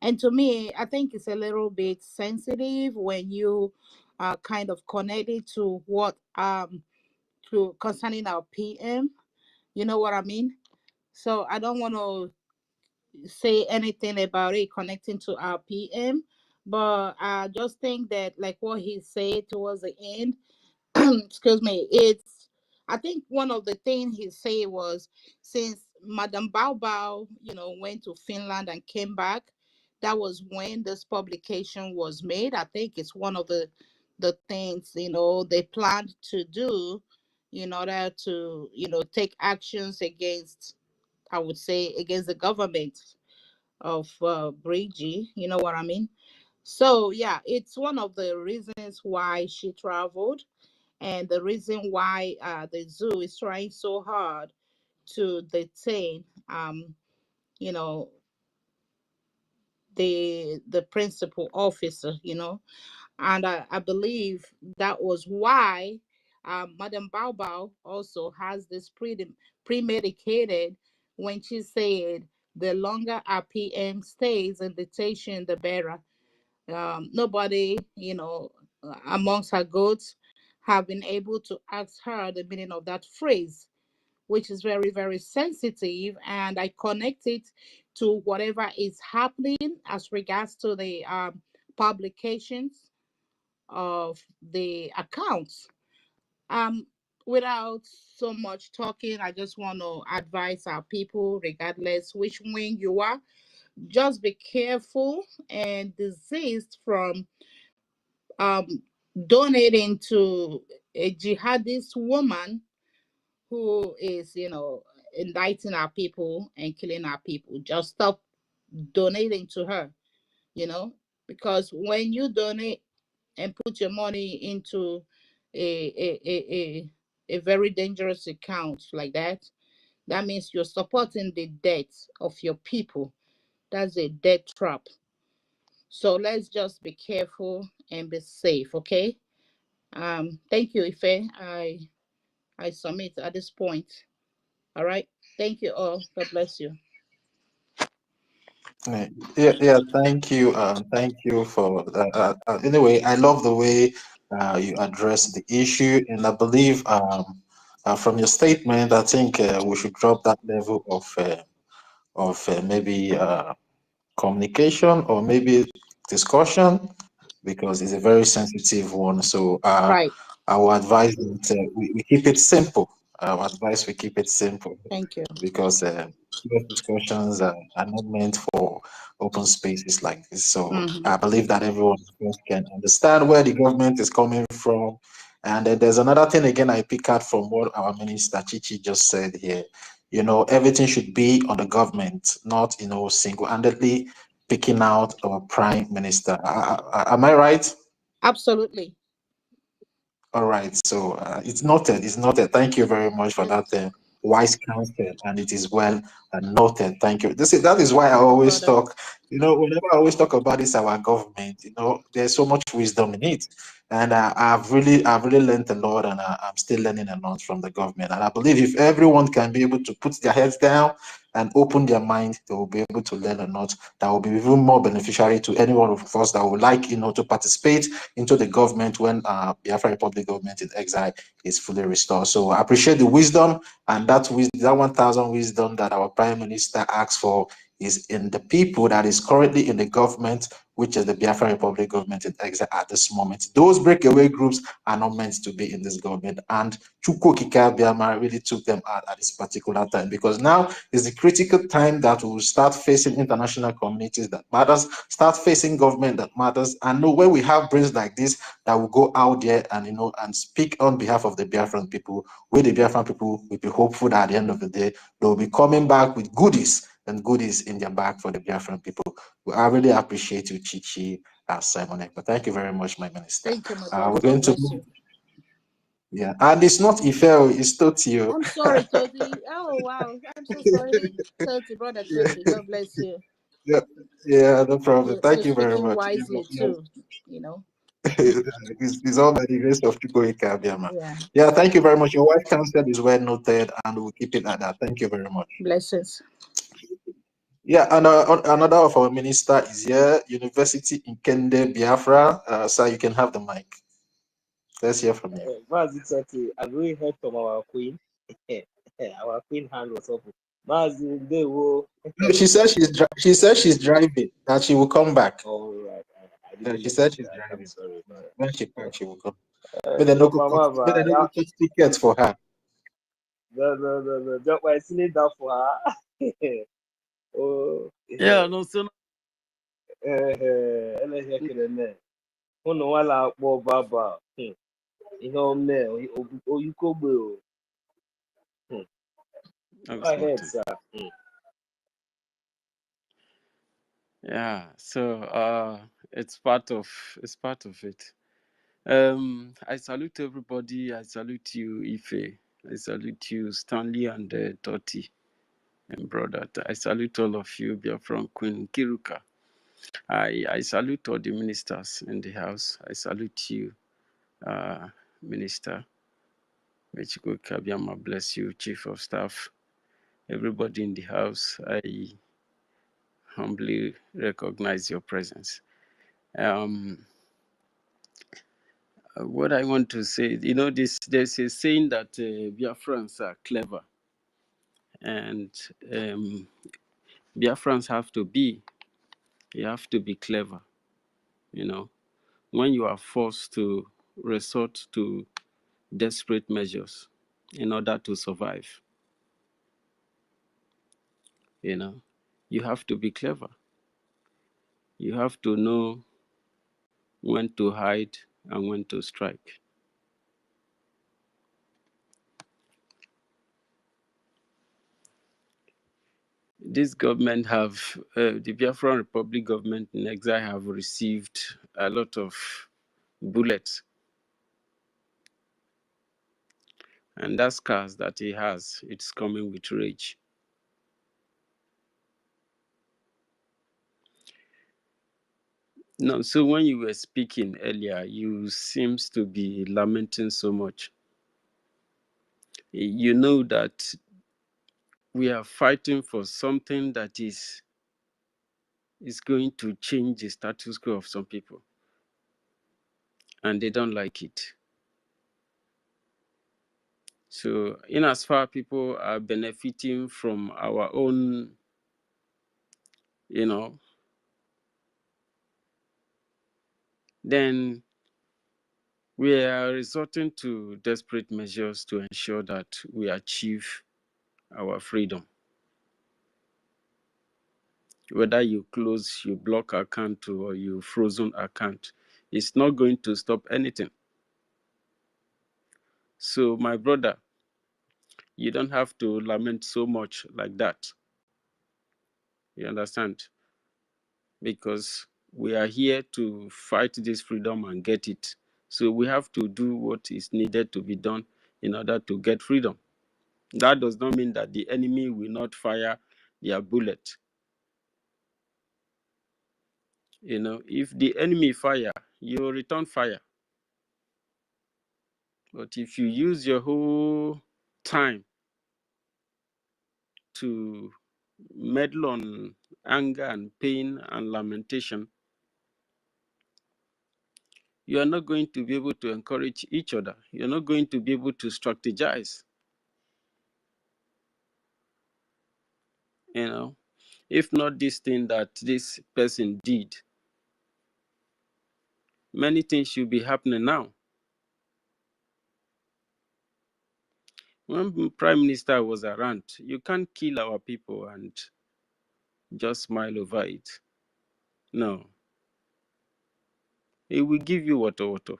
And to me, I think it's a little bit sensitive when you kind of connect it to what to concerning our PM. You know what I mean? So I don't want to say anything about it connecting to our PM, but I just think that like what he said towards the end, excuse me, it's I think one of the things he said was since Madam Bao Bao, went to Finland and came back, that was when this publication was made. I think it's one of the things they planned to do in order to take actions against, I would say, against the government of BRGIE. You know what I mean? So yeah, it's one of the reasons why she traveled, and the reason why the zoo is trying so hard to detain, you know, the principal officer. And I believe that was why Madam Bao Bao also has this premedicated when she said the longer our PM stays in detention, the better. Nobody, amongst her goats have been able to ask her the meaning of that phrase, which is very, very sensitive. And I connect it to whatever is happening as regards to the publications of the accounts. Um, Without so much talking, I just want to advise our people, regardless which wing you are, just be careful and desist from um, donating to a jihadist woman who is, indicting our people and killing our people. Just stop donating to her, you know, because when you donate and put your money into a very dangerous account like that, that means you're supporting the death of your people. That's a death trap. So let's just be careful and be safe, okay? Thank you, Ife. I submit at this point. All right. Thank you all. God bless you. Yeah, thank you for that. Anyway, I love the way you address the issue, and I believe from your statement, I think we should drop that level of maybe communication or maybe discussion because it's a very sensitive one. So Right. I will advise that we keep it simple. I will advise we keep it simple Thank you. because serious discussions are not meant for open spaces like this. So Hmm. I believe that everyone can understand where the government is coming from. And then there's another thing again I pick out from what our minister Chichi just said here. Everything should be on the government, not single-handedly picking out our prime minister. Am I right? Absolutely. All right, so it's noted. It's noted. Thank you very much for that wise counsel, and it is well noted. Thank you. That is why I always Brother. talk. Whenever I always talk about this, our government. There's so much wisdom in it, and I've really learned a lot, and I'm still learning a lot from the government. And I believe if everyone can be able to put their heads down and open their mind, they will be able to learn a lot that will be even more beneficiary to any one of us that would like, to participate into the government when Biafra Republic government in exile is fully restored. So I appreciate the wisdom, and that 1,000 wisdom that our Prime Minister asked for is in the people that is currently in the government, which is the Biafra Republic government in exile at this moment. Those breakaway groups are not meant to be in this government, and Chukwu Kika Biama really took them out at this particular time, because now is the critical time that we will start facing international communities that matters, start facing government that matters, and know when we have brains like this that will go out there and and speak on behalf of the Biafran people, where the Biafran people will be hopeful that at the end of the day they will be coming back with goodies and goodies in their back for the Biafran people. Well, I really appreciate you, Chichi, Simon Ekpa. Thank you very much, my minister. Thank you, my brother. We're God going to bless you. yeah, and it's not Ifeo, it's Totio. I'm sorry, Toti. Oh wow. I'm so sorry. Toti, brother Toti. God bless you. Yeah, yeah, no problem. You're Thank you very speaking much. wisely too. You know. It's all by the grace of Chukwu Ikabiama. Yeah. Yeah, thank you very much. Your wife counsel is well noted, and we'll keep it at that. Thank you very much. Blessings. Yeah, and another of our minister is here, University in Kende, Biafra. Sir, you can have the mic. Let's hear from you. Mazi, I really heard from our queen. Our queen hand was up. Mazi, they will. No, she said she's driving, that she will come back. All right, I didn't She notice said she's that. I'm driving. sorry. When she comes, she will come. But they no So, go Mama, cut tickets for her. the job I seen that for her. Oh, Yeah, no, so unu nwala akpọ baba ihe ome oyikogbe o. Go ahead, sir. yeah, so it's part of it. I salute everybody. I salute you, Ife. I salute you, Stanley and Totti and brother. I salute all of you. Biafran Queen Kiruka. I salute all the ministers in the house. I salute you, Minister Mechiko Kabiama. Bless you, Chief of Staff. Everybody in the house, I humbly recognize your presence. What I want to say, there's a saying that Biafrans are clever, and Biafrans you have to be clever. When you are forced to resort to desperate measures in order to survive, you have to be clever. You have to know when to hide and when to strike. This government the Biafran Republic government in exile have received a lot of bullets, and that scars that he has, it's coming with rage. No, so when you were speaking earlier, you seems to be lamenting so much. You know that we are fighting for something that is going to change the status quo of some people, and they don't like it. So in as far people are benefiting from our own, then we are resorting to desperate measures to ensure that we achieve our freedom. Whether you close, you block account, or you frozen account, it's not going to stop anything. So my brother, you don't have to lament so much like that. You understand? Because we are here to fight this freedom and get it. So we have to do what is needed to be done in order to get freedom. That does not mean that the enemy will not fire their bullet. If the enemy fire, you return fire. But if you use your whole time to meddle on anger and pain and lamentation, you are not going to be able to encourage each other. You're not going to be able to strategize. If not this thing that this person did, many things should be happening now. When Prime Minister was around, you can't kill our people and just smile over it. No. He will give you water.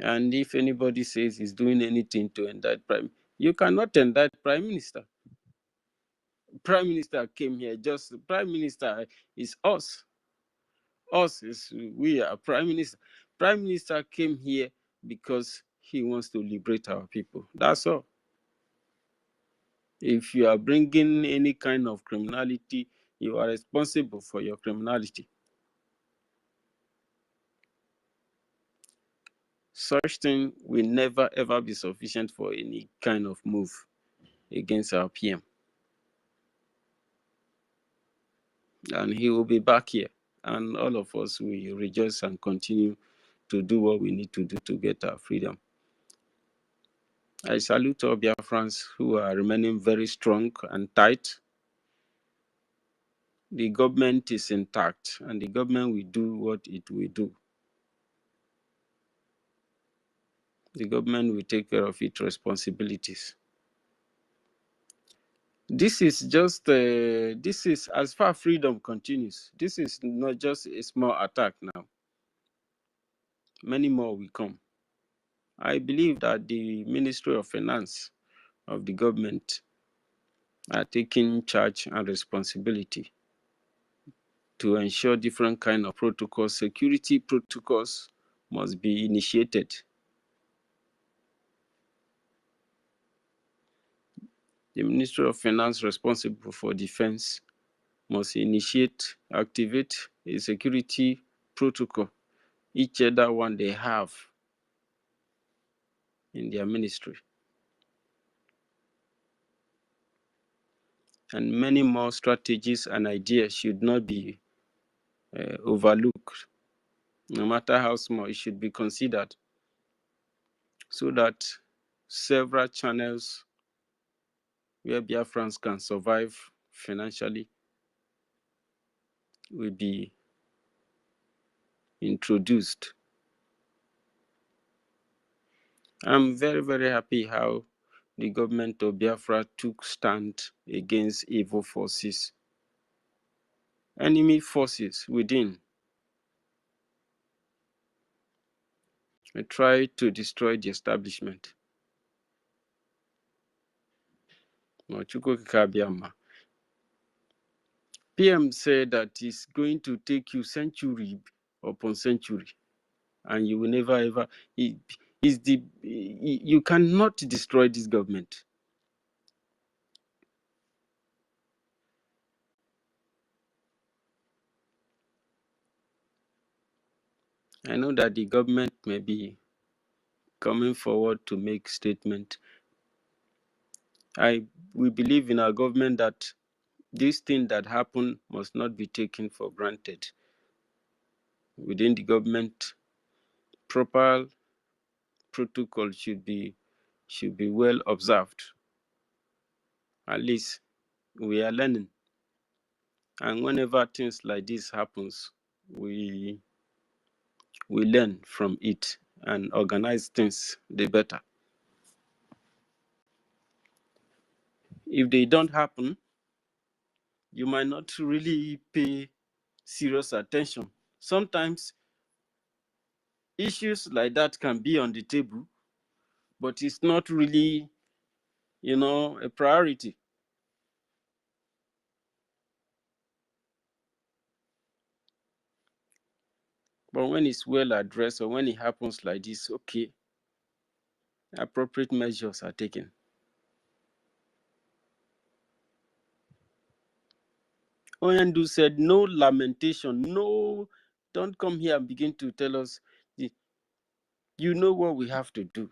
And if anybody says he's doing anything to indict you cannot indict Prime Minister. Prime Minister came here, Prime Minister is us. Us is we are Prime Minister. Prime Minister came here because he wants to liberate our people. That's all. If you are bringing any kind of criminality, you are responsible for your criminality. Such thing will never ever be sufficient for any kind of move. against our PM. And he will be back here. And all of us will rejoice and continue to do what we need to do to get our freedom. I salute all Biafrans who are remaining very strong and tight. The government is intact, and the government will do what it will do. The government will take care of its responsibilities. This is just, this is as far freedom continues. This is not just a small attack now. Many more will come. I believe that the Ministry of Finance of the government are taking charge and responsibility to ensure different kind of protocols, security protocols must be initiated. The Ministry of Finance responsible for defense must initiate, activate a security protocol, each other one they have in their ministry. And many more strategies and ideas should not be overlooked. No matter how small, it should be considered so that several channels where Biafrans can survive financially will be introduced. I'm very, very happy how the government of Biafra took stand against evil forces, enemy forces within. They tried to destroy the establishment. PM said that it's going to take you century upon century, and you will never ever. You cannot destroy this government. I know that the government may be coming forward to make statement. We believe in our government that this thing that happened must not be taken for granted. Within the government, proper protocol should be well observed. At least we are learning, and whenever things like this happens, we learn from it and organize things the better. If they don't happen, you might not really pay serious attention. Sometimes issues like that can be on the table, but it's not really, a priority. But when it's well addressed, or when it happens like this, okay, appropriate measures are taken. Oyandu said, no lamentation, no, don't come here and begin to tell us, you know what we have to do.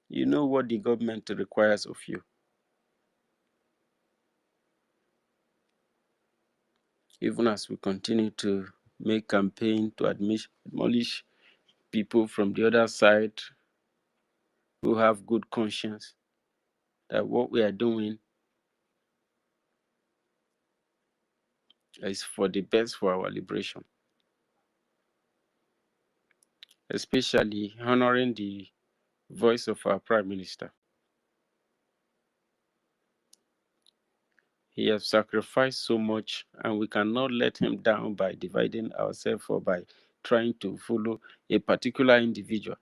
You know what the government requires of you. Even as we continue to make campaign to admonish people from the other side who have good conscience that what we are doing is for the best for our liberation, especially honoring the voice of our Prime Minister. He has sacrificed so much, and we cannot let him down by dividing ourselves or by trying to follow a particular individual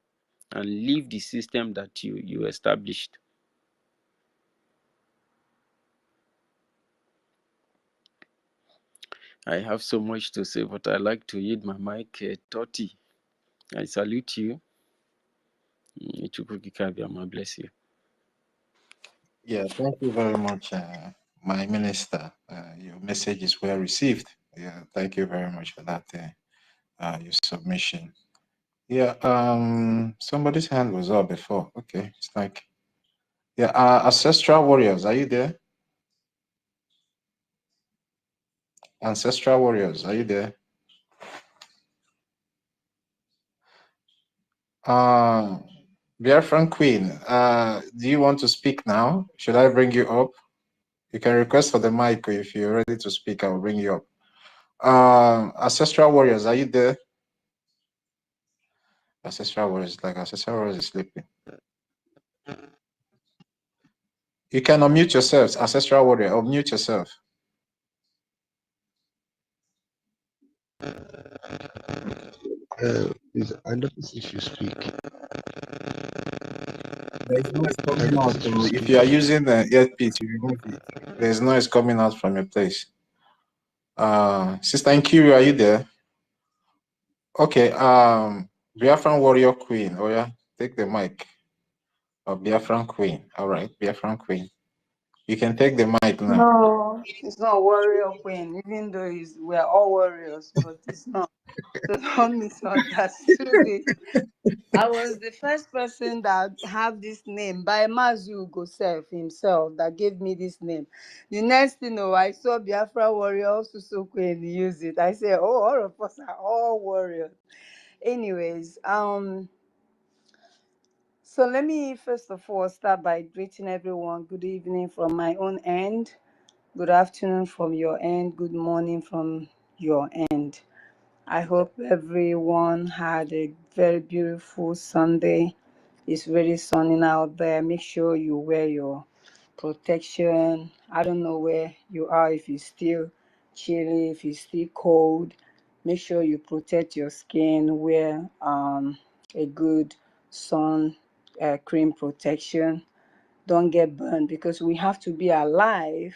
and leave the system that you established. I have so much to say, but I like to yield my mic. Toti, I salute you. Bless you. Yeah, thank you very much, my minister. Your message is well received. Yeah, thank you very much for that, your submission. Yeah, somebody's hand was up before. Okay, it's like, yeah, Ancestral Warriors, are you there? Ancestral Warriors, are you there? Biafran Queen, do you want to speak now? Should I bring you up? You can request for the mic if you're ready to speak. I'll bring you up. Ancestral Warriors, are you there? Ancestral Warriors, like Ancestral Warriors is sleeping. You can unmute yourselves, Ancestral Warrior, unmute yourself. Please, I notice if you speak. There's noise I coming out notice if from you you. If speak. you are using the earpiece, you remove it. There's noise coming out from your place. Sister Nkiru, are you there? Okay, Biafran Warrior Queen. Oh yeah, take the mic. Oh, Biafran Queen. All right, Biafran Queen. You can take the mic now. No, it's not warrior queen, even though we're all warriors, but it's not. So don't misunderstood it. I was the first person that have this name by Mazu Gosef himself that gave me this name. The next thing, I saw Biafra warrior also so queen use it. I said, oh, all of us are all warriors. Anyways, so let me first of all start by greeting everyone. Good evening from my own end. Good afternoon from your end. Good morning from your end. I hope everyone had a very beautiful Sunday. It's very sunny out there. Make sure you wear your protection. I don't know where you are, if it's still chilly, if it's still cold. Make sure you protect your skin. Wear a good sun cream protection. Don't get burned because we have to be alive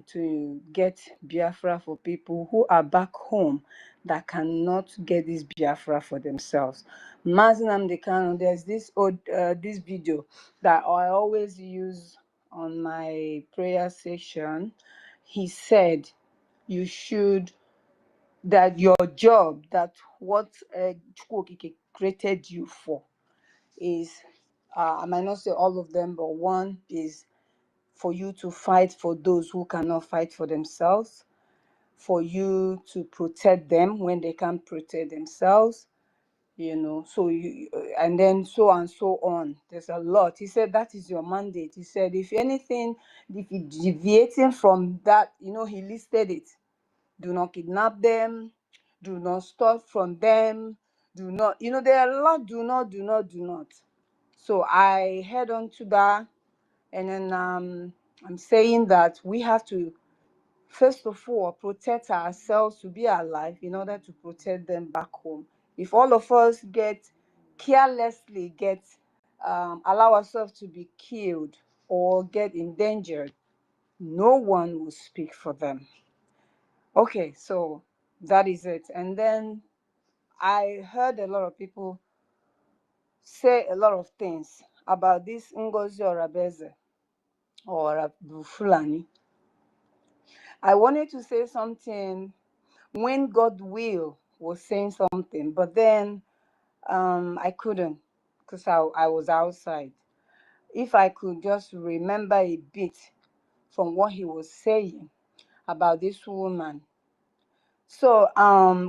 to get Biafra for people who are back home that cannot get this Biafra for themselves. Mazi Nnamdi Kanu, there's this video that I always use on my prayer section. He said, you should, that your job, that what Chukwokike created you for is, I might not say all of them, but one is for you to fight for those who cannot fight for themselves, for you to protect them when they can't protect themselves, so you, and then so and so on. There's a lot. He said that is your mandate. He said, if anything, if you're deviating from that, he listed it. Do not kidnap them, do not stop from them, do not, there are a lot, do not. So I head on to that. And then I'm saying that we have to, first of all, protect ourselves to be alive in order to protect them back home. If all of us carelessly allow ourselves to be killed or get endangered, no one will speak for them. Okay, so that is it. And then I heard a lot of people say a lot of things about this NGOZI or Abeze or Fulani. I wanted to say something when God will was saying something, but then I couldn't because I was outside. If I could just remember a bit from what he was saying about this woman. So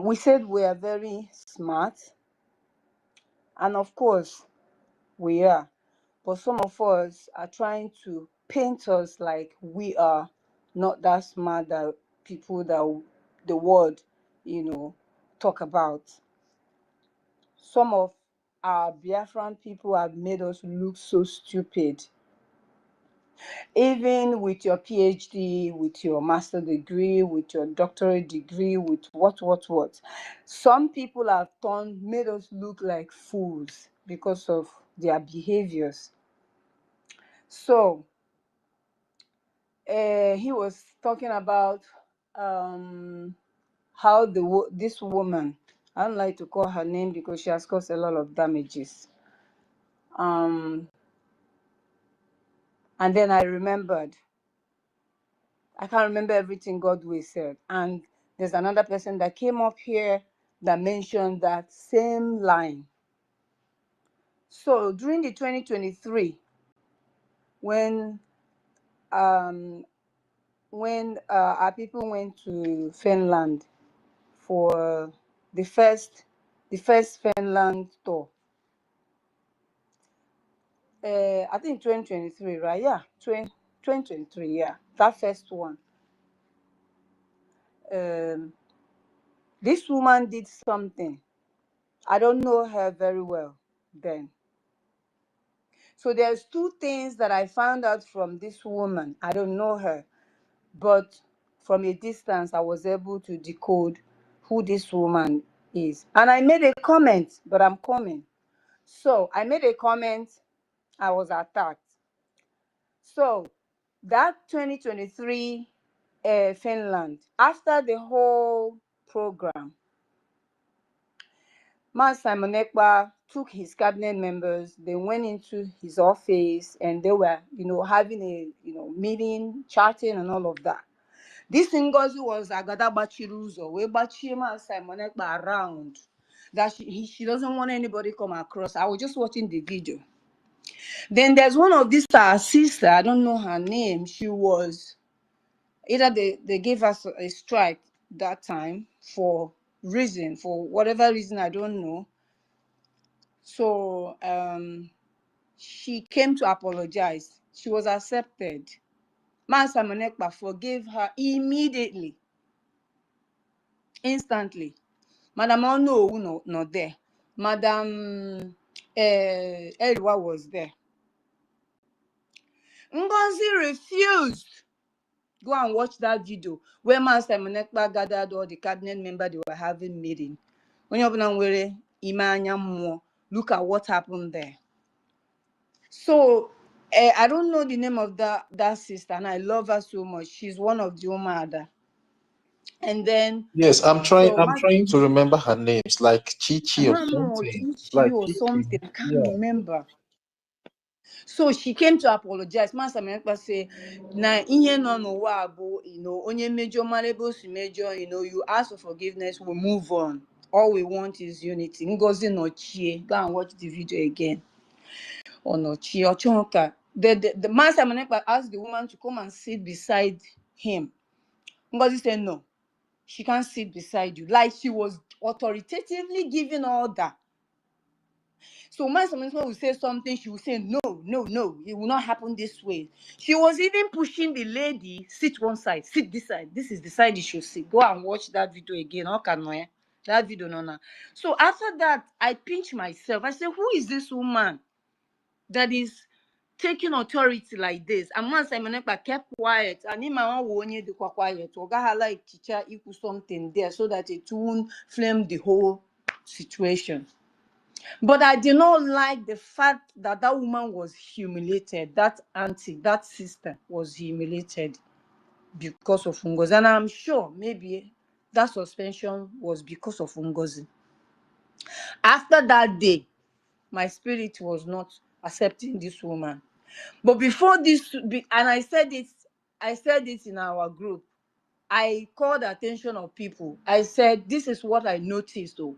we said we are very smart, and of course we are, but some of us are trying to paint us like we are not that smart, that people that the world, talk about. Some of our Biafran people have made us look so stupid. Even with your PhD, with your master degree, with your doctorate degree, with what. Some people have made us look like fools because of their behaviors. So he was talking about how this woman, I don't like to call her name because she has caused a lot of damages. And then I remembered. I can't remember everything Godway said. And there's another person that came up here that mentioned that same line. So during the 2023, when our people went to Finland for the first Finland tour, I think 2023, right? Yeah, 2023, yeah, that first one. This woman did something. I don't know her very well then. So there's two things that I found out from this woman. I don't know her, but from a distance, I was able to decode who this woman is. And I made a comment, but I'm coming. So I made a comment, I was attacked. So that 2023 Finland, after the whole program, Man Simon Ekpa took his cabinet members, they went into his office and they were, having a, meeting, chatting and all of that. This NGOZI was Agada Bachiruzo, where Bachima Simon Ekpa around, that she doesn't want anybody come across. I was just watching the video. Then there's one of these sister, I don't know her name. She was, either they gave us a strike that time for whatever reason, I don't know. So she came to apologize. She was accepted. Man Simon Ekpa forgave her immediately, instantly. Madam Ono not there. Madam Elwa was there. Ngozi refused. Go and watch that video where Man Simon Ekpa gathered all the cabinet members they were having meeting. Look at what happened there. So I don't know the name of that sister, and I love her so much. She's one of the Umada. And then Yes, I'm trying. so I'm trying to remember her names, like I Chichi or don't know, something. Chichi Like or Chichi. something. I can't Yeah. remember. So she came to apologize. Master Menekpa say, "Na inye no no wabo, onye major malebo si major, you ask for forgiveness, we move on. All we want is unity." Ngozi no chie. Go and watch the video again. Or no chie or chonka. The Master Menekpa asked the woman to come and sit beside him. Ngozi said no. She can't sit beside you. Like she was authoritatively giving order. So when someone will say something, she will say, no, it will not happen this way. She was even pushing the lady, sit one side, sit this side. This is the side you should sit. Go and watch that video again. Okay, that video, no. So after that, I pinched myself. I said, who is this woman that is taking authority like this? And once Simon Ekpa kept quiet, and him and one only do quiet. Oga like teacher equal something there so that it won't flame the whole situation. But I did not like the fact that that woman was humiliated. That auntie, that sister was humiliated because of Ngozi. And I'm sure maybe that suspension was because of Ngozi. After that day, my spirit was not accepting this woman. But before this, and I said it in our group, I called the attention of people. I said, this is what I noticed though.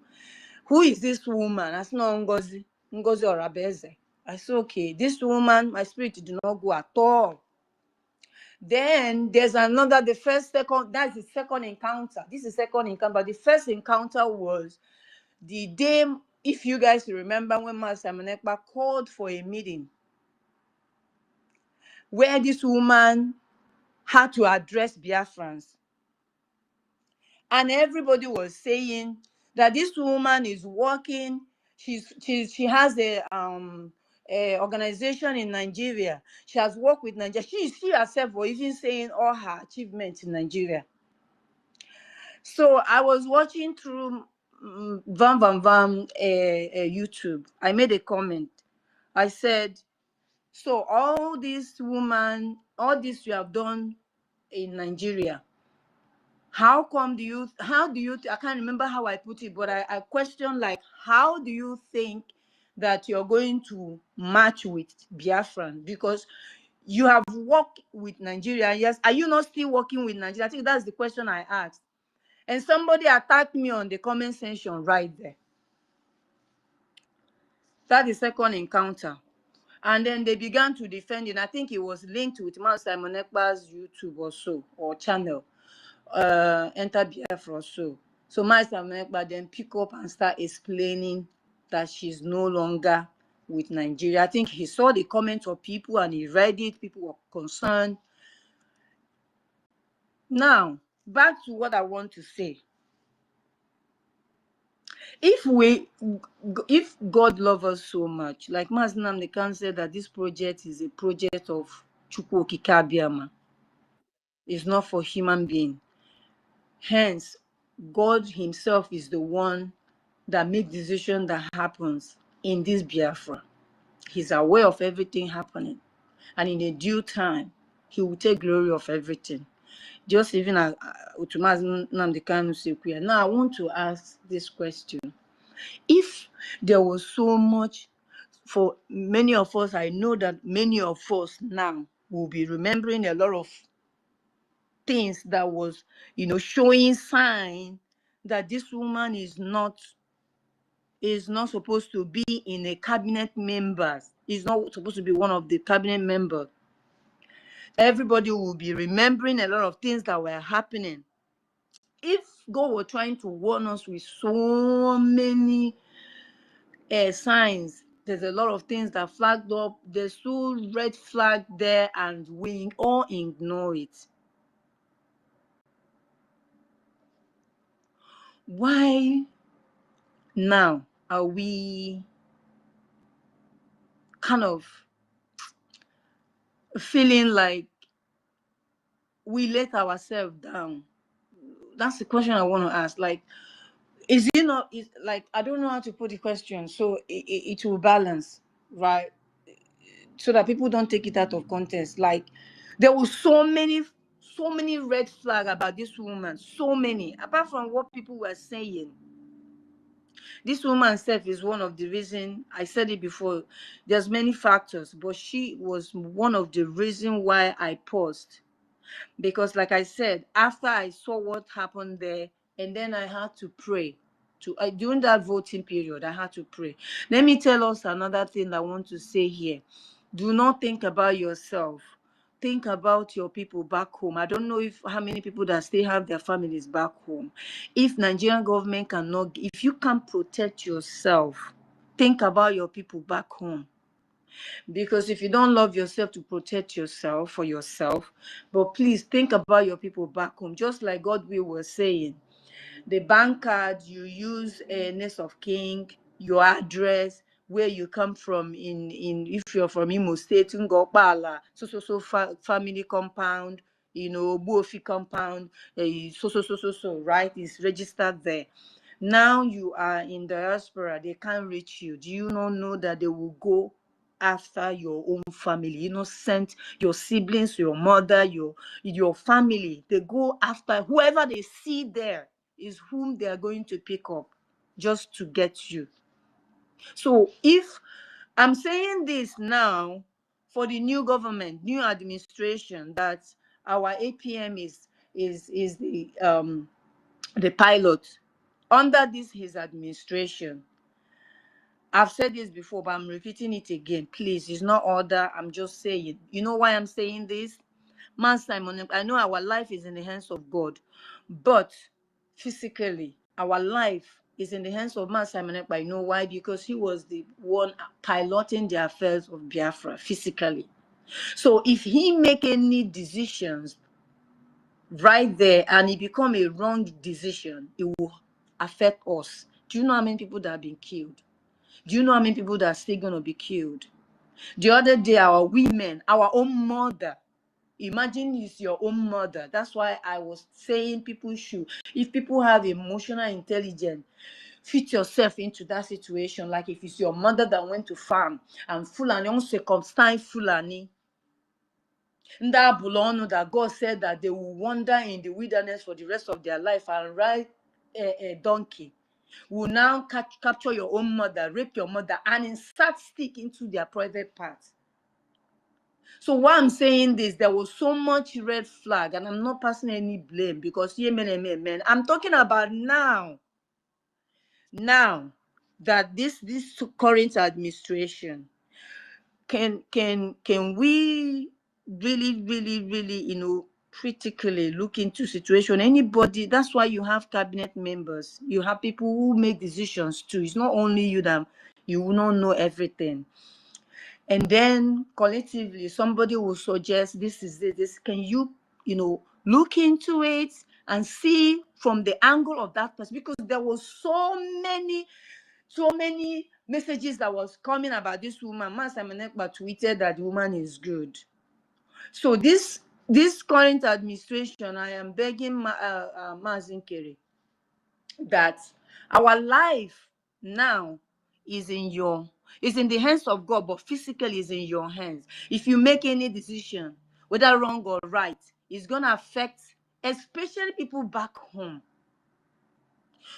Who is this woman? I said, no, Ngozi or Abeze. I said, okay, this woman, my spirit did not go at all. Then there's another, that's the second encounter. This is second encounter, but the first encounter was the day, if you guys remember, when Master Simon Ekpa called for a meeting where this woman had to address Biafrans. And everybody was saying that this woman is working. She has a organization in Nigeria. She has worked with Nigeria. She herself was even saying all her achievements in Nigeria. So I was watching through YouTube. I made a comment. I said, so all this you have done in Nigeria, how do you, I can't remember how I put it, but I question, like, how do you think that you're going to match with Biafran? Because you have worked with Nigeria. Yes, are you not still working with Nigeria? I think that's the question I asked. And somebody attacked me on the comment section right there. That is second encounter. And then they began to defend it. I think it was linked with Man Simon Ekpa's YouTube or so, or channel, Enter Biafra or so. So Man Simon Ekpa then pick up and start explaining that she's no longer with Nigeria. I think he saw the comments of people and he read it. People were concerned. Now, back to what I want to say. If God loves us so much, like Master Nnamdi said, that this project is a project of Chukwu Okike Abiama, it's not for human being. Hence, God himself is the one that makes decision that happens in this Biafra. He's aware of everything happening, and in a due time, he will take glory of everything. Just even as Nnamdi Kanu said, now I want to ask this question. If there was so much for many of us, I know that many of us now will be remembering a lot of things that was, showing sign that this woman is not supposed to be in a cabinet members, is not supposed to be one of the cabinet members. Everybody will be remembering a lot of things that were happening. If God were trying to warn us with so many signs, there's a lot of things that flagged up, there's so red flag there, and we all ignore it. Why now are we kind of feeling like we let ourselves down? That's the question I want to ask. Like, is it not, like, I don't know how to put the question so it will balance, right? So that people don't take it out of context. Like, there was so many red flags about this woman, so many, apart from what people were saying. This woman herself is one of the reasons. I said it before, there's many factors, but she was one of the reasons why I paused. Because like I said, after I saw what happened there, and then I had to pray. During that voting period, I had to pray. Let me tell us another thing I want to say here. Do not think about yourself. Think about your people back home. I don't know how many people that still have their families back home. If Nigerian government cannot, if you can't protect yourself, think about your people back home. Because if you don't love yourself to protect yourself for yourself, but please think about your people back home. Just like God will was saying, the bank card you use, next of king, your address, where you come from, in if you're from Imo State, Ngopala, family compound, Buofi compound, right, is registered there. Now you are in diaspora, they can't reach you. Do you not know that they will go after your own family? Send your siblings, your mother, your family. They go after whoever they see there is whom they are going to pick up just to get you. So if I'm saying this now for the new government, new administration, that our APM is the pilot under his administration. I've said this before, but I'm repeating it again. Please, it's not order. I'm just saying. You know why I'm saying this? Man Simon, I know our life is in the hands of God, but physically, our life is in the hands of Man Simon. I know why? Because he was the one piloting the affairs of Biafra physically. So if he make any decisions right there and it become a wrong decision, it will affect us. Do you know how many people that have been killed? Do you know how many people that are still going to be killed? The other day, our women, our own mother, imagine it's your own mother. That's why I was saying people should, if people have emotional intelligence, fit yourself into that situation. Like if it's your mother that went to farm and Fulani, uncircumcised Fulani, that God said that they will wander in the wilderness for the rest of their life and ride a donkey, will now capture your own mother, rape your mother, and insert stick into their private parts. So why I'm saying this, there was so much red flag, and I'm not passing any blame because man, I'm talking about now that this current administration can we really, you know, critically look into situation. Anybody, that's why you have cabinet members, you have people who make decisions too. It's not only you that you will not know everything. And then collectively somebody will suggest this is it, this can you know, look into it and see from the angle of that person, because there was so many messages that was coming about this woman. Master Menekba tweeted that the woman is good. So this current administration, I am begging Mazin Kere that our life now is in the hands of God, but physically is in your hands. If you make any decision, whether wrong or right, it's gonna affect especially people back home.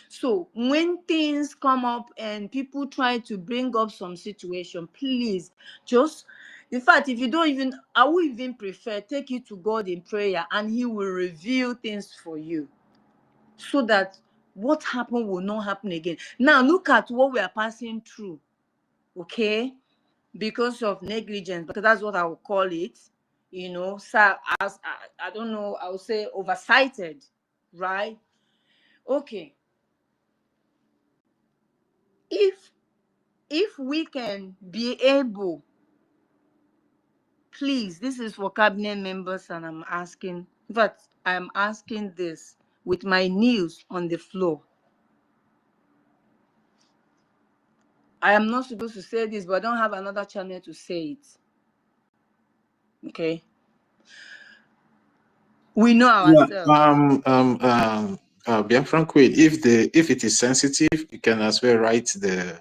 So when things come up and people try to bring up some situation, please just, in fact, if you don't even, I would even prefer take it to God in prayer and he will reveal things for you so that what happened will not happen again. Now look at what we are passing through, okay? Because of negligence, because that's what I would call it, you know, so as I don't know, I would say oversighted, right? Okay. If we can be able, please, this is for cabinet members, and I'm asking, in fact, I'm asking this with my knees on the floor. I am not supposed to say this, but I don't have another channel to say it. Okay? We know Yeah, ourselves. BIAFRACOIN, if it is sensitive, you can as well write the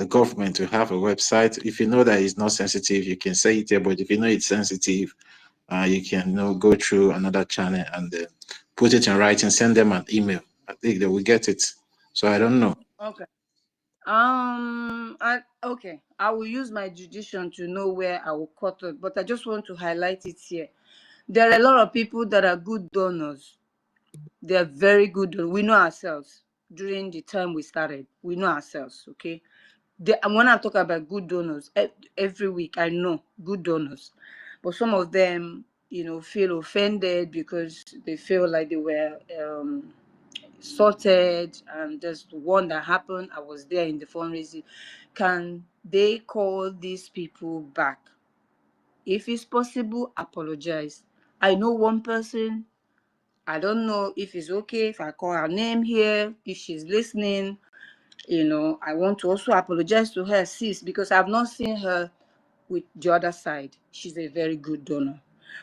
government to have a website. If you know that it's not sensitive, you can say it here, but if you know it's sensitive, you can, you know, go through another channel and put it in writing, send them an email. I think they will get it. So I don't know. Okay. Okay, I will use my judicial to know where I will cut it, but I just want to highlight it here. There are a lot of people that are good donors. They are very good. We know ourselves. During the time we started, we know ourselves, okay? And when I talk about good donors, every week I know good donors, but some of them, you know, feel offended because they feel like they were sorted, and there's one that happened. I was there in the fundraising. Can they call these people back? If it's possible, apologize. I know one person. I don't know if it's okay if I call her name here, if she's listening. You know, I want to also apologize to her, sis, because I've not seen her with the other side. She's a very good donor,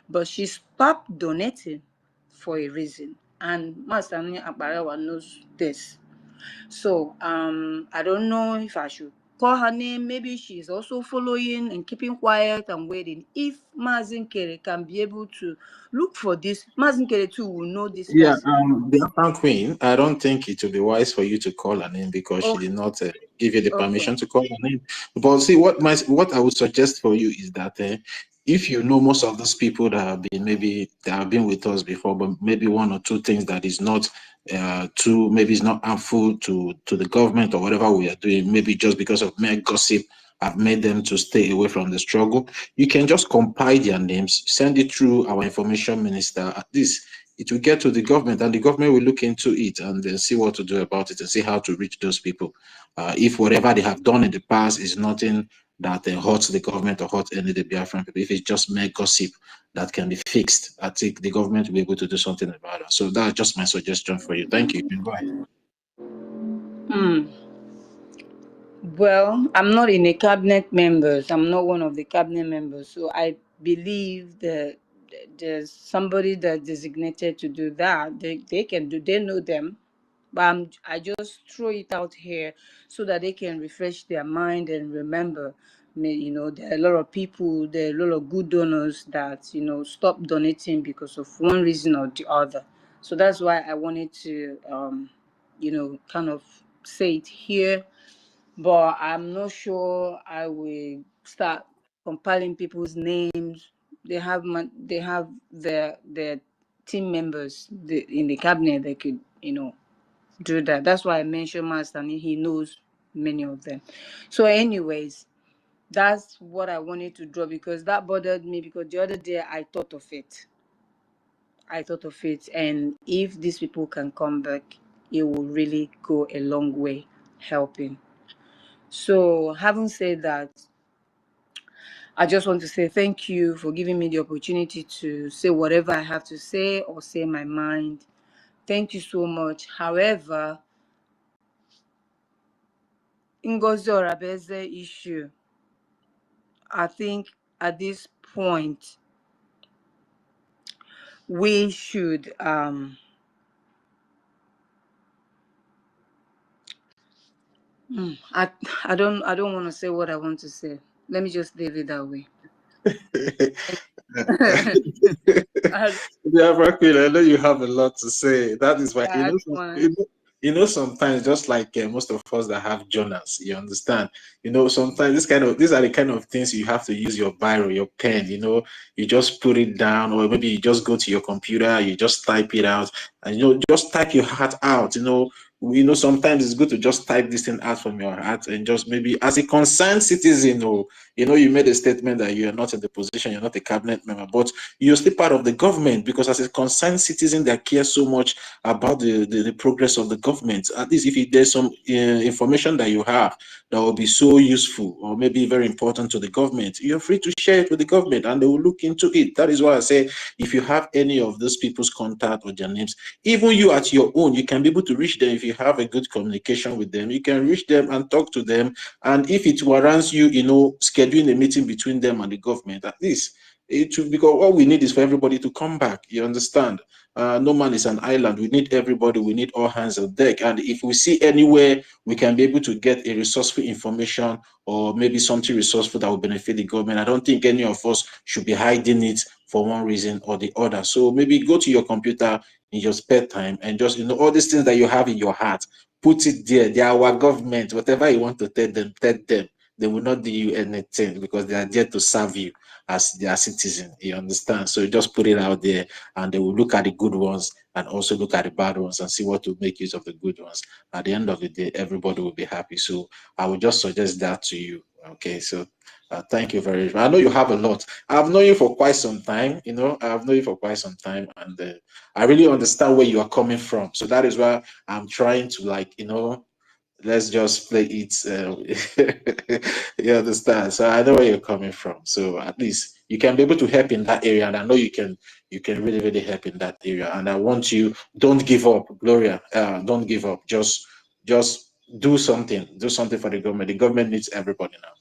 but she stopped donating for a reason, and Masani Akbarewa knows this. So I don't know if I should call her name. Maybe she's also following and keeping quiet and waiting. If Mazin Kere can be able to look for this, Mazin Kere too will know this Yeah, person. BIAFRACOIN, I don't think it would be wise for you to call her name because she Okay, did not give you the okay, permission to call her name. But see, what I would suggest for you is that if you know most of those people that have been with us before, but maybe one or two things that is not maybe it's not harmful to the government or whatever we are doing, maybe just because of mere gossip have made them to stay away from the struggle, you can just compile their names, send it through our information minister. At least it will get to the government, and the government will look into it and then see what to do about it and see how to reach those people. If whatever they have done in the past is nothing that hurts the government or hurts any of the Biafran people, if it's just mere gossip that can be fixed, I think the government will be able to do something about it. So that's just my suggestion for you. Thank you. You can go ahead. Well, I'm not in a cabinet members. I'm not one of the cabinet members. So I believe that there's somebody that's designated to do that. They can do, they know them. But I just throw it out here so that they can refresh their mind and remember. You know, there are a lot of people, there are a lot of good donors that, you know, stop donating because of one reason or the other. So that's why I wanted to, you know, kind of say it here, but I'm not sure I will start compiling people's names they have their team members in the cabinet that could, do that. That's why I mentioned Master, and he knows many of them. So anyways, that's what I wanted to draw, because that bothered me, because the other day I thought of it. And if these people can come back, it will really go a long way helping. So having said that, I just want to say thank you for giving me the opportunity to say whatever I have to say or say my mind. Thank you so much. However, Ngozi Orabeze issue, I think at this point we should I don't want to say what I want to say. Let me just leave it that way. BIAFRACOIN, I know you have a lot to say. That is why, I don't wanna... sometimes just like most of us that have journals, you understand, sometimes these are the kind of things you have to use your biro, your pen, you just put it down, or maybe you just go to your computer, you just type it out, and, just type your heart out, sometimes it's good to just type this thing out from your heart, and just maybe as a concerned citizen, you made a statement that you are not in the position, you're not a cabinet member, but you're still part of the government, because as a concerned citizen that cares so much about the progress of the government, at least if there's some information that you have that will be so useful or maybe very important to the government, you're free to share it with the government and they will look into it. That is why I say, if you have any of those people's contact or their names, even you at your own, you can be able to reach them. If you have a good communication with them, you can reach them and talk to them. And if it warrants you, scheduling a meeting between them and the government, at least it should, because what we need is for everybody to come back. You understand? No man is an island. We need everybody. We need all hands on deck. And if we see anywhere we can be able to get a resourceful information or maybe something resourceful that will benefit the government, I don't think any of us should be hiding it for one reason or the other. So maybe go to your computer in your spare time and just, all these things that you have in your heart, put it there. They are our government. Whatever you want to tell them, tell them. They will not do you anything because they are there to serve you as their citizen. You understand? So just put it out there and they will look at the good ones and also look at the bad ones and see what to make use of the good ones. At the end of the day, everybody will be happy. So I would just suggest that to you. Okay, so thank you very much. I know you have a lot. I've known you for quite some time, I've known you for quite some time, and I really understand where you are coming from. So that is why I'm trying to let's just play it. You understand? So I know where you're coming from. So at least you can be able to help in that area, and I know you can really, really help in that area. And I want you, don't give up, Gloria. Don't give up. Just do something. Do something for the government. The government needs everybody now.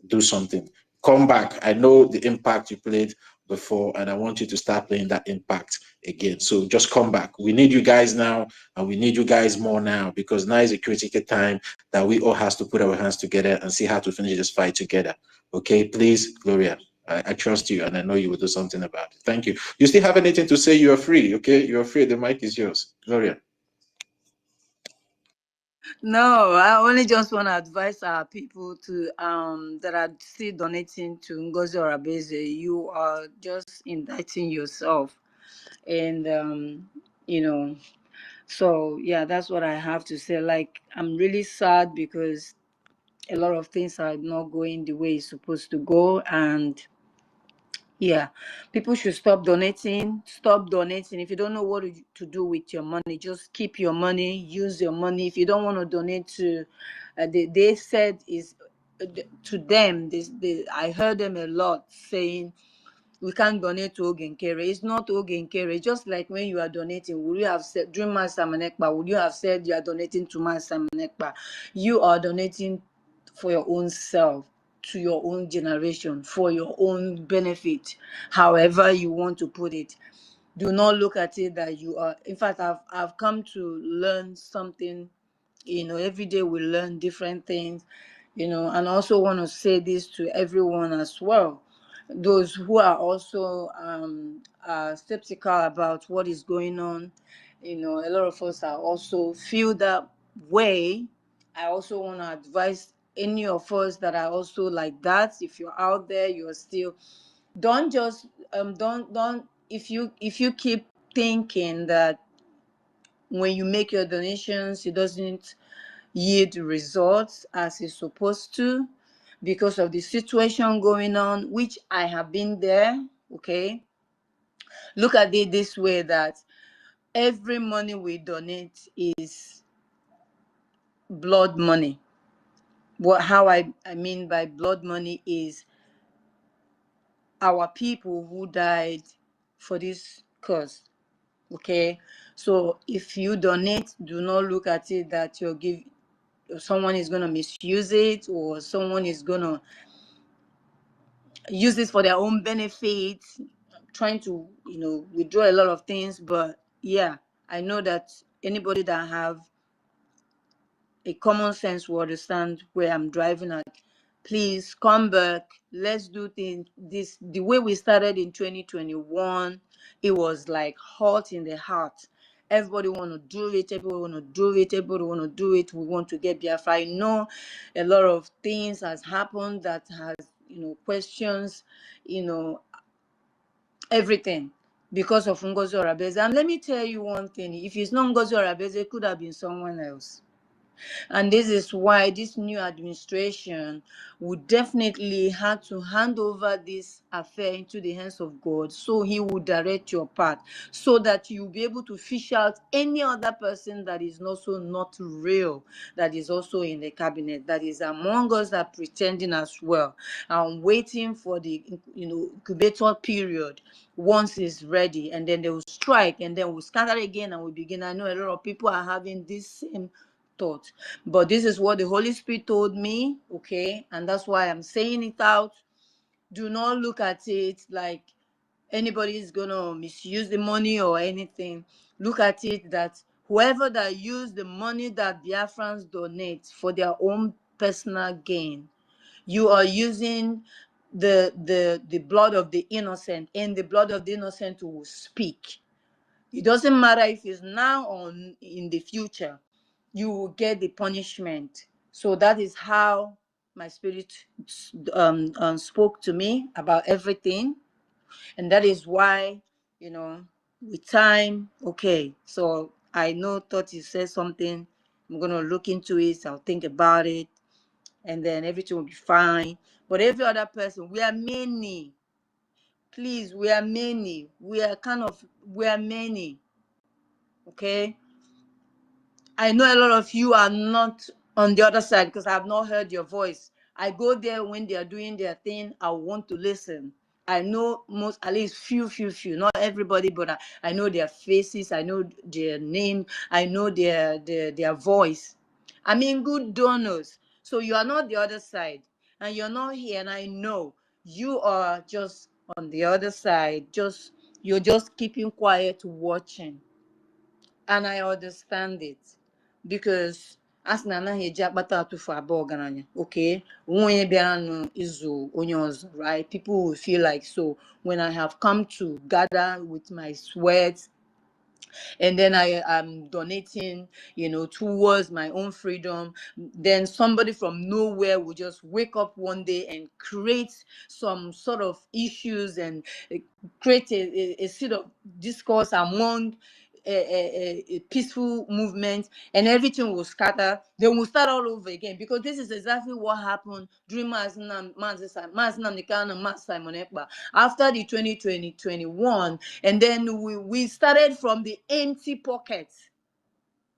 Do something. Come back. I know the impact you played before, and I want you to start playing that impact again. So just come back. We need you guys now, and we need you guys more now, because now is a critical time that we all have to put our hands together and see how to finish this fight together. Okay, please, Gloria. I trust you, and I know you will do something about it. Thank you. You still have anything to say? You are free. Okay, you are free. The mic is yours, Gloria. No, I only just want to advise our people to that are still donating to Ngozi Orabeze. You are just indicting yourself, and so yeah, that's what I have to say. Like, I'm really sad because a lot of things are not going the way it's supposed to go, and yeah, people should stop donating. Stop donating. If you don't know what to do with your money, just keep your money, use your money. If you don't want to donate to, they said is to them, I heard them a lot saying, we can't donate to Ogenkere. It's not Ogenkere. Just like when you are donating, would you have said during Master Manekpa, would you have said you are donating to Master Manekpa? You are donating for your own self, to your own generation, for your own benefit, however you want to put it. Do not look at it that you are. In fact, I've come to learn something. Every day we learn different things. And I also want to say this to everyone as well. Those who are also skeptical about what is going on. A lot of us are also feel that way. I also want to advise any of us that are also like that. If you're out there, you're still don't just don't if you keep thinking that when you make your donations it doesn't yield results as it's supposed to because of the situation going on, which I have been there. Okay, look at it this way, that every money we donate is blood money. How I mean by blood money is our people who died for this cause. Okay, so if you donate, do not look at it that someone is going to misuse it, or someone is going to use this for their own benefit, trying to withdraw a lot of things. But yeah, I know that anybody that have a common sense will understand where I'm driving at. Please come back. Let's do things the way we started in 2021. It was like hot in the heart. Everybody want to do it. Everybody want to do it. Everybody want to do it. We want to get Biafra. I know a lot of things has happened that has questions, everything because of Ngozi Orabeze. And let me tell you one thing: if it's not Ngozi Orabeze, it could have been someone else. And this is why this new administration would definitely have to hand over this affair into the hands of God, so he will direct your path, so that you'll be able to fish out any other person that is also not real, that is also in the cabinet, that is among us, that pretending as well, and waiting for the incubator period. Once it's ready, and then they will strike, and then we'll scatter again, and we begin. I know a lot of people are having this same thought, but this is what the Holy Spirit told me. Okay, and that's why I'm saying it out. Do not look at it like anybody is gonna misuse the money or anything. Look at it that whoever that use the money that Biafrans donate for their own personal gain, you are using the blood of the innocent, and the blood of the innocent will speak. It doesn't matter if it's now or in the future, you will get the punishment. So that is how my spirit spoke to me about everything. And that is why, with time, okay, so I thought you said something. I'm going to look into it. I'll think about it. And then everything will be fine. But every other person, we are many. Please, we are many. We are many. Okay? I know a lot of you are not on the other side because I have not heard your voice. I go there when they are doing their thing. I want to listen. I know at least few, not everybody, but I know their faces. I know their name. I know their voice. I mean, good donors. So you are not the other side, and you're not here. And I know you are just on the other side. You're just keeping quiet, watching. And I understand it because as na anaghị eji akpata atụfu abụọ ọgaranya, okay, onye bịara izu onye ọzọ, right? People will feel like, so when I have come to gather with my sweat, and then I am donating, towards my own freedom, then somebody from nowhere will just wake up one day and create some sort of issues and create a sort of discourse among a peaceful movement, and everything will scatter. Then we'll start all over again, because this is exactly what happened during Simon Ekpa after the 2020-21, and then we started from the empty pockets.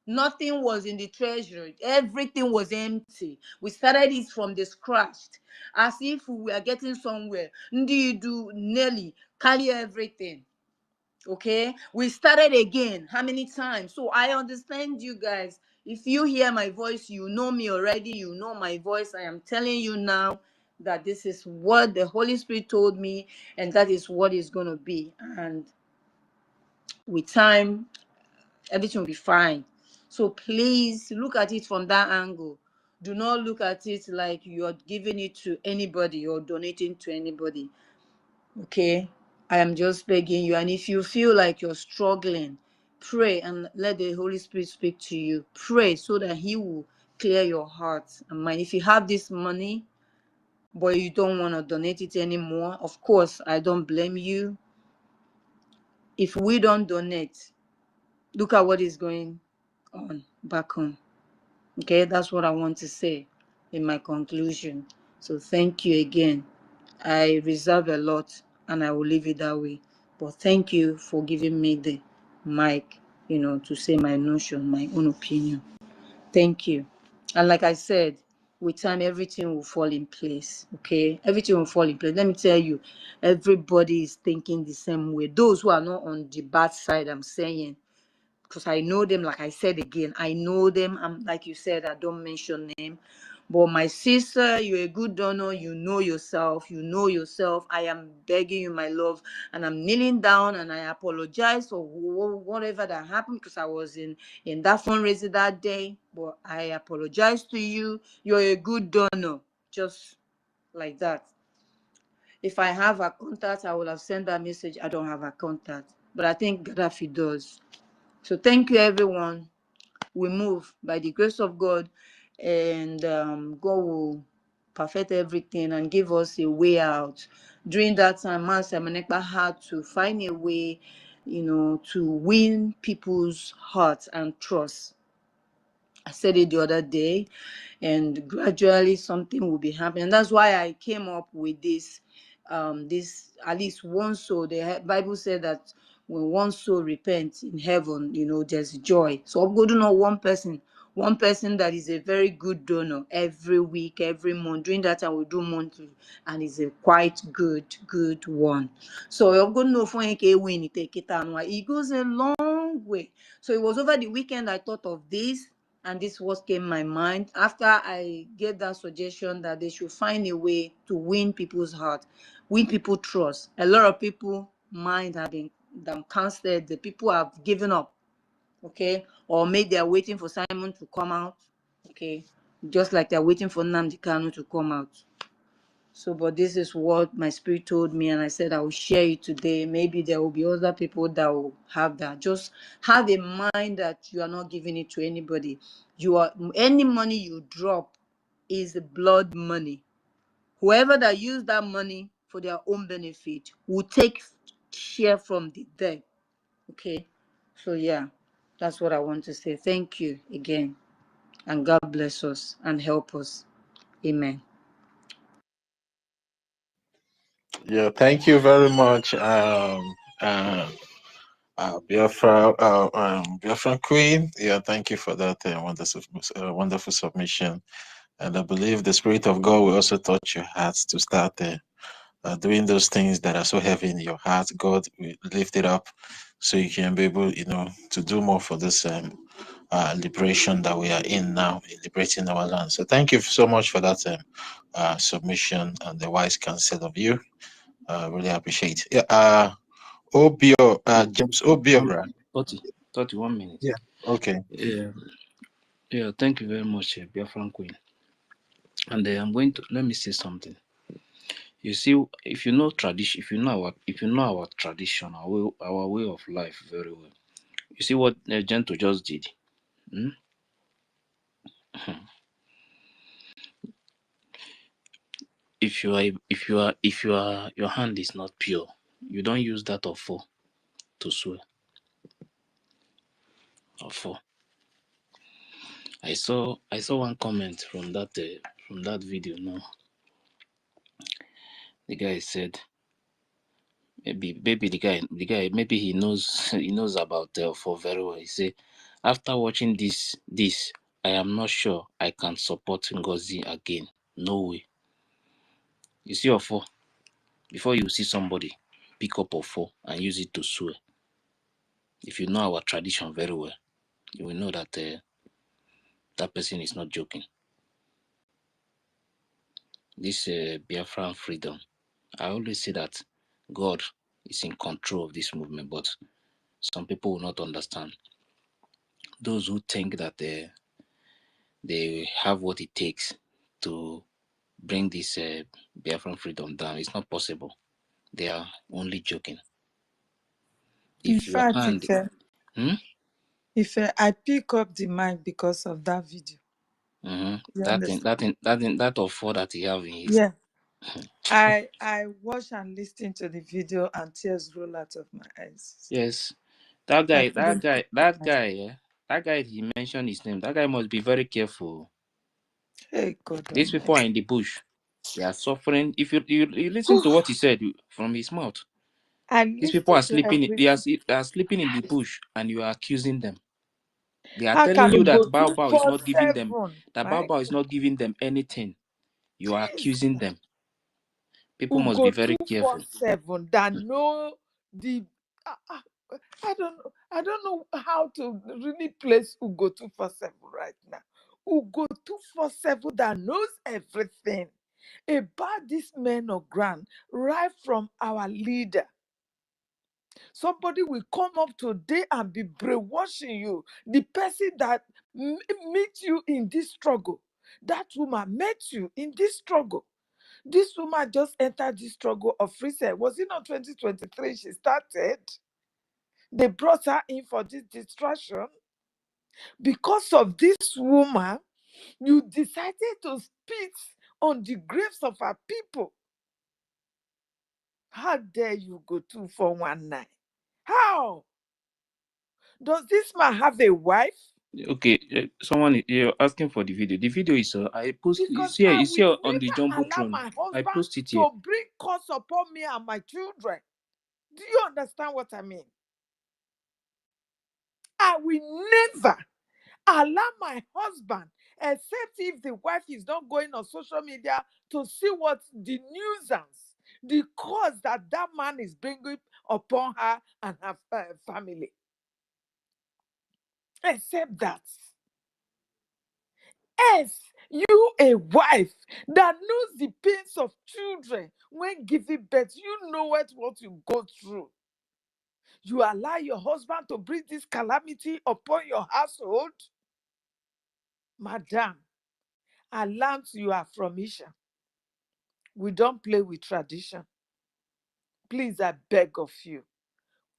Nothing was in the treasury. Everything was empty. We started it from the scratch, as if we were getting somewhere. Ndi do nearly carry everything. Okay, we started again. How many times? So I understand you guys. If you hear my voice, you know me already. You know my voice. I am telling you now that this is what the Holy Spirit told me, and that is what is going to be. And with time, everything will be fine. So please look at it from that angle. Do not look at it like you are giving it to anybody or donating to anybody. Okay, I am just begging you. And if you feel like you're struggling, pray and let the Holy Spirit speak to you. Pray so that he will clear your heart and mind. If you have this money, but you don't want to donate it anymore, of course, I don't blame you. If we don't donate, look at what is going on back home. Okay, that's what I want to say in my conclusion. So thank you again. I reserve a lot and I will leave it that way. But thank you for giving me the mic, to say my notion, my own opinion. Thank you. And like I said, with time, everything will fall in place. Okay, everything will fall in place. Let me tell you, everybody is thinking the same way. Those who are not on the bad side, I'm saying, because I know them, like I said again, I know them. I'm like you said, I don't mention name. But my sister, you're a good donor. You know yourself. You know yourself. I am begging you, my love, and I'm kneeling down and I apologize for whatever that happened because I was in that fundraiser that day. But I apologize to you. You're a good donor, just like that. If I have a contact, I will have sent that message. I don't have a contact, but I think Gaddafi does. So thank you, everyone. We move by the grace of God, and God will perfect everything and give us a way out. During that time, Man Semenekpa had to find a way, to win people's hearts and trust. I said it the other day, and gradually something will be happening. That's why I came up with this at least one soul. The Bible said that when one soul repents in heaven, there's joy. So I'm going to know one person that is a very good donor every week, every month. During that time, we do monthly, and is a quite good one. So I'm going to know for it goes a long way. So it was over the weekend I thought of this, and this was came my mind after I gave that suggestion that they should find a way to win people's heart, win people's trust. A lot of people mind have been cancelled. The people have given up, okay, or maybe they're waiting for Simon to come out, okay, just like they're waiting for Nnamdi Kanu to come out. So, but this is what my spirit told me, and I said I will share it today. Maybe there will be other people that will have that. Just have a mind that you are not giving it to anybody. Any money you drop is blood money. Whoever that use that money for their own benefit will take share from the dead. Okay, so yeah, that's what I want to say. Thank you again, and God bless us and help us. Amen. Yeah, thank you very much, Biafra Queen. Yeah, thank you for that wonderful submission. And I believe the Spirit of God will also touch your hearts to start doing those things that are so heavy in your heart. God will lift it up so you can be able, to do more for this liberation that we are in now, in liberating our land. So thank you so much for that submission and the wise counsel of you. Really appreciate. Yeah. Obio, James Obio, right? 31 minutes. Yeah. Okay. Yeah, thank you very much, Biafran Queen. And I'm going to let me say something. You see, if you know tradition, if you know our tradition, our way of life very well. You see what Gento just did. If your hand is not pure, you don't use that offer to swear. Offer. I saw one comment from that video. Now the guy said maybe the guy maybe he knows about offer very well. He said, after watching this I am not sure I can support NGOZI again. No way. You see offer, before you see somebody pick up offer and use it to swear. If you know our tradition very well, you will know that that person is not joking. This Biafran freedom, I always say that God is in control of this movement, but some people will not understand. Those who think that they have what it takes to bring this Biafran freedom down, it's not possible. They are only joking. In If your fact, hand, if I pick up the mic because of that video. You understand? that offer that he have in his, Yeah. I watched and listened to the video and tears roll out of my eyes. Yes, that I guy, that couldn't guy, take that it. guy, yeah, that guy. He mentioned his name. That guy must be very careful. Hey God These people are Almighty. in the bush. They are suffering. If you listen to what he said from his mouth, I these people are listened to sleeping. everything. They are sleeping in the bush, and you are accusing them. They are How telling can we you that go Baobao is not giving them. 247? That My Baobao is not giving them anything. You are Jesus. accusing them. People Who must be go very careful. 247 that know the I don't know how to really place Ugo 247 right now. Ugo 247 that knows everything about this man of ground, right from our leader. Somebody will come up today and be brainwashing you. The person that meet you in this struggle, that woman met you in this struggle. This woman just entered this struggle of reset. Was it not 2023 she started? They brought her in for this distraction. Because of this woman, you decided to spit on the graves of our people. How dare you go 2419? How? Does this man have a wife? Okay, someone you're asking for the video. The video is I post. Because It's here. I It's will here on the never allow jumbotron. my I husband post it here. to bring curse upon me and my children. Do you understand what I mean? I will never allow my husband, except if the wife is not going on social media to see what the nuisance, the cause that that man is bringing upon her and her family. Except that. Yes, you a wife that knows the pains of children when giving birth, you know what you go through. You allow your husband to bring this calamity upon your household. Madam, alarms you are from Isha. We don't play with tradition. Please, I beg of you,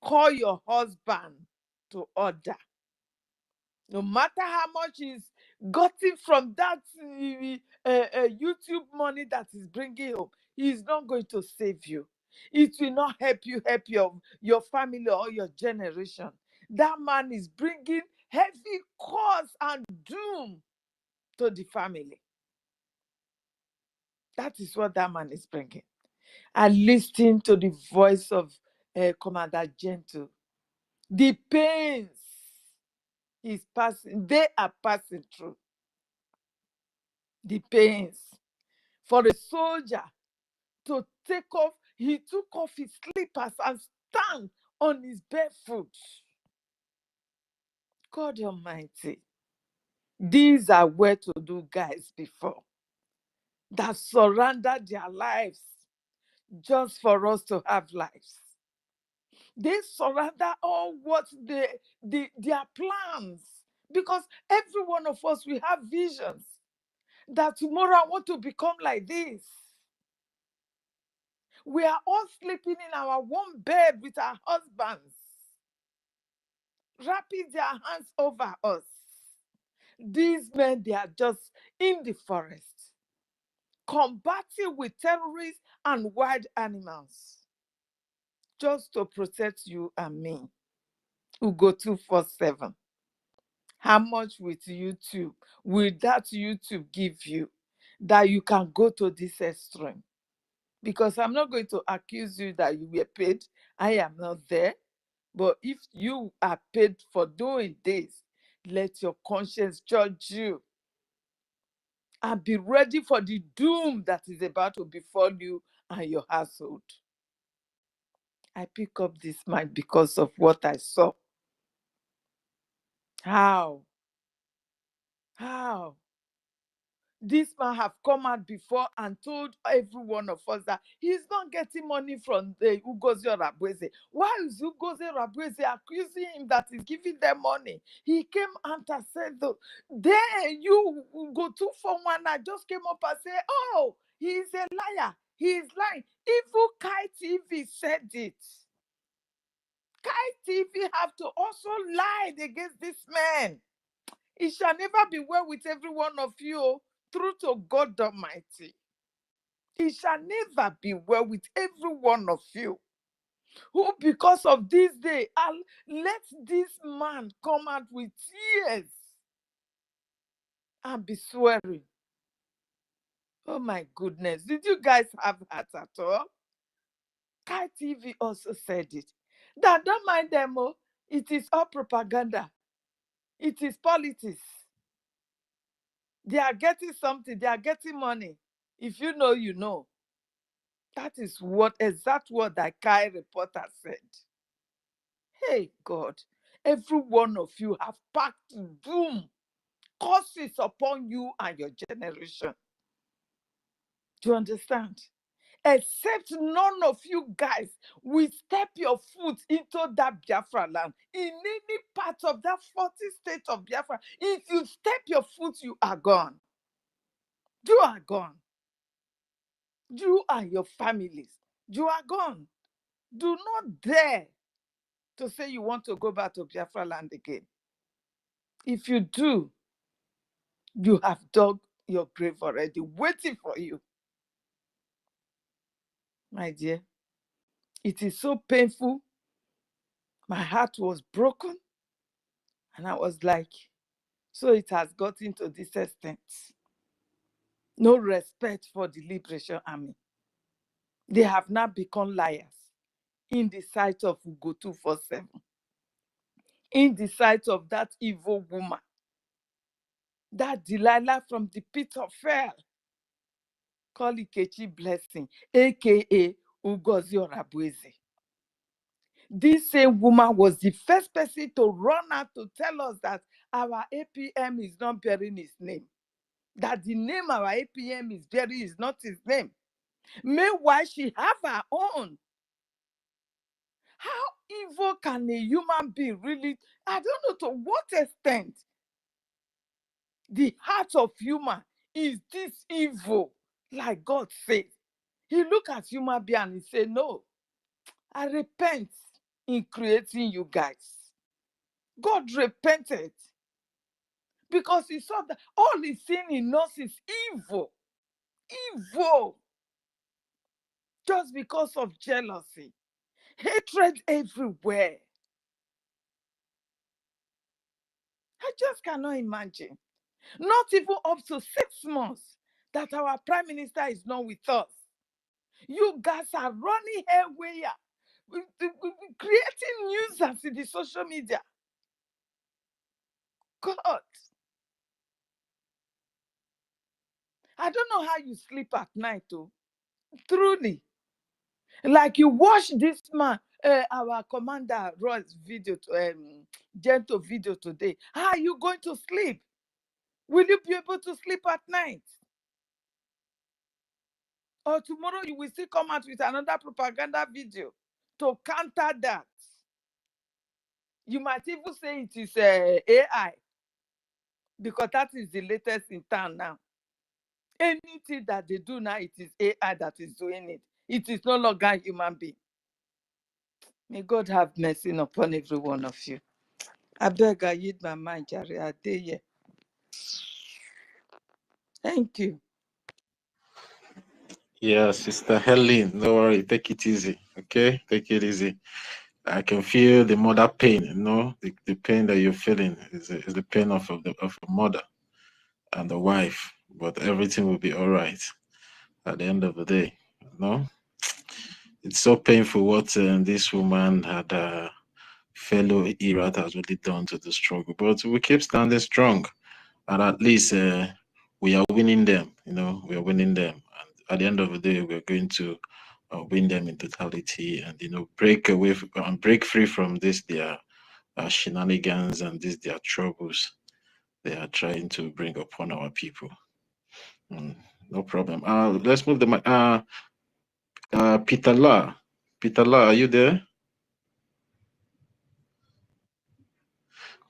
call your husband to order. No matter how much he's gotten from that YouTube money that he's bringing home, he's not going to save you. It will not help you help your family or your generation. That man is bringing heavy cause and doom to the family. That is what that man is bringing. And listen to the voice of Commander Gentle. The pains he's passing, they are passing through. The pains. For a soldier to take off, he took off his slippers and stand on his bare foot. God Almighty. These are well-to-do guys before that surrendered their lives just for us to have lives. They surrender all what their plans, because every one of us, we have visions that tomorrow I want to become like this. We are all sleeping in our one bed with our husbands, wrapping their hands over us. These men, they are just in the forest, combating with terrorists and wild animals, just to protect you and me, who go 247. How much with YouTube will that YouTube give you that you can go to this extreme? Because I'm not going to accuse you that you were paid. I am not there. But if you are paid for doing this, let your conscience judge you. And be ready for the doom that is about to befall you and your household. I pick up this mic because of what I saw. How? This man have come out before and told every one of us that he's not getting money from the Ugozi or Rabweze. Why is Ugozi or Rabweze accusing him that he's giving them money? He came out and said, then you go 241. I just came up and say, oh, he's a liar. He is lying. Even Kai TV said it. Kai TV have to also lie against this man. It shall never be well with every one of you, through to God Almighty. It shall never be well with every one of you who, because of this day, let this man come out with tears and be swearing. Oh my goodness. Did you guys have heart at all? Kai TV also said it. That don't mind them, oh, it is all propaganda. It is politics. They are getting something, they are getting money. If you know, you know. That is what exact what that Kai reporter said. Hey God, every one of you have packed doom, curses upon you and your generation. Do you understand? Except none of you guys will step your foot into that Biafra land. In any part of that 40 states of Biafra, if you step your foot, you are gone. You are gone. You and your families, you are gone. Do not dare to say you want to go back to Biafra land again. If you do, you have dug your grave already, waiting for you. My dear, it is so painful. My heart was broken. And I was like, so it has gotten to this extent. No respect for the Liberation Army. They have now become liars in the sight of Ugo 247, in the sight of that evil woman, that Delilah from the pit of hell, called Ikechi Blessing, aka Ugozi Orabueze. This same woman was the first person to run out to tell us that our APM is not bearing his name. That the name our APM is bearing is not his name. Meanwhile, she have her own. How evil can a human be really? I don't know to what extent the heart of human is this evil, like God says. He look at human being and he say, no, I repent in creating you guys. God repented because he saw that all he's seeing in us is evil. Evil. Just because of jealousy. Hatred everywhere. I just cannot imagine. Not even up to 6 months that our prime minister is not with us. You guys are running haywire, creating nuisance in the social media. God, I don't know how you sleep at night, though. Truly. Like you watch this man, our commander Roy's video, gentle video today. How are you going to sleep? Will you be able to sleep at night? Or tomorrow you will still come out with another propaganda video to counter that. You might even say it is AI, because that is the latest in town now. Anything that they do now, it is AI that is doing it. It is no longer human being. May God have mercy upon every one of you. I beg, I yield my mind, Jerry. I dare you. Thank you. Yeah, Sister Helen, don't worry, take it easy, okay? Take it easy. I can feel the mother pain, the pain that you're feeling is the pain of a mother and the wife, but everything will be all right at the end of the day, It's so painful what this woman had fellow Iraq has really done to the struggle, but we keep standing strong, and at least we are winning them, we are winning them, and at the end of the day, we're going to win them in totality, and break away and break free from this their shenanigans and this their troubles they are trying to bring upon our people. No problem. Let's move the mic. Peter La. Peter La, are you there?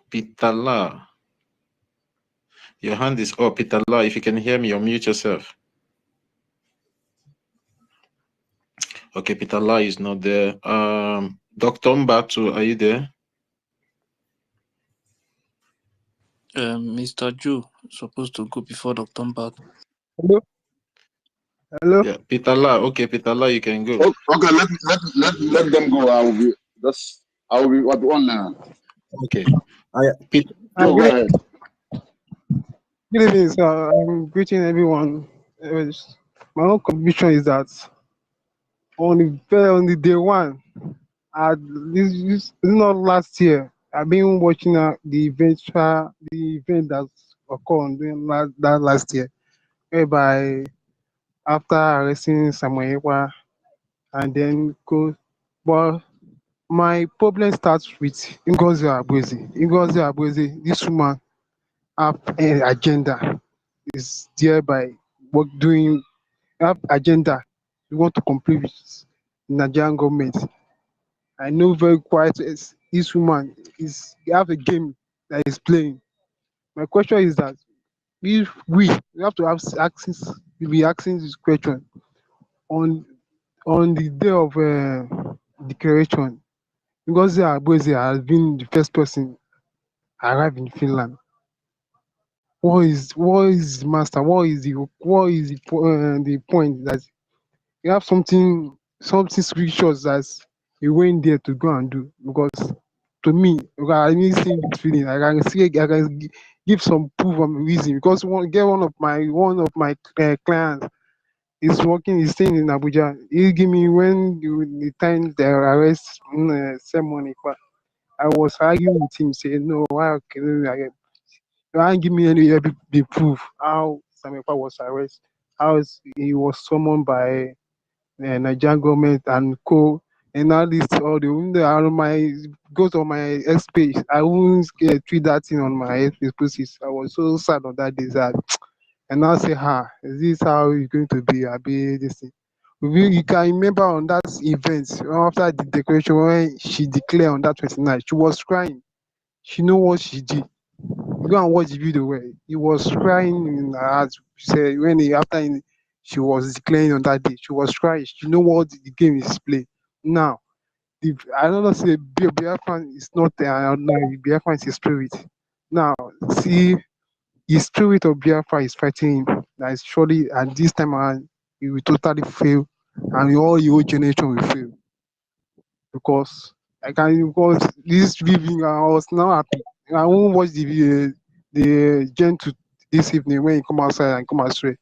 Peter La. Your hand is up, Peter La. If you can hear me, unmute yourself. Okay, Peter La is not there. Dr. Mbatu, are you there? Mr. Joe supposed to go before Dr. Mbak. Hello? Hello? Yeah, Peter La. Okay, Peter La, you can go. Okay, let them go. I will be what one now. Okay. Peter. Go ahead. Good evening, sir. I'm greeting everyone. My own contribution is that on the day one, this not last year. I've been watching the event that occurred during that last year, whereby after arresting Samuel Ekpa and then go. But my problem starts with Ngozi Abweze. Ngozi Abweze, this woman have an agenda. Is there by work doing have agenda. We want to compete with Nigerian government. I know very quite this woman is have a game that is playing. My question is that if we have to have access, we be asking this question on the day of declaration. Because Abweze has been the first person arrived in Finland. What is master? The point that you have something scriptures that you went there to go and do? Because to me, okay, I mean, seeing this feeling, I can give some proof and reason. Because one of my clients is working, is staying in Abuja. He give me when the time the arrest ceremony. I was arguing with him, saying, no, why can I can't give me any the proof how Samepa was arrested, he was summoned by Nigerian government and co. And all this, all the window on my goes on my X page. I won't tweet that thing on my X page. I was so sad on that day that, and I say, is this how it's going to be? I be this thing. You can remember on that event after the declaration when she declared on that 29th, she was crying. She know what she did. Go and watch the video where he was crying in her heart. She said she was declaring on that day, she was crying. She know what the game is playing. Now, if I don't know say Biafran is not ordinary, Biafran is a spirit. Now, see, the spirit of Biafra is fighting him. That is surely, and this time around, he will totally fail, and all your generation will fail. Because this living, I was now happy. I won't watch the Gen 2 this evening when you come outside and come astray.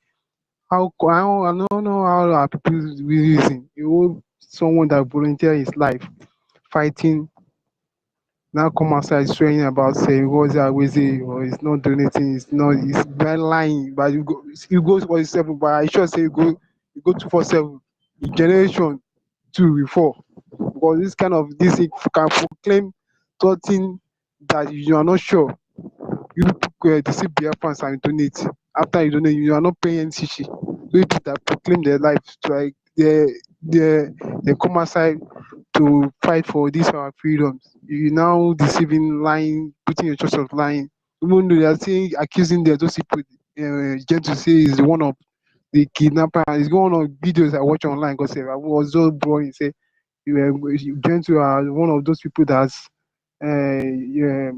I don't know how our people will reason. You want someone that volunteer his life fighting, now come outside swearing about saying what's that Weze or it's not doing anything, it's very lying, but you go for 7, but I sure say you go 247 the generation 2 before. Because this thing can proclaim something that you are not sure. You people deceive Biafrans and donate. After you donate, you are not paying any shishi. So people that proclaim their life to like they come outside to fight for this our freedoms. You now deceiving, lying, putting your church of lying. Even though they are saying accusing those people, Jen to say is one of the kidnapper. It's one of videos I watch online because I was so boring. Say Jen to are one of those people that's yeah,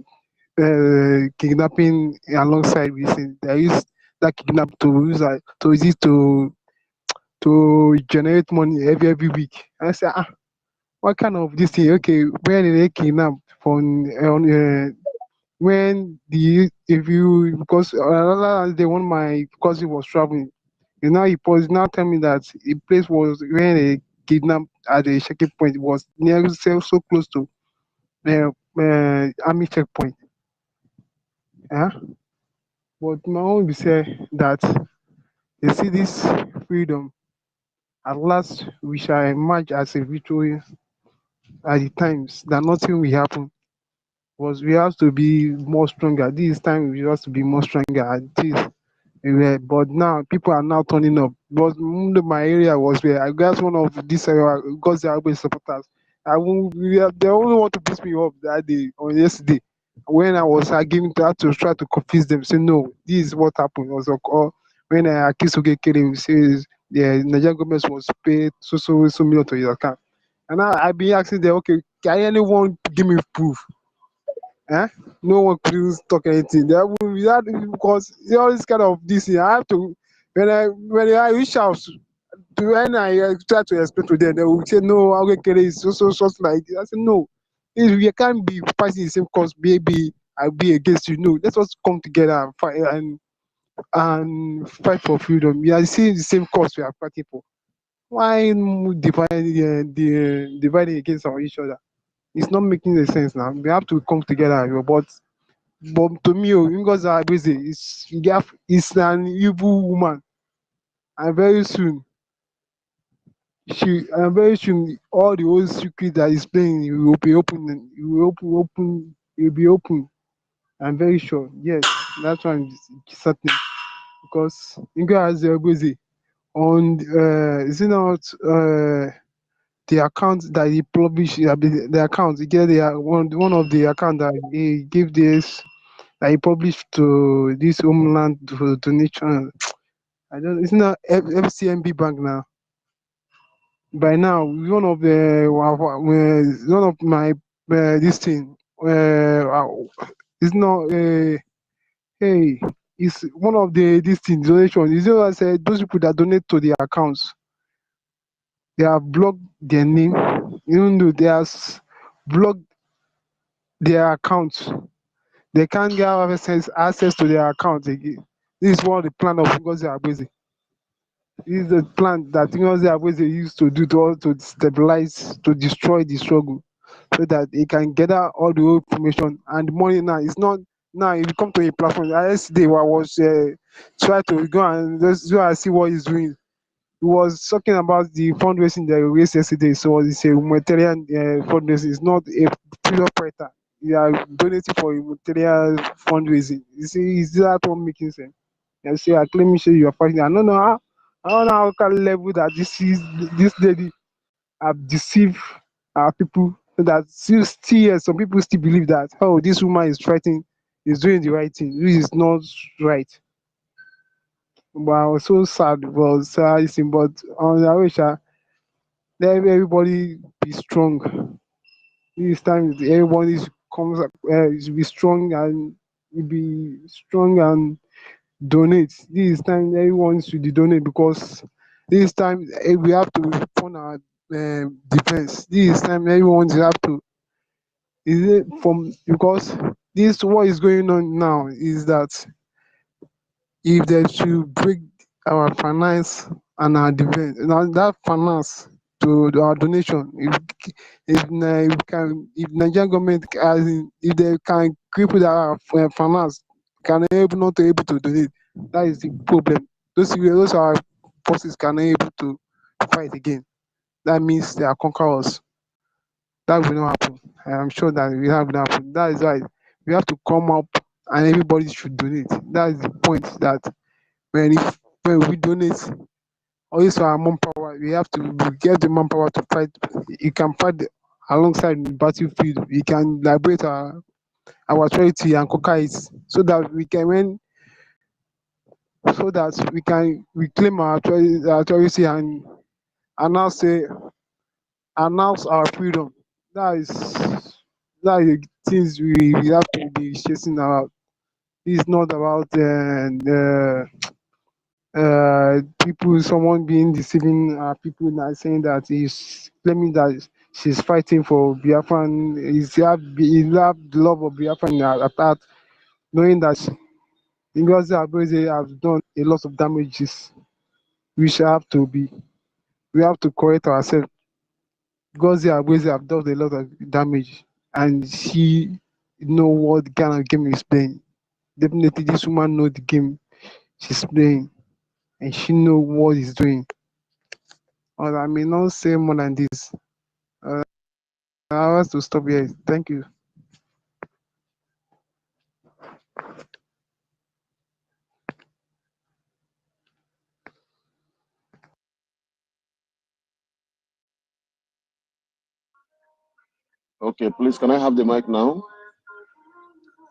kidnapping alongside with it. They use that kidnap to use to use it to generate money every week. And I say, what kind of this thing? Okay, where did they kidnap from when the if you because another day when my cousin was traveling, he was now telling me that the place was where they kidnapped at the checking point was near so close to army checkpoint. Yeah. But my own be say that they see this freedom, at last we shall emerge as a victorious at the times that nothing will happen. Was we have to be more stronger. This time we have to be more stronger at this. But now people are now turning up. But my area was where I guess one of these because they are always supporters. They only want to piss me off that day or yesterday when I was arguing to try to confuse them. Say no, this is what happened. Also, or when I accused Ogekere, says the Nigerian government was paid so million to his account. And I be asking them, okay, can anyone give me proof? Eh? No one could talk anything. There will be that because all this kind of this thing. I have to when I reach out, when I try to explain to them, they will say, no, Awekere is so like this. I said, no, if we can't be fighting the same cause, maybe I'll be against you. No, let's just come together and fight and fight for freedom. We are seeing the same cause we are fighting for. Why dividing against each other? It's not making any sense now. We have to come together. But to me, Ngozi is an evil woman, and very soon all the old secret that is playing will be open. It will open. It will be open. I'm very sure. Yes, that's why I'm certain because Ngozi on is it not the account that he published the account he get one of the account that he gave this that he published to this homeland for donation. I don't. It's not FCMB bank now. By now, one of my this thing. It's not. Hey, it's one of the this thing donation. Is what I said. Those people that donate to the accounts, they have blocked their name, even though they have blocked their accounts. They can't get access to their account again. This is one of the plan of Ngozi Abweze. This is the plan that Ngozi Abweze used to do to stabilize, to destroy the struggle, so that they can gather all the old information and money. Now it's not now. If you come to a platform, yesterday I was trying to go and just go and see what he's doing. He was talking about the fundraising that he raised yesterday. So it's a humanitarian fundraising. It's not a freedom fighter. They are donating for humanitarian fundraising. You see, is that one making sense? You say, I claim you are fighting. I don't know how can level that this lady have deceived our people. So that still some people still believe that this woman is fighting, is doing the right thing. This is not right. But I was so sad. But on the wish let everybody be strong. This time everybody should be strong and donate. This time everyone should donate because this time we have to fund our defense. This time everyone should have to. Is it from because this what is going on now is that if they should break our finance and our defense, now that finance to our donation, if Nigerian government if they can cripple our finance, not able to donate, that is the problem. Those our forces cannot able to fight again. That means they are conquerors. That will not happen. I am sure that it will not happen. That is why we have to come up and everybody should donate. That is the point that when we donate, also our manpower, we have to get the manpower to fight. You can fight alongside the battlefield. We can liberate our authority and conquer it, so that we can reclaim our authority and announce our freedom. That is the things we have to be chasing about. It's not about someone being deceiving people now, saying that he's claiming that she's fighting for Biafran. He have the love of Biafran at heart, knowing that Ngozi Abweze has done a lot of damages. We have to correct ourselves. Ngozi Abweze have done a lot of damage, and she know what kind of game is playing. Definitely, this woman know the game she's playing, and she know what he's doing. Or I may not say more than this. I have to stop here. Thank you. Okay, please, can I have the mic now?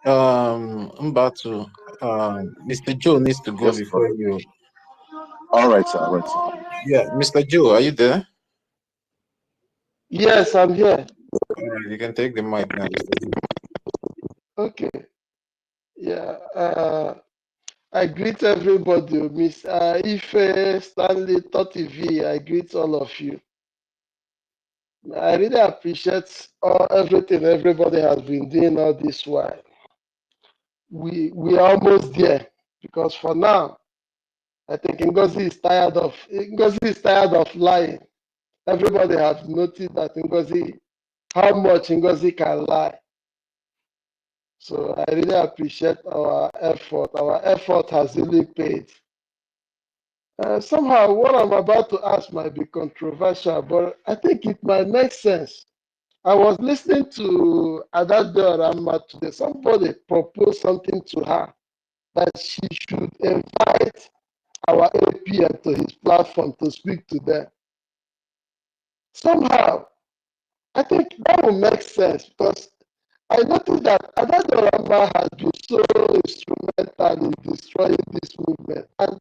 I'm about to. Mr. Joe needs to go Yes, before sir. you. All right, sir. All right, sir. Yeah, Mr. Joe, are you there? Yes, I'm here. All right, you can take the mic now, Mr. Joe. Okay. Yeah. I greet everybody, Miss Ife, Stanley, Toti V. I greet all of you. I really appreciate everything everybody has been doing all this while. We are almost there because for now, I think Ngozi is tired of lying. Everybody has noticed that how much Ngozi can lie. So I really appreciate our effort. Our effort has really paid. Somehow, what I'm about to ask might be controversial, but I think it might make sense. I was listening to Adado Rama today. Somebody proposed something to her that she should invite our APM to his platform to speak to them. Somehow, I think that will make sense because I noticed that Adado Rama has been so instrumental in destroying this movement. And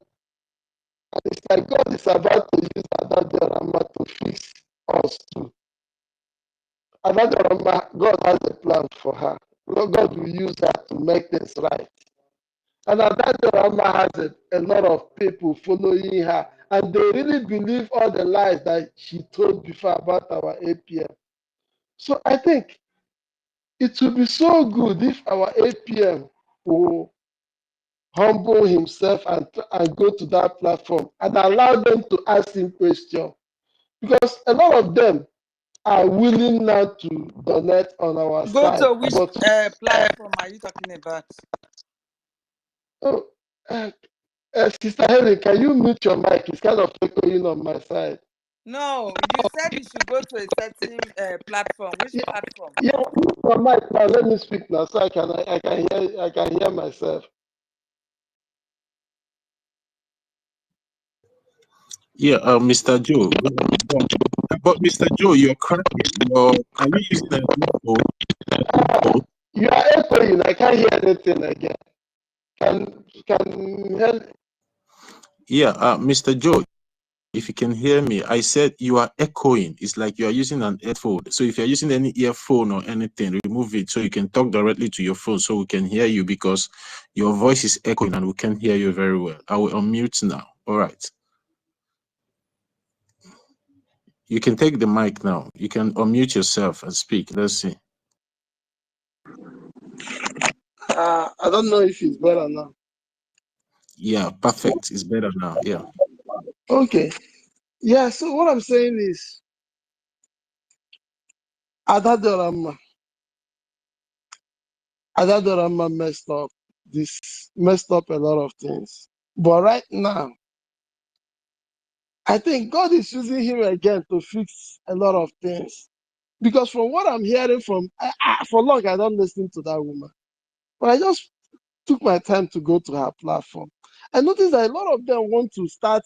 it's like God is about to use Adado Rama to fix us too. Adado Rama, God has a plan for her. God will use her to make things right. And Adado Rama has a lot of people following her. And they really believe all the lies that she told before about our APM. So I think it would be so good if our APM will humble himself and go to that platform and allow them to ask him questions. Because a lot of them are willing now to donate on our Go side. to which But platform are you talking about? oh, Sister Henry, can you mute your mic? It's kind of echoing on my side. No, you said you should go to a certain platform. Which platform? Yeah, mute your mic now. Let me speak now, so I can hear myself. Yeah, Mr. Joe. Go on. But Mr. Joe, you're cracking. Are you using an earphone? You are echoing. I can't hear anything again. Can help? Yeah, Mr. Joe, if you can hear me, I said you are echoing. It's like you are using an earphone. So if you're using any earphone or anything, remove it so you can talk directly to your phone so we can hear you, because your voice is echoing and we can hear you very well. I will unmute now. All right. You can take the mic now. You can unmute yourself and speak. Let's see. I don't know if it's better now. Yeah, perfect. It's better now. Yeah. Okay. Yeah, so what I'm saying is Adadorama messed up a lot of things. But right now, I think God is using him again to fix a lot of things. Because from what I'm hearing for long, I don't listen to that woman. But I just took my time to go to her platform. I noticed that a lot of them want to start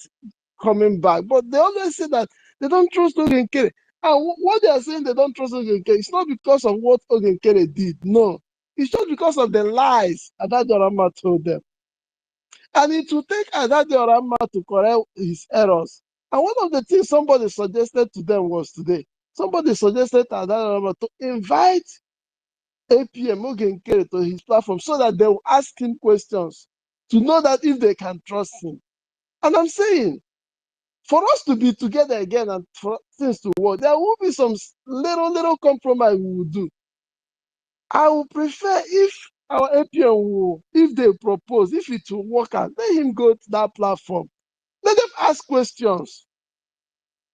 coming back, but they always say that they don't trust Ogenkere. And what they are saying they don't trust Ogenkere, it's not because of what Ogenkere did. No, it's just because of the lies Adadorama told them. And it will take Adadorama to correct his errors. And one of the things somebody suggested to them was today. Somebody suggested to Adadorama to invite APM Ogenkere to his platform so that they will ask him questions to know that if they can trust him. And I'm saying, for us to be together again and for things to work, there will be some little compromise we will do. I would prefer if our APM if they propose, if it will work out, let him go to that platform. Let them ask questions.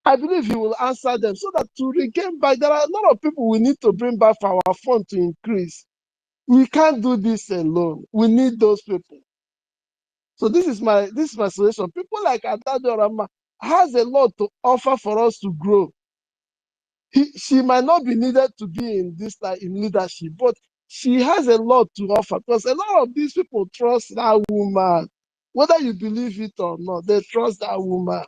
I believe he will answer them so that to regain back, there are a lot of people we need to bring back for our fund to increase. We can't do this alone. We need those people. So this is my suggestion. People like Adado Rama has a lot to offer for us to grow. She might not be needed to be in this in leadership, but she has a lot to offer because a lot of these people trust that woman, whether you believe it or not. They trust that woman.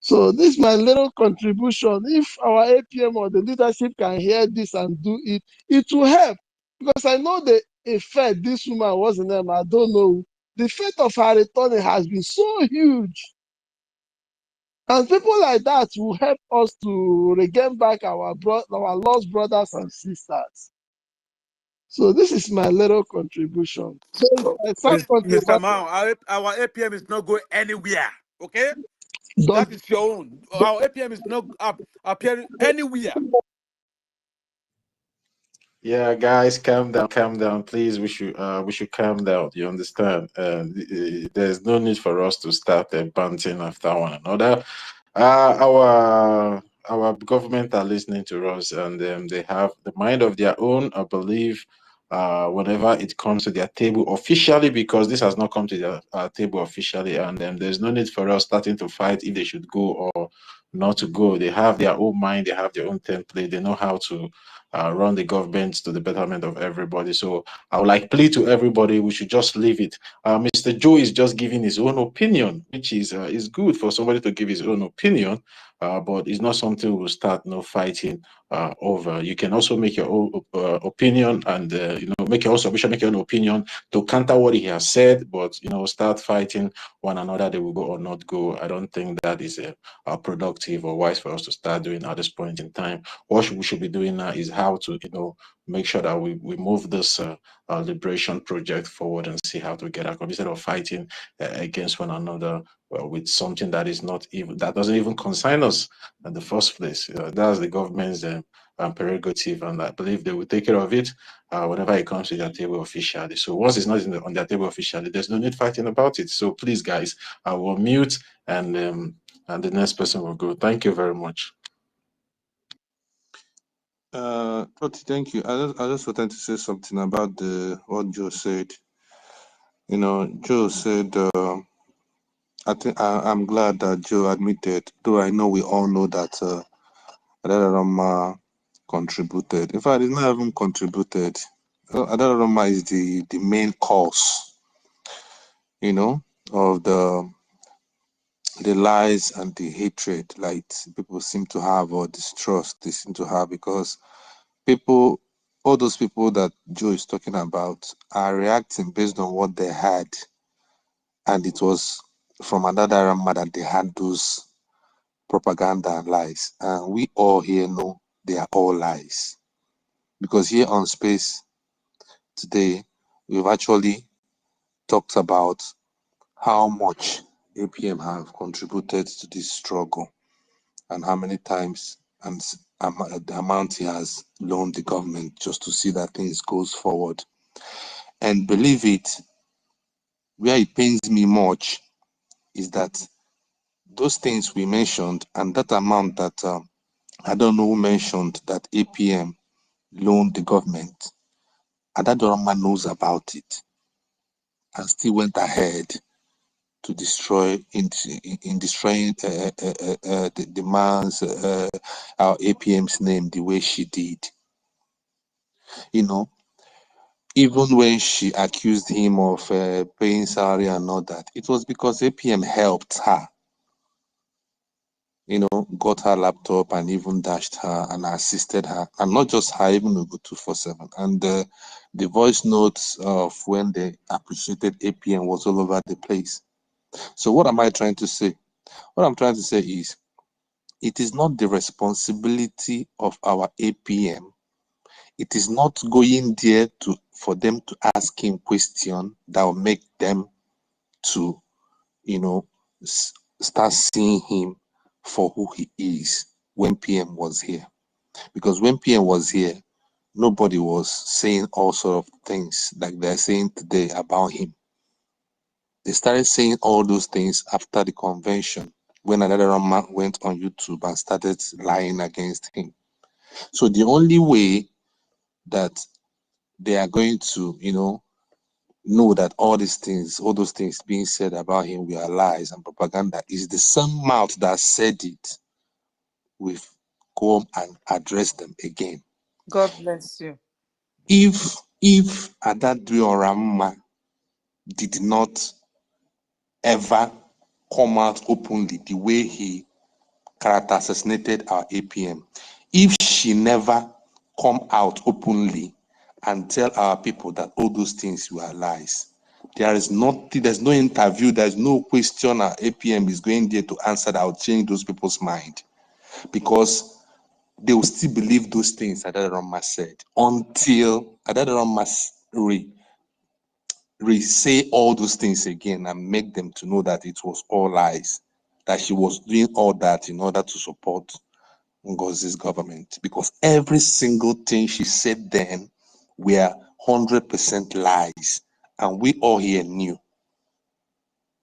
So this is my little contribution. If our APM or the leadership can hear this and do it, it will help. Because I know the effect this woman was in them. I don't know. The fate of her returning has been so huge. And people like that will help us to regain back our lost brothers and sisters. So this is my little contribution. So if I start talking Mr. about Mao, our APM is not going anywhere. Okay? don't That is your own. Our APM is not appearing anywhere. Yeah, guys, calm down, please. We should calm down. You understand? There's no need for us to start banting after one another. Our government are listening to us, and they have the mind of their own, I believe. Whenever it comes to their table officially, because this has not come to their table officially, and there's no need for us starting to fight if they should go or not to go. They have their own mind, they have their own template, they know how to run the government to the betterment of everybody. So I would like plead to everybody, we should just leave it. Mr. Joe is just giving his own opinion, which is good for somebody to give his own opinion, but it's not something we'll start fighting over. You can also make your own opinion, and make your own submission, make your own opinion to counter what he has said, but start fighting one another, they will go or not go. I don't think that is productive or wise for us to start doing at this point in time. What we should be doing now is how to make sure that we move this liberation project forward and see how to get out instead of fighting against one another with something that is not even, that doesn't even concern us in the first place. That's the government's prerogative, and I believe they will take care of it whenever it comes to their table officially. So once it's not on their table officially, there's no need fighting about it. So please, guys, I will mute, and the next person will go. Thank you very much. Toti, thank you. I just wanted to say something about what Joe said. Joe said, I'm glad that Joe admitted, though I know we all know that Adarama contributed. In fact, it's not even contributed. Adarama is the main cause, of the lies and the hatred like people seem to have, or distrust they seem to have, because all those people that Joe is talking about are reacting based on what they had, and it was from another Rama that they had those propaganda and lies, and we all here know they are all lies, because here on Space today we've actually talked about how much APM have contributed to this struggle, and how many times and the amount he has loaned the government just to see that things goes forward. And believe it, where it pains me much is that those things we mentioned, and that amount that I don't know who mentioned that APM loaned the government, and that man knows about it and still went ahead to destroy in destroying the man's our APM's name the way she did. Even when she accused him of paying salary and all that, it was because APM helped her, got her laptop and even dashed her and assisted her, and not just her, even Ugo 247. And the voice notes of when they appreciated APM was all over the place. So what am I trying to say? What I'm trying to say is, it is not the responsibility of our APM. It is not going there for them to ask him question that will make them to, start seeing him for who he is when PM was here. Because when PM was here, nobody was saying all sort of things like they're saying today about him. They started saying all those things after the convention, when another man went on YouTube and started lying against him. So the only way that they are going to, know that all those things being said about him were lies and propaganda, is the same mouth that said it will come and address them again. God bless you. If Adadriorama did not ever come out openly the way he character assassinated our APM, if she never come out openly and tell our people that all those things were lies, there's no interview, there's no question our APM is going there to answer that will change those people's mind. Because they will still believe those things Adaroma said until Adaroma re-say all those things again and make them to know that it was all lies, that she was doing all that in order to support NGOZI's government, because every single thing she said then were 100% lies, and we all here knew,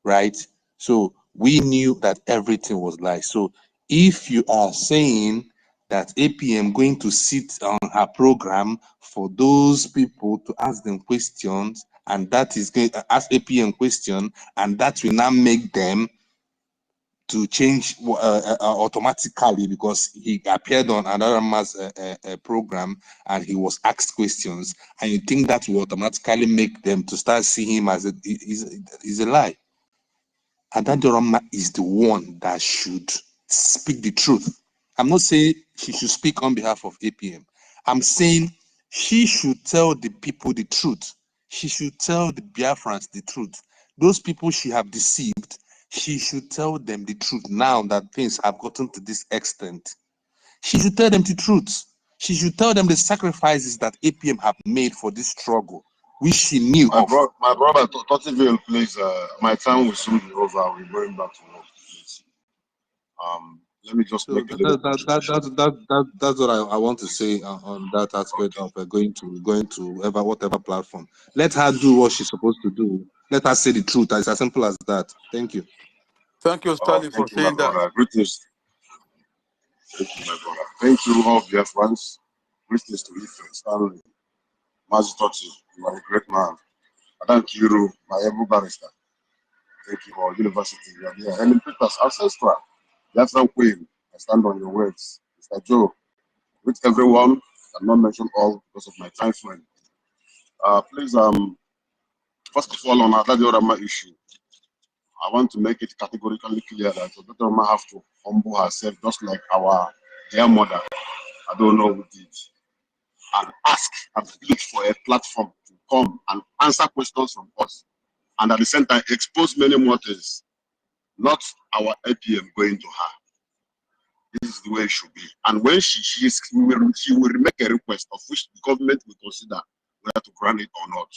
right? So we knew that everything was lies. So if you are saying that APM going to sit on her program for those people to ask them questions, and that is going to ask APM question, and that will now make them to change automatically because he appeared on another mass program and he was asked questions, and you think that will automatically make them to start seeing him as is a lie. Adadorama is the one that should speak the truth. I'm not saying she should speak on behalf of APM. I'm saying she should tell the people the truth. She should tell the Biafrans the truth. Those people she have deceived, she should tell them the truth now that things have gotten to this extent. She should tell them the truth. She should tell them the sacrifices that APM have made for this struggle, which she knew of. My brother, Tottiville, please. My time will soon be over. I'll be going back to work, please. Let me just So make a little contribution. that's what I want to say on that aspect of going to whatever platform. Let her do what she's supposed to do. Let her say the truth. It's as simple as that. Thank you. Thank you, Stanley, for Thank you, my saying that. brother. Greetings. Thank you, my brother. Thank you, all Biafrans. Greetings to EFIK, Stanley, Mazitochi. You are a great man. Thank you, my able barrister. Thank you for university. You are here. Helen Peters, ancestral. BIAFRACOIN. I stand on your words. Mr. Joe, with everyone, I cannot mention all because of my time frame. Please, first of all, on Adadorama issue, I want to make it categorically clear that Adadorama have to humble herself, just like our dear mother, I don't know who did, and ask and plead for a platform to come and answer questions from us, and at the same time expose many more things, not our APM going to her. This is the way it should be. And when she will make a request of which the government will consider whether to grant it or not.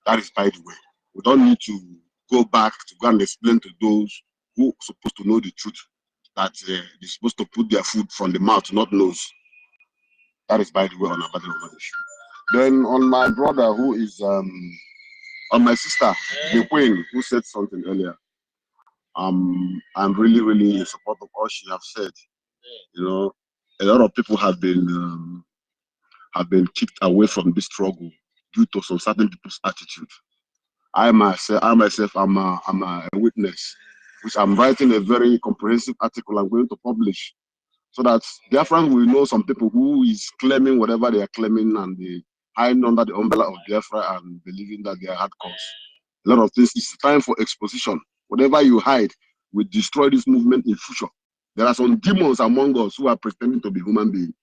That is by the way. We don't need to go back to go and explain to those who are supposed to know the truth that they're supposed to put their food from the mouth, not nose. That is by the way on a battle of issue. Then on my brother who is on my sister, the Queen, who said something earlier. I'm really, really in support of all she have said. You know, a lot of people have been kicked away from this struggle due to some certain people's attitude. I myself, I'm a witness, which I'm writing a very comprehensive article I'm going to publish, so that Biafrans will know some people who is claiming whatever they are claiming and they hide under the umbrella of Biafra and believing that they are hardcores. A lot of things. It's time for exposition. Whatever you hide will destroy this movement in future. There are some demons among us who are pretending to be human beings.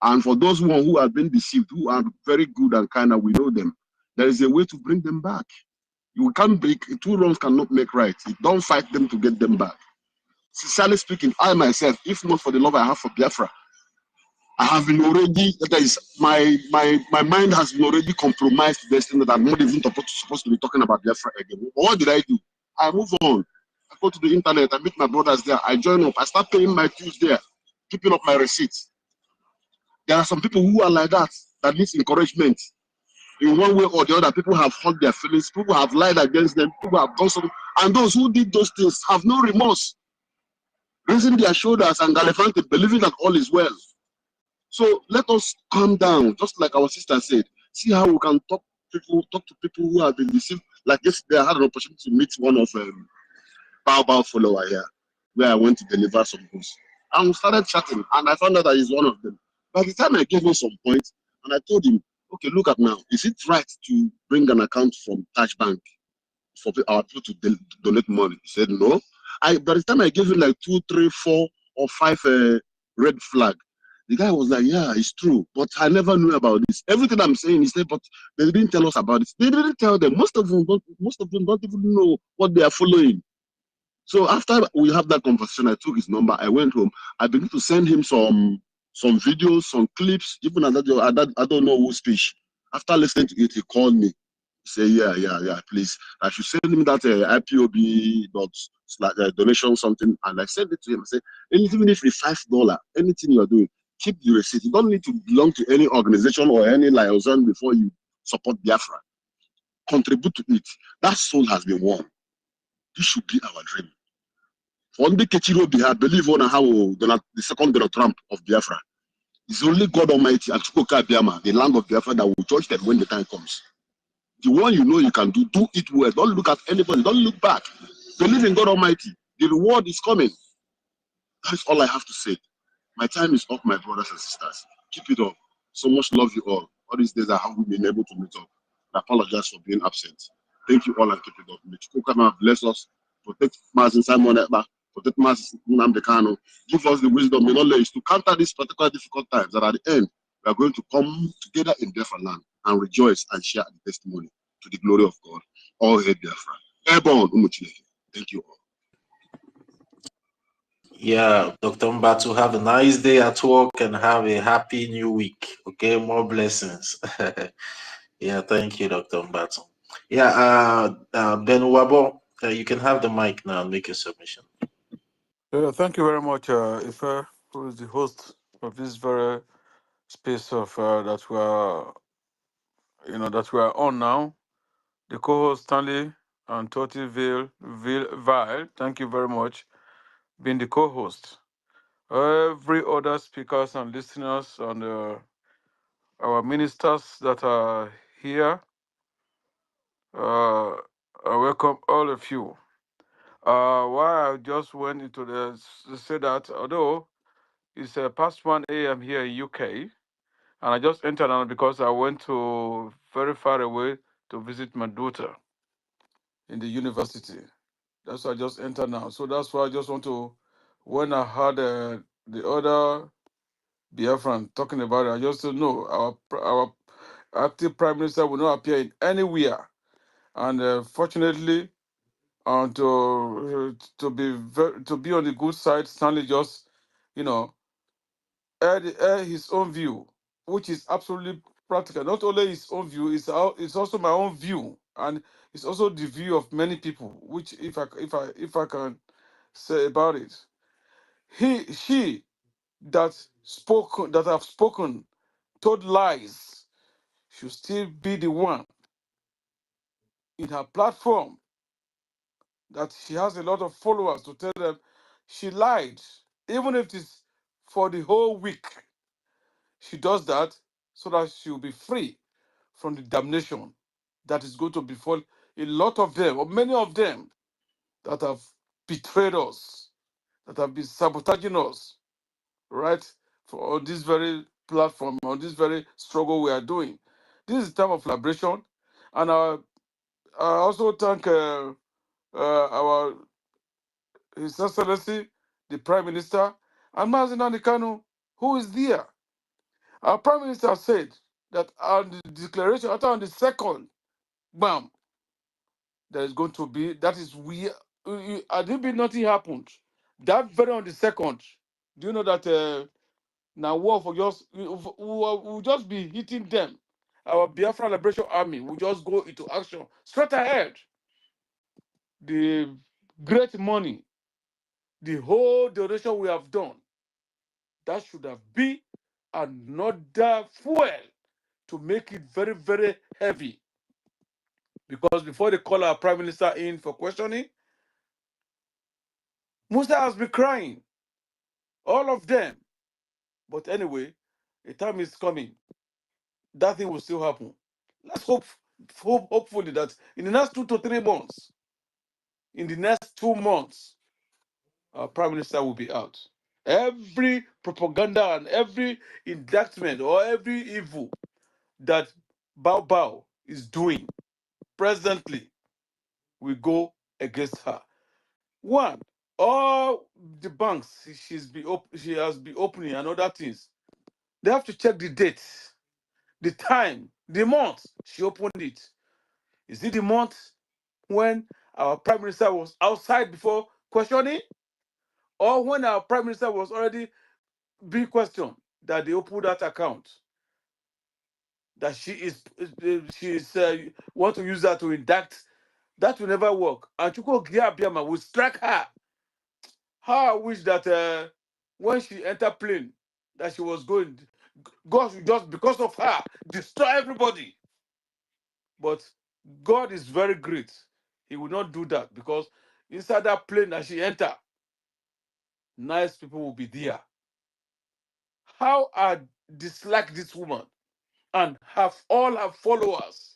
And for those who have been deceived, who are very good and kind, and we know them, there is a way to bring them back. You can't break, two wrongs cannot make right. You don't fight them to get them back. Sincerely speaking, I myself, if not for the love I have for Biafra, I have been already, that is, my mind has been already compromised to the extent that I'm not even supposed to be talking about Biafra again. But what did I do? I move on. I go to the internet, I meet my brothers there, I join up, I start paying my dues there, keeping up my receipts. There are some people who are like that needs encouragement. In one way or the other, people have hurt their feelings, people have lied against them, people have done something, and those who did those things have no remorse, raising their shoulders and gallivanting, believing that all is well. So let us calm down, just like our sister said. See how we can talk to people who have been deceived. Like yesterday, I had an opportunity to meet one of Bao follower here, where I went to deliver some goods. And we started chatting, and I found out that he's one of them. By the time I gave him some points, and I told him, okay, look at now, is it right to bring an account from Touch Bank for our people to donate money? He said no. By the time I gave him like 2, 3, 4, or 5 red flag, the guy was like, yeah, it's true, but I never knew about this. Everything I'm saying, he said, but they didn't tell us about it. They didn't tell them. Most of them don't even know what they are following. So after we have that conversation, I took his number, I went home, I began to send him some some videos, some clips, even I don't know who speech. After listening to it, he called me. He said, yeah, please. I should send him that IPOB donation something. And I sent it to him. I said, even if it's $5, anything you're doing, keep the receipt. You don't need to belong to any organization or any liaison before you support Biafra. Contribute to it. That soul has been won. This should be our dream. One day, Kechiro Biha, believe on how the second Donald Trump of Biafra. It's only God Almighty and Chukwuka Biama, the land of Biafra, that will judge that when the time comes. The one you know you can do it well. Don't look at anybody. Don't look back. Believe in God Almighty. The reward is coming. That's all I have to say. My time is up, my brothers and sisters. Keep it up. So much love you all. All these days I haven't been able to meet up. I apologize for being absent. Thank you all and keep it up. May Chukwuka bless us. Protect Mazin Simon Ekpa. Protect Mazin Nnamdi Kanu. Give us the wisdom and knowledge to counter these particular difficult times. That at the end, we are going to come together in Biafra land and rejoice and share the testimony to the glory of God. All hail Biafra. Airborne, Umuchineke. Thank you all. Yeah, Dr. Mbatu, have a nice day at work and have a happy new week. Okay, more blessings. Yeah, thank you, Dr. Mbatu. Yeah, Ben Wabo, you can have the mic now and make a submission. Thank you very much, Ife, who is the host of this very space of that we are, that we are on now. The co-host Stanley and Toti Vile. Thank you very much, being the co-host. Every other speakers and listeners and our ministers that are here, I welcome all of you. Why I just went into to say that although it's past 1 a.m. here in UK, and I just entered on because I went to very far away to visit my daughter in the university. That's why I just entered now. So that's why I just want to, when I heard the other Biafran talking about it, I just said, no, our active prime minister will not appear in anywhere. And fortunately, to be on the good side, Stanley just, air his own view, which is absolutely practical. Not only his own view, it's also my own view, and it's also the view of many people. Which, if I can say about it, she that have spoken, told lies, should still be the one in her platform that she has a lot of followers to tell them she lied, even if it's for the whole week. She does that so that she'll be free from the damnation that is going to befall a lot of them, or many of them, that have betrayed us, that have been sabotaging us, right? For this very platform, on this very struggle we are doing. This is a time of liberation. And I also thank our His Excellency, the Prime Minister, and Mazen Kanu, who is there. Our Prime Minister said that on the declaration, after on the second, bam, there is going to be, that is we, I didn't be nothing happened. That very on the second, do you know that now war for just, we'll just be hitting them. Our Biafra Liberation Army will just go into action straight ahead. The great money, the whole donation we have done, that should have been another fuel to make it very, very heavy. Because before they call our Prime Minister in for questioning, Musa has been crying. All of them. But anyway, a time is coming. That thing will still happen. Let's hopefully that in the next 2 to 3 months, in the next 2 months, our Prime Minister will be out. Every propaganda and every indictment or every evil that Bao Bao is doing presently will go against her. One, all the banks she has been opening and other things, they have to check the date, the time, the month she opened it. Is it the month when our Prime Minister was outside before questioning? Or when our Prime Minister was already being questioned? that they opened that account, that she want to use that to indict, that will never work. And Chuko Giabiama will strike her. How I wish that when she entered plane, that she was going, God should just, because of her, destroy everybody. But God is very great. He will not do that, because inside that plane that she entered, nice people will be there. How I dislike this woman and have all her followers,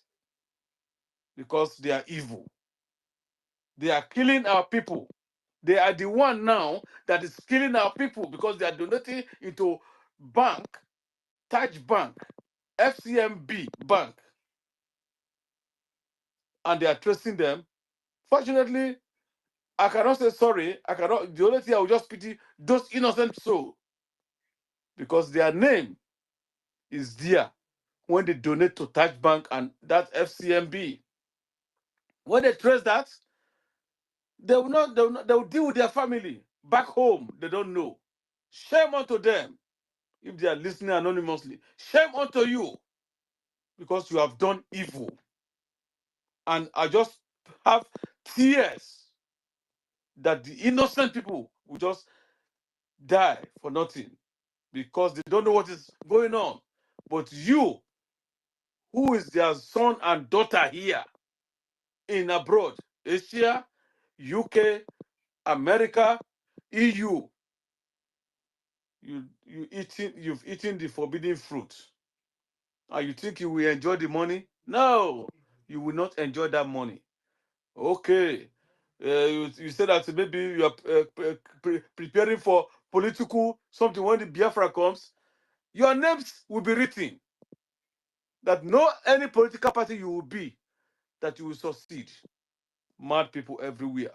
because they are evil. They are killing our people. They are the one now that is killing our people, because they are donating into bank, Taj Bank, FCMB Bank, and they are tracing them. Fortunately, I cannot say sorry. I cannot. The only thing I will just pity those innocent souls, because their name is there when they donate to Taj Bank and that FCMB. When they trace that, they will not. They will deal with their family back home. They don't know. Shame unto them if they are listening anonymously. Shame unto you, because you have done evil. And I just have tears that the innocent people will just die for nothing, because they don't know what is going on. But you, who is their son and daughter here in abroad, Asia, UK, America, EU, you've eaten the forbidden fruit, and you think you will enjoy the money? No, you will not enjoy that money. Okay, you said that maybe you are preparing for political something. When the Biafra comes, your names will be written, that no any political party you will be, that you will succeed. Mad people everywhere.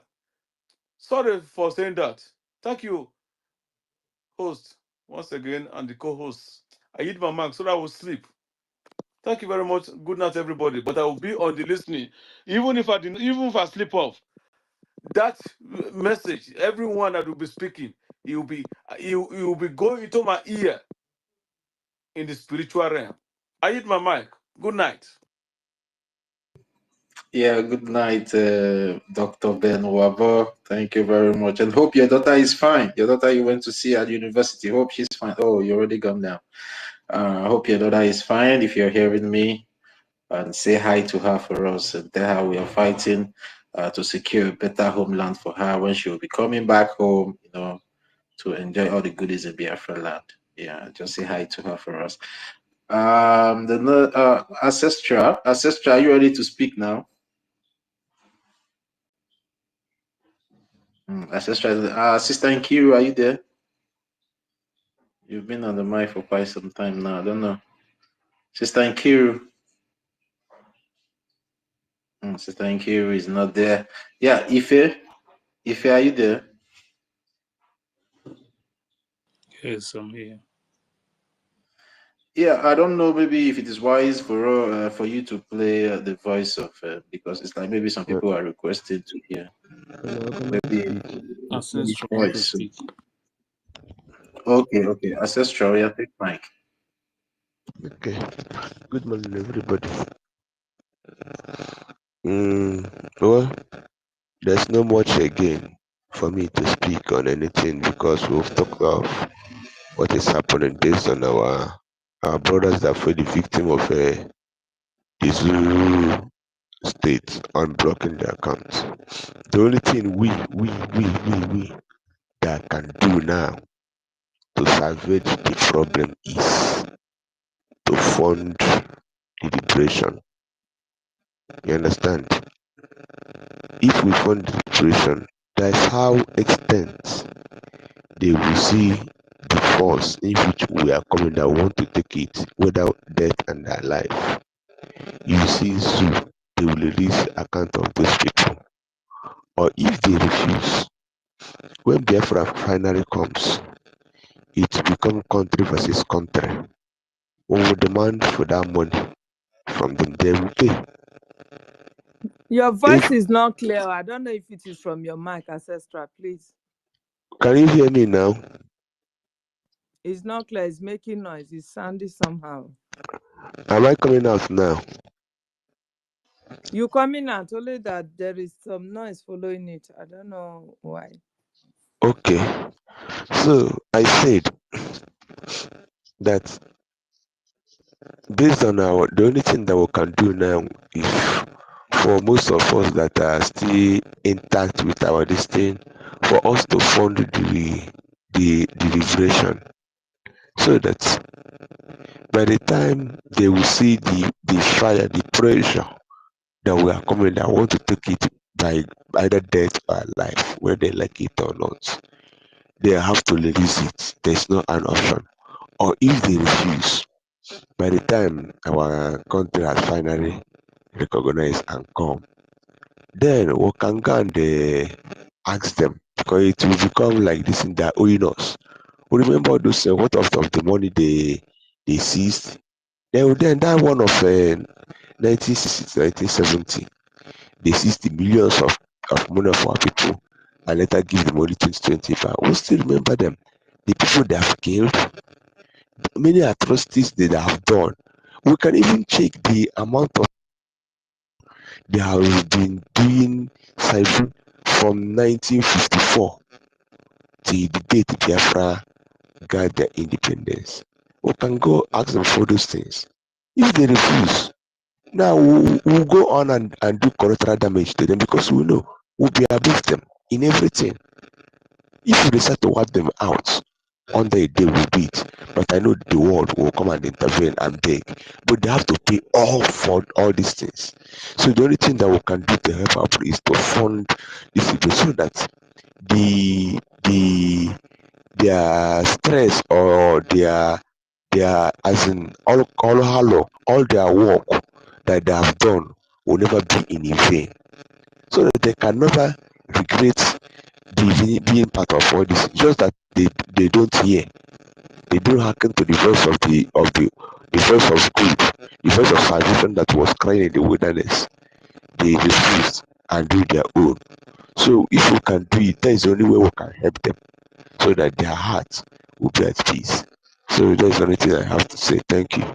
Sorry for saying that. Thank you, host, once again, and the co-host. I hit my mark so that I will sleep. Thank you very much. Good night, everybody. But I will be on the listening, even if I sleep off. That message, everyone that will be speaking, he will be going into my ear in the spiritual realm. I hit my mic. Good night. Yeah, good night, Dr. Ben Wabo. Thank you very much. And hope your daughter is fine. Your daughter you went to see at university. Hope she's fine. Oh, you already gone now. I hope your daughter is fine. If you're hearing me, and say hi to her for us and tell her we are fighting to secure a better homeland for her when she will be coming back home, you know, to enjoy all the goodies in Biafra land. Yeah, just say hi to her for us. Ancestral, are you ready to speak now? Ancestral, Sister Nkiru, are you there? You've been on the mic for quite some time now. I don't know. Sister Nkiru. Sister Nkiru is not there. Yeah, Ife, are you there? Yes, I'm here. Yeah, I don't know. Maybe if it is wise for you to play the voice of because it's like maybe some Yeah, people are requesting to hear can I maybe speak? his Ancestral want to voice. speak. Okay. Ancestral, yeah, take mic. Okay. Good morning, everybody. Well, there's no much again for me to speak on anything because we've talked of what is happening based on our brothers that were the victim of the Zulu state unblocking their accounts. The only thing we that can do now to salvage the problem is to fund the liberation. You understand? If we fund the liberation, that's how extent they will see the force in which we are coming that want to take it, whether death and their life. You see, Zoo, they will release account of those people. Or if they refuse, when Biafra finally comes, it will become country versus country. We will demand for that money from them. They will pay. Your voice If is not clear. I don't know if it is from your mic, Ancestral, please. can you hear me now? It's not clear. It's making noise. It's sounding somehow. Am I coming out now? You coming out only that there is some noise following it. I don't know why. Okay. So I said that based on the only thing that we can do now is for most of us that are still intact with our destiny, for us to fund the liberation, so that by the time they will see the fire, the pressure that we are coming, that want to take it by either death or life, whether they like it or not, they have to release it. There's no an option. Or if they refuse, by the time our country has finally recognized and come, then we can go and ask them, because it will become like this in their owing us. We remember those what of the money they seized. Then that one of 1960 1970, they seized the millions of money of our people and later give them only 2025. We still remember them. The people they have killed, many atrocities they have done. We can even check the amount of they have been doing ciphering from 1954 till the date Biafra got their independence. We can go ask them for those things. If they refuse, now we'll go on and do collateral damage to them, because we know we'll be above them in everything. If we decide to wipe them out, under a day we'll do it. But I know the world will come and intervene and beg. But they have to pay all for all these things. So the only thing that we can do to help out is to fund this situation, so that their stress or their as in all their work that they have done will never be in vain. So that they can never regret being part of all this. Just that they don't hear. They don't hearken to the voice of the voice of good, the voice of salvation that was crying in the wilderness. They refused and do their own. So if we can do it, that is the only way we can help them, so that their hearts will be at peace. So that's the only thing I have to say. Thank you.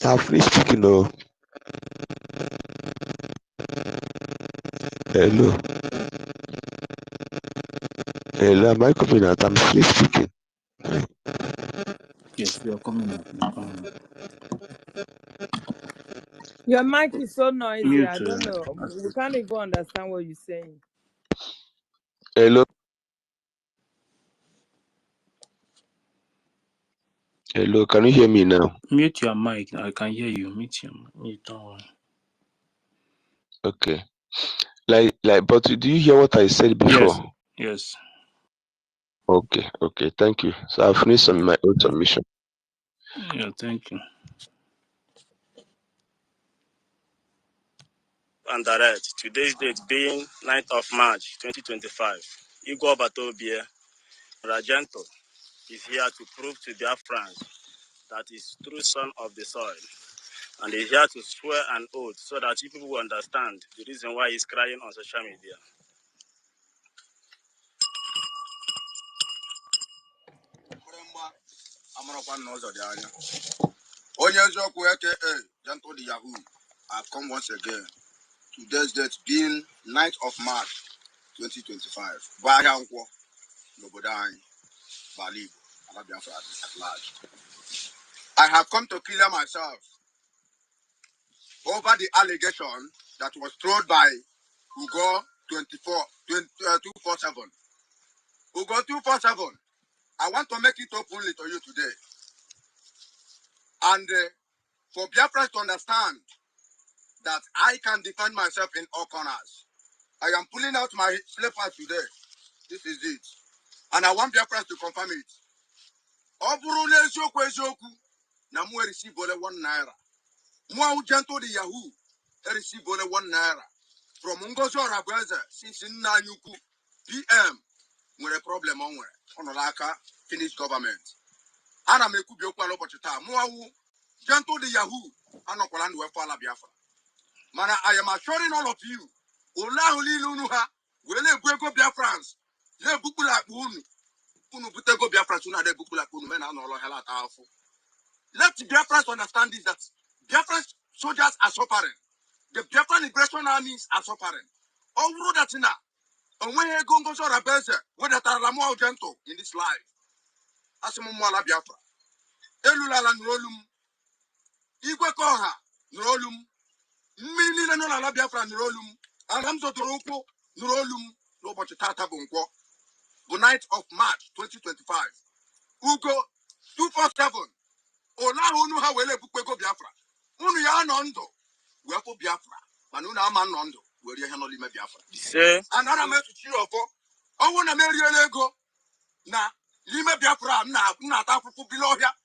I've finished speaking. Oh, hello. Hello, am I coming out? I'm finished speaking. Yes, you're coming up. You're coming up. Your mic is so noisy. I Mute. don't know. We can't even understand what you're saying. Hello. Hello, can you hear me now? Mute your mic. I can hear you. Mute your mic. Don't worry. Okay. But do you hear what I said before? Yes. Yes. Okay, thank you. So I've finished on my own submission. Yeah, thank you. And direct. Today's date being 9th of March 2025. Igor Batobie Rajento is here to prove to Biafrans that he's true son of the soil. And he's here to swear an oath so that you people will understand the reason why he's crying on social media. I've come once again. Today's date being 9th of March 2025. At large. I have come to clear myself over the allegation that was thrown by Ugo 247. Ugo 247. I want to make it openly to you today. And for Biafrans to understand that I can defend myself in all corners. I am pulling out my slippers today. This is it. And I want Biafrans to confirm it. Oburule eziokwu eziokwu na mu receive only 1 naira. Mu gentle the Yahoo receive only 1 naira. From NGOZI Oragweze since Nanyuku PM nwere problem onwere. Onolaka finished government. Ana mekubi okwu alobochi taa. Mu Gentle the Yahoo, and Okoland Wefala Biafra. Mana, I am assuring all of you, Ola Lunuha, will let go Biafrans, let Bukula Unu Butego Biafrans, Una de Bukula Kunumen and all Hela. Let the Biafrans understand this that Biafran soldiers are suffering. The Biafran Liberation Armies are suffering. All that in and when you go to Rabese, whether Taramo gentle in this life, Asimumala Biafra, Elula Nrolum, Igwekoha, Nrolum, Mini Nala Biafra Nrolum, Alamso Toroko, Nrolum, Robert Tata Bunko, the night of March 2025. Ugo 247. Ola unu ha wele bukwe Biafra. Unu ya nondo. Wepo Biafra. Manuna ama nondo. Wele ya no lime Biafra. Another message to you for. I want to marry a lego. Na lime Biafra na ta fufu below here.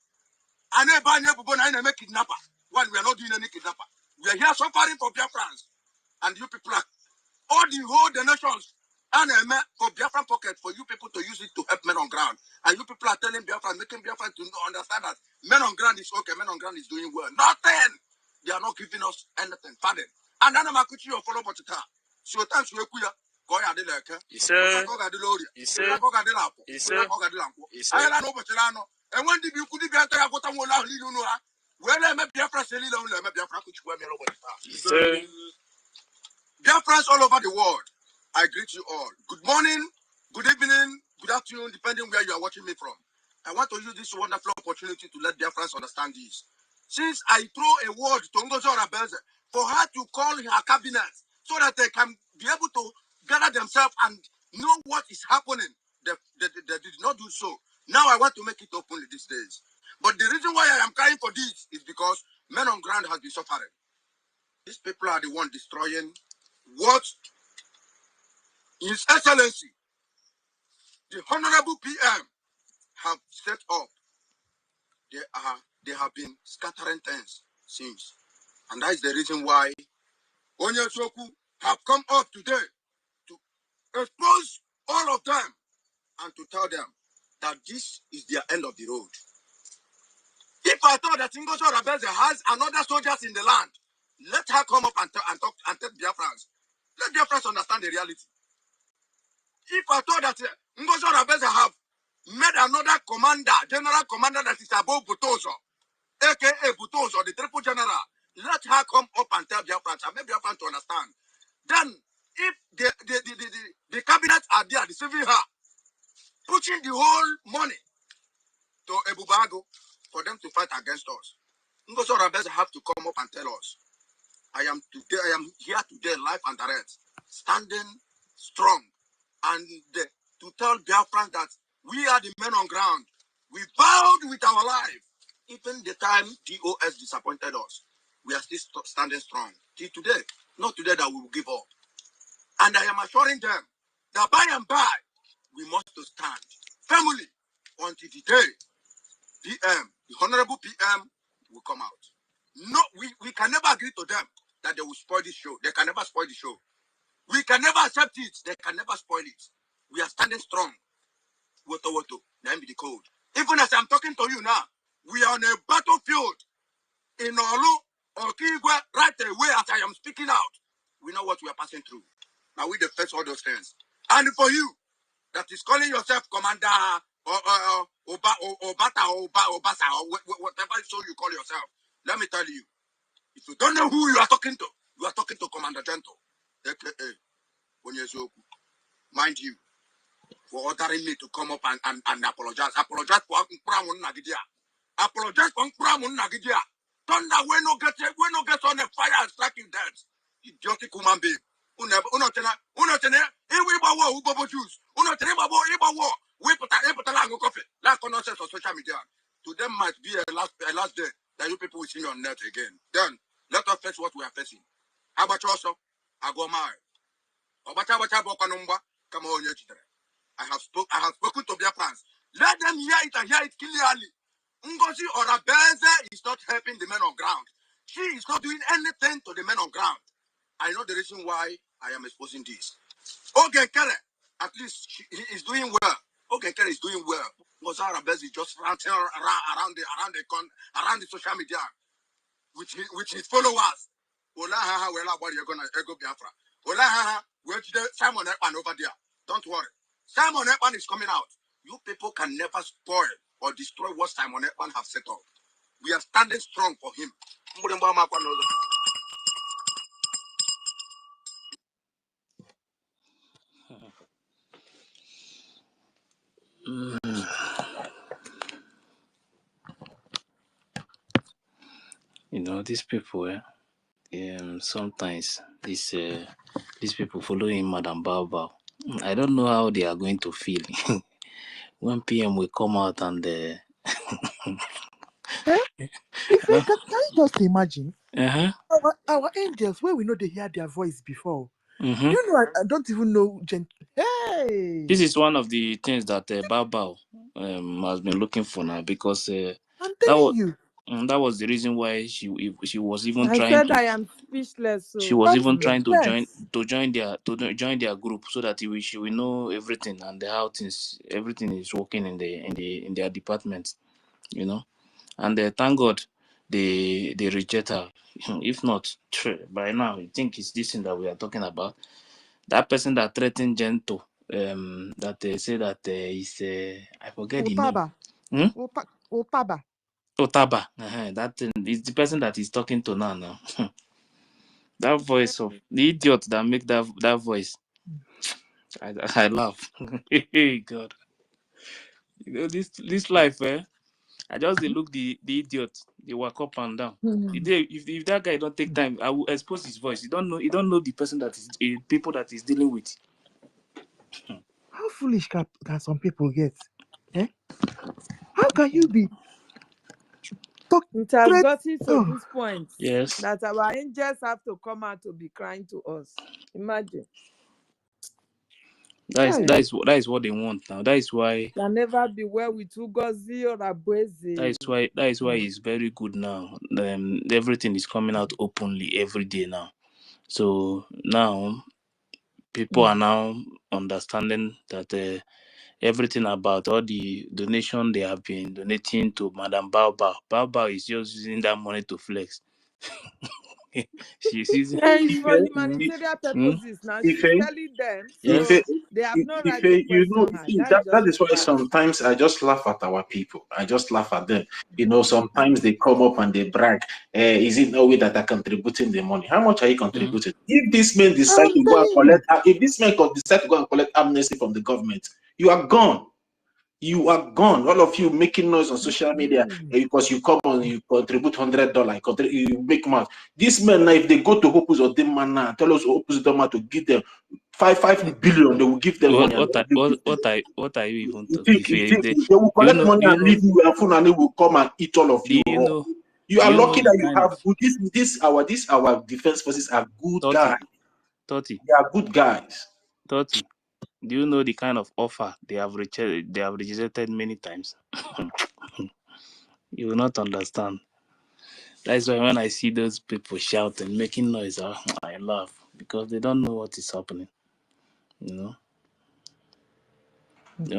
Ane ba nye bubo na make kidnapper. While we are not doing any kidnapper. We are here suffering for Biafrans. And you people are all the whole the nations. And for Biafran pocket for you people to use it to help men on ground. And you people are telling Biafran, making Biafran to understand that men on ground is okay, men on ground is doing well. Nothing. They are not giving us anything. Pardon. And then I'm a kuchi of follow botita. So thanks to Ekuya. Goya de leke. Goga de Lori. Goga de Lapo. Goga de Lampo. I don't know what you know. And when did you could be a Tayakotamola Lilunua? Well, I met Biafra Selilo, I met Biafra Kuchu. Biafrans all over the world, I greet you all. Good morning, good evening, good afternoon, depending where you are watching me from. I want to use this wonderful opportunity to let Biafrans understand this. Since I throw a word to Ngozi Rabeze for her to call her cabinet so that they can be able to gather themselves and know what is happening, they did not do so. Now I want to make it openly these days. But the reason why I am crying for this is because men on ground have been suffering. These people are the ones destroying what His Excellency, the Honorable PM, have set up. They have been scattering things since. And that is the reason why Onyesoku have come up today to expose all of them and to tell them that this is their end of the road. If I thought that Ngozi Rabeze has another soldiers in the land, let her come up and talk and tell Biafrans. Let Biafrans understand the reality. If I thought that Ngozi Rabeze have made another commander, general commander that is above Butoso, aka Butoso, the triple general, let her come up and tell Biafrans and make Biafrans to understand. Then, if the cabinet are there deceiving her, pushing the whole money to Ebubago for them to fight against us, Ngozi Rabeze have to come up and tell us. I am here today, live and direct, standing strong, and to tell Biafran that we are the men on ground. We vowed with our life, even the time DOS disappointed us. We are still standing strong till today. Not today that we will give up. And I am assuring them that by and by we must stand firmly until the day PM, the Honorable PM, will come out. No, we can never agree to them that they will spoil this show. They can never spoil the show. We can never accept it. They can never spoil it. We are standing strong. Woto, name be the code. Even as I'm talking to you now, we are on a battlefield in Olu or Kigwe right away as I am speaking out. We know what we are passing through. Now we face all those things. And for you that is calling yourself commander or Bata or Basa or whatever so you call yourself, let me tell you, if you don't know who you are talking to Commander Gentle, aka Onyezoku. Mind you, for ordering me to come up and apologize. Apologize for Nkuramun Nagidia. Apologize for Nkuramun Nagidia. Thunder, we no get on the fire and strike you dead. Idiotic human being. Unotena, we bawo, Ubobo Jews. Unotena, Babo, war. We put a lango coffee. Last nonsense on social media. To them might be a last day that you people will see me on net again. Then, let us face what we are facing. How about also? I go my. Come on, I have spoken to Biafrans. Let them hear it and hear it clearly. Ngozi Rabeze is not helping the men on ground. She is not doing anything to the men on ground. I know the reason why I am exposing this. Okay, Kelly, at least he is doing well. Okay, Kelly is doing well. Ngozi Rabeze is just ranting around the social media. with his followers. Ola haha, well, what you're gonna ego Biafra. Ola haha, where's the Simon Ekman over there? Don't worry. Simon Ekman is coming out. You people can never spoil or destroy what Simon Ekman have set up. We are standing strong for him. You know, these people, sometimes these people following Madam Bao. I don't know how they are going to feel when PM will come out and If you can you just imagine uh-huh. our angels where we know they hear their voice before. Mm-hmm. You know, I don't even know. Hey, This is one of the things that Bao has been looking for now, because I'm that was telling you. that was the reason why she was even I trying said to I am speechless. she So was even trying to yes. join their group, so that she will know everything and how everything is working in their department, you know. And thank God they reject her. If not, by now I think it's this thing that we are talking about. That person that threatened Gento, that they say that is I forget the name. Otaba. Otaba. Otaba. That thing is the person that is talking to now. That voice of the idiot that make that voice. I laugh. Hey God. You know, this life, I just dey look the idiot. They walk up and down. The day if that guy don't take time, I will expose his voice. You don't know the person that is people that is dealing with. How foolish can some people get? Eh? How can you be talk It has threat? gotten to Oh, this point Yes. that our angels have to come out to be crying to us. Imagine. That Hey, is what they want now. That is why can never be well with Ugozi or Abueze. that is why it's very good now. Everything is coming out openly every day now. So now people are now understanding that everything about all the donation they have been donating to Madam Bao. Bao is just using that money to flex. She's using. And it's for Mm, humanitarian mm, purposes now. Ife, She's telling them, Ife, so yes. they have no right to Ife, you know, question her. see, That's that just is the why fact. sometimes I just laugh at our people. I just laugh at them. You know, sometimes they come up and they brag. Is it no way that are contributing the money? How much are you Mm, contributing? If this man decide I'm to go and telling you. collect, if this man decide to go and collect amnesty from the government, you are gone. You are gone. All of you making noise on social media because you come on, you contribute $100, you make money. These men now, if they go to Opus or Demand now, tell us Opus Demand to give them 5 billion, they will give them money. And what are you even you talking? think, If you they, think do they will you collect know money and leave you and Fulani will come and eat all of do you you raw. know You do are you know lucky the that you kind have of our defense forces are good guys. 30 30 They are good guys. 30? Do you know the kind of offer they have rejected many times? You will not understand. That's why when I see those people shouting, making noise, I laugh, because they don't know what is happening. You know,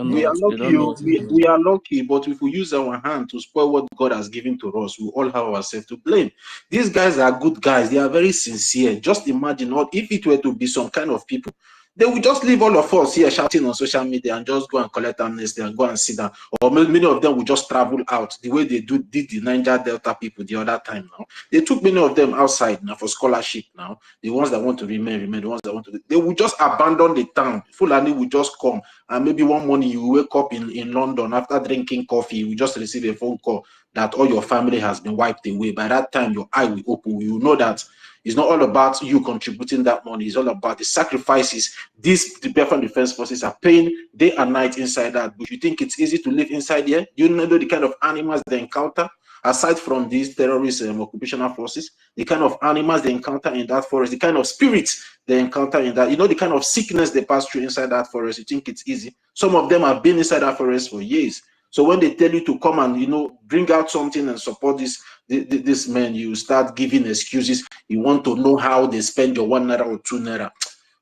We are they lucky. don't know Oh, what is going we on. are lucky, but if we use our hand to spoil what God has given to us, we all have ourselves to blame. These guys are good guys. They are very sincere. Just imagine what if it were to be some kind of people. They would just leave all of us here shouting on social media and just go and collect amnesty and go and sit down. Or many of them would just travel out the way they did the Niger Delta people the other time now. They took many of them outside now for scholarship now. The ones that want to remain. The ones that want to, they would just abandon the town. Fulani would just come. And maybe one morning you wake up in London after drinking coffee, you just receive a phone call that all your family has been wiped away. By that time, your eye will open. You know that it's not all about you contributing that money. It's all about the sacrifices the Biafran Defense Forces are paying day and night inside that bush. You think it's easy to live inside here? You know the kind of animals they encounter? Aside from these terrorist occupational forces, the kind of animals they encounter in that forest, the kind of spirits they encounter in that, the kind of sickness they pass through inside that forest, you think it's easy? Some of them have been inside that forest for years. So when they tell you to come and bring out something and support this man, you start giving excuses. You want to know how they spend your 1 naira or 2 naira.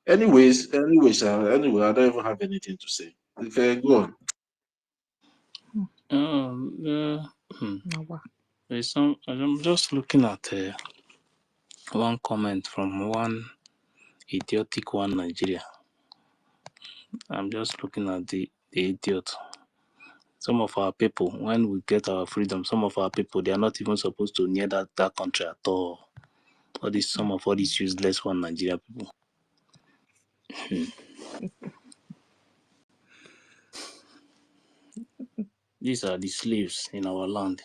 Anyway, I don't even have anything to say. Okay, go on. Hmm. I'm just looking at one comment from one idiotic one Nigeria. I'm just looking at the idiot. Some of our people, when we get our freedom, some of our people, they are not even supposed to near that country at all. Some of all these useless one Nigeria people. These are the slaves in our land.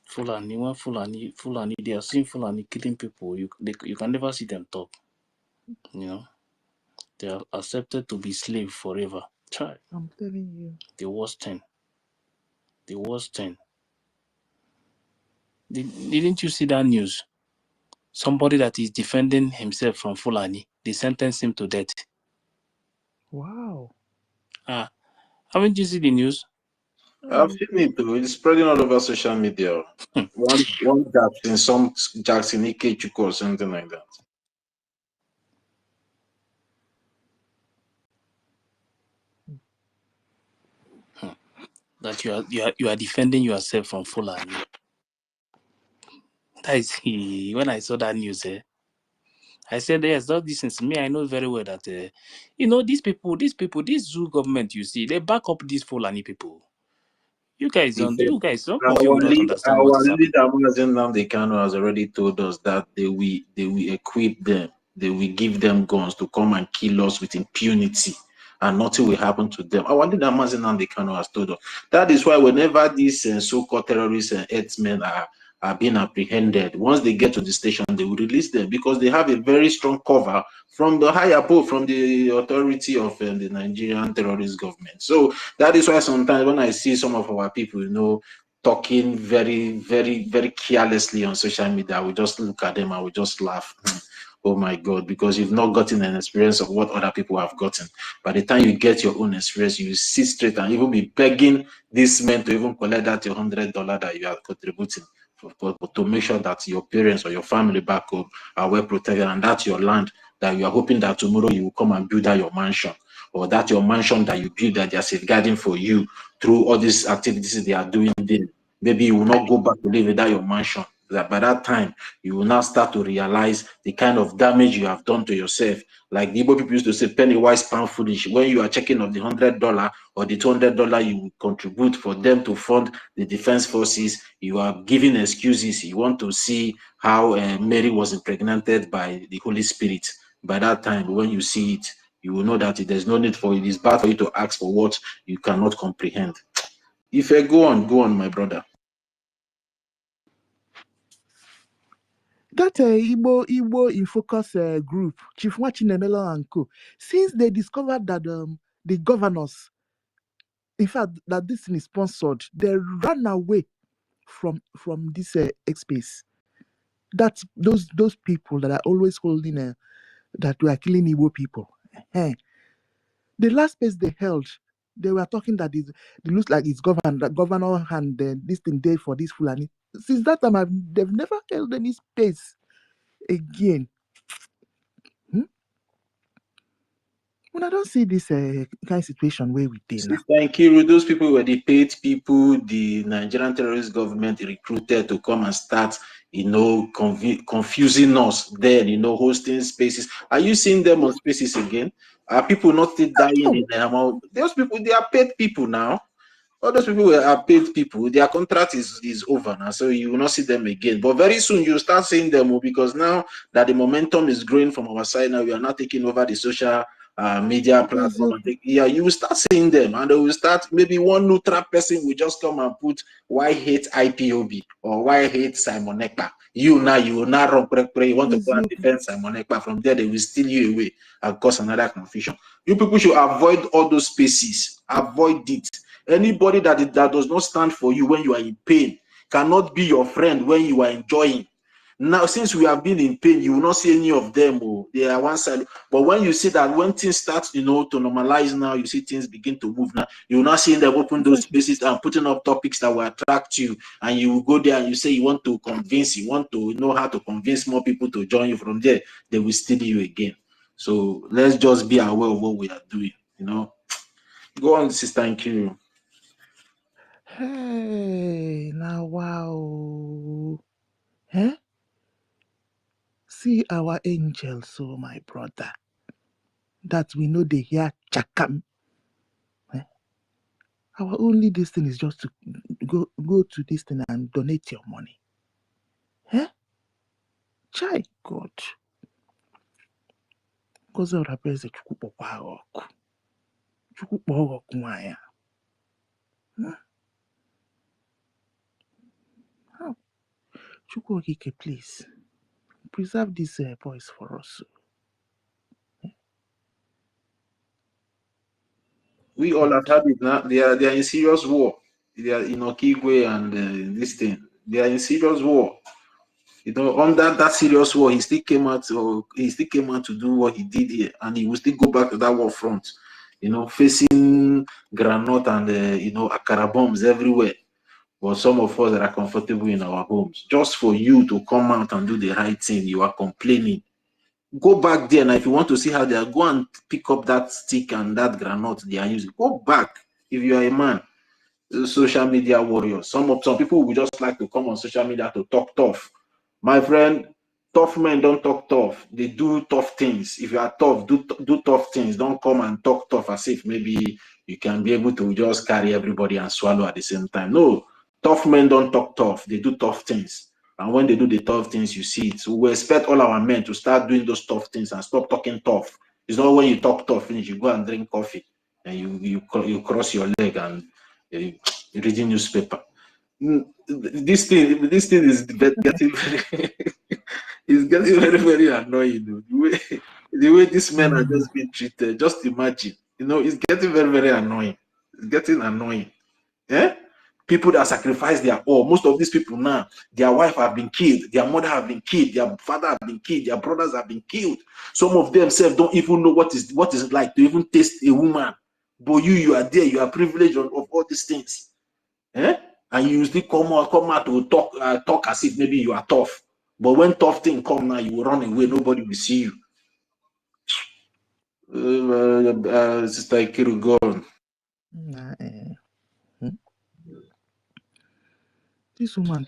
Fulani, they are seeing Fulani killing people. You can never see them talk. You know, they are accepted to be slave forever. Try. I'm telling you. The worst thing. The worst thing. Didn't you see that news? Somebody that is defending himself from Fulani, they sentenced him to death. Wow. Haven't you seen the news? I've seen it too. It's spreading all over social media. One Jackson EKID or something like that. That you are defending yourself from Fulani. That is when I saw that news. I said, yes, that distance. Me, I know very well that these people, this zoo government, you see, they back up these Fulani people. You guys, some of you will not understand what is Our happening. leader, Mazen Nnamdi Kanu, has already told us that they will equip them, they will give them guns to come and kill us with impunity, and nothing will happen to them. Our leader, Mazen Nnamdi Kanu, has told us. That is why whenever these so-called terrorists and herdsmen are being apprehended, once they get to the station, they will release them because they have a very strong cover from the higher above, from the authority of the Nigerian terrorist government. So that is why sometimes when I see some of our people, talking very, very, very carelessly on social media, we just look at them and we just laugh. Oh my God, because you've not gotten an experience of what other people have gotten. By the time you get your own experience, you sit straight and even be begging these men to even collect that your $100 that you are contributing to make sure that your parents or your family back home are well protected, and that's your land that you are hoping that tomorrow you will come and build out your mansion, or that your mansion that you build that they are safeguarding for you through all these activities they are doing there. Maybe you will not go back to live without your mansion. That by that time, you will now start to realize the kind of damage you have done to yourself. Like the Igbo people used to say, penny wise, pound foolish. When you are checking of the $100 or the $200 you will contribute for them to fund the defense forces, you are giving excuses. You want to see how Mary was impregnated by the Holy Spirit. By that time, when you see it, you will know that there's no need for it. It's bad for you to ask for what you cannot comprehend. If I go on, my brother. That Igbo in Focus group, Chief Wachinemelo and Co. Since they discovered that the governors, in fact, that this thing is sponsored, they ran away from this airspace. That's those people that are always holding that we are killing Igbo people. Eh. The last space they held, they were talking that it looks like it's governor and this thing there for this Fulani. Since that time, they've never held any space again. When I don't see this kind of situation where we did now. Thank you. Those people were the paid people the Nigerian terrorist government recruited to come and start, confusing us. Then, hosting spaces. Are you seeing them on spaces again? Are people not still dying in them? Those people, they are paid people now. All those people are paid people. Their contract is over now, so you will not see them again. But very soon you'll start seeing them because now that the momentum is growing from our side, now we are not taking over the social media platform. You will start seeing them, and they will start. Maybe one neutral person will just come and put why hate IPOB or why hate Simon Ekpa. You will now run pray. You want to go and defend Simon Ekpa. From there, they will steal you away and cause another confusion. You people should avoid all those spaces. Avoid it. Anybody that does not stand for you when you are in pain cannot be your friend when you are enjoying. Now, since we have been in pain, you will not see any of them. They are one side. But when you see that when things start, to normalize now, you see things begin to move now, you will not see them open those spaces and putting up topics that will attract you. And you will go there and you say you want to convince, you want to know how to convince more people to join you. From there, they will steal you again. So let's just be aware of what we are doing. Go on, Sister Nkiru. Hey, now wow. Eh? See our angels, so my brother, that we know they hear chakam. Eh? Our only this thing is just to go to this thing and donate your money. Eh? Chai God. Because of the best chukwu kpọọ ọkụ nwanyị. Chukwu okike, please preserve these boys for us. We all have had it now. They are in serious war. They are in Okigwe and this thing. They are in serious war. You know, under that serious war, he still came out to do what he did here, and he will still go back to that war front. You know, facing granite and akara bombs everywhere. But some of us that are comfortable in our homes, just for you to come out and do the right thing, you are complaining. Go back there, and if you want to see how they are, go and pick up that stick and that granite they are using. Go back if you are a man. Social media warriors. Some people will just like to come on social media to talk tough. My friend, tough men don't talk tough. They do tough things. If you are tough, do tough things. Don't come and talk tough as if maybe you can be able to just carry everybody and swallow at the same time. No, tough men don't talk tough. They do tough things. And when they do the tough things, you see it. So we expect all our men to start doing those tough things and stop talking tough. It's not when you talk tough, finish, you go and drink coffee and you cross your leg and reading newspaper. This thing is getting very it's getting very, very annoying. The way these men are just being treated, just imagine. It's getting very, very annoying. It's getting annoying. Yeah? People that sacrifice their all. Most of these people now, their wife have been killed, their mother have been killed, their father have been killed, their brothers have been killed. Some of themselves don't even know what is it like to even taste a woman. But you are there, you are privileged of all these things. Eh? And you still come out to talk as if maybe you are tough. But when tough thing come now, you will run away. Nobody will see you. Sister Ikiru, go on. This woman,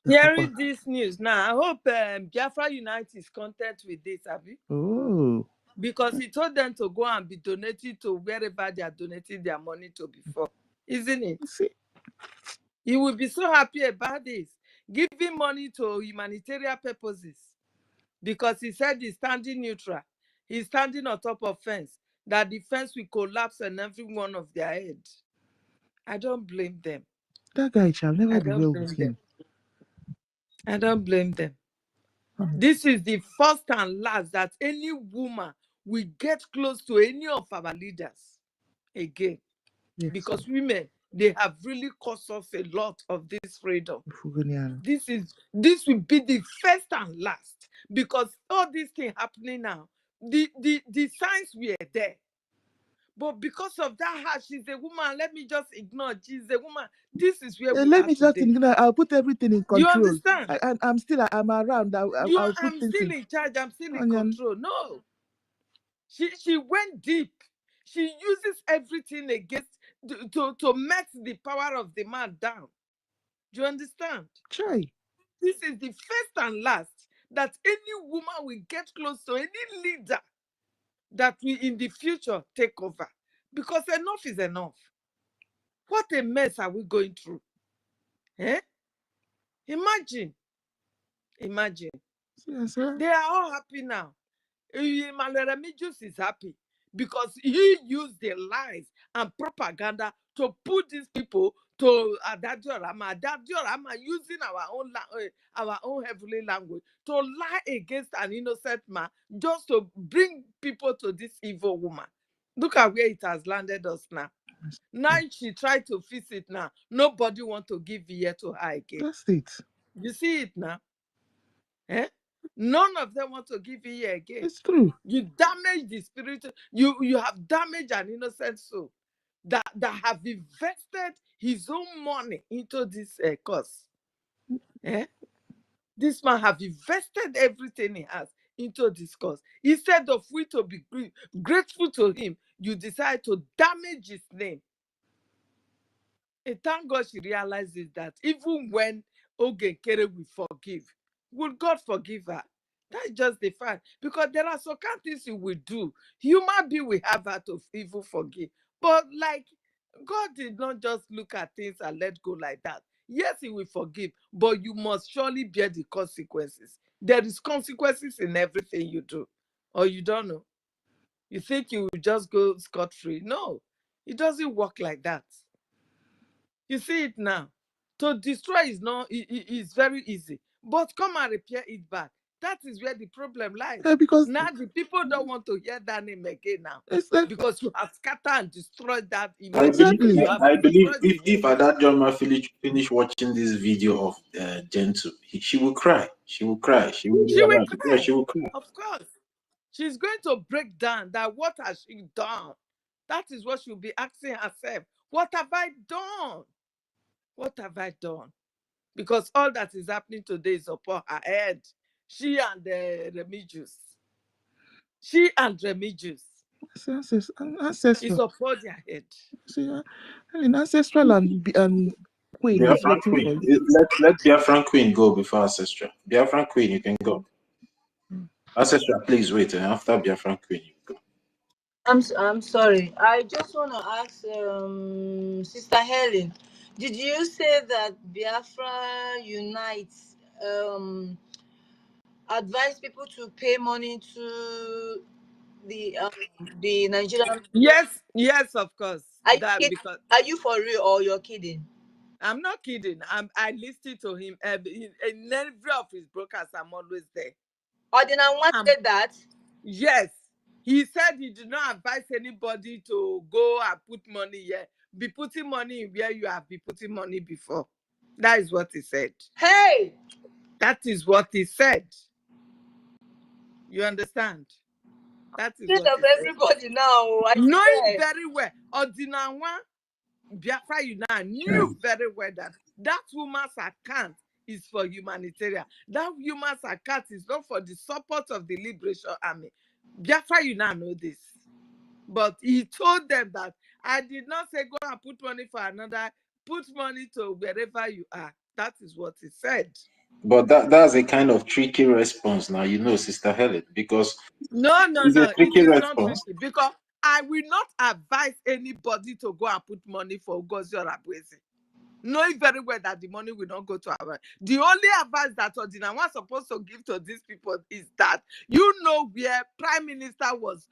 Hearing this news now, I hope Biafra Unite is content with this, Abi. Oh. Because he told them to go and be donated to wherever they are donating their money to before. Isn't it? See? He will be so happy about this. Giving money to humanitarian purposes. Because he said he's standing neutral. He's standing on top of fence. That the fence will collapse on every one of their head. I don't blame them. That guy shall never be well with him. I don't blame them. This is the first and last that any woman will get close to any of our leaders again. Yes. Because women, they have really cost us a lot of this freedom. This will be the first and last. Because all these things happening now, the signs were there. But because of that, she's a woman. Let me just ignore. She's a woman. This is where we let are me just today. ignore. I'll put everything in control. You understand? I'm around. I'm still in charge. I'm still in control. No. She went deep. She uses everything against to melt the power of the man down. Do you understand? Try. This is the first and last that any woman will get close to any leader that will in the future take over. Because enough is enough. What a mess are we going through? Eh? Imagine. Yes, sir. They are all happy now. Maleremijus is happy because he used the lies and propaganda to put these people to Adadiorama using our own heavenly language to lie against an innocent man just to bring people to this evil woman. Look at where it has landed us now. Now she tried to fix it now. Nobody want to give ear to her again. That's it. You see it now? Eh? None of them want to give ear again. It's true. You damage the spirit. You have damaged an innocent soul that have invested his own money into this cause. Eh? This man have invested everything he has into this cause. Instead of we to be grateful to him, you decide to damage his name. Thank God she realizes that even when Ogenkere will forgive, will God forgive her? That's just the fact. Because there are some kind of things you will do. Human being will have heart of evil forgive. But like God did not just look at things and let go like that. Yes, he will forgive, but you must surely bear the consequences. There is consequences in everything you do. Or you don't know. You think you will just go scot-free. No, it doesn't work like that. You see it now. To destroy is not is very easy. But come and repair it back. That is where the problem lies. Because Now the people don't want to hear that name again now. it's like, Because you have scattered and destroyed that image. exactly. You have I believe destroyed the if name. Adajoma finish watching this video of Gentle, she will cry. She will cry. She will She will realize. Yeah, cry. she will cry. Of course. She's going to break down that what has she done? That is what she'll be asking herself. What have I done? What have I done? Because all that is happening today is upon her head. She and Remigius. She and Remigius. Ancestral. It's upon their head. See, ancestral and Queen is Biafran waiting for Queen. you. Let Biafran Queen go before Ancestral. Biafran Queen, you can go. Ancestral, please wait. And after Biafran Queen, you go. I'm sorry. I just want to ask Sister Helen, did you say that Biafra Unites advise people to pay money to the Nigerian? Yes, yes, of course. Are you That kidding? because Are you for real or you're kidding? I'm not kidding. I listened to him in every of his broadcasts. I'm always there. Or did I want to say that? Yes. He said he did not advise anybody to go and put money here. Be putting money in where you have been putting money before. That is what he said. Hey! That is what he said. You understand? That is Think what of he said. everybody now. I Knowing swear. very well, Odinawa Biafra United knew very well that that woman's account is for humanitarian. That woman's account is not for the support of the Liberation Army. Biafra United know this. But he told them that I did not say go and put money for another, put money to wherever you are. That is what he said. But that's a kind of tricky response now, Sister Helen, because No, it's a it tricky is not response. tricky because I will not advise anybody to go and put money for OGOJA or Abuezi. Knowing very well that the money will not go to our. The only advice that Odina was supposed to give to these people is that you know where Prime Minister was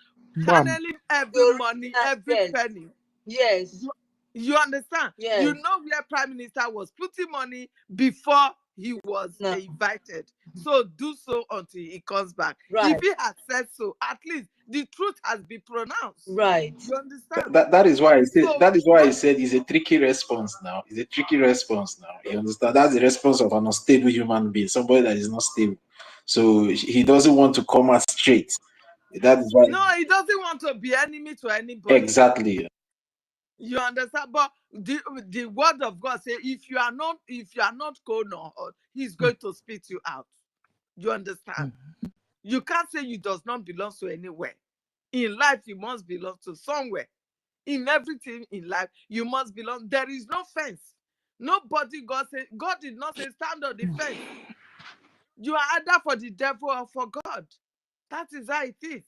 channeling every money, every yes. penny. Yes. You understand? Yes. You know where Prime Minister was putting money before he was invited. So do so until he comes back. Right. If he has said so, at least the truth has been pronounced. Right. You understand? That is why I said So, that is why I said it's a tricky response now. It's a tricky response now. You understand? That's the response of an unstable human being, somebody that is not stable. So he doesn't want to come out straight. That is why. No, he doesn't want to be enemy to anybody. Exactly. You understand? But the word of God says, if you are not cold or hot, he's going to spit you out. You understand? You can't say you does not belong to anywhere. In life, you must belong to somewhere. In everything in life, you must belong. There is no fence. Nobody, God did not say stand on the fence. You are either for the devil or for God. That is how it is.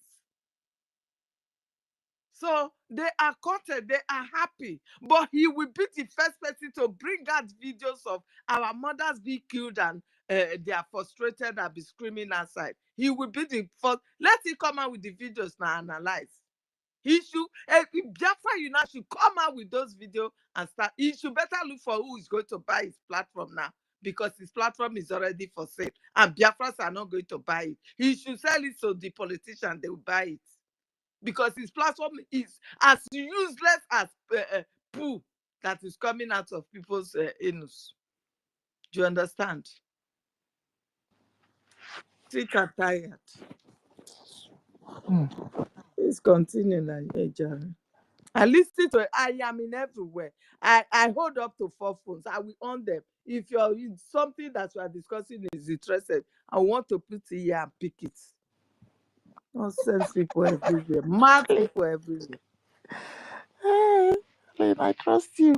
So they are content, they are happy. But he will be the first person to bring out videos of our mothers being killed and they are frustrated and be screaming outside. He will be the first. Let him come out with the videos now and analyze. He should, Biafra United should come out with those videos and start. He should better look for who is going to buy his platform now, because his platform is already for sale and Biafrans are not going to buy it. He should sell it so the politicians, they will buy it, because his platform is as useless as poo that is coming out of people's anus. Do you understand? Sick and tired. Please continue, Nigeria. I listen to it. I am in everywhere. I hold up to 4 phones. I will on them. If you're in something that we are discussing is interested, I want to put it here and pick it. Nonsense people everywhere. Mad people everywhere. Hey, I trust you.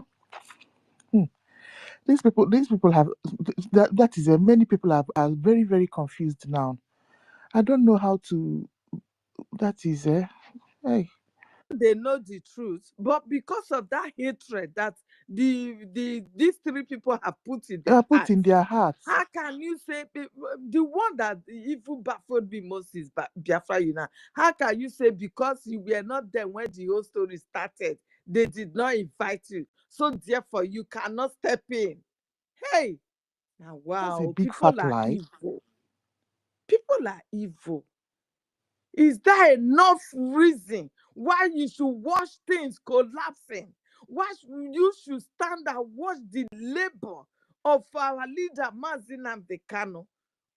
these people have that is many people are very, very confused now. I don't know how to. That is hey, They know the truth, but because of that hatred that these three people have put in they their are put in hearts, their hearts. how can you say the one that even baffled me most is Biafra Una? How can you say because you were not there when the whole story started, they did not invite you, so therefore you cannot step in? Hey, now That's a wow, big people fat are lie. evil. People are evil. Is there enough reason why you should watch things collapsing? Why you should stand and watch the labor of our leader, Mazin Nnamdi Kanu,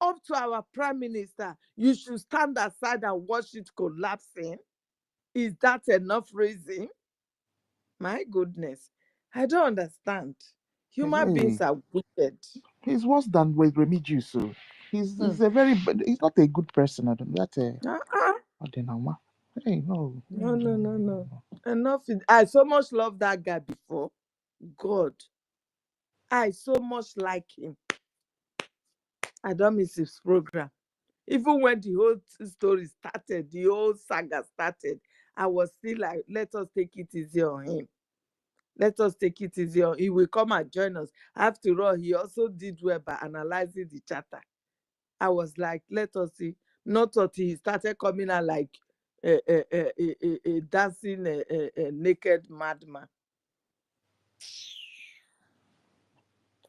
up to our prime minister? You should stand aside and watch it collapsing. Is that enough reason? My goodness, I don't understand. Human beings Hey, are wicked. he's worse than with Remigius. So Hmm. he's a very he's not a good person. I don't that Uh-uh. I don't know. Hey, no. No. Enough. I so much love that guy before. God, I so much like him. I don't miss his program. Even when the whole story started, the whole saga started, I was still like, let us take it easy on him. Let us take it easy on him. He will come and join us. After all, he also did well by analyzing the charter. I was like, let us see. Not until he started coming out like a dancing naked madman.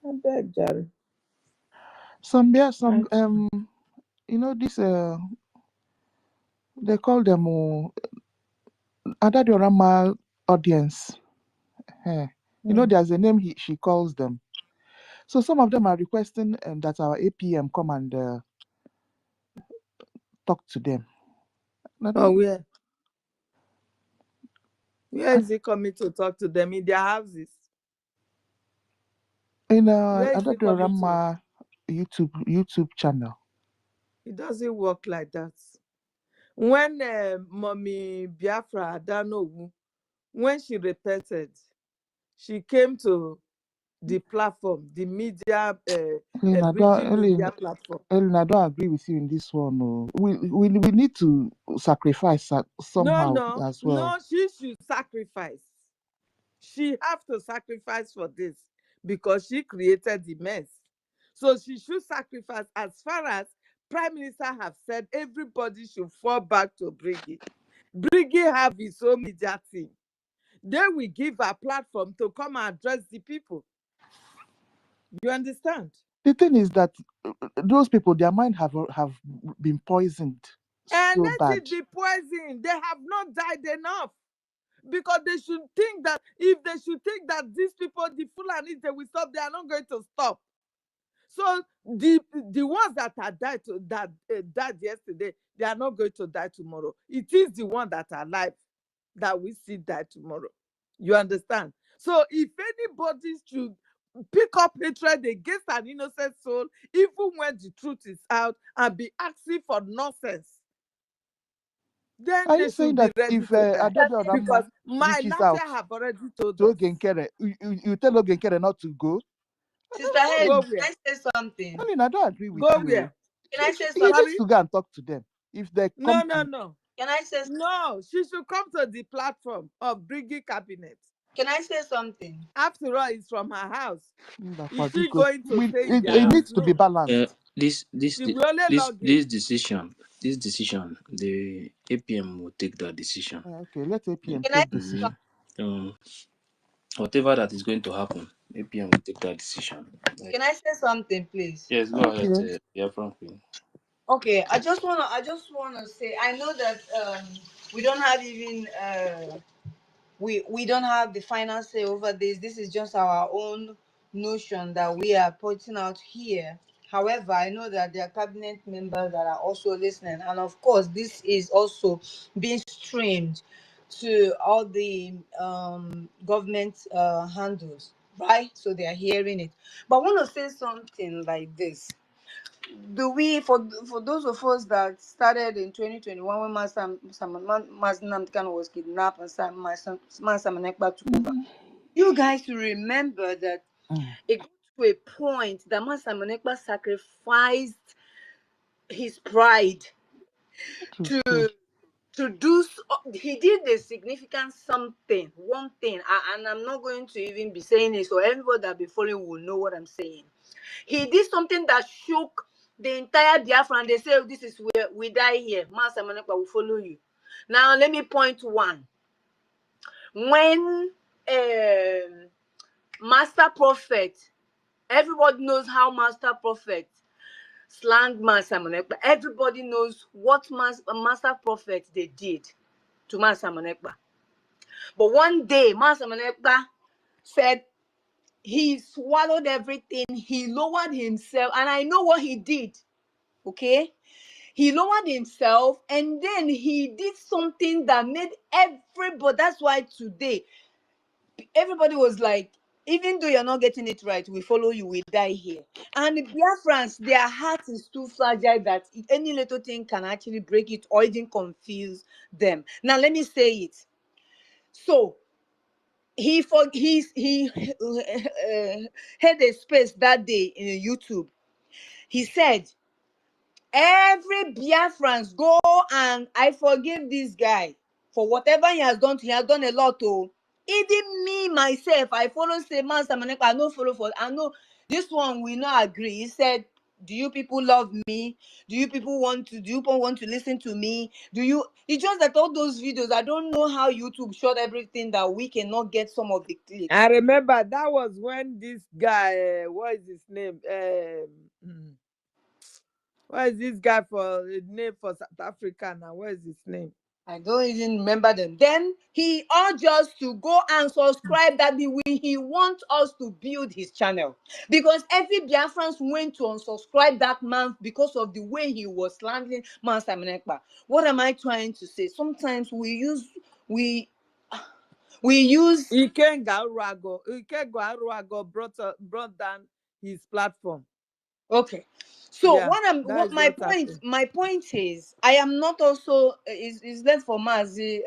I beg, Jerry. Some I, you know this they call them Adadiorama audience. Eh. You know, mm. there's a name she calls them. So some of them are requesting that our APM come and talk to them. I Oh, don't, where is he coming to talk to them in their houses? in Where is he coming to? Adadiorama YouTube channel. It doesn't work like that. When Mommy Biafra, I don't know, when she repented, she came to the platform, the media, bridging media platform. Ellen, I don't agree with you in this one. No. We need to sacrifice somehow as well. No, she should sacrifice. She have to sacrifice for this because she created the mess. So she should sacrifice. As far as Prime Minister have said, everybody should fall back to BRGIE. BRGIE have its own media team. They will give a platform to come and address the people. You understand? The thing is that those people, their mind have been poisoned And so let bad. it be poison. They have not died enough. Because they should think that if they should think that these people, the Fulani, they will stop, they are not going to stop. So the ones that are died yesterday, they are not going to die tomorrow. It is the one that are alive that we see die tomorrow. You understand? So if anybody should pick up hatred against an innocent soul, even when the truth is out, and be asking for nonsense, then Are they you saying should be that ready if to die. Because Adadiorama my reaches Natia out have already told to us. Ogenkere, you tell Ogenkere not to go? Sister Go Helen, where? can I say something? I mean, I don't agree with Go you. where? Can I say He something? needs Sorry? to go and talk to them. If they No, come no, to no. Can I say No, she should come to the platform of BRGIE cabinet. can I say something? After all, it's from her house. Is she Because going to stay in their it Um, house? needs to be No. balanced. She will only this log in. decision, the APM will take that decision. Okay, let APM Can I take Mhm. decision. Whatever that is going to happen, APM will take that decision. Like, can I say something, please? yes, go ahead, Okay. Biafran. Okay, I just wanna say I know that we don't have even we don't have the final say over this. This is just our own notion that we are putting out here. However, I know that there are cabinet members that are also listening, and of course, this is also being streamed to all the government handles, right? So they are hearing it. But I want to say something like this. Do we for those of us that started in 2021 when Master Namdekan was kidnapped and Master Ekpa took over, you guys remember that Mm. it got to a point that Master Monekpa sacrificed his pride True, to true. do. He did a significant something, one thing, and I'm not going to even be saying it, so everybody that be following will know what I'm saying. He did something that shook the entire Biafra, and they say, oh, this is where we die here. Master Monekpa will follow you. Now, let me point one. When Master Prophet, everybody knows how Master Prophet slang Master Monekpa. Everybody knows what Master Prophet they did to Master Monekpa. But one day, Master Monekpa said he swallowed everything. He lowered himself, and I know what he did. Okay, he lowered himself, and then he did something that made everybody. That's why today everybody was like, even though you're not getting it right, we follow you, we die here. And the Biafrans, their heart is too fragile that any little thing can actually break it or even confuse them. Now, let me say it. So, he had a space that day in YouTube. He said, every Biafrans go, and I forgive this guy for whatever he has done. He has done a lot. Oh, even me myself, I follow say Master Monekpa. I no follow for. I know this one we not agree. He said, "Do you people love me? Do you people want to? Do you people want to listen to me? Do you?" It's just that all those videos, I don't know how YouTube shot everything that we cannot get some of the clips. I remember that was when this guy, what is his name? What is this guy for name for South Africa now? What is his name? I don't even remember them. Then he urged us to go and subscribe, that the way he wants us to build his channel. Because every Biafrans went to unsubscribe that man because of the way he was slandering Master Monekpa. What am I trying to say? Sometimes we use Ikenga Uruago brought down his platform. okay. So Yeah, that what is what happened. my point is, I am not also is left for Mazi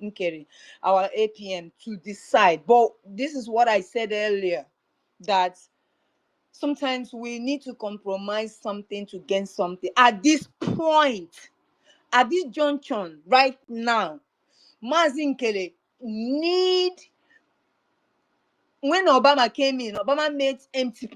Nkeri, our APM, to decide. But this is what I said earlier, that sometimes we need to compromise something to gain something. At this point, at this junction right now, Mazi Nkeri need. When Obama came in, Obama made empty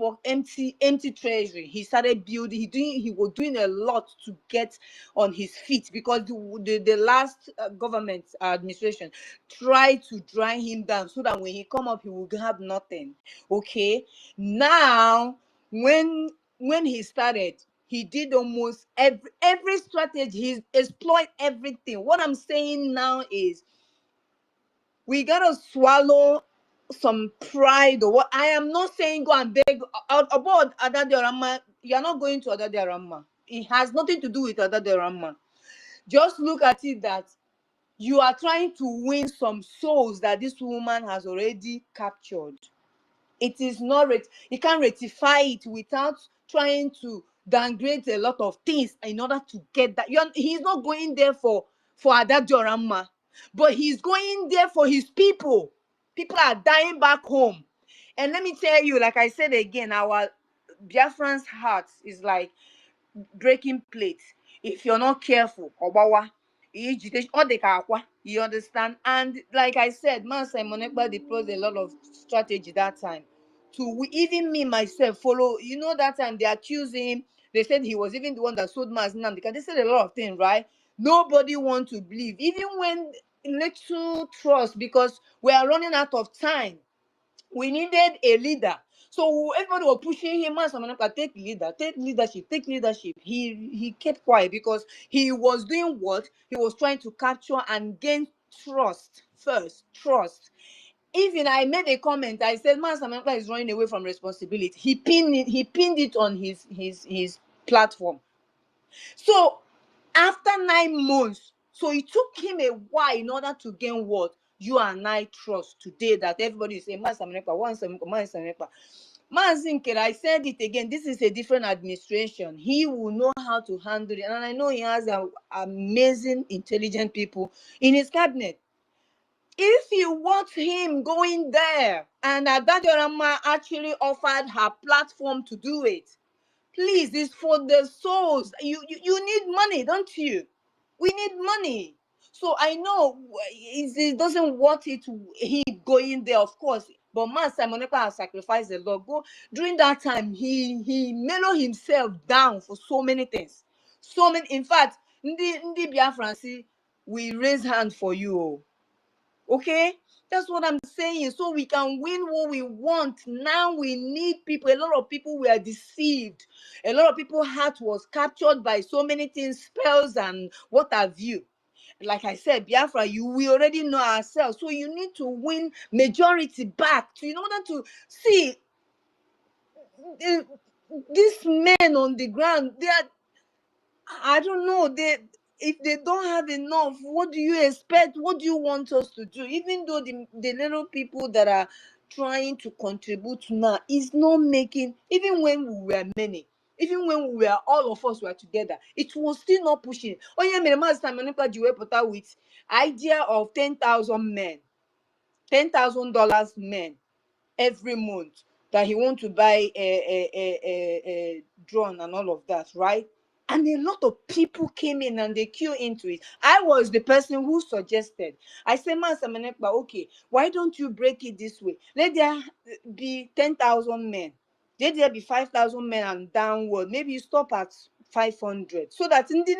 treasury. He started building. He was doing a lot to get on his feet, because the last government administration tried to dry him down so that when he come up, he would have nothing. Okay, now when he started, he did almost every strategy. He exploit everything. What I'm saying now is, we gotta swallow some pride, or what. I am not saying go and beg about Adadiarama. You're not going to Adadiarama. It has nothing to do with Adadiarama. Just look at it that you are trying to win some souls that this woman has already captured. It is not you can't rectify it without trying to downgrade a lot of things in order to get that. He's not going there for Adadiorama, but he's going there for his people. People are dying back home. And let me tell you, like I said again, our Biafran's heart is like breaking plates. If you're not careful, Obawa, you understand? And like I said, Man Simon Ekpa deployed a lot of strategy that time. Even me myself follow. You know, that time they accused him. They said he was even the one that sold Maz Nam. They said a lot of things, right? Nobody want to believe, even when little trust, because we are running out of time. We needed a leader. So everybody was pushing him, Man Samanaka, take leadership. He kept quiet because he was doing what? He was trying to capture and gain trust first. Trust. Even I made a comment, I said Man Samanaka is running away from responsibility. He pinned it on his platform. So after 9 months, so it took him a while in order to gain what you and I trust today, that everybody is saying, Master Menepa, Master Menepa. Mazinker, I said it again, this is a different administration. He will know how to handle it. And I know he has amazing, intelligent people in his cabinet. If see what him going there, and Adadorama actually offered her platform to do it. Please, it's for the souls. You need money, don't you? We need money. So I know it doesn't want it he going there, of course. But man, Simon Ekpa has sacrificed a lot. Go during that time, he mellowed himself down for so many things. So many, in fact, Ndi Biafrans, we raise hand for you. Oh. Okay, that's what I'm saying. So we can win what we want. Now we need people. A lot of people were deceived. A lot of people's heart was captured by so many things, spells, and what have you. Like I said, Biafra, we already know ourselves. So you need to win majority back to, in order to see these men on the ground. They are, I don't know, if they don't have enough, what do you expect? What do you want us to do? Even though the little people that are trying to contribute now is not making, even when we were many, even when we were, all of us were together, it was still not pushing. Oh yeah, Master Manuka Jiwe with idea of 10,000 men, $10,000 men every month, that he want to buy a drone and all of that, right? And a lot of people came in and they queue into it. I was the person who suggested. I said, Master Menekba, okay, why don't you break it this way? Let there be 10,000 men. Let there be 5,000 men and downward. Maybe you stop at 500. So that in the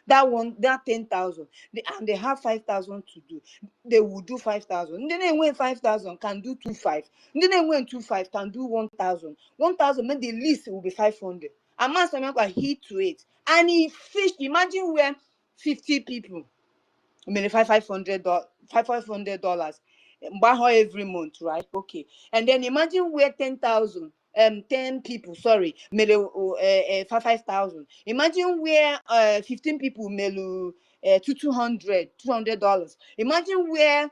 that one, that 10,000, and they have 5,000 to do, they will do 5,000. Then when 5,000 can do 2,500. Then when 2,500 can do 1,000. 1,000 mean the least will be 500. And Master Menekba hit to it. And he fished. Imagine where 50 people, I mean, $500 every month, right? Okay. And then imagine where 10,000, 10 people, sorry, 5,000. Imagine where 15 people $200. Imagine where,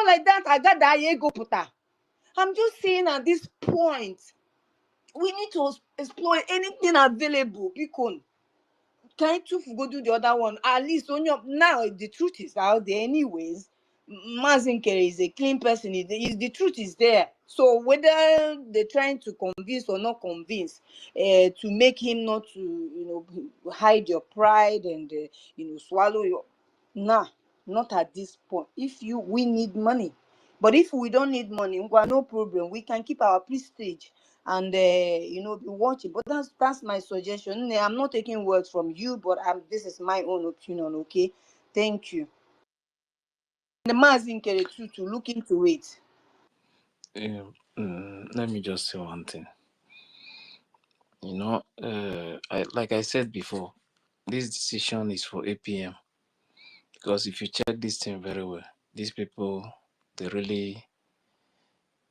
like that, I got that ego puta. I'm just saying at this point, we need to explore anything available. Because trying to go do the other one, at least on your, now the truth is out there anyways. Mazinkere is a clean person. The truth is there. So whether they're trying to convince or not convince, to make him not to hide your pride and swallow your, nah, not at this point. We need money, but if we don't need money, no problem. We can keep our prestige and be watching. But that's my suggestion. I'm not taking words from you, but this is my own opinion. Okay, thank you. The Mazinkere too to look into it. Let me just say one thing. Like I said before, this decision is for APM, because if you check this thing very well, these people, they really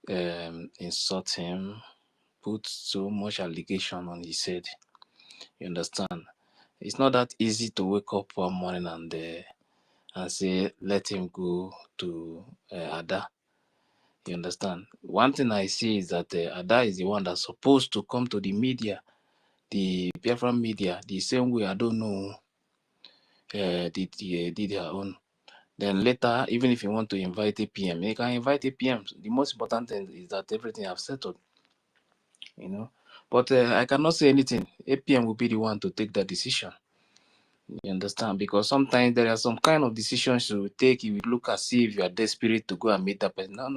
insult him, put so much allegation on his head. You understand? It's not that easy to wake up one morning and say, let him go to Ada. You understand? One thing I see is that Ada is the one that's supposed to come to the media, the Biafran media, the same way I don't know did their own. Then later, even if you want to invite APM, you can invite APM. The most important thing is that everything I've settled, But I cannot say anything. APM will be the one to take that decision. You understand? Because sometimes there are some kind of decisions you will take. You will look as if you are desperate to go and meet that person. No.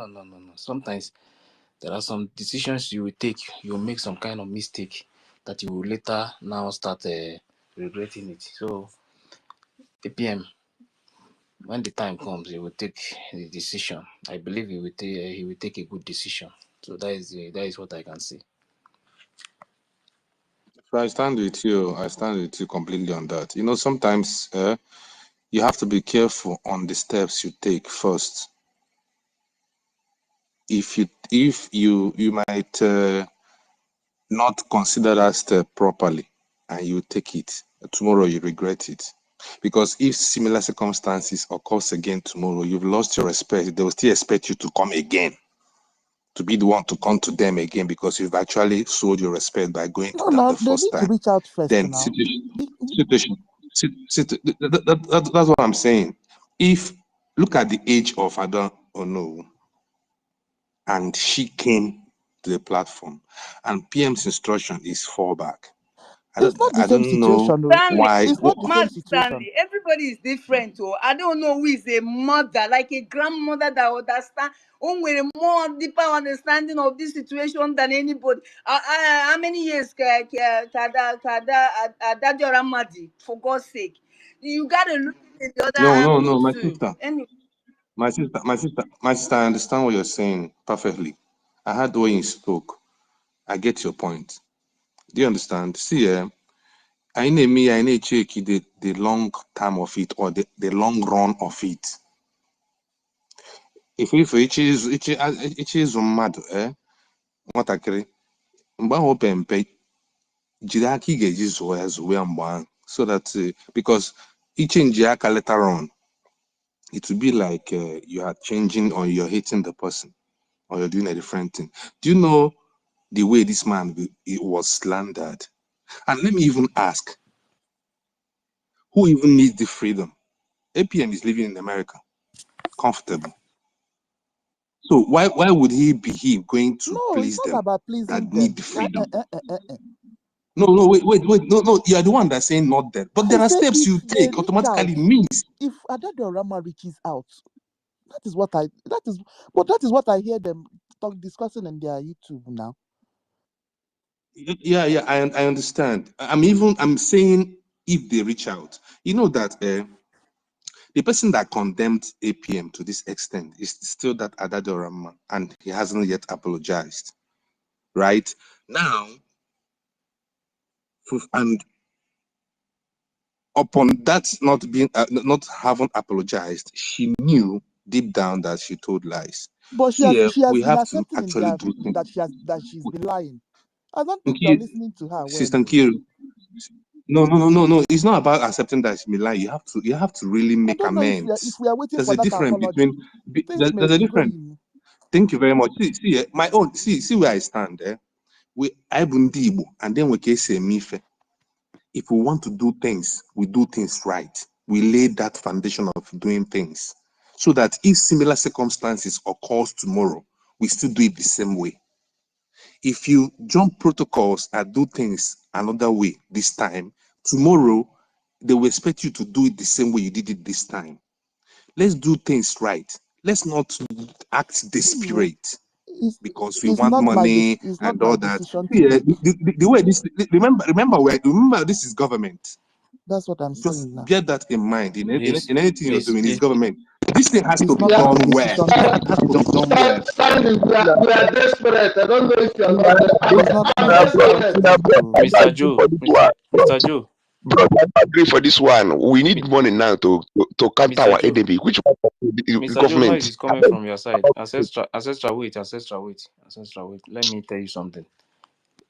Sometimes there are some decisions you will take. You will make some kind of mistake that you will later now start regretting it. So APM, when the time comes, he will take the decision. I believe he will take a good decision. So that is what I can say. So I stand with you. I stand with you completely on that. Sometimes you have to be careful on the steps you take first. If you might not consider that step properly and you take it, tomorrow you regret it. Because if similar circumstances occurs again tomorrow, you've lost your respect. They will still expect you to come again, to be the one to come to them again, because you've actually showed your respect by going to No, them no, the they first need to time. reach out first Then now. that's what I'm saying. If look at the age of Adam or no, and she came to the platform, and PM's instruction is fall back. It's not the I same don't know situation, though. Stanley, why. It's not the same Master situation. Stanley, everybody is different. Oh, I don't know who is a mother, like a grandmother that understand, who with a more deeper understanding of this situation than anybody. How many years Adadio Ramadi, for God's sake? You gotta look at the other angle No, my too. sister. Anyway. My sister, I understand what you're saying perfectly. I heard the way you spoke. I get your point. Do you understand? See, I need to check the long term of it or the long run of it. If it is mad, nwatakịrị, mgbe ahụ o pe mpe, jiri aka ị ga-eji zụọ ya zụọ ya mgbe ahụ, so that because ichenji aka later on, it will be like you are changing or you're hating the person or you're doing a different thing. Do you know the way this man was slandered? And let me even ask, who even needs the freedom? APM is living in America, comfortable. So why would he be going to No, it's please not them about that pleasing need them. the freedom? No, wait. No, you are the one that's saying not that. But I there are say steps if you they take reach out, automatically means. if Adadio Rama reaches out, that is what I hear them discussing in their YouTube now. Yeah, I understand. I'm saying if they reach out, you know that the person that condemned APM to this extent is still that Adadio Rama, and he hasn't yet apologized. Right now, and upon that not having apologized, she knew deep down that she told lies. But See, she has we been have to accepting in actually their do things. that she's been lying. I don't think you're Nkiru, listening to her well. Sister Nkiru, no. It's not about accepting that she may lie. You have to really I make don't know if amends. we are waiting There's for a that difference apology. between Things may there's a be difference. going. Thank you very much. See, my own. See where I stand. I bundi Igbo, and then we can say mife. If we want to do things, we do things right. We lay that foundation of doing things so that if similar circumstances occurs tomorrow, we still do it the same way. If you jump protocols and do things another way this time, tomorrow they will expect you to do it the same way you did it this time. Let's do things right. Let's not act Anyway, desperate because we it's want not money it's not and my all that. decision to See, make. the way this remember this is government. That's what I'm Just saying now. bear that in mind in Please, anything you're please, doing. It's please. government. This thing has to It's be not my done well. decision to It has to be done well. Stanley, we are desperate. I don't know if you are it's, not it's not my I'm decision to desperate. make. Oh. Mr. Joe, Mr. Joe, Bro, I agree for this one. We need Mi- money now to counter Mr. our Joe, enemy. Which one? The Mr. Joe, noise government. is coming from your side. Ancestral, wait. Let me tell you something.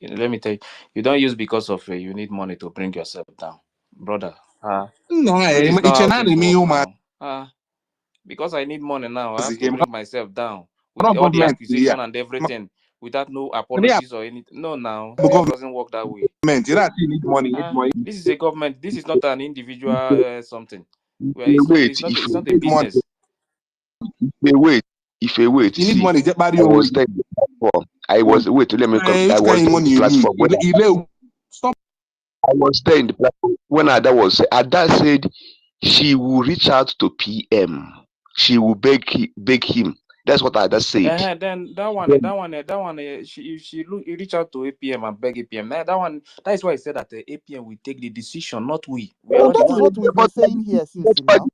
Let me tell you, you don't use because of you need money to bring yourself down, brother. No, This is not it's how an things enemy, work human. now. Because I need money now, I have to We're bring myself down with not all the government here. accusation and everything without no Yeah, apologies or anything. No, now things doesn't work that way. government. You know, you need money, This is a government. This is not an individual something. Well, If you wait, it's if not a need money. business. you wait, You need see, money. Just buy I your was there in the platform. I was wait, let me come. I which was kind of there in money the you need? platform when Stop. I was there in the platform when Ada said she will reach out to PM. She will beg him. That's what Ada said. Then Then if she reach out to APM and beg APM, that is why I said that the APM will take the decision, not we. We are But not the that is one. what we've been saying here since now.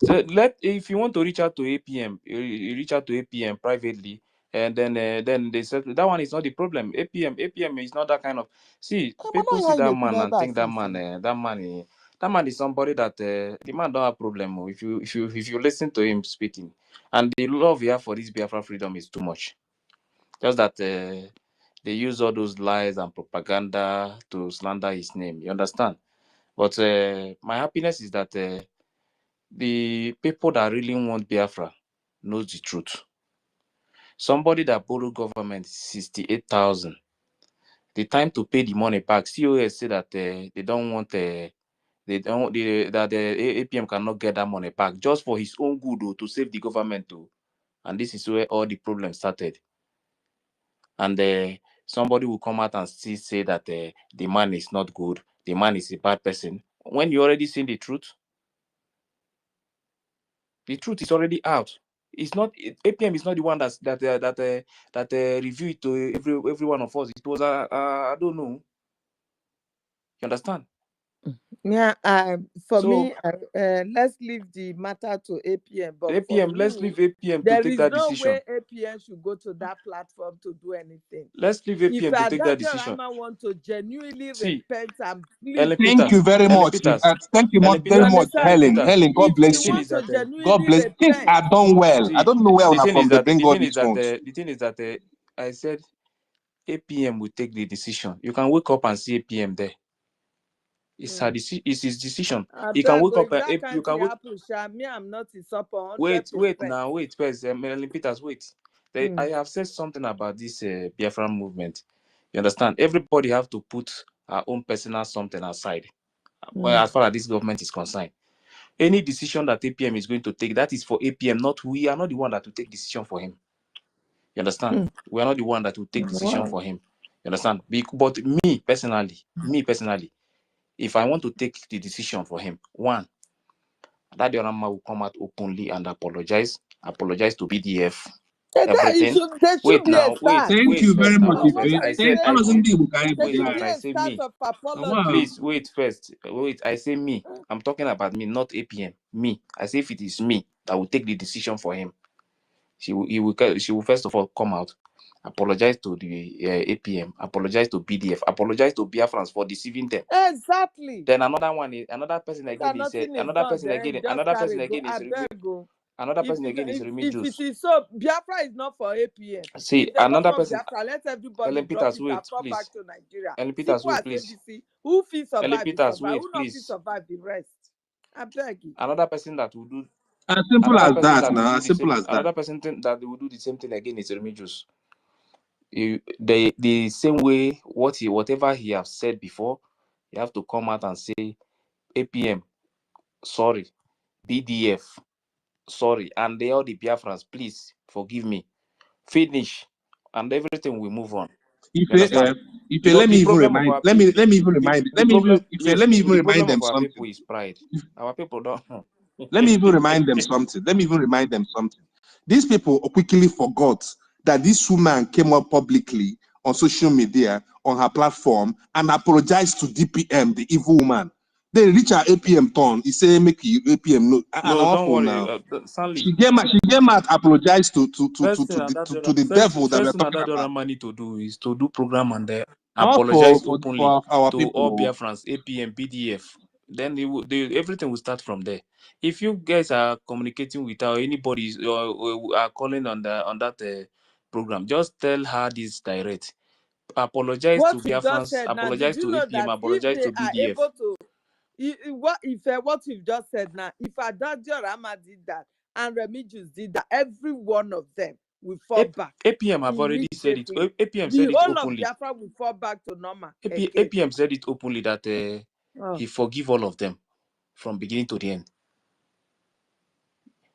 So if you want to reach out to APM, you reach out to APM privately, and then they said that one is not the problem. APM is not that kind of. See, I'm people not see hearing that a man and kunaba think since. that man is somebody that the man don't have problem. If you listen to him speaking, and the love he have for this Biafra freedom is too much. Just that they use all those lies and propaganda to slander his name. You understand? But my happiness is that the people that really want Biafra knows the truth. Somebody that borrowed government 68,000. The time to pay the money back, COS say that they don't want that the APM cannot get that money back just for his own good to save the government. And this is where all the problems started. And somebody will come out and still say that the man is not good, the man is a bad person. When you already seen the truth is already out. It's not APM is not the one that review it to every one of us. It was I don't know. You understand? Yeah, for So me, let's leave the matter to APM. But for APM, let's me, leave APM to there take is that no decision. way APM should go to that platform to do anything. Let's leave If APM to take that Adadio decision. Rama want to genuinely See, repent and plead Ellen to Thank Peters, you him, very Ellen much. Peters, Thank you Ellen you very Peters, much, understand Ellen Helen. me? Peters. Helen, God If he The bless thing you. want is to that God genuinely bless. Things repent, are done well. I see, don't know where the una thing is from they that bring the all thing is these that ones. I said APM will take the decision. You can wake up and see APM there. It's it's his decision. I You can beg, wake up if and that you can't can wake. happen, Sha, me, I'm not his up 100%. Wait first, Ellen Peters, wait. I have said something about this Biafran movement. You understand? Everybody have to put our own personal something aside. Well, as far as this government is concerned, any decision that APM is going to take, that is for APM, not we are not the one that will take decision for him. You understand? We are not the one that will take decision Wow. for him. You understand? But me personally, if I want to take the decision for him, one, that Diorama will come out openly and apologize to BDF, And then everything. there should Wait be a now, start. Thank wait you very first. much, Or Wait what first. Ife. are I you said, Thank saying? you, Bukai There wait should Bola. be first. I a say start me. of Wow. apology. Please wait first. Wait. I say me. I'm talking about me, not APM. Me. I say if it is me that will take the decision for him, she will first of all come out, apologize to the APM, apologize to BDF, apologize to Biafrans for deceiving them. Exactly. Then another person So again that is nothing is done, then just carry go. I beg go. another person again is If Remigius. it is so, Biafra is not for APM. See, If they don't another want person, Biafra, let everybody Ellen drop Peters, it and wait, come please. back to Nigeria. Ellen Peters, Simple wait, as please. ABC. Who fit Ellen survive, he Peters, survive. wait, Who not fit please. survive, the rest. I beg you. Another person that will do As simple another as person that that will now. do As the simple same as that. another person that will do the same thing again is Remigius. The same way whatever he have said before, you have to come out and say APM, sorry, BDF, sorry, and all the Biafrans, please forgive me. Finish, and everything will move on. You Ife, understand? Ife, Because let the me even problem of remind. our Let me let me even remind. the Let me even problem, Ife, yes, let me even the remind problem them of our something. people is pride. Our people don't. Let me even remind them something. Let me even remind them something. These people quickly forgot that this woman came up publicly on social media on her platform and apologized to DPM, the evil woman. Then reach her APM turn. He say make you APM no. And No, our don't phone worry, now. Stanley. She came out, apologized First thing that to the devil that we're first thing talking that about. Rama need to do is to do program and Not apologize for openly our to all people. Biafrans, APM, BDF. Then everything will start from there. If you guys are communicating with her, or anybody or are calling on that program, just tell her this direct. Apologize What to you just Biafrans, said now, did apologize you to know APM, that if apologize they to are BDF. able to, what you've just said now, if Adadio Rama did that and Remigius did that, every one of them will fall back APM have already said it. immediately. APM The said it whole of openly. Biafra will fall back to normal again. APM said it openly that Oh. he forgive all of them from beginning to the end.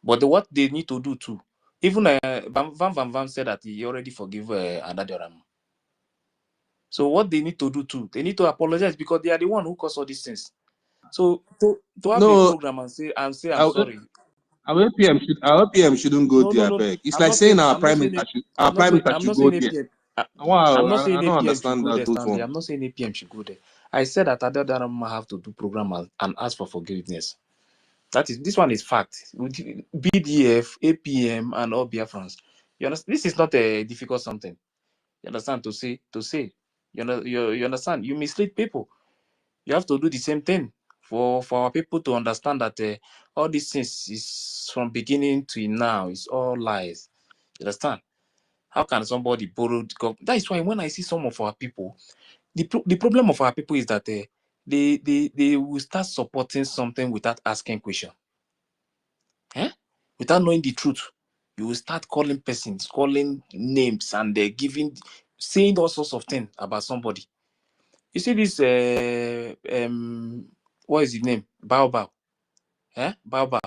But what they need to do too, even Van said that he already forgive Adadoram. So what they need to do too, they need to apologize because they are the one who caused all these things. So to have a No, program and say I'm our, sorry. our APM shouldn't go there, No. beg. It's like saying our prime minister I'm not should saying go there. APM. Wow, I'm not saying I don't APM should understand go there, those Stanley. ones. I'm not saying APM should go there. I said that Adadoram have to do program and ask for forgiveness. This one is fact. With BDF, APM, and all Biafrans. You understand? This is not a difficult something. You understand? To say. You understand? You mislead people. You have to do the same thing for our people to understand that all these things is from beginning to now. It's all lies. You understand? How can somebody borrow? That is why when I see some of our people, the problem of our people is that they will start supporting something without asking questions. Without knowing the truth, you will start calling persons, calling names, and they're saying all sorts of things about somebody. You see this, what is his name? Baobab. Baobab.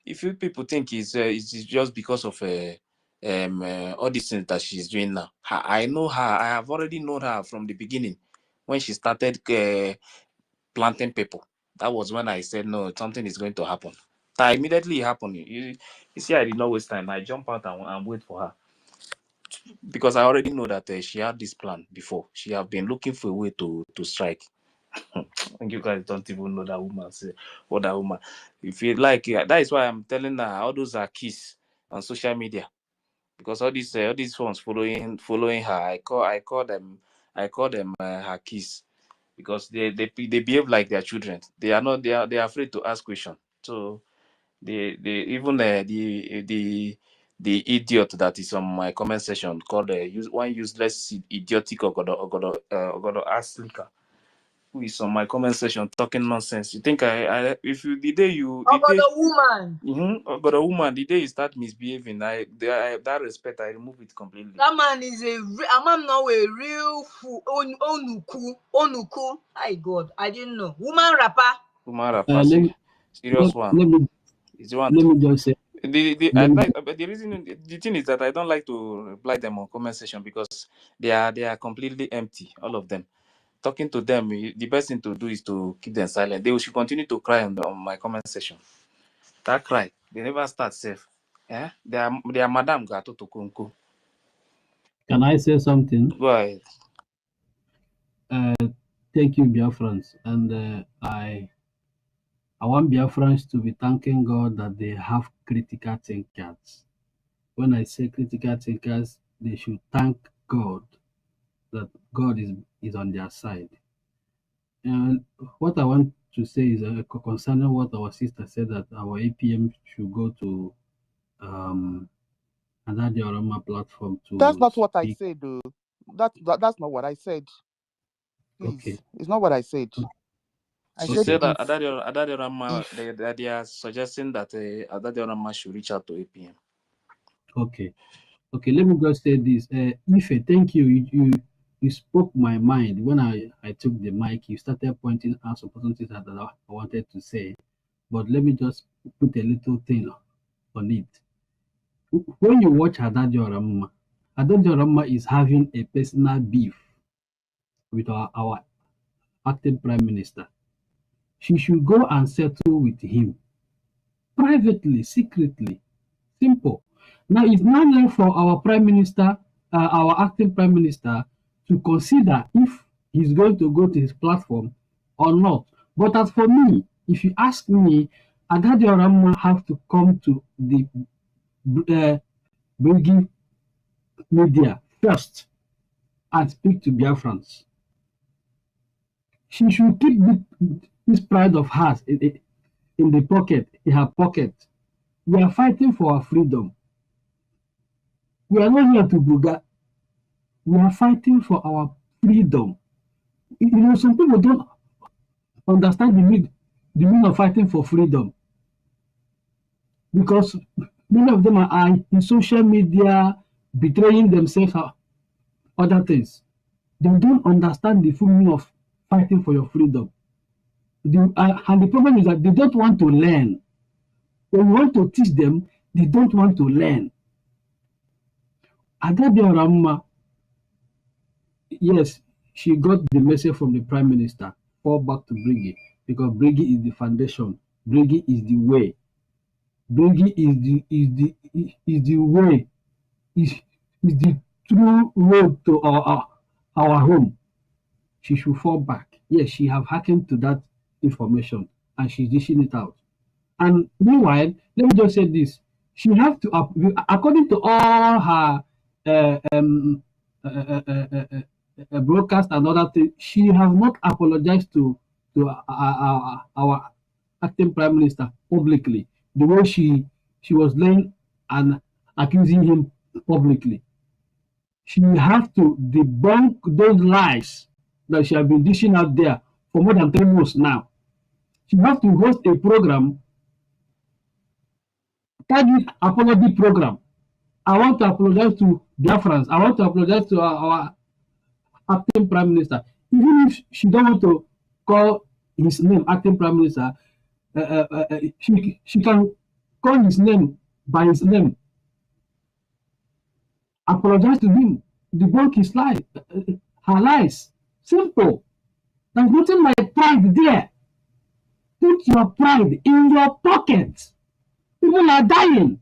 if you people think it's just because of all these things that she's doing now, I know her. I have already known her from the beginning when she started planting people. That was when I said no, something is going to happen. That immediately happened. You see, I did not waste time. I jump out and wait for her because I already know that she had this plan before. She have been looking for a way to strike. And you guys don't even know that woman. Say what that woman. If you like, that is why I'm telling her all those are keys on social media because all these ones following her. I call them her keys because they behave like their children. They are not. They are afraid to ask questions. So they even the idiot that is on my comment section called one useless idiotic Ogodo Aslika, who is on my comment section talking nonsense. You think I if you the day you the day woman. but a woman the day you start misbehaving, that respect I remove it completely. That man is a man now a real fool. Onuku. My God, I didn't know. Woman rapper. Serious one. Let me Is the one let me just say. the reason the thing is that I don't like to reply them on comment section because they are completely empty, all of them. Talking to them, the best thing to do is to keep them silent. They should continue to cry on my comment section. That cry, they never start safe. Yeah, they are Madam Gato to Kunku. Can I say something? Go ahead. Thank you, Biafrans, and I want Biafrans to be thanking God that they have critical thinkers. When I say critical thinkers, they should thank God that God is on their side. And what I want to say is concerning what our sister said that our APM should go to another Oroma platform That's to not what I speak. said, though. That's not what I said. Please, Okay. it's not what I said. I She said said that if they are suggesting that Adadiorama should reach out to APM. Okay. Okay, let me just say this. Ife, thank you. You spoke my mind. When I took the mic, you started pointing out some things that I wanted to say. But let me just put a little thing on it. When you watch Adadiorama is having a personal beef with our acting prime minister. She should go and settle with him privately, secretly. Simple. Now it's now left for our prime minister, our acting prime minister, to consider if he's going to go to his platform or not. But as for me, if you ask me, Agadi Orama have to come to the BRGIE media first and speak to Biafrans. She should keep this pride of hers in the pocket, in her pocket. We are fighting for our freedom. We are not here to buga. We are fighting for our freedom. You know, some people don't understand the meaning of fighting for freedom because many of them are in social media betraying themselves or other things. They don't understand the full meaning of fighting for your freedom. And the problem is that they don't want to learn. When you want to teach them, they don't want to learn. Agadi Orama, yes, she got the message from the Prime Minister, fall back to BRGIE, because BRGIE is the foundation. BRGIE is the way. BRGIE is the way, is the true road to our home. She should fall back. Yes, she have hearkened to that information and she's dishing it out. And meanwhile, let me just say this: she have to, according to all her broadcast and other things, she has not apologized to our acting prime minister publicly the way she was laying and accusing him publicly. She has to debunk those lies that she has been dishing out there for more than 3 months now. She has to host a program, target apology program. I want to apologize to Biafrans. I want to apologize to our acting prime minister. Even if she don't want to call his name acting prime minister, she can call his name by his name, apologize to him, debunk his lie, her lies. Simple. There's nothing like pride there. Put your pride in your pocket. People are dying.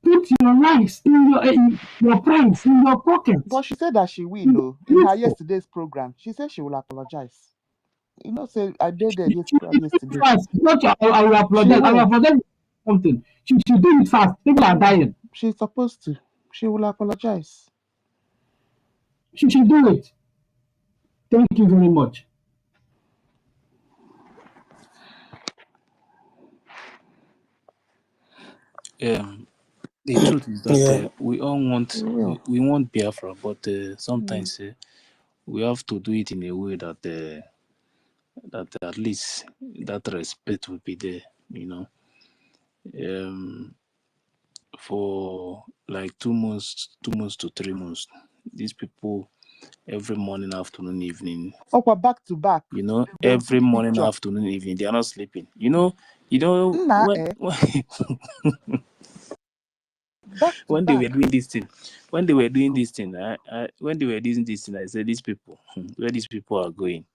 Put your lies in your pride in your pocket. But she said that she will, though. In her yesterday's program, she said she will apologize. You know, say I did that yesterday. Fast. Not I will She apologize. I will will. apologize for something. She should do it fast. People are dying. She's supposed to. She will apologize. She should do it. Thank you very much. The truth is that Yeah. we all want She will. we want Biafra, but sometimes we have to do it in a way that that at least that respect will be there. You know, for like 2 months, 2 months to 3 months, these people every morning, afternoon, evening. Oh, back to back. You know, They will every take morning, picture. afternoon, evening, they are not sleeping. You know Nah, when eh? when, Back to when they were back. doing this thing, when they were doing this thing, when they were doing this thing, I said, these people, where these people are going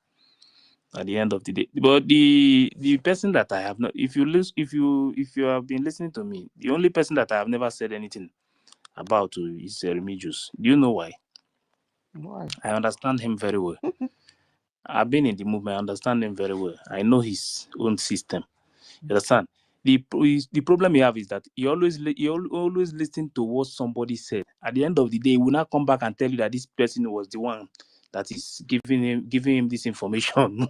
at the end of the day. But the person that I have not, if you have been listening to me, the only person that I have never said anything about is Remigius. Do you know why? Why? I understand him very well. I've been in the movement. I understand him very well. I know his own system. You understand? The problem you have is that he always listen to what somebody said. At the end of the day, he will not come back and tell you that this person was the one that is giving him this information.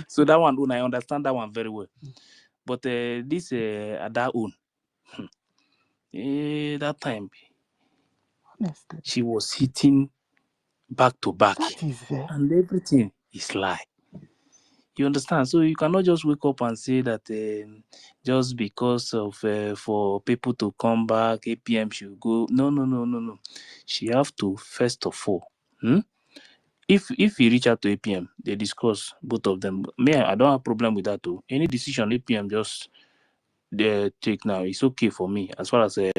So that one, I understand that one very well. But this Ada own, that time Honestly. she was hitting back to back, That is there. and everything is lie. You understand? So you cannot just wake up and say that just because of for people to come back, APM should go. No. She have to first of all. If you reach out to APM, they discuss both of them. Me, I don't have problem with that too. Any decision APM just take now, it's okay for me as far as we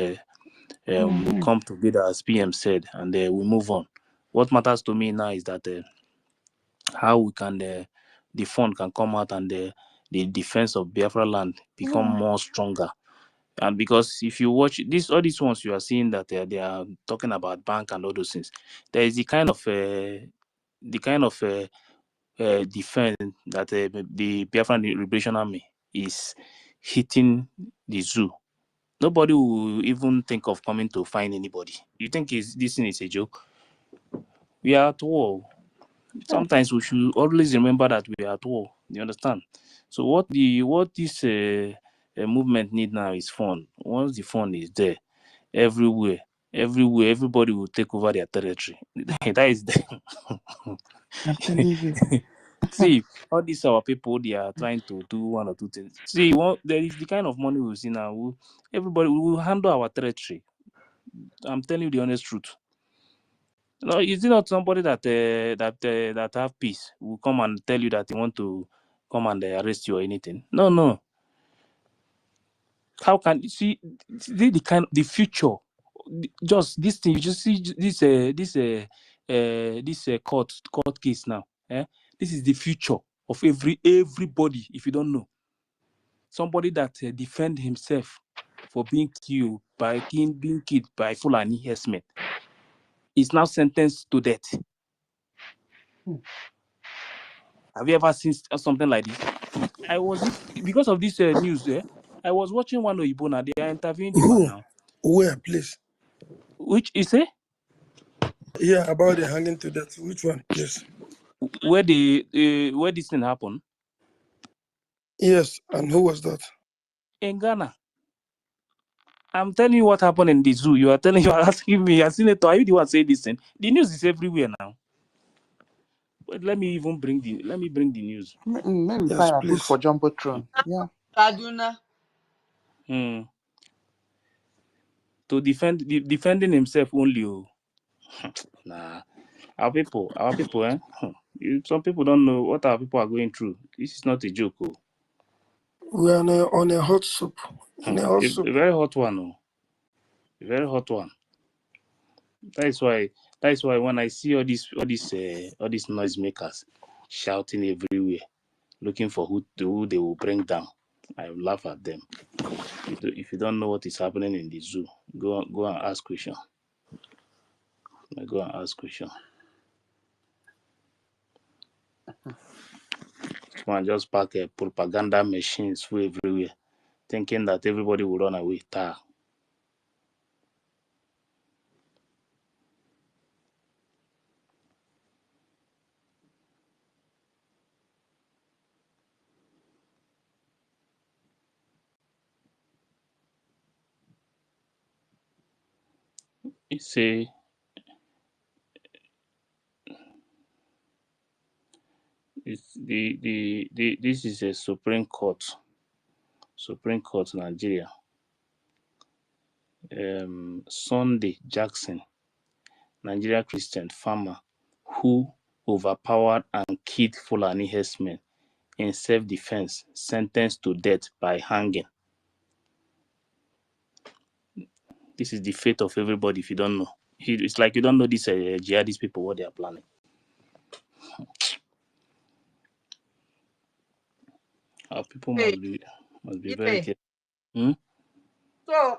come together as PM said, and we move on. What matters to me now is that how we can the fund can come out and the defense of Biafra land become more stronger. And because if you watch this, all these ones you are seeing that they are talking about bank and all those things, there is the kind of defense that the Biafran Liberation Army is hitting the zoo. Nobody will even think of coming to find anybody. You think this thing is a joke? We are at war. Sometimes we should always remember that we are at war. You understand? So what this movement need now is fun. Once the fun is there, everywhere, everybody will take over their territory. That is the I'm telling you. see, all these our people, they are trying to do one or two things. See, there is the kind of money we see now. Everybody will handle our territory. I'm telling you the honest truth. No, is it not somebody that that have peace will come and tell you that they want to come and arrest you or anything? No. How can you see the kind the future? Just this thing, you just see this court case now. This is the future of everybody. If you don't know, somebody that defend himself for being killed by Fulani herdsmen is now sentenced to death. Have you ever seen something like this? I was because of this news. I was watching one Oyibo now. They are interviewing the man Who? now. Where, please? Which is it? Yeah, about the hanging to death. Which one, please? Where this thing happened? Yes, and who was that? In Ghana. I'm telling you what happened in the zoo. You are asking me, as senator, are you the one saying this thing? The news is everywhere now. But let me bring the news. Maybe Yes, fire put please. for Jumbotron. Yeah. Kaduna. To defending himself only. Oh. Nah. Our people, some people don't know what our people are going through. This is not a joke. Oh. We are on a hot soup. In a hot soup. A very hot one, oh. A very hot one. That's why when I see all these noisemakers shouting everywhere, looking for who they will bring down, I laugh at them. If you don't know what is happening in the zoo, go and ask question. Go and ask question. Come and just pack propaganda machines full everywhere, thinking that everybody will run away. You say it's this is a Supreme Court Nigeria. Sunday Jackson, Nigeria Christian farmer who overpowered and killed Fulani herdsmen in self-defense, sentenced to death by hanging. This is the fate of everybody if you don't know. It's like you don't know these jihadist people, what they are planning. Our people Hey, must be very Ife. careful. Hmm? So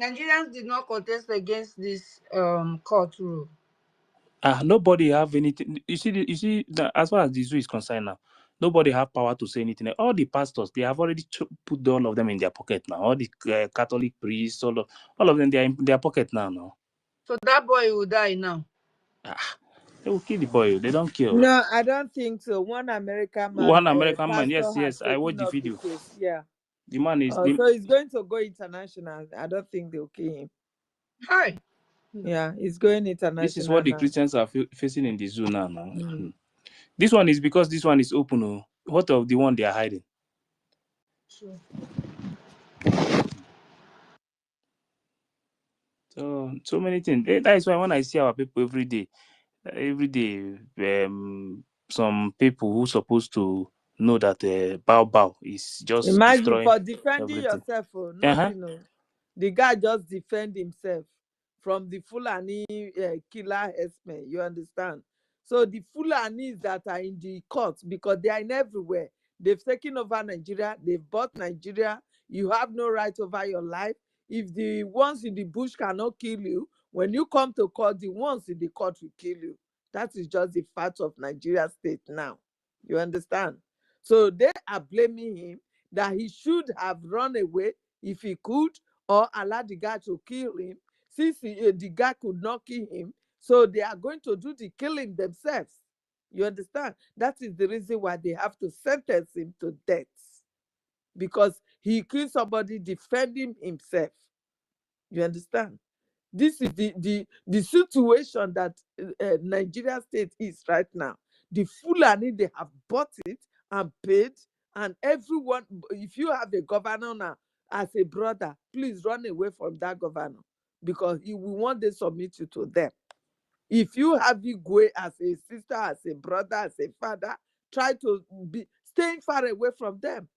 Nigerians did not contest against this court rule. Nobody have anything. You see, as far as the zoo is concerned now, nobody have power to say anything. All the pastors, they have already put all of them in their pocket now. All the Catholic priests, all of them, they are in their pocket now. No. So that boy will die now. They will kill the boy. They don't kill. No, I don't think so. One American man, pastor, has yes. I watched taken the up the video. case. Yeah. The man is. So he's going to go international. I don't think they'll kill him. Hi. Yeah, he's going international. This is what the now. Christians are facing in the zoo now. This one is because this one is open. Oh. What of the one they are hiding? Sure. So many things. That is why when I see our people every day, some people who supposed to know that Bao is just Imagine destroying for defending everything. yourself, nothing. The guy just defend himself from the Fulani killer herdsmen. You understand? So the Fulanis that are in the court, because they are in everywhere, they've taken over Nigeria, they've bought Nigeria. You have no right over your life. If the ones in the bush cannot kill you, when you come to court, the ones in the court will kill you. That is just the fact of Nigeria state now. You understand? So they are blaming him that he should have run away if he could, or allow the guy to kill him. Since the guy could not kill him, so they are going to do the killing themselves. You understand? That is the reason why they have to sentence him to death, because he killed somebody defending himself. You understand? This is the situation that Nigeria state is right now. The Fulani, they have bought it and paid, and everyone, if you have a governor now as a brother, please run away from that governor, because he will one day submit you to them. If you have Igwe as a sister, as a brother, as a father, try to be staying far away from them.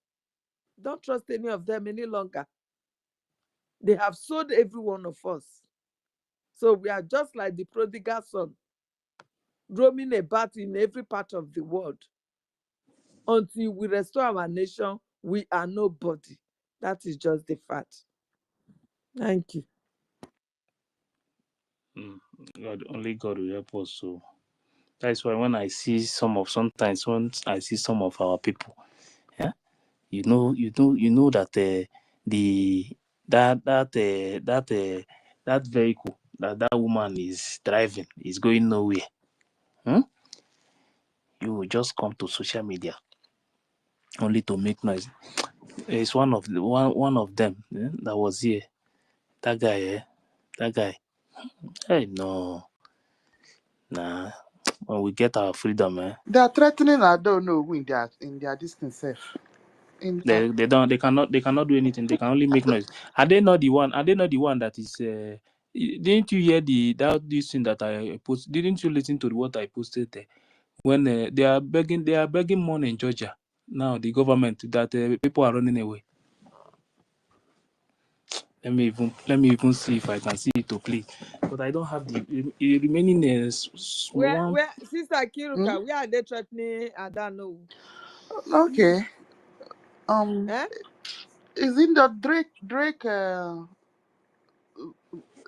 Don't trust any of them any longer. They have sold every one of us. So we are just like the prodigal son, roaming about in every part of the world. Until we restore our nation, we are nobody. That is just the fact. Thank you. Only God will help us. So that's why when I see sometimes when I see some of our people, yeah, you know that that vehicle that woman is driving is going nowhere. You will just come to social media only to make noise. It's one of them that was here. That guy. Hey, no, nah. When we get our freedom, They are threatening. I don't know who in their distance safe. they cannot do anything. They can only make noise. Are they not the one that is? Didn't you hear this thing that I posted? Didn't you listen to what I posted there? When they are begging money in Georgia. Now the government that people are running away. Let me even see if I can see it to play, but I don't have the remaining small one. Where Sister Hmm? Kiruka, where are they threatening? I don't know. Okay. Eh? Is in the Drake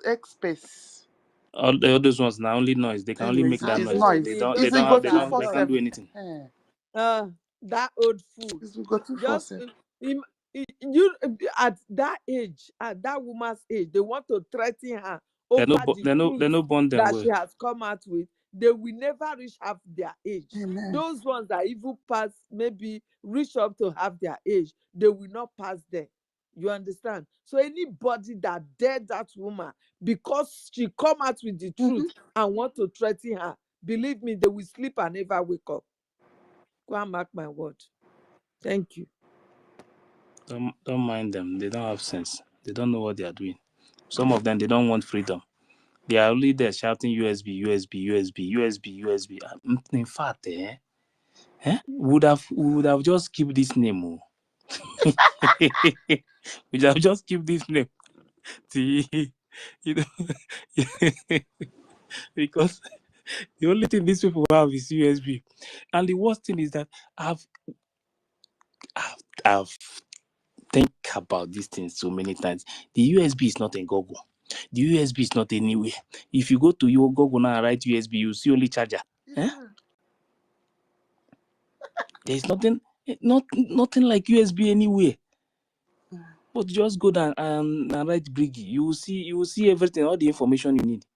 X space. All those ones now only noise. They can only make that It's noise. Oh, noise. They the don't. They It's those we don't go have. ones They are don't. They 247. can't do noise. anything. That old fool. It's we go Just 247. you at that age, at that woman's age, they want to threaten her They over no. the They truth no born them that well. she has come out with. They will never reach half their age. Amen. Those ones that even pass, maybe reach up to half their age, they will not pass there. You understand? So anybody that dared that woman because she come out with the Mm-hmm. truth and want to threaten her, believe me, they will sleep and never wake up. Go and mark my word. Thank you. Don't mind them. They don't have sense. They don't know what they are doing. Some of them they don't want freedom. They are only there shouting USB, USB, USB, USB, USB. In fact, we would have just keep this name. Oh. We would have just keep this name. See, you know, because the only thing these people have is USB. And the worst thing is that I've think about this thing so many times. The USB is not in Google. The USB is not anywhere. If you go to your Google now and write USB, you see only charger. There's nothing like USB anywhere. But just go down and write BRGIE. You will see everything, all the information you need.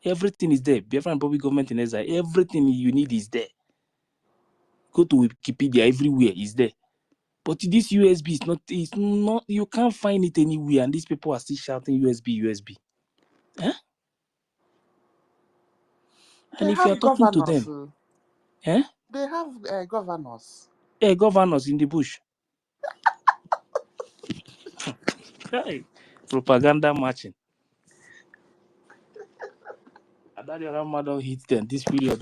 Everything is there. Biafran public government in exile. Everything you need is there. Go to Wikipedia, everywhere is there. But this USB is not, you can't find it anywhere, and these people are still shouting USB, USB. Eh? They And if you are have talking to governors. them, They have governors. governors in the bush, hey, propaganda marching. Adadio Rama don't hit them this period.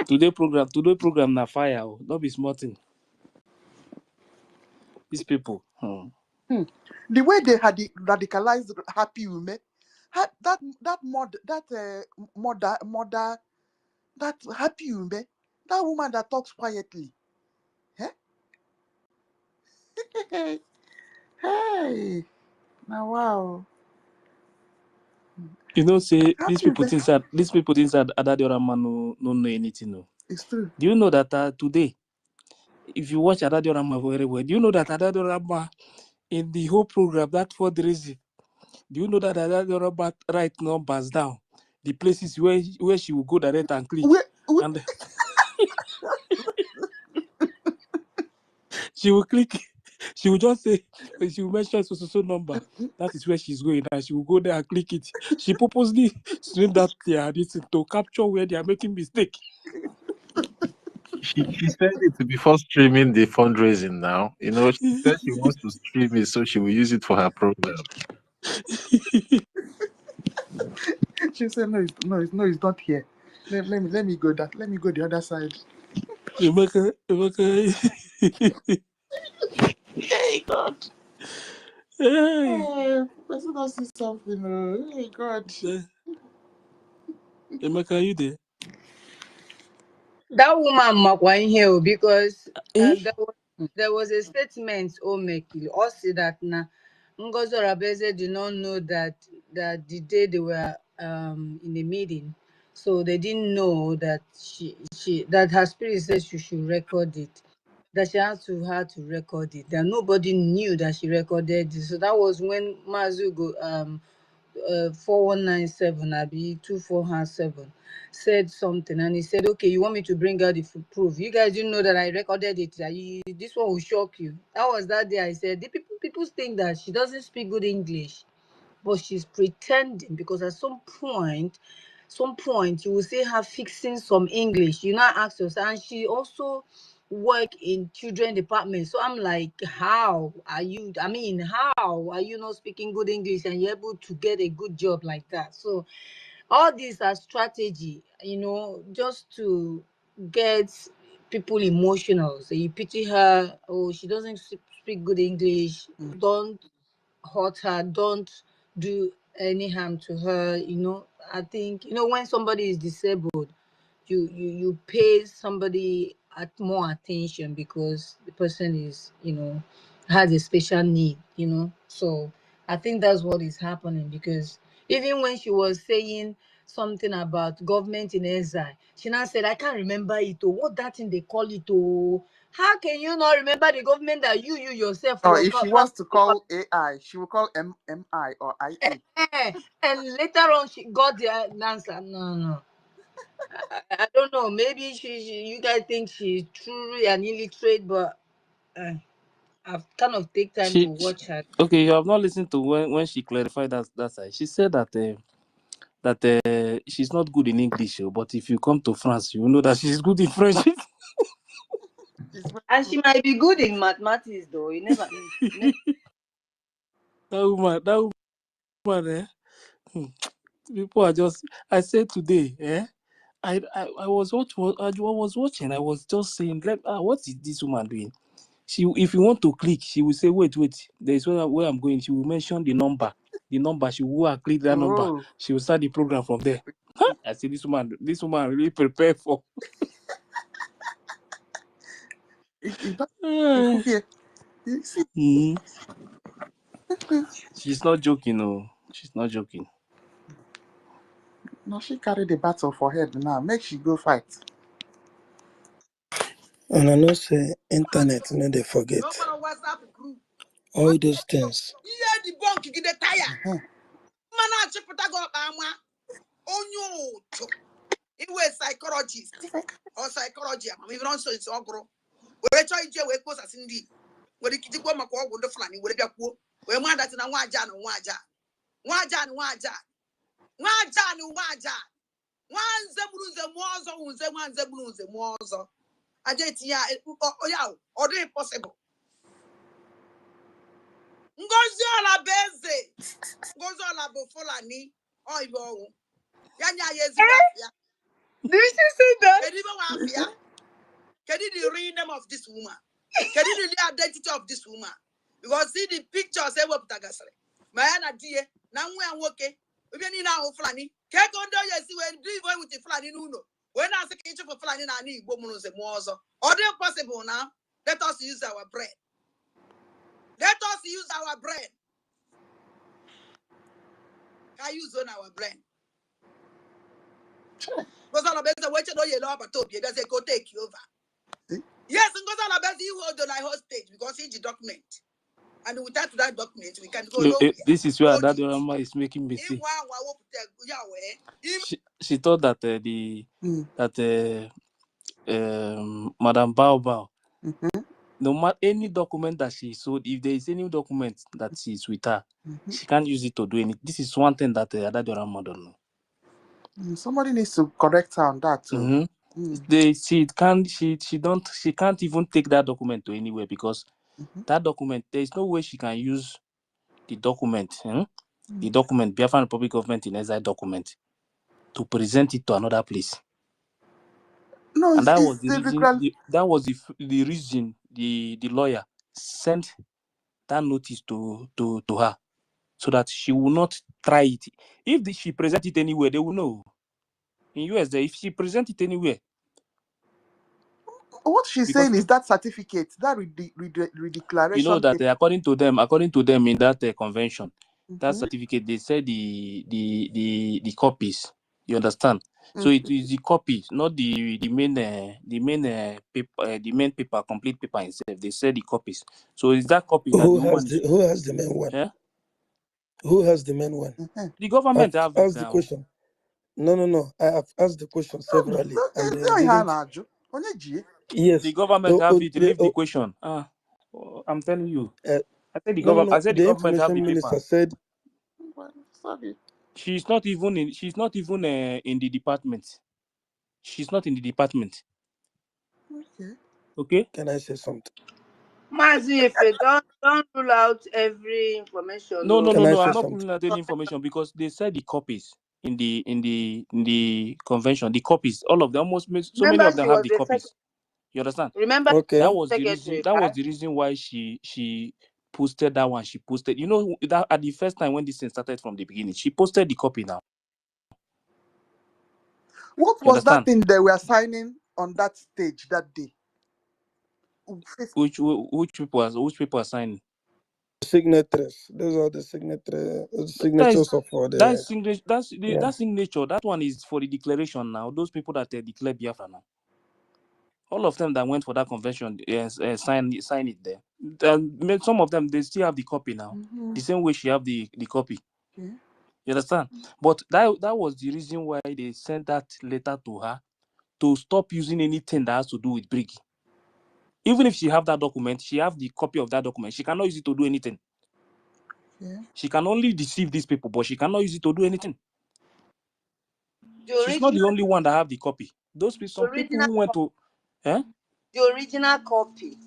Today program na fire. Don't be smarting. These people. The way they had radicalized Happy Women, that mother, that Happy Women, that woman that talks quietly. Hey, now wow. You know, say these Happy people Women, think that Adadio Rama no know anything. No. it's true. Do you know that today, if you watch Adadio Rama very well, do you know that Adadio Rama in the whole program, that fundraising, do you know that Adadio Rama write numbers down, the places where she will go direct and click, and she will click, she will just say, she will mention so number. That is where she's going, and she will go there and click it. She purposely stream that there to capture where they are making mistake. She said it before streaming the fundraising now. You know, she said she wants to stream it so she will use it for her program. She said, it's not here. Let me go that. Let me go the other side. Emeka. Hey God. Hey. Hey, person don't see something. Hey God. Emeka, are you there? That woman makwa here because Eh? there was a statement Omekili also that na Ngozi Orabeze did not know that the day they were in a meeting, so they didn't know that that her spirit says she should record it, that she had to record it, that nobody knew that she recorded it. So that was when Mazugo 4197 abi 2407 said something, and he said, okay, you want me to bring out the proof? You guys didn't know that I recorded it. This one will shock you. That was that day I said the people think that she doesn't speak good English, but she's pretending, because at some point you will see her fixing some English. You now ask yourself, and she also work in children department. So I'm like, how are you not speaking good English and you're able to get a good job like that? So all these are strategy, just to get people emotional. So you pity her. Oh, she doesn't speak good English. Don't hurt her. Don't do any harm to her. I think when somebody is disabled, you pay somebody more attention because the person is has a special need. So I think that's what is happening, because even when she was saying something about government in exile, she now said, I can't remember it. Oh, what that thing they call it? Oh, how can you not remember the government that you yourself Or was if she part wants to of? call AI, she will call MI or IA. And later on she got the answer. No. I don't know. Maybe you guys think she's truly an illiterate, but I've kind of take time to She watch her. okay. You have not listened to when she clarified that side. She said that she's not good in English, but if you come to France, you will know that she's good in French. And she might be good in mathematics, though. You never. that woman, people are just. I said today, I was watching. I was just saying, what is this woman doing? If you want to click, she will say, wait. There's where I'm going. She will mention the number. She will click that number. Oh, She will start the program from there. I say this woman really prepared for. you could hear. You see, She's not joking, no. She's not joking. now she carried the battle for head now. Make she go fight. And I know say internet, they forget WhatsApp group. all those things. Yeah, the bunk you get tire. Mana chepụta go ama onye otu. Iwe psychologist or psychology. Even also it's ogro. We try ije we post as ndi. We dikijikwa maka ogwu ndo flani we bia kwuo. We ma that na nwa aja na nwa aja. Nwa aja na nwa aja. Nwa aja na nwa aja. Nwa nze buru nze mu ozo nze nwa nze buru nze mu ozo. Aja etia ya o dey possible. Ngozi Olabeze. Ngozi Olabo Fulani. Oh, you Yanya Yezibafia. Did she say that? Can you the real name of this woman? Can you the identity of this woman? Because see the picture say what Tagasare. Mayana dear, now we are working. We need now Fulani. Can't go down yes, when do with the Fulani Nuno. When I say kitchen for Fulani, I need women's and more. Or they possible now? Let us use our brain. Let us use our brain. Can use on our brain. Because all of us are watching all your love, but Toby, they say go take you over. Yes, and because all of us you hold the hostage because it's the document. And without that document, we can go nowhere. This is where that Rama is making me see. She thought that Madam Bao, no matter any document that she sold, if there is any document that is with her, she can't use it to do anything. This is one thing that Rama don't know. Somebody needs to correct her on that too. She can't even take that document to anywhere because that document, there is no way she can use the document, the document, Biafran Republic Government in Exile document, to present it to another place. No, and that was the reason. That was the reason the lawyer sent that notice to her, so that she will not try it. If she present it anywhere, they will know. In US, if she present it anywhere, what she's saying is that certificate, that redeclaration. You know that according to them in that convention, that certificate, they said the copies. You understand? So it is the copies, not the main paper, the main paper, complete paper itself. They said the copies. So is that copy that Who the woman has the main one? Yeah? Who has the main one? The government have it asked now. the question. No. I have asked the question severally. And yes. The government have it. Leave the question. I'm telling you. I said the government. I said the government have the information paper. minister said She's not even in the department. She's not in the department. Okay. Can I say something? Mazi, if you don't rule out every information. No. Can I say I'm not something? ruling out any information because they said the copies in the convention. The copies, all of them, almost so many Remember, of them she have was the the copies. You understand? Remember, Okay. That was the reason. secretary, That was right? the reason why she posted that one. She posted, you know, that at the first time when this thing started from the beginning, she posted the copy now. What You was that understand? thing they were signing on that stage that day? Which people are signing? Signatures. Those are the signatures of That the. signature. Yeah. That signature. That one is for the declaration now. Those people that declare Biafra now. All of them that went for that convention sign it there. And some of them, they still have the copy now. Mm-hmm. The same way she have the copy. Okay. You understand? But that was the reason why they sent that letter to her to stop using anything that has to do with BRGIE. Even if she have that document, she have the copy of that document, she cannot use it to do anything. Yeah. She can only deceive these people, but she cannot use it to do anything. The She's not the original, only one that have the copy. Those people, some people who went to, the original copy.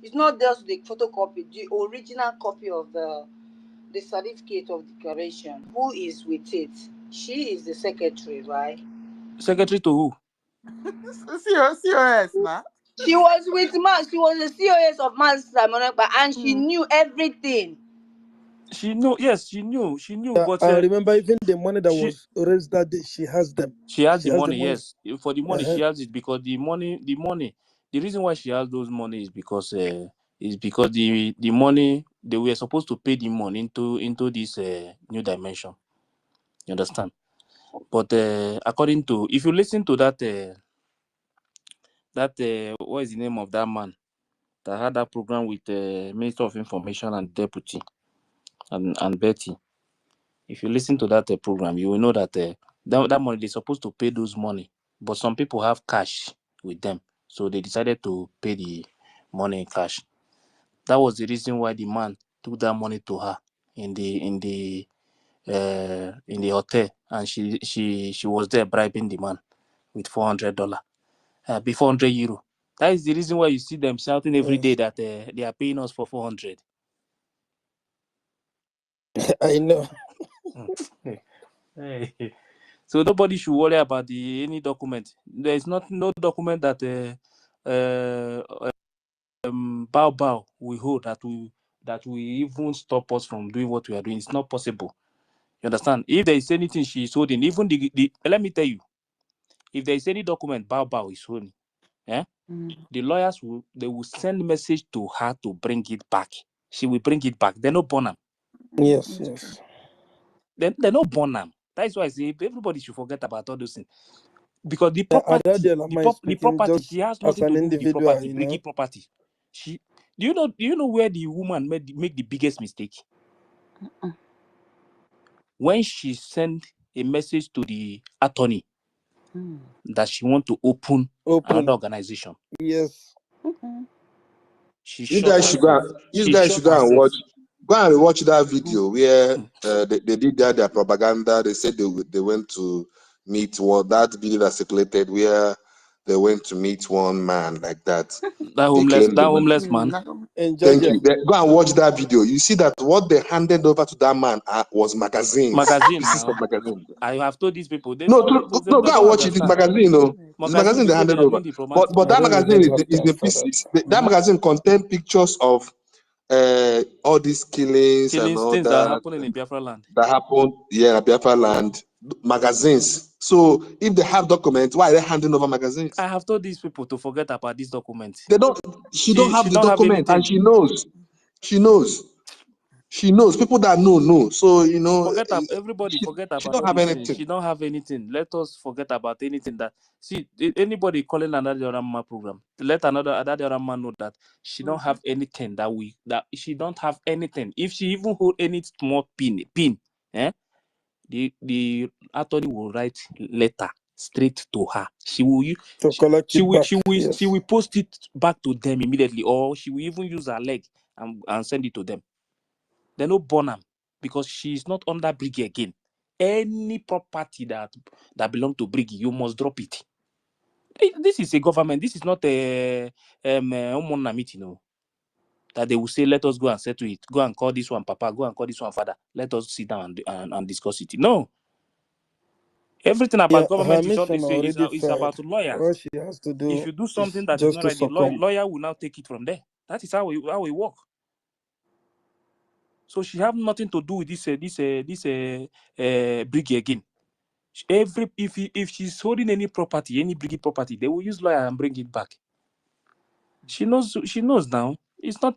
It's not just the photocopy. The original copy of the certificate of declaration. Who is with it? She is the secretary, right? secretary to who? COS now. She was with Man. She was the COS of Man Simon, and she knew everything. She knew, yes, she knew, but I remember even the money that she was raised that day. She has them. she has She the has money, the money. yes. For the money, she has it because the money, the reason why she has those money is because the money, they were supposed to pay the money into this new dimension. You understand? But according to, if you listen to that what is the name of that man that had that program with Minister of Information and Deputy and Betty, if you listen to that program, you will know that that money, they're supposed to pay those money, but some people have cash with them, so they decided to pay the money in cash. That was the reason why the man took that money to her in the hotel, and she was there bribing the man with $400, before €400. That is the reason why you see them shouting every day that they are paying us for 400. I know. Hey. So nobody should worry about any document. There is no document that Bao we hold that will even stop us from doing what we are doing. It's not possible. You understand? If there is anything she is holding, even the let me tell you, if there is any document Bao is holding, the lawyers will send message to her to bring it back. She will bring it back. They no burn them. Yes. They no burn them. That is why I say everybody should forget about all those things. Because the property, she has nothing to do with the property, BRGIE property. Do you know where the woman make the biggest mistake? When she sent a message to the attorney that she want to open another organization. Yes. She You shot guys should herself. go and watch that video where they did their propaganda. They said they went to meet that video that circulated where they went to meet one man like that. That homeless man. Thank you. Go and watch that video. You see that what they handed over to that man was magazines. Pieces of magazine. I have told these people. They Go and watch it. It's magazine, no. It's magazine they handed over. But that magazine is the pieces. That magazine contains pictures of all these killings and all things that that happen in Biafra land. That happened, in Biafra land. Magazines. So if they have documents, why are they handing over magazines? I have told these people to forget about these documents. They don't. She don't have the document, and she knows. She knows. People that know. So Everybody forget about she don't all have these things. anything. She don't have anything. Let us forget about anything that. See, anybody calling another Rama program, let another Rama know that she don't have anything that she don't have anything. If she even hold any small pin, the attorney will write letter straight to her. She will post it back to them immediately, or she will even use her leg and send it to them. They no burn them because she is not under BRGIE again. Any property that belong to BRGIE, you must drop it. This is a government. This is not a meeting, no. That they will say, let us go and settle it. Go and call this one Papa. Go and call this one Father. Let us sit down and discuss it. No. Everything Yeah, about her government mission already is failed. about lawyers. All she has to If do you do is something that is just not to right, the succumb. lawyer will now take it from there. That is how we work. So she have nothing to do with this BRGIE again. If she's holding any property, any BRGIE property, they will use lawyer and bring it back. She knows now.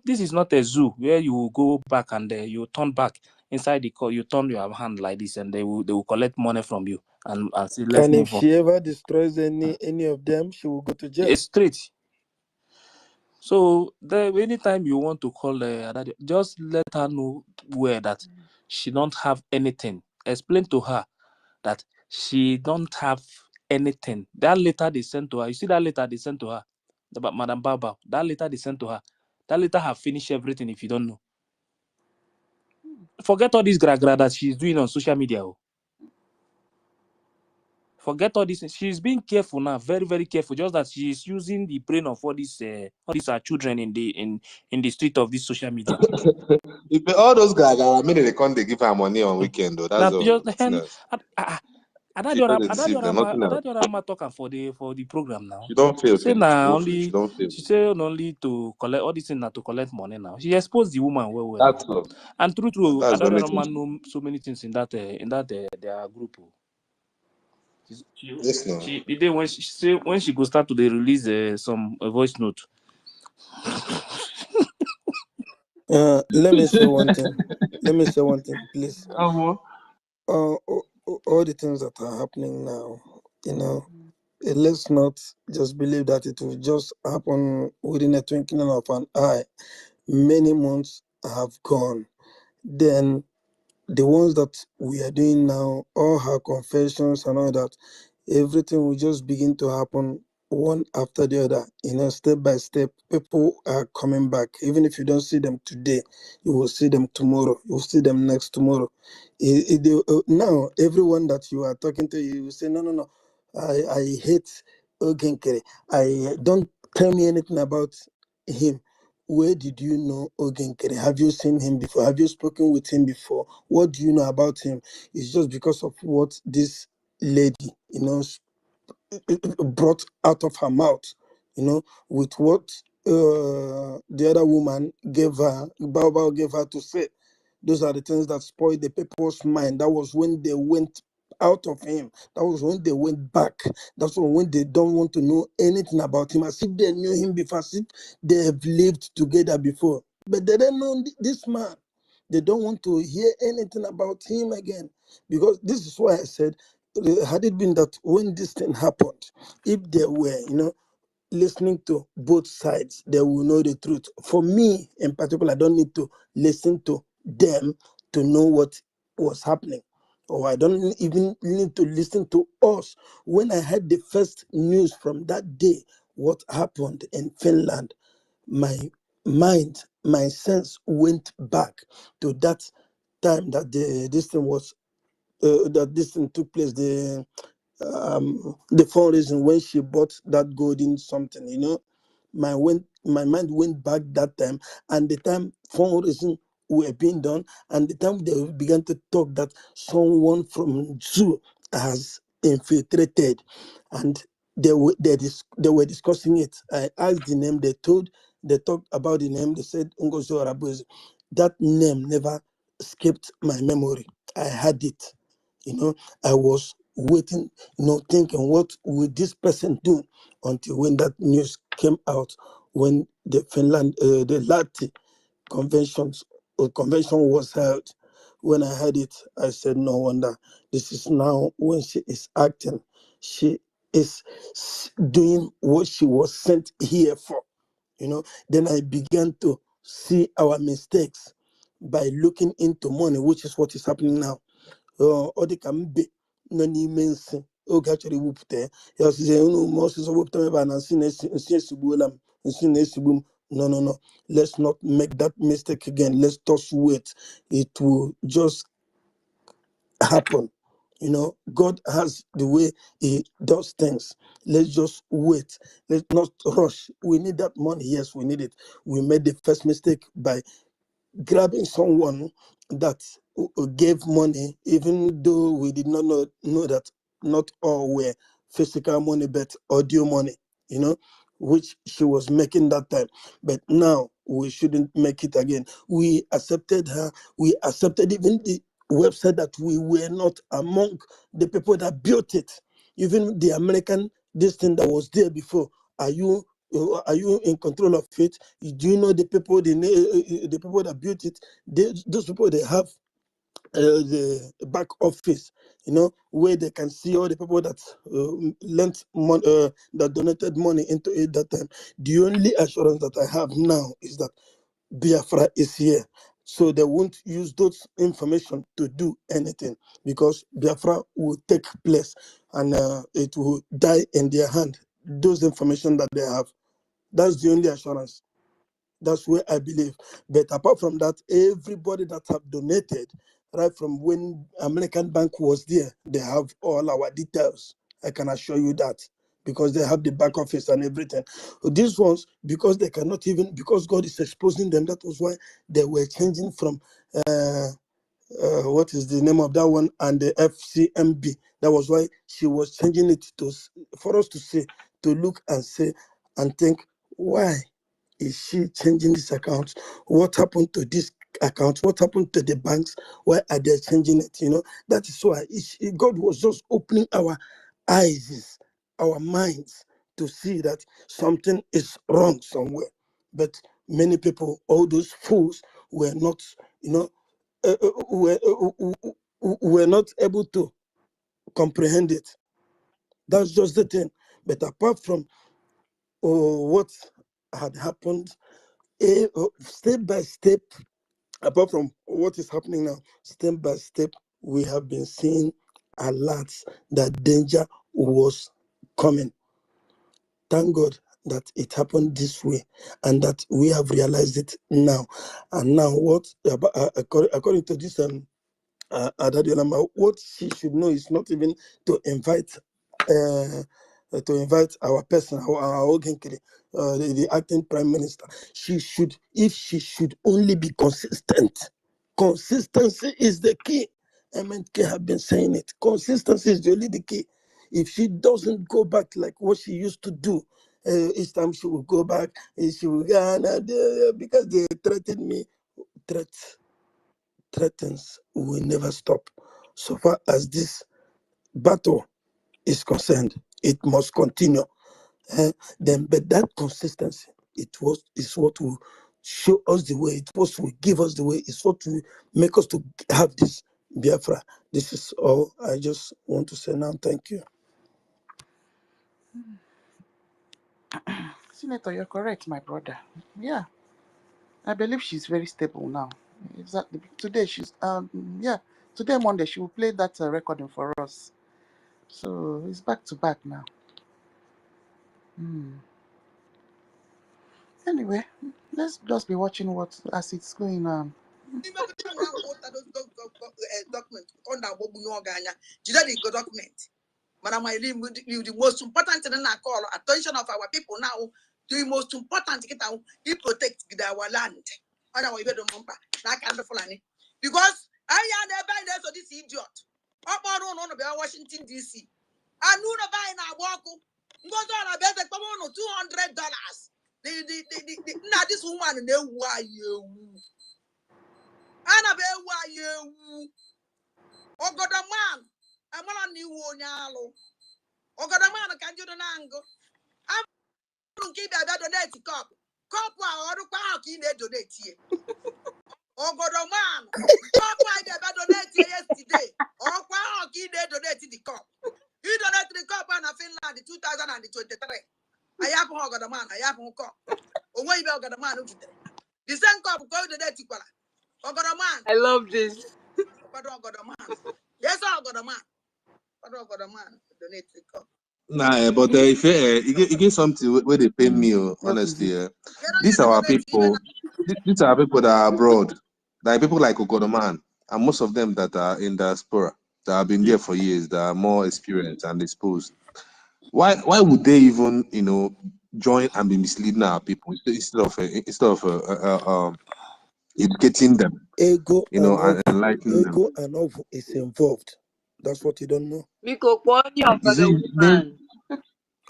This is not a zoo where you will go back and you turn back inside the car, you turn your hand like this, and they will collect money from you and say let's And if move on. she ever destroys any of them, she will go to jail. It's straight. So anytime you want to call just let her know where that she don't have anything. Explain to her that she don't have anything. That letter they sent to her. You see that letter they sent to her about Madam Baba. That letter they sent to her. That letter have finished everything. If you don't know, forget all this gra that she's doing on social media. Forget all this. She's being careful now, very, very careful. Just that she's using the brain of all these children in the street of this social media. If all those guys, I mean, they can't they give her money on weekend though. That's Now, all. just Nothing else. She don't deceive them. Nothing else. talking for the program now. She don't fail. Say Finish. She now won't fail. She only don't fail. she say only to collect all these things now to collect money now. She exposed the woman well That's now. all. And true, That's the only thing. know so many things in that their group. Yes, no. The day when she go start to release some voice note. Let me say one thing. Let me say one thing, please. Um, All the things that are happening now, let's not just believe that it will just happen within a twinkling of an eye. Many months have gone. Then the ones that we are doing now, all her confessions and all that, everything will just begin to happen one after the other, step by step. People are coming back. Even if you don't see them today, you will see them tomorrow. You will see them next tomorrow. Now, everyone that you are talking to, you will say, no, I hate Ogenkere. Don't tell me anything about him. Where did you know Ogenkere? Have you seen him before? Have you spoken with him before? What do you know about him? It's just because of what this lady, brought out of her mouth, with what the other woman gave her, Bao gave her to say. Those are the things that spoiled the people's mind. That was when they went out of him. That was when they went back. That's when they don't want to know anything about him, as if they knew him before, as if they have lived together before. But they don't know this man. They don't want to hear anything about him again. Because this is why I said, had it been that when this thing happened, if they were, listening to both sides, they will know the truth. For me, in particular, I don't need to listen to them to know what was happening. Or I don't even need to listen to us. When I heard the first news from that day, what happened in Finland, my mind, my sense went back to that time that this thing was, that this thing took place. The fundraising when she bought that golden something, my mind went back that time, and the time fundraising were being done, and the time they began to talk that someone from zoo has infiltrated, and they were discussing it. I asked the name. They talked about the name. They said Ngozi Orabuzi. That name never escaped my memory. I had it. I was waiting, thinking, what will this person do, until when that news came out, when the Lati convention was held. When I heard it, I said, no wonder. This is now when she is acting. She is doing what she was sent here for. Then I began to see our mistakes by looking into money, which is what is happening now. Ọ dị ka mbe nọ n'ime nsị oge a chọrọ iwupụta ya ọsịsị unu ma ọsịsọ wepụta ebe a na nsị esigbuola m, nsị na-esigbu m. No, let's not make that mistake again. Let's just wait. It will just happen. God has the way he does things. Let's just wait. Let's not rush. We need that money. Yes, we need it. We made the first mistake by grabbing someone that gave money, even though we did not know that not all were physical money, but audio money, you know, which she was making that time. But now we shouldn't make it again. We accepted her. We accepted even the website that we were not among the people that built it. Even the American this thing that was there before. Are you in control of it? Do you know the people, the people that built it? Those people, they have the back office, you know, where they can see all the people that lent money, that donated money into it that time. The only assurance that I have now is that Biafra is here. So they won't use those information to do anything, because Biafra will take place and it will die in their hand. Those information that they have, that's the only assurance. That's where I believe. But apart from that, everybody that have donated, right from when American Bank was there, they have all our details. I can assure you that, because they have the back office and everything. These ones, because they cannot even, because God is exposing them, that was why they were changing from what is the name of that one, and the FCMB. That was why she was changing it to, for us to see, to look and say and think, why is she changing this account? What happened to this account? What happened to the banks? Why are they changing it? You know, that is why God was just opening our eyes, our minds, to see that something is wrong somewhere. But many people, all those fools, were not, you know, were not able to comprehend it. That's just the thing. But apart from what had happened, step by step, apart from what is happening now, step by step, we have been seeing alerts that danger was coming. Thank God that it happened this way, and that we have realized it now. And now, what according to this Adadiola, what she should know is not even to invite our person, our Ogenkere, the acting prime minister. She should, if she should only be consistent. Consistency is the key. MNK have been saying it. Consistency is really the key. If she doesn't go back like what she used to do, each time she will go back, she will because they threatened me. Threatens will never stop. So far as this battle is concerned, it must continue. Then, but that consistency, is what will show us the way. It's what will give us the way. It's what will make us to have this Biafra. This is all I just want to say now. Thank you. Senator, you're correct, my brother. Yeah, I believe she's very stable now. Exactly. Today she's today Monday she will play that recording for us. So it's back to back now. Anyway, let's just be watching what as it's going on. Document under the document. Madam Eileen, the most important thing I call attention of our people now. The most important thing he protect our land. Because I am the binders of this idiot. Up on Washington DC. I knew the buy now walk. Goes on a better $200. Now this woman know why you. Annabelle, why you? Oh, God, a man. I'm on new one. Oh, God, a man can do the nango. I'm going to keep that donate cup. Cup, or the park in there donate here. Oh, God, a man. Cup, I never donate yesterday. Oh, park in there donate the cup. You donate the cup and a Finland in 2023. I have a God, a man. I have a cup. Oh, wait, I got a man. The same cup go to that. Oh, God, a man. I love this. But I got a man. Yes, I got a man. But I got a man. Donate the cup. Nah, but if you get something where they pay me, honestly, these are our people. These are people that are abroad. There are people like Ogodoman, and most of them that are in diaspora that have been there for years, that are more experienced and exposed. Why would they even join and be misleading our people instead of educating them, Ego and and enlightening them? ego and is involved. That's what you don't know. Because you Is the it then? woman.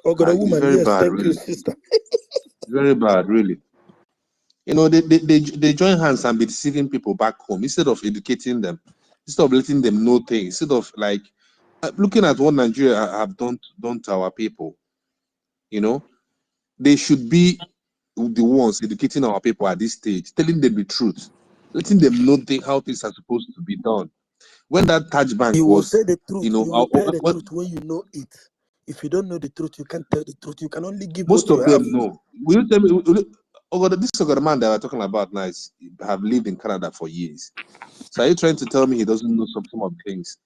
Oh, got a It's woman. very Yes, bad, thank you, really. sister. Very bad, really. You know, they join hands and be deceiving people back home instead of educating them, instead of letting them know things, instead of like looking at what Nigeria have done to our people. You know, they should be the ones educating our people at this stage, telling them the truth, letting them know how things are supposed to be done. When that Taj Bank You will was, say the truth. you know, You will tell the what truth when you know it. If you don't know the truth, you can't tell the truth. You can only give what most you of have. them know. Will you tell me? This man that we're talking about now have lived in Canada for years. So are you trying to tell me he doesn't know some of things?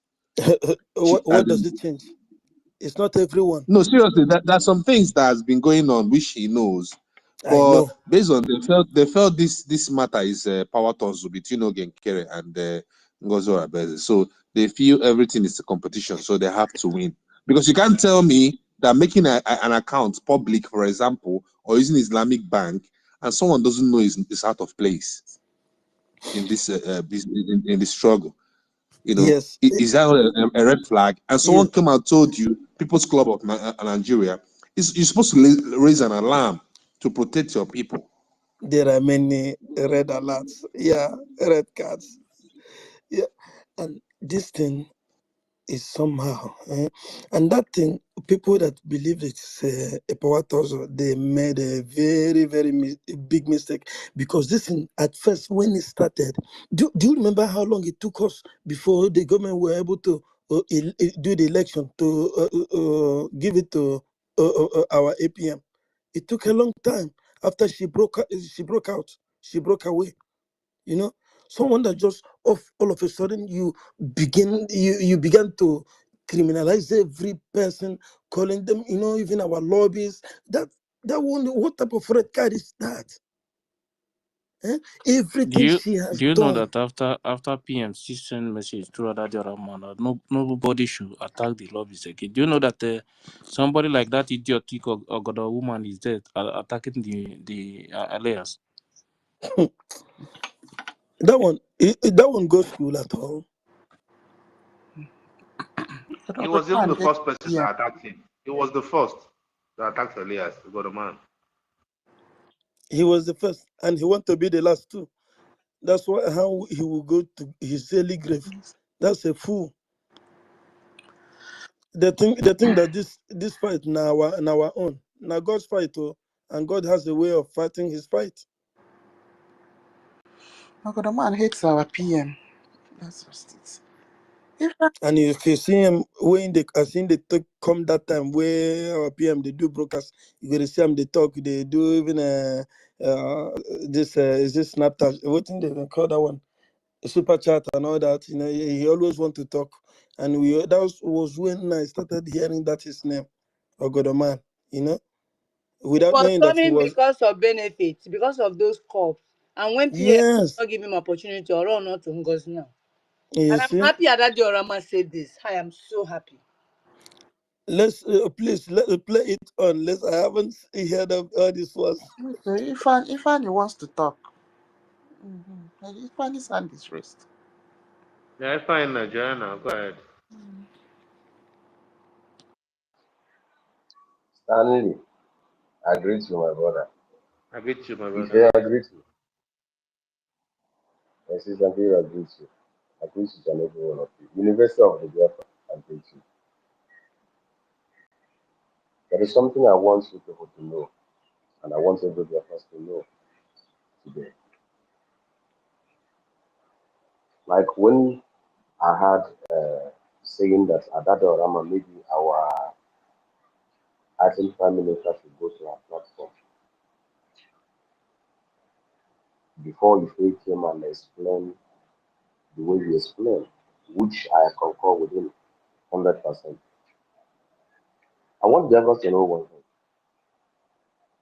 What does it change? It's not everyone. No, seriously, there's some things that has been going on which he knows, I but know. based on they felt this matter is power tussle between Ogenkere and Ngozi Orebeze. So they feel everything is a competition, so they have to win. Because you can't tell me that making an account public, for example, or using Islamic bank, and someone doesn't know is out of place in this in this struggle. You know, Yes. is that a red flag? And someone Yes. came and told you, People's Club of Nigeria, you're supposed to raise an alarm to protect your people. There are many red alerts. Yeah, red cards. Yeah. And this thing is somehow, and that thing, people that believe it's a power tussle, they made a very, very big mistake, because this thing, at first, when it started, do you remember how long it took us before the government were able to do the election to give it to our APM? It took a long time after she broke out, she broke away. You know, someone that just all of a sudden you began to criminalize every person, calling them, even our lobbies. That one, what type of red card is that? Do Everything you she has do you know done. that after PMC send message through other man, nobody should attack the lobbies again? Do you know that somebody like that idiotic Ogoda woman is dead attacking the alliance? That one goes school at all. He was even the Man, first person yeah. that attacked him. He was the first that attacked Elias, the man. He was the first, and he want to be the last too. That's how he will go to his early grave. That's a fool. They think that this fight now our own. Now God's fight, and God has a way of fighting his fight. The man hates our PM. That's just it. If I, And if you see him when they come that time where our PM they do broadcast, you gonna see them they talk, they do even this is this Snapchat, what thing they call that one? Super chat and all that. He always want to talk. And that was when I started hearing that his name, Ogodoman, He without was knowing that he coming was. because of benefits, because of those cups. And when PM Yes, not give him opportunity or run not to Ngozi now. you And I'm see. happy that Diorama said this. I am so happy. Let's please let play it on. I haven't heard of all this was. okay, if Annie wants to talk, if Annie's hand is raised. Yeah, fine, Joanna. Go ahead. Stanley, I greet you, my brother. I greet you, my If brother. I greet you, my sister here, I greet you. I greet each and every one of you. University of the Biafra, I greet you. There is something I want you people to know, and I want every Biafrans to know today. Like when I had saying that Adada Orama, maybe our acting prime minister should go to our platform before he came and explain the way he explained, which I concur with him 100%. I want Biafrans to know one thing.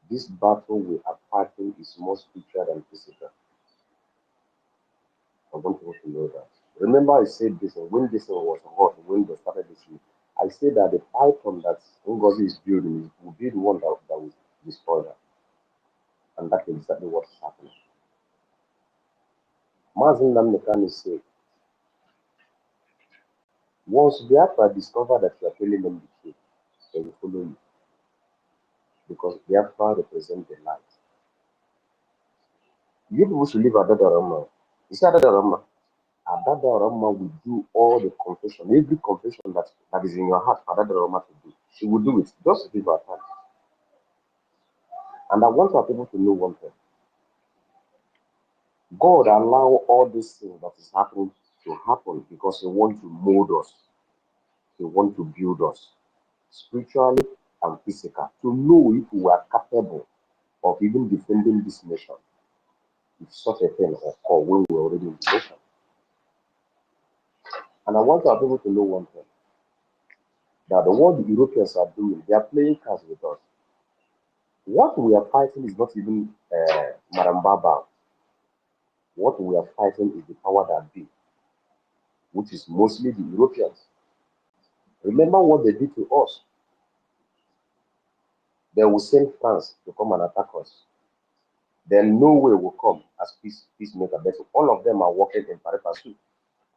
This battle we are fighting is more spiritual than physical. I want people to know that. Remember, I said this when this was hot, when they started this week. I said that the python that Ngozi is building will be the one that will destroy her. And that's exactly what is happening. Mazin Namnekani said, Once Biafra discover that you are telling them the truth, they will follow you because Biafra represents the light. You people should live at Dadarama. You see Dadarama? Dadarama will do all the confession, every confession that is in your heart for Dadarama to do. She will do it. Just give her time. And I want our people to know one thing. God allow all these things that is happening to happen because He wants to mold us. He wants to build us spiritually and physically to know if we are capable of even defending this nation if such a thing occur when we're already in the nation. And I want our people to know one thing, that the what the Europeans are doing, they are playing cards with us. What we are fighting is not even Marambaba. What we are fighting is the power that be, which is mostly the Europeans. Remember what they did to us. They will send France to come and attack us. Then Norway will come as peacemaker. But all of them are working in pari-passu.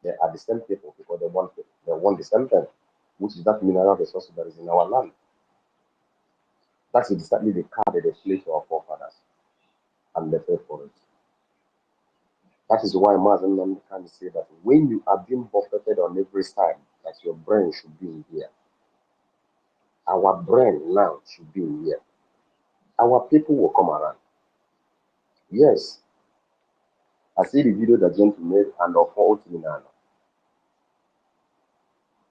They are the same people because they want the same thing, which is that mineral resource that is in our land. That's exactly the card that they played to our forefathers, and they paid for it. That is why Mazen can say that when you are being buffeted on every side, that your brain should be in here. Our brain now should be in here. Our people will come around. Yes, I see the video that gentleman made and of all Tinana.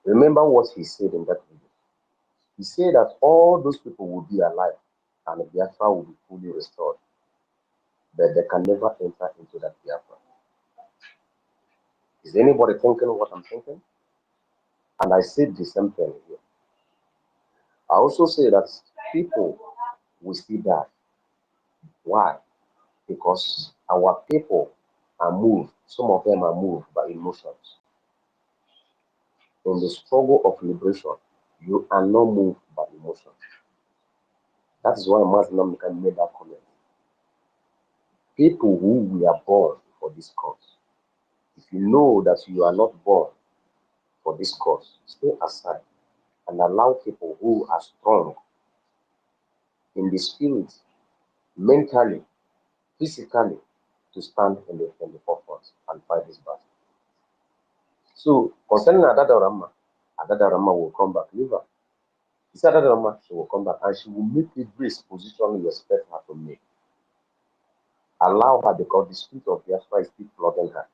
Remember what he said in that video. He said that all those people will be alive and Biafra will be fully restored. But they can never enter into that Biafra. Is anybody thinking what I'm thinking? And I said the same thing here. I also say that people will still die. Why? Because our people are moved, some of them are moved by emotions. In the struggle of liberation, you are not moved by emotions. That is why Muslim can make that comment. People who we are born for this cause, if you know that you are not born for this cause, stay aside and allow people who are strong in the spirit, mentally, physically, to stand in the forefront and fight this battle. So, concerning Adadarama will come back. Liver. He said Adadarama, she will come back and she will make every position you expect her to make. Allow her because the spirit of Biafra is still flooding her.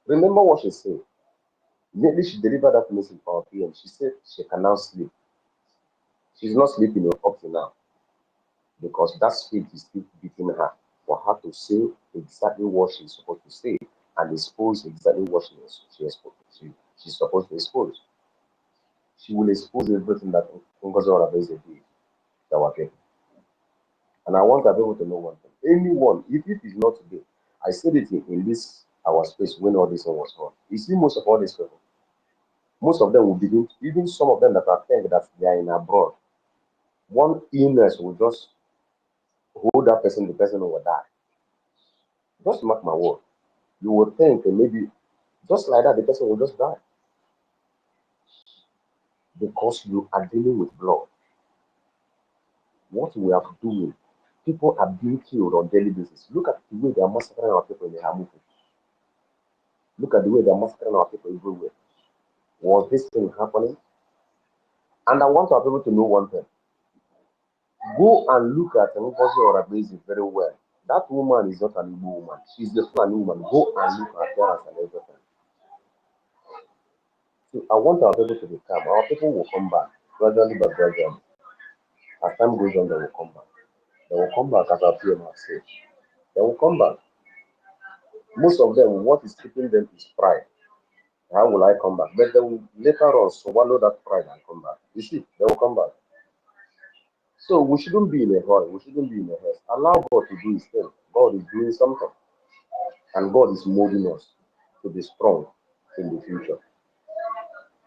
Remember what she said. Immediately she delivered that message for our PM. She said she can now sleep. She's not sleeping up to now because that spirit is still beating her for her to say exactly what she's supposed to say and expose exactly what she's supposed to expose. She will expose everything that NGOZI is doing to our people. And I want people to know one thing. Anyone, if it is not today, I said it in this our space when all this was on. You see, most of all these people, most of them will begin, even some of them that are think that they are in abroad, one illness will just hold that person, the person will die. Just mark my word. You will think that maybe just like that, the person will just die. Because you are dealing with blood. What we are doing, people are being killed on daily basis. Look at the way they are massacring our people in the Hamuku. Look at the way they are massacring our people everywhere. Was this thing happening? And I want our people to know one thing. Go and look at NGOZI or Abezi very well. That woman is not an Igbo woman. She's the Fulani woman. Go and look at her and everything. So I want our people to be calm. Our people will come back gradually but gradually. As time goes on, they will come back. They will come back as our PM has said. They will come back. Most of them, what is keeping them is pride. How will I come back? But they will later on swallow that pride and come back. You see, they will come back. So we shouldn't be in a hurry. We shouldn't be in a haste. Allow God to do His thing. God is doing something. And God is molding us to be strong in the future.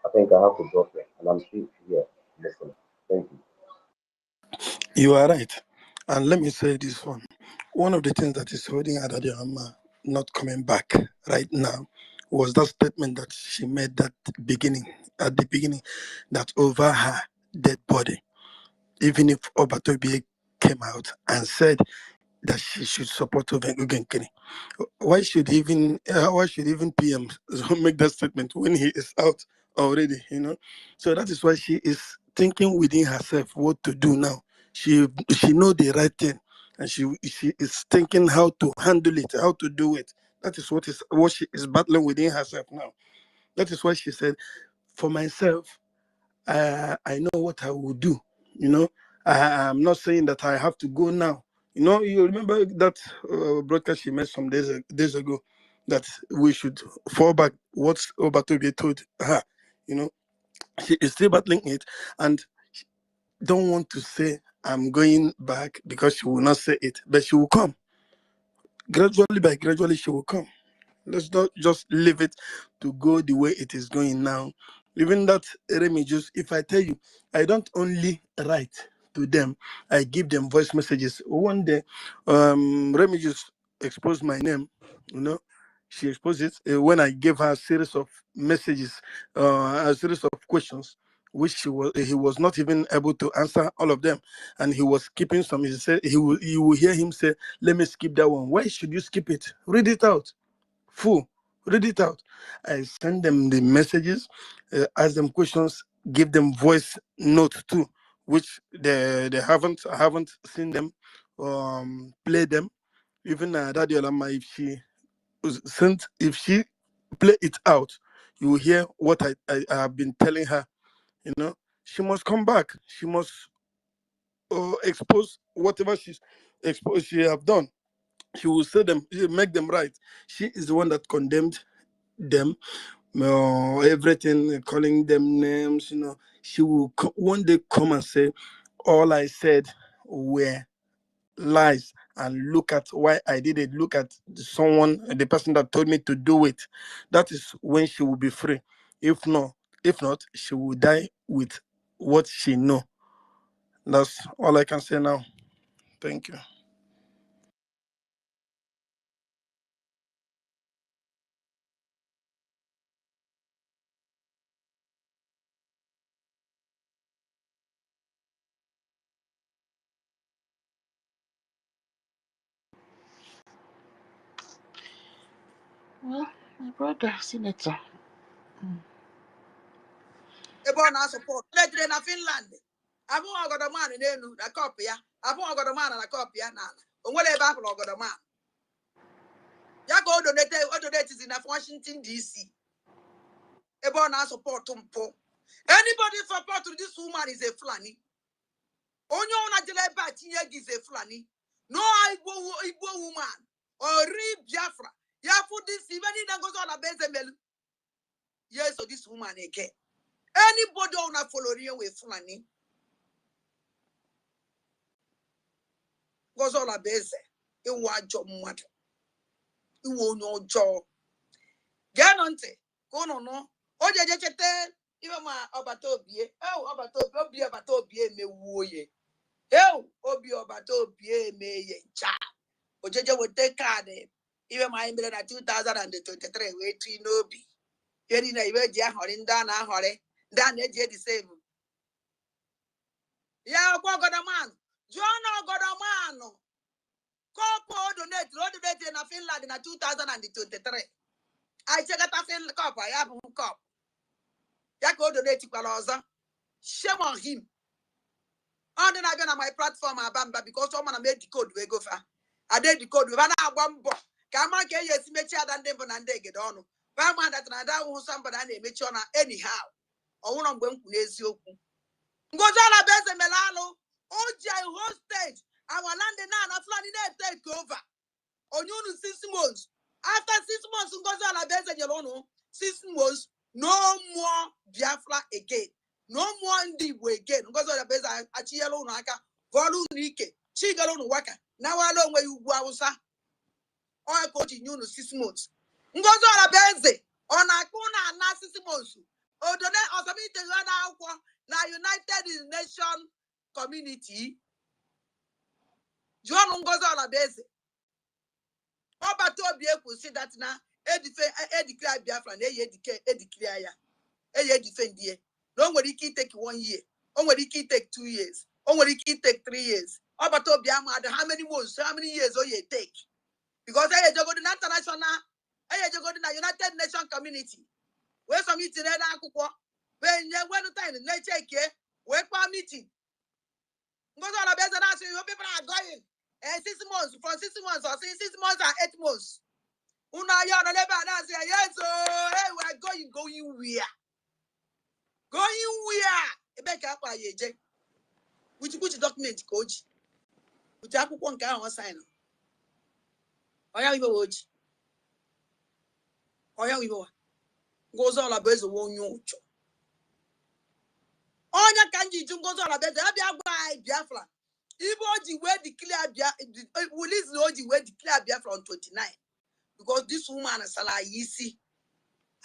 I think I have to drop there. And I'm still here listening. Thank you. You are right. And let me say this one. One of the things that is holding Adadiama not coming back right now was that statement that she made at the beginning, that over her dead body, even if Obatobie came out and said that she should support Ogenkene, why should even PM make that statement when he is out already? So that is why she is thinking within herself what to do now. She know the right thing, and she is thinking how to handle it, how to do it. That is what she is battling within herself now. That is why she said, for myself, I know what I will do. I'm not saying that I have to go now. You remember that broadcast she made some days ago, that we should fall back what Obatobe told her. She is still battling it and don't want to say I'm going back because she will not say it, but she will come. Gradually she will come. Let's not just leave it to go the way it is going now. Even that Remigius, if I tell you, I don't only write to them, I give them voice messages. One day, Remigius exposed my name, she exposed it when I gave her a series of messages, a series of questions, which he was not even able to answer all of them, and he was skipping some. He said you will hear him say, "Let me skip that one." Why should you skip it? Read it out. Full. Read it out. I send them the messages, ask them questions, give them voice notes too, which they haven't. I haven't seen them play them. Even Daddy Olama, if she play it out, you will hear what I have been telling her. She must come back. She must expose whatever she have done. She will say them, make them right. She is the one that condemned them, everything, calling them names. She will one day come and say, all I said were lies, and look at why I did it. Look at the person that told me to do it. That is when she will be free. If not, she will die with what she know. That's all I can say now. Thank you. Well, my brother, Senator. Ebe na support. Let's na Finland. Abu ogodo man n'enu na cup ya. Abu ogodo man na cup ya na. Onwere ebe apụl ogodo man. Ya ka o donate na Washington DC. Ebe na support mpo. Anybody support this woman is a Fulani. Onye ona jele ebe atinye gi is a Fulani. No Igbo woman or Biafra. Ya for this even in goes on a base melu. Yes, so this woman again. Anybody on a follow you with Fulani. Goes on a base. Iwu ajọ mmadụ. Iwu onye ọjọọ. Gaa nọ ntị ka ụnụ nụ. O jeje chete ibe ma ọbata obie. Obi ọbata obie emewuo ye. Obi ọbata obie emeye ncha. O jeje wete kaadị ibe ma anyị mere na 2023 wee tụọ n'obi. Ihe na ibe ji ahọrị ndị a na-ahọrị. Ndị a na-eji edisebụ. Ya ọkwa ọgọdọmanụ. Jụọ na ọgọdọmanụ. Kopo donate na Finland na 2023. I check out Finland cup. I have one cup. Yako donate kwala ọzọ. Shame on him. On then I been on my platform abamba because someone made the code we go for. I did the code we na agbambo. Ka ma ke yes mechi ada ndị bụ na ndị egede ọnụ. Ba ma that na da wu somebody na emechi ọna anyhow. Ọnwụrụ mgbe m kwuru eziokwu. Ngozi ala beze melalo. OJ hostage. Our land na Fulani na take over. Onyunu 6 months. After 6 months, Ngozi Alabeze Jelono, 6 months, no more Biafra again. No more Ndibo again. Ngozi Alabeze Achiyelo Naka, Volu Nike, Chigalo Waka. Now I know where you go. Or coach in 6 months. Ngozi Alabeze, on Akuna and 6 months. Odone or something na United Nations community. John Ngozi Alabeze. Obatobi could see that now declare Biafra, declare ya, defend ye. No one take 1 year, only take 2 years, only take 3 years. About how many months, how many years you take? Because I go to international, I go to the United Nations community. Where some meeting when you want to time, let's check here, where meeting. Because all the best people are going. And 6 months, from 6 months or 6 months and 8 months. Una ya na leba na say yes, so hey, we're going where? Going where? Ebeka akwa yeje. Which document coach? Which akwụkwọ nke ahụ sign. Oya ibo woji. Oya ibo. Ngozi ola bezo wonyo ucho. Onya kanji ju ngozi ola bezo abia gba Biafra. Ibo oji we declare Biafra, release the oji we declare Biafra on 29. Because this woman is sala yisi.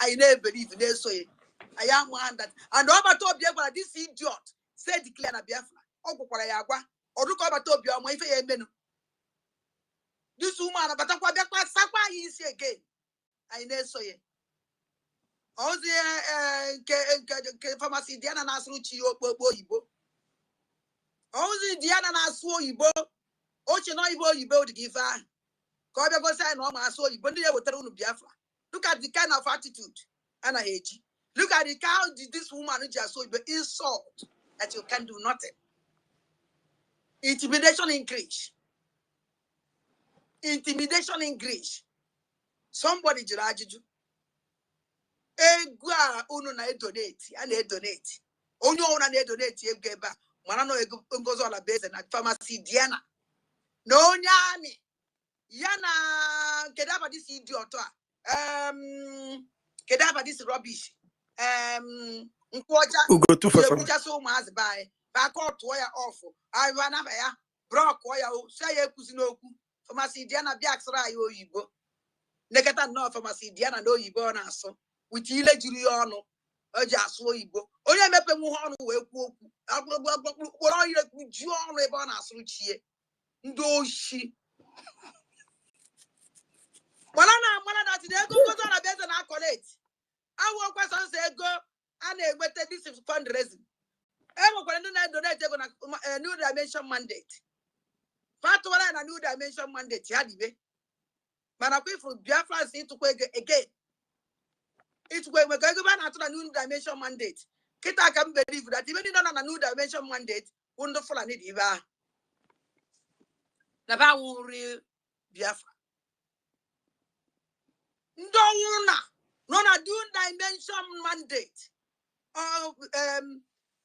I never believe they so I am one that and over to Biafra, this idiot said declare na Biafra. Ogukwara ya agwa. Oruko over to Biafra ife ye menu. This woman abatakwa Biafra sakwa yisi again. I never so ye. Ozi ke pharmacy Diana na asru chi oyibo. Ozi Diana na asru oyibo. Ochi no oyibo to give her. Ko be go say no ma asru oyibo ndi ye wetere unu Biafra. Look at the kind of attitude Anna Heji. Look at how did this woman just so insult that you can do nothing. Intimidation increase. Intimidation increase. Somebody judge you. Egwa unu na donate and donate. Onyo una na donate egeba. Manano ngozo la base na pharmacy Diana. No nyami. Yana kedaba this idiot. Kedaba this rubbish. Ugo too far. Just so much by back out to wire awful. I ran up here, broke wire, say a Kusinoku, Pharmacy Diana Biaxra, Yibo. Negata no Pharmacy Diana no Yibo and so, with Ile Juliano, or just Yibo. Only I met them who on way, what are you with John Rebana Suchi? Do she? Well, I'm that goes on a better than accolade. I walk questions say go and this is fundraising. I'm going to donate a new dimension mandate. Fatwa and a new dimension mandate. Yadibe. But I pay for Biafrans to go again. It's where we're going to a new dimension mandate. Kita can believe that even in a new dimension mandate, wonderful and it eva. Naba wuri Biafra. Ndona. No na new dimension mandate.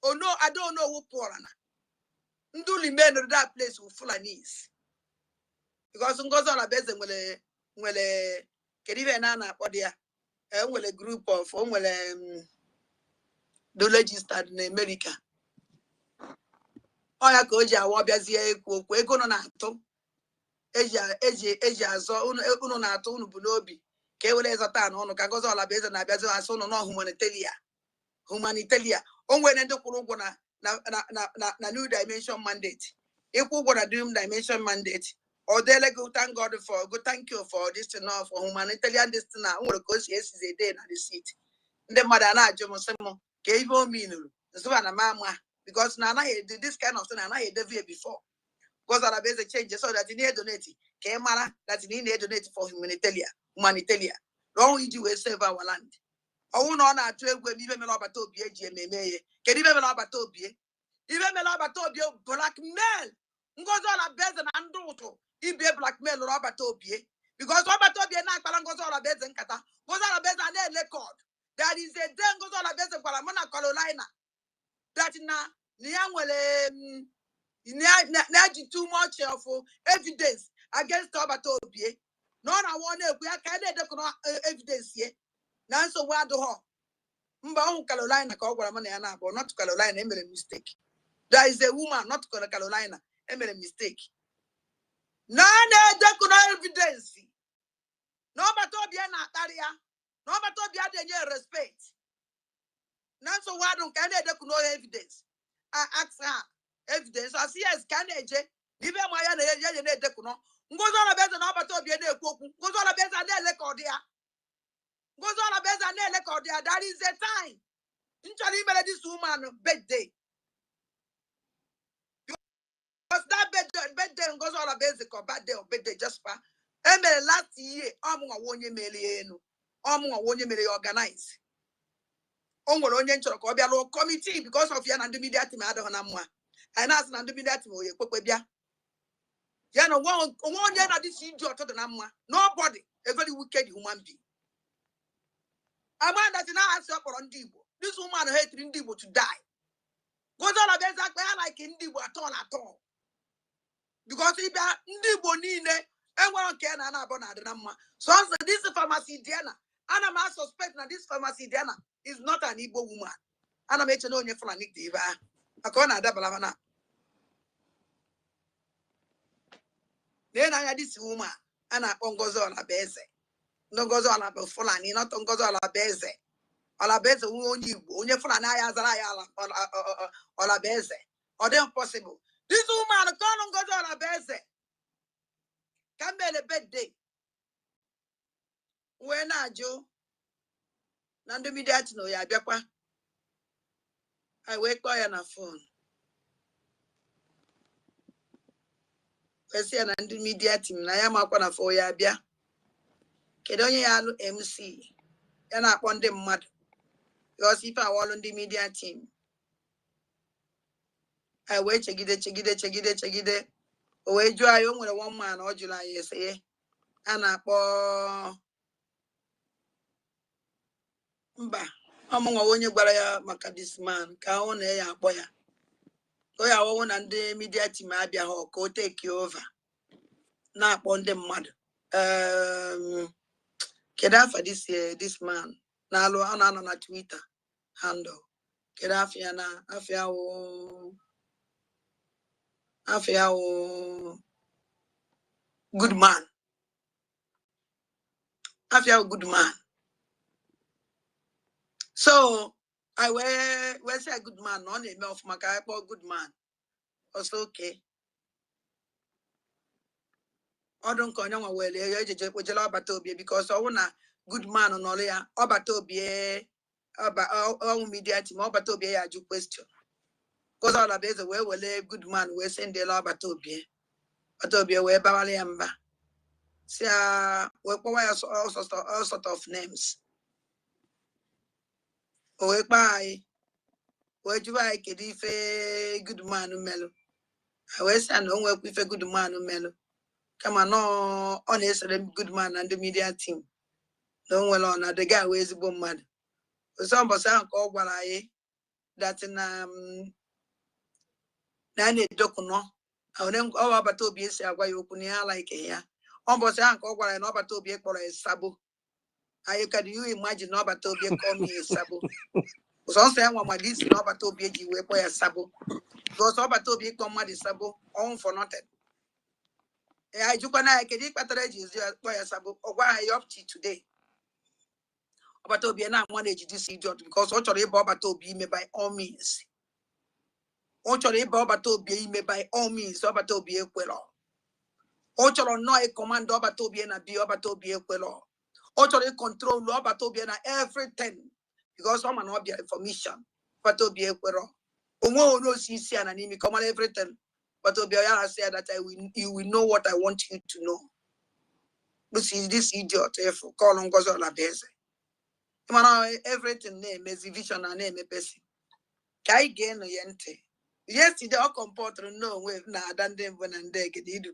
Oh no, I don't know who Porana. Nduli men of that place with Fulanis. Because Ngozi on a base will a nana podia will a group of the registered in America. Oya koja wabiazi eko no nato. Asia so uno nato unu bunobi. Ke wele zatan ono ka Ngozi on a base na biazi aso no humanitaria. Onwe nendo kurungo na new dimension mandate. If we gonna do dimension mandate. Or they like go thank God for good thank you for this enough for humanitarian this now. Because yes is a day na the seat. The mother na jomo semo gave me no. So na mama because now did this kind of thing and I had before. Because I base a change so that you need donate. Kemara that you need donate for humanitarian. Don't you save our land. Oh no na to egwe mi be me about to be GMMA. Can you be about to be? Even me about to be blackmail. Ngozo la base na ndoto. Ibe blackmail Robert Obie because Robert Obie na Ngozo la base nkata. Ngozo la base na record. There is a day Ngozo la base kwa Mona Carolina. That na niamwele na too much of evidence against Robert Obie. No na one we are kind of evidence here. Now so what do ho? Mba Carolina ka ogwara mana ya na abo not Carolina made a mistake. There is a woman not Carolina made a mistake. None de evidence. No batobia na taria. No batobia de respect. None so why don't can de no evidence. I ask her evidence. I see as can eje. Give my ya de kuno. Ngozo na beza na batobia de kwoku. Ngozo na beza de record ya. Goes all about that is the time. This woman birthday. Because that birthday goes all about the birthday or birthday just for last year, organize. Committee because of your media team. I don't know. And as an media team, you know, one year this idiot to the Namma. Nobody, a very wicked human being. A man that now has up on Dibo. This woman hated Indibo to die. Goes all about that like Indibo at all. Because if Indibo Nine, and one can an abona the Namma. So this is pharmacy Diana. And I'm suspecting that this pharmacy Diana is not an Igbo woman. And I'm making no new for a Nick Diva. I can't have that. Then I had this woman, and I ongozo on a base. No goes on a Fulani, not ongozo on a base. On a base, who only Fulani on a base. Or then possible. This woman, call on goes on a base. Can be a bad day. When I Joe, Nando me that no ya Biakwa. I wake by on a phone. I see an Nando media team. I am up on a 4-year Bia. Kedonya MC. And I want them mad. Because if I want on the media team. I wait, check it. We draw young with 1 man or July, yes, and I bought among a one you maka this man, Kaon a boy. Go your own and the media team, Abia or go take you over. Now upon them mad. Kedafa this man. Now on a Twitter handle. Kedafiana, Afia good man. Afia good man. So I wear say a good man, on a mouth maca, good man. Also okay. I don't call you well, you because I want a good man on all ya, Obatobie, about media team, Obatobie, I do question. Because all of this way will a good man, we send the law Batobie. Batobie, where Bawaliamba. See, we all sort of names. Oh, bye. Where do I get if a good man mellow? I was and don't work with a good man mellow. Come on, no honest good man and the media team. Don't well on the guy who is a bomb mad. Some of us call what I that in Nanny Dokuno. I don't go about to be a way you put like here. Almost uncle what I know about to be a sabo. I can you imagine no about to be a call me a sabo. So saying what my this no about to be a sabo. Because about to be a command sabo on for nothing. I took an I can eat paterages by a sabo or why I up to today. But to be not manage this idiot because what are Boba to be me by all means. What are Boba to be me by all means, Oba to be a quello. What are no a command Oba to be and a be Oba to be a quello. What are control Oba to be and everything because someone not be information, but to be a quello. Omo no see an enemy come on everything, but to be I say that you will know what I want you to know. This idiot, if call on goes on a base. Everything name is vision and name a person. Kai gain no yente. Yesterday, I comport no way na than them when and they get it.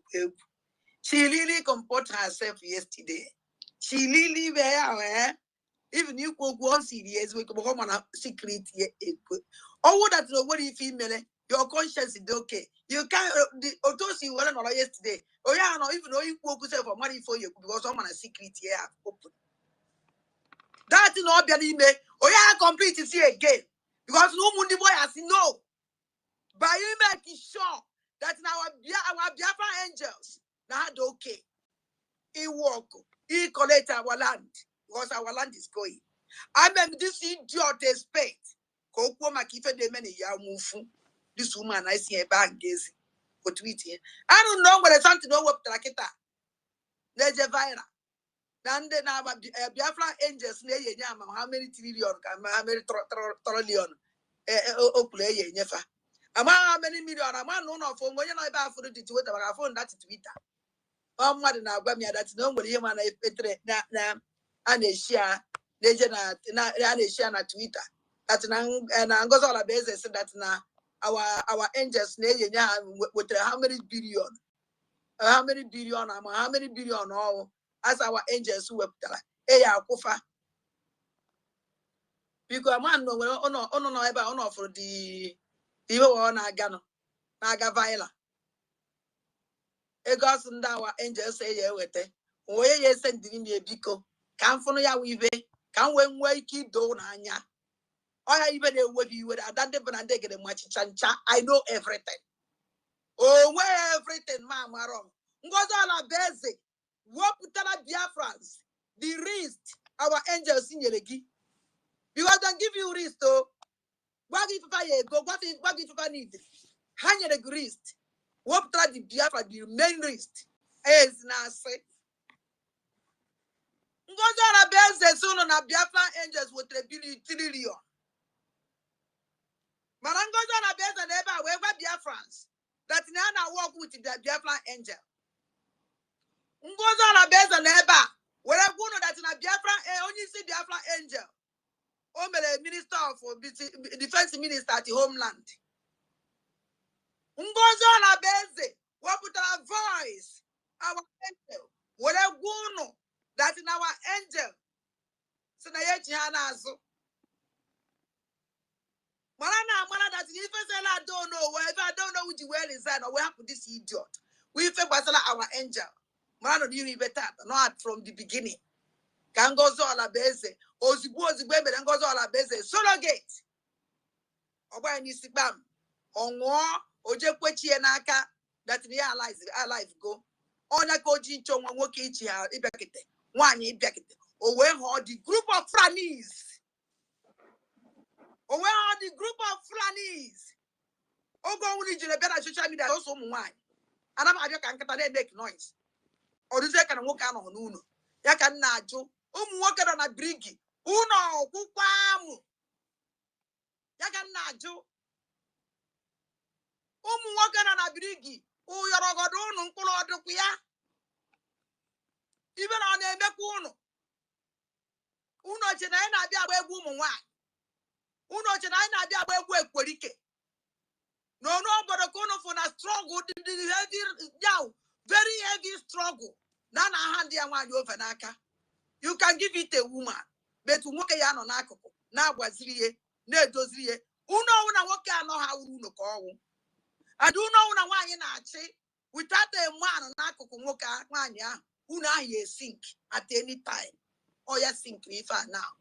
She really comport herself yesterday. She really where even you go 1 years we come home on a secret here. Oh, that nobody female. Your conscience is okay. You can't the autopsy wasn't all yesterday. Oh, yeah, no, even though you go for money for you because someone a secret here open. That is not be me. Oh yeah, complete it here again. Because no mundi boy has no. By you making sure that now our Biafra angels now okay. He walk, he collect our land because our land is going. I mean this idiot expect. Koko makife de many ya mufu. This woman I see a bag gazing. Go tweet here. I don't know what I something know what Trakita. There's a viral. Nande na Biafra angels ne ye nyama how many trillion how many trillion okule ye nyefa. Ama how many million ama no no for ngonya na ba for the Twitter ba phone that Twitter. Mmadụ na-agwa m ya dat na o nwere ihe ma na epetere na a na-eshia na na-eshia na Twitter that na Ngozi Olabueze said that na our angels na-enye ha wetara how many billion ama how many billion all as our angels wepụtara ya akwụfa biko man no nwere ọnọ nọ ebe a ọnọ for the ihe ọ na-aga viral ego asụ ndị awa angels ya eweta onye ya esendiri m ebiko ka m fụnụ ya wibe ka m wee nwee ike ido n'anya ọya ibe na-ewebi iwe ada ndị bụ na ndị egere machicha ncha I know everything onwe everything ma amarọ m Ngozi Olabueze wepụtara Biafrans the wrist our angels nyere gị because they give you wrist o gwa gị ifefa ya ego gwa gị ifefa need ha nyere gị wrist wepụtara the Biafra the main wrist is na asị Ngozi Olabueze sono na Biafra angels with $3 trillion. Mana Ngozi Olabueze na ebe a wee gwa Biafrans that na work with the Biafra angel. Ngozi Olabueze na ebe a were gwa unu that na Biafra onye isi Biafra angel o mere minister of defense minister at the homeland. Ngozi Olabueze wepụtara voice our angel were gwa unu that in our angel so na ye ji ha n'azụ. Mana that if I don't know, if I don't know which way is that, or what happened this idiot. We feel our angel. Man, you even better, not from the beginning. Can go so Olabueze, Ozugbo baby, and goes Olabueze, surrogate. Oba ni sibam. Onwo, oje kwechi enaka, that the alive go. Ona koji chonwa woke ichi ha ibekete. Wanyi ibekete. Owe ho the group of Franis. Owe ho the group of Fulanis. Ogo only in a better social media also wine. And I'm can make noise. Or is there can walk on Uno? Yakan Najo, walking on a briggy. Uno, Kupamu. Yakan Najo. Walking on a briggy. Oh, you're a god on Uncle. Even on a Mekuno. Uno China be a woman wine. Uno China be a way querike. No, but a corner for a struggle, heavy, very heavy struggle. Nana hand ya one over naka. You can give it a woman, but to work a yan on Akoko. Now was re, ne dosrie. Uno una waka no how uno call. I do know why in Ache without a man on Akoko Moka, Mania, una ye sink at any time. Or ya sink if I now.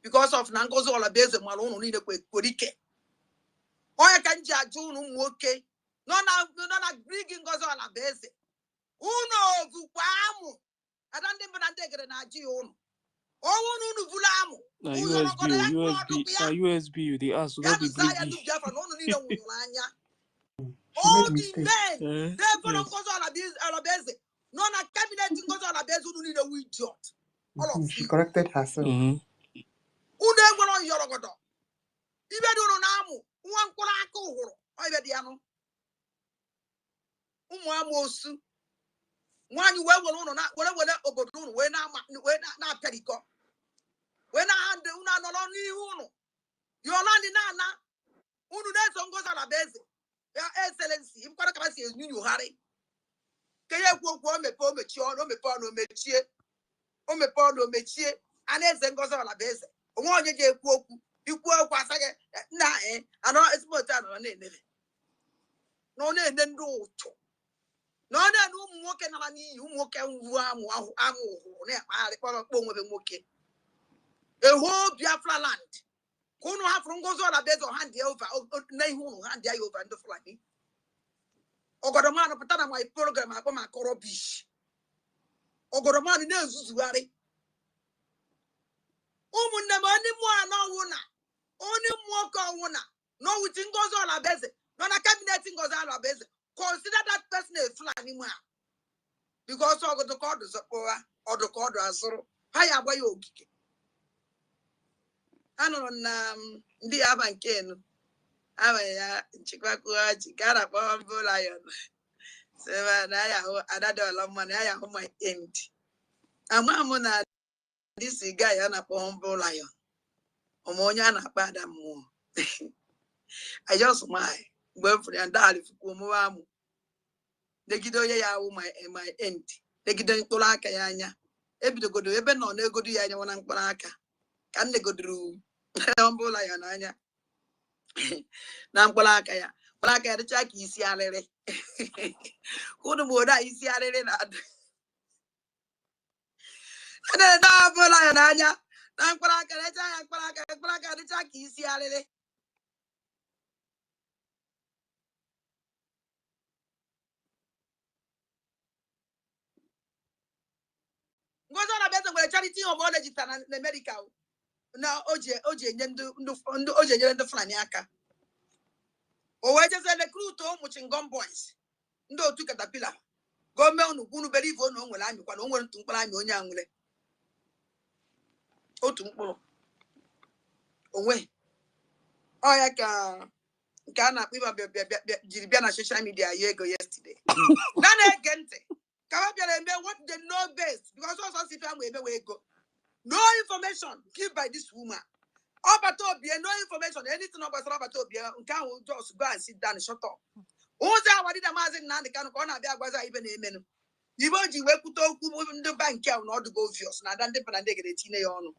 Because of Nangozi Olabueze Malone need a quick Kurike. Or I can judge okay. No, bringing Ngozi Olabueze. Uno vupamu. I don't even take it na on. Oh, no, vulamu. USB, the ask will be blinking. All the men, therefore, Ngozi Olabueze. None of cabinet Ngozi Olabueze who need a idiot. All of She corrected herself. who they were on Yorogodo. Even do no namu. One Kurako. I bet Yano. Umuamosu. One you were not whatever Ogodun, when not Perico. When I had the Una no only uno. You're not in Nana. Uno that's on Ngozi Olabueze. Your Excellency, if Kwarakasi is new, Harry. Kaya kwa me po me chio no me po no me chie. O me po no me chie. Ane Ngozi Olabueze. Onye je kwoku. Ikwu kwa sage na ano esmota no na enele. No na ende ndo uto. No na no nwoke na ni nwoke nwu amu na akpari kpo nwe nwoke. A whole Biafra land. Kuno ha from Ngozi Olabueze hand over na ihu hand ya over ndo Fulani. Ogodomano patana my program akpo ma korobish. Ogodomano na ezuzugari. Umunne ma ni mu ana wona. Oni mu ka wona. No with Ngozi Olabueze. No na cabinet Ngozi Olabueze. Consider that person a Fulani man. because of the card is or the card as higher by your kick. And on the Abankin, Abaya, Chicago, Chicara, Lion. So I don't love money. I am my end. I'm Mona, this guy on a pombo lion. Omonyana Badamo. I just smile. Boyfriend and daddy for Kumu. The Gidoya, my end. The Gidan Polaka Yanya. Ebi the good, even no good Yanya one and Polaka. Can they go through? Pombo lion, Anya. Nampolaka ya. Polaka the Chucky is Yale. Couldn't would I see Yale? And then Nampolaka Anya. Nampolaka the Chucky is Yale. Goes on a better with a charity of all the medical. Now, OJ, and the Flaniaka. Or I just said the crew to much in gun boys. No took at the pillar. Go me who believe on when I'm going to climb on young. Oh, to away. Oh, I can Gilbiana social media a year ago yesterday. None again. Come up and what they know best because also sit down where we go. No information given by this woman. Obatobia, no information, anything about Obatobia, can just go and sit down and shut up. Who's that? What did a mazin nan the can go on a even a minute? You won't you put the bank out not to go fierce, not under Panadegate on.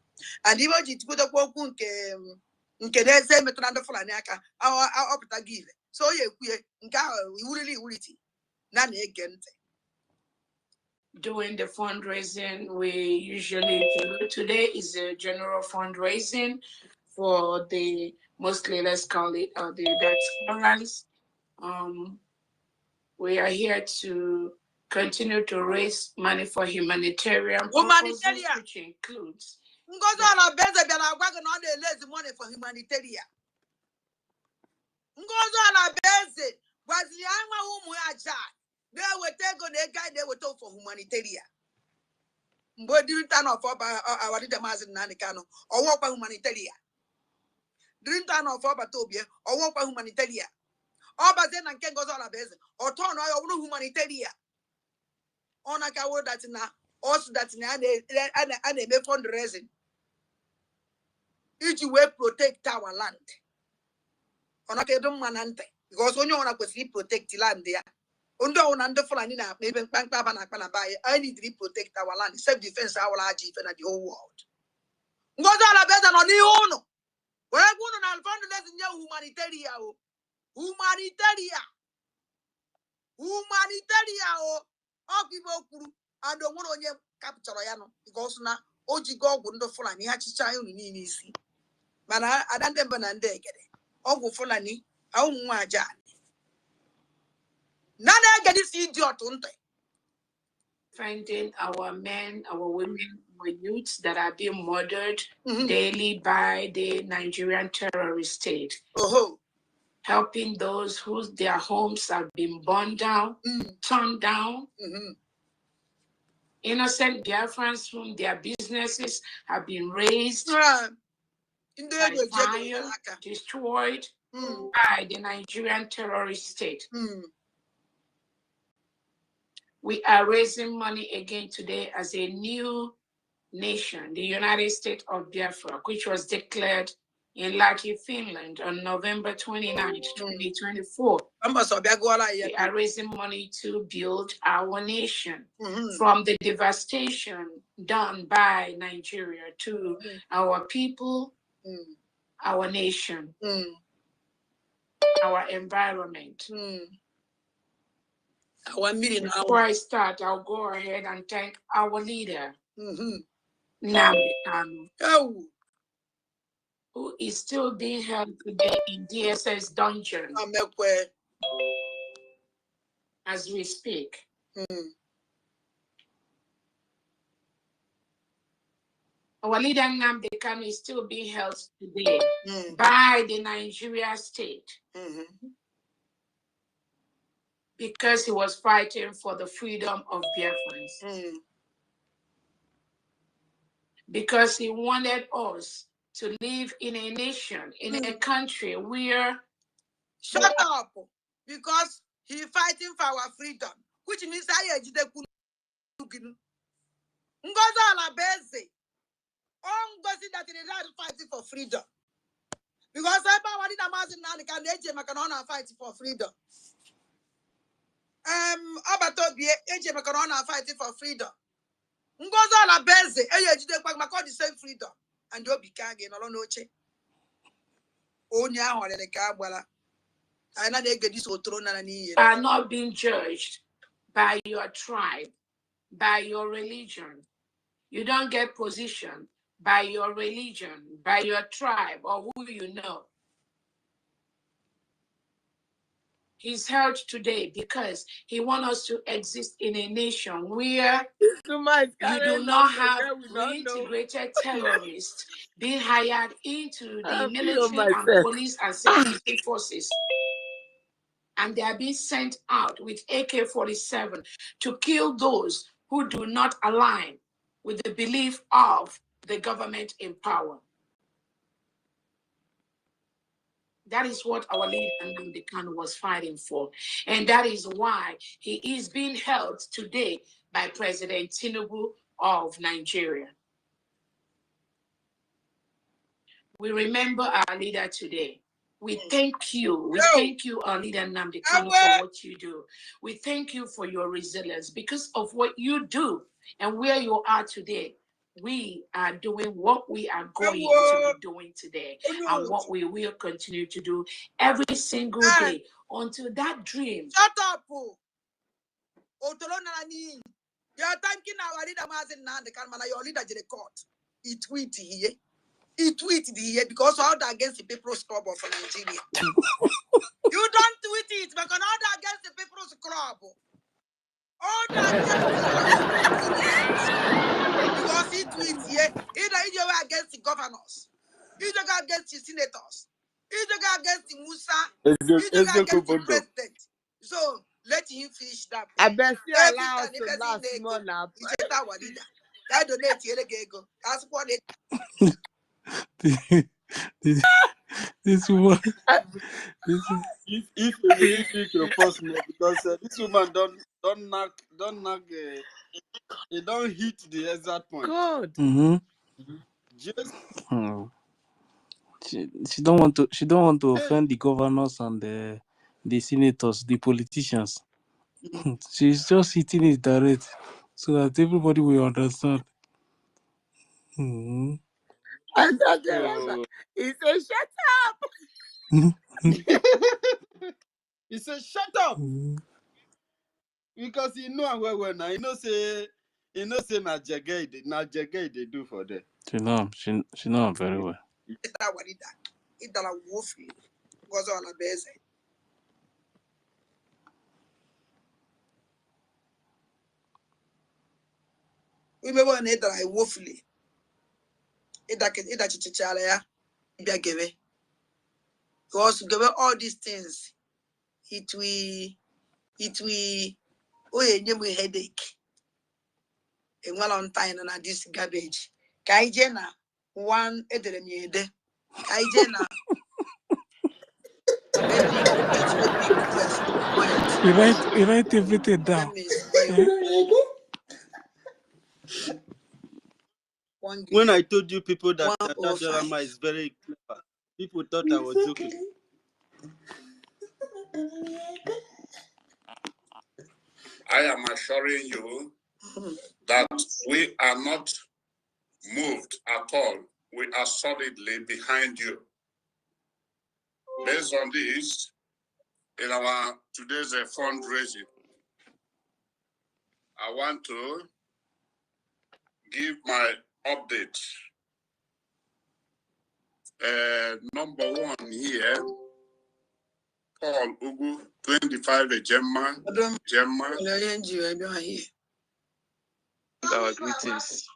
And you won't you put a quote Nkede say metranda Flaniaka, our opta give. So ye we really none again. Doing the fundraising we usually do. Today is a general fundraising for the mostly, let's call it the diasporans. We are here to continue to raise money for humanitarian purposes, which includes Ngozo beze bela wagon on the lazy money for humanitarian. Ngozo na beze was the ama umu aja. They will take on a guy they will talk for humanitarian. But didn't turn off our determination Nanicano or walk by humanitarian. Didn't turn off Batobia or walk by humanitarian. All but then and can go on a base or turn on humanitarian. On a cow that's now also that's now and they may fundraising. Each way protect our land. On a kedum manante because when you want to protect the land there. Undo under Fulanina, maybe Bank Pabana buy. I need to protect our land, self defense, our large even at the whole world. Ngoza better on the ono. We're going to find the lesson humanitarian. Humanitarian. Oh, people, I don't want to capture Yano because now Ojigo wouldn't Fulani, Hachicha, Nini. But I don't remember get it. Oh, Fulani, how much? None I get this idiot, don't they? Finding our men, our women, our youths that are being murdered daily by the Nigerian terrorist state. Helping those whose their homes have been burned down, torn down. Innocent Biafrans whom their businesses have been razed by fire, destroyed by the Nigerian terrorist state. We are raising money again today as a new nation, the United States of Biafra, which was declared in Laki, Finland on November 29, 2024. We are raising money to build our nation from the devastation done by Nigeria to our people, our nation, our environment. Before I start, I'll go ahead and thank our leader, Nnamdi Kanu, who is still being held today in DSS dungeon as we speak. Our leader Nnamdi Kanu is still being held today by the Nigeria state. because he was fighting for the freedom of Biafrans. Because he wanted us to live in a nation, in a country where... Shut up! Because he fighting for our freedom, which means I Ngozi Alabeze, Ngozi that is fighting for freedom. Because everybody that was in the can fight for freedom. Abatobi, AJ Macarona fighting for freedom. Ngozi Alabeze, AJ the same freedom. And you'll be kagging along noche. Onya or the Kabwala. I know they get this throne and are not being judged by your tribe, by your religion. You don't get position by your religion, by your tribe, or who you know. He's held today because he wants us to exist in a nation where you do not have reintegrated terrorists being hired into the military and police and security forces. And they are being sent out with AK-47 to kill those who do not align with the belief of the government in power. That is what our leader Nnamdi Kanu was fighting for. And that is why he is being held today by President Tinubu of Nigeria. We remember our leader today. We thank you. We thank you, our leader Nnamdi Kanu, for what you do. We thank you for your resilience. Because of what you do and where you are today, we are doing what we are going to be doing today and what we will continue to do every single day until that dream. Shut up! You're thanking our leader, your leader to the court. He tweeted here. He tweeted here because all that against the People's Club of Nigeria. You don't tweet it, but all that against the People's Club. All that because he tweets here, either against the governors, either against the senators, either against the Musa, either against the president. So let him finish that. I bet you allow us to last more now. I donate here go. That's what it. This woman. If you could post me, because this woman don't knock it don't hit the exact point. God. Just She don't want to offend the governors and the senators, the politicians. She's just hitting it direct so that everybody will understand. I don't remember. He said, "Shut up." he said, "Shut up," because he know well now. He know say na jege they do for them. She know him very well. We may want it like woefully. It chichichala ya bia give. Because give all these things, it we give me headache. And while on time and this garbage. Kaijena one edremiede. Kaijena You write everything down. When I told you people that that drama is very clever, people thought I was joking. I am assuring you that we are not moved at all. We are solidly behind you. Based on this, in our today's fundraising, I want to give my update. Number one here, Paul Ugu, 25 Gemma. Our greetings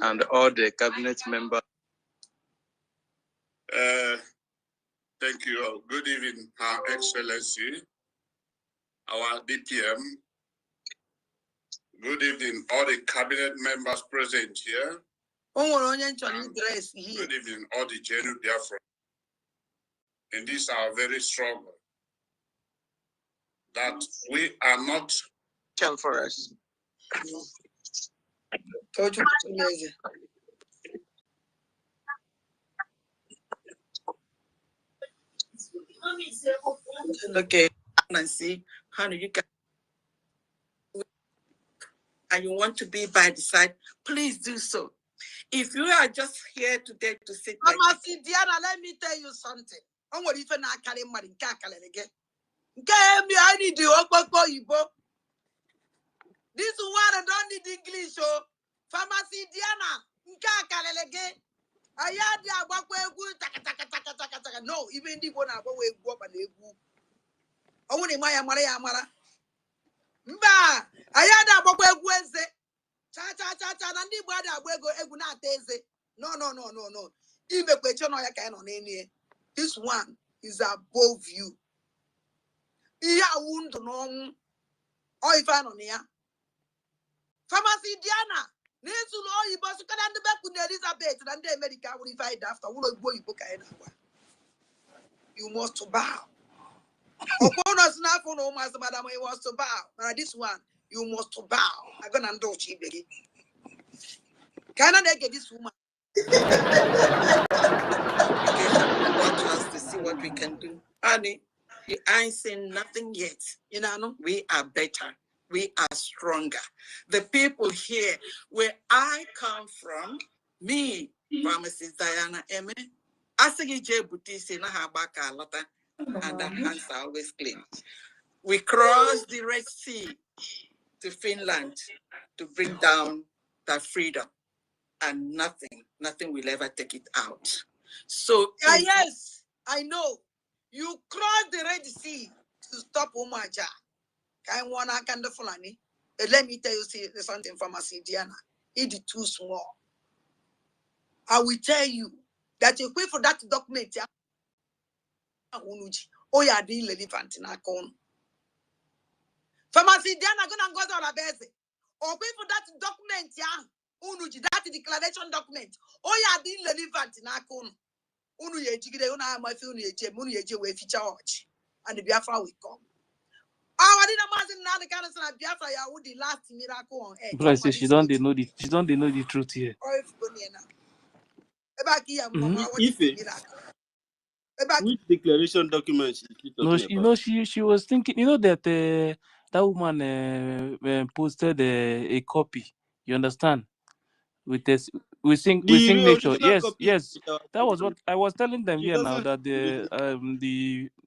and all the cabinet members. Thank you. Good evening, Her Excellency. our DPM. Good evening, all the cabinet members present here. Good evening, all the genuine Biafra. In this our very struggle that we are not. Tell for us. Okay, and see how do you get, and you want to be by the side, please do so. If you are just here today to sit like this, Diana, let me tell you something. I'm what if I carry money again. I need you. This one I don't need English. Oh, pharmacy Diana, again. I had the no, even the one I go up and they go. Only my Amara. Mba, I had a Wednesday. Cha, and the brother will go eguna teze. No. Even question or can on any. This one is above you. Iya wound no. Or if I on here. Pharmacy Diana. Nesu no you boss can the back with Elizabeth and the America will fight after will go you book. You must bow. Upon us now for no master, madam, he wants to bow. Now this one, you must bow. I'm gonna do cheap again. Can I get this woman? Want us to see what we can do. Honey, you ain't saying nothing yet. You know, we are better. We are stronger. The people here, where I come from, me, Pharmacist Diana Eme, Asigi J. Butisi na habaka alata, and our hands are always clean. We crossed the Red Sea to Finland to bring down that freedom, and nothing will ever take it out. So yes, I know. You crossed the Red Sea to stop Umaja. Let me tell you something from Diana. It is too small. I will tell you that you pay for that document. Oh, yeah, the relevant in our con. Pharmacy Diana gonna go to la base. Or pay for that document, Unuji, that declaration document. Oh, yeah, the relevant in our con. Unu ye jigide una ma fi unu ye je we feature watch. And the Biafra will come. I didn't imagine now the kind of Biafra ya would the last miracle on earth. But I say she don't know the truth here. Which declaration document she No, talking about? she was thinking, that that woman posted a copy. You understand? With this, we sing nature. Original Yes. copy. That was what I was telling them She here now, doesn't. that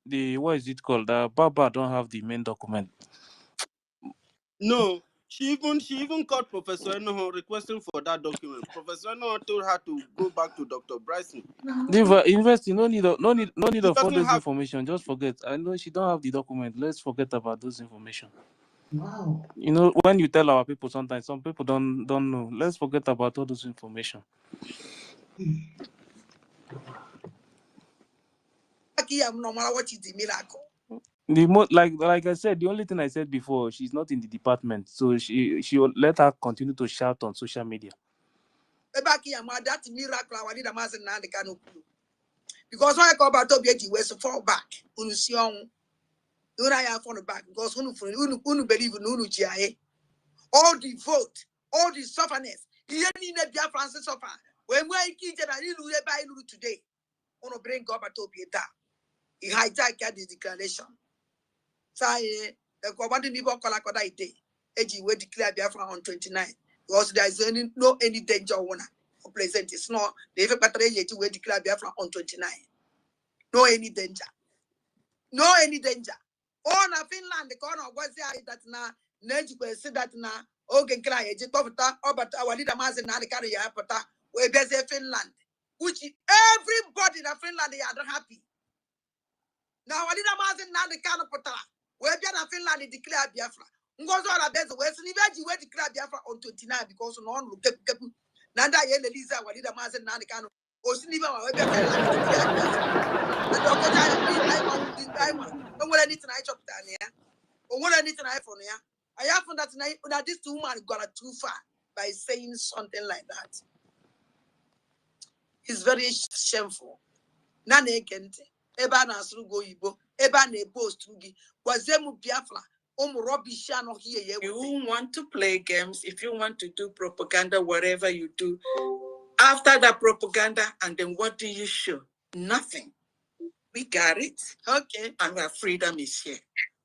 the what is it called? Baba don't have the main document. No, she even called Professor Enoho requesting for that document. Professor Enoho told her to go back to Dr. Bryson. The university no need of all doesn't those have. information. Just forget. I know she don't have the document. Let's forget about those information. Wow. When you tell our people, sometimes some people don't know. Let's forget about all those information. What is the miracle? Like I said, the only thing I said before, she's not in the department, so she will let her continue to shout on social media. That miracle because when I go back to BG, we fall back. I have on the back because who believe in Unu GIA. All the vote, all the sufferness. Here in the Biafrans suffer. When we kids and I didn't buy today, want to bring God to be that. He hijacked the declaration. Say the commanding people call a day. AG will declare Biafra on 29. Because there is no any danger one present. It's not the EFIK-IBIBIO will declare Biafra on 29. No any danger. No any danger. Oh, na Finland, the corner was there that na Nejiko said that na okay cry Egypta but our leader Mazen na the carry apata we be Finland, which everybody in Finland they are not happy. Now our leader Mazen na the kind of pota we be na Finland declare Biafra. Ngozo ala bezo we sinibeji we declare Biafra on 29 because no one look kepu nanda ye Lisa our leader Mazen na the kind of Osiniba we be Finland. And OGOJA I want don't want anything I chop down here. Or anything I found here. I have found that this woman got too far by saying something like that. It's very shameful. Nane kente. Eba na asrugo ibo. Eba na post rugi. Wazemu Biafra. Rubbish no here. You want to play games, if you want to do propaganda, whatever you do, after that propaganda, and then what do you show? Nothing. We got it. Okay. And our freedom is here.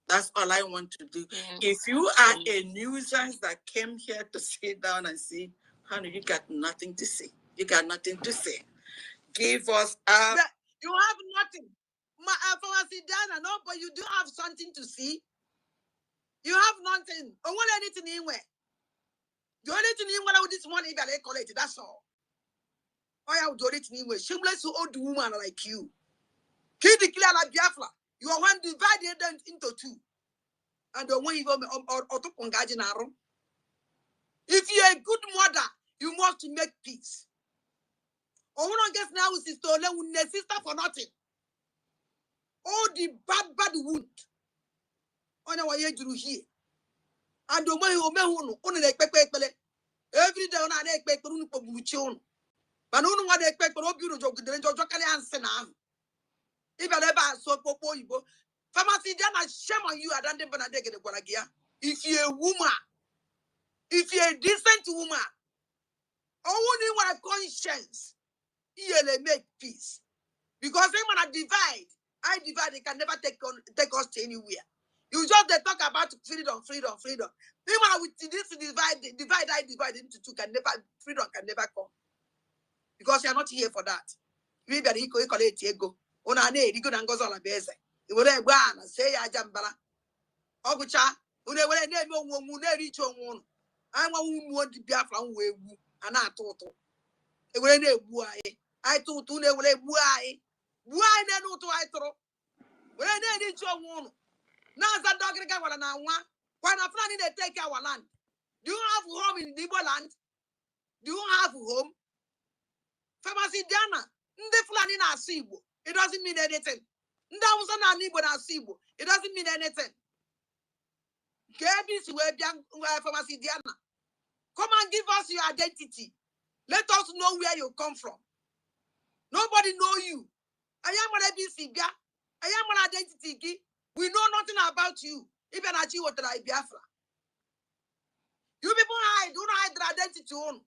That's all I want to do. Yeah. If you are a nuisance that came here to sit down and see, honey, you got nothing to say. You got nothing to say. Give us up. You have nothing. No, but you do have something to see. You have nothing. I want anything anywhere. The only thing you want this money, if I collect it, that's all. I have do it anyway. Shameless old woman like you. Kid declare like Biafra. You are one divided into two. And the one you go or to Pongajinaro. If you're a good mother, you must make peace. Or one guess now is sister for nothing. All the bad wound. On our age here. And the way you only expect every day on an expect to but no one expect for you to joke the answer now. If I ever saw Popo, pharmacy done a shame on you. I don't think I take it. If you're a woman, if you're a decent woman, only want a conscience, you'll make peace. Because when I divide, they can never take us to anywhere. You just they talk about freedom. Even with this divide into two freedom can never come. Because you are not here for that. We better equal ego. Ona ne digo na ngozo la beze. Iwere egba na say ya jambala. Ogucha, une were na eme onwu na eri cho onwu. Anwa wu di Biafra nwu egbu ana atutu. Ewere na egbu ayi. Ai tutu na ewere egbu ayi. Bu ayi na nutu ayi turu. Were na eri cho onwu. Na za dogriga wala na nwa. Kwa na Fulani they take our land. Do you have home in Igbo land? Do you have home? Pharmacy Diana. Nde Fulani na Igbo. It doesn't mean anything. Nda Hausa na Igbo na Igbo. It doesn't mean anything. Pharmacy Diana. Come and give us your identity. Let us know where you come from. Nobody know you. I am an ABC. I am an identity. We know nothing about you. Even at you what I Biafra. You people hide. Don't hide their identity on.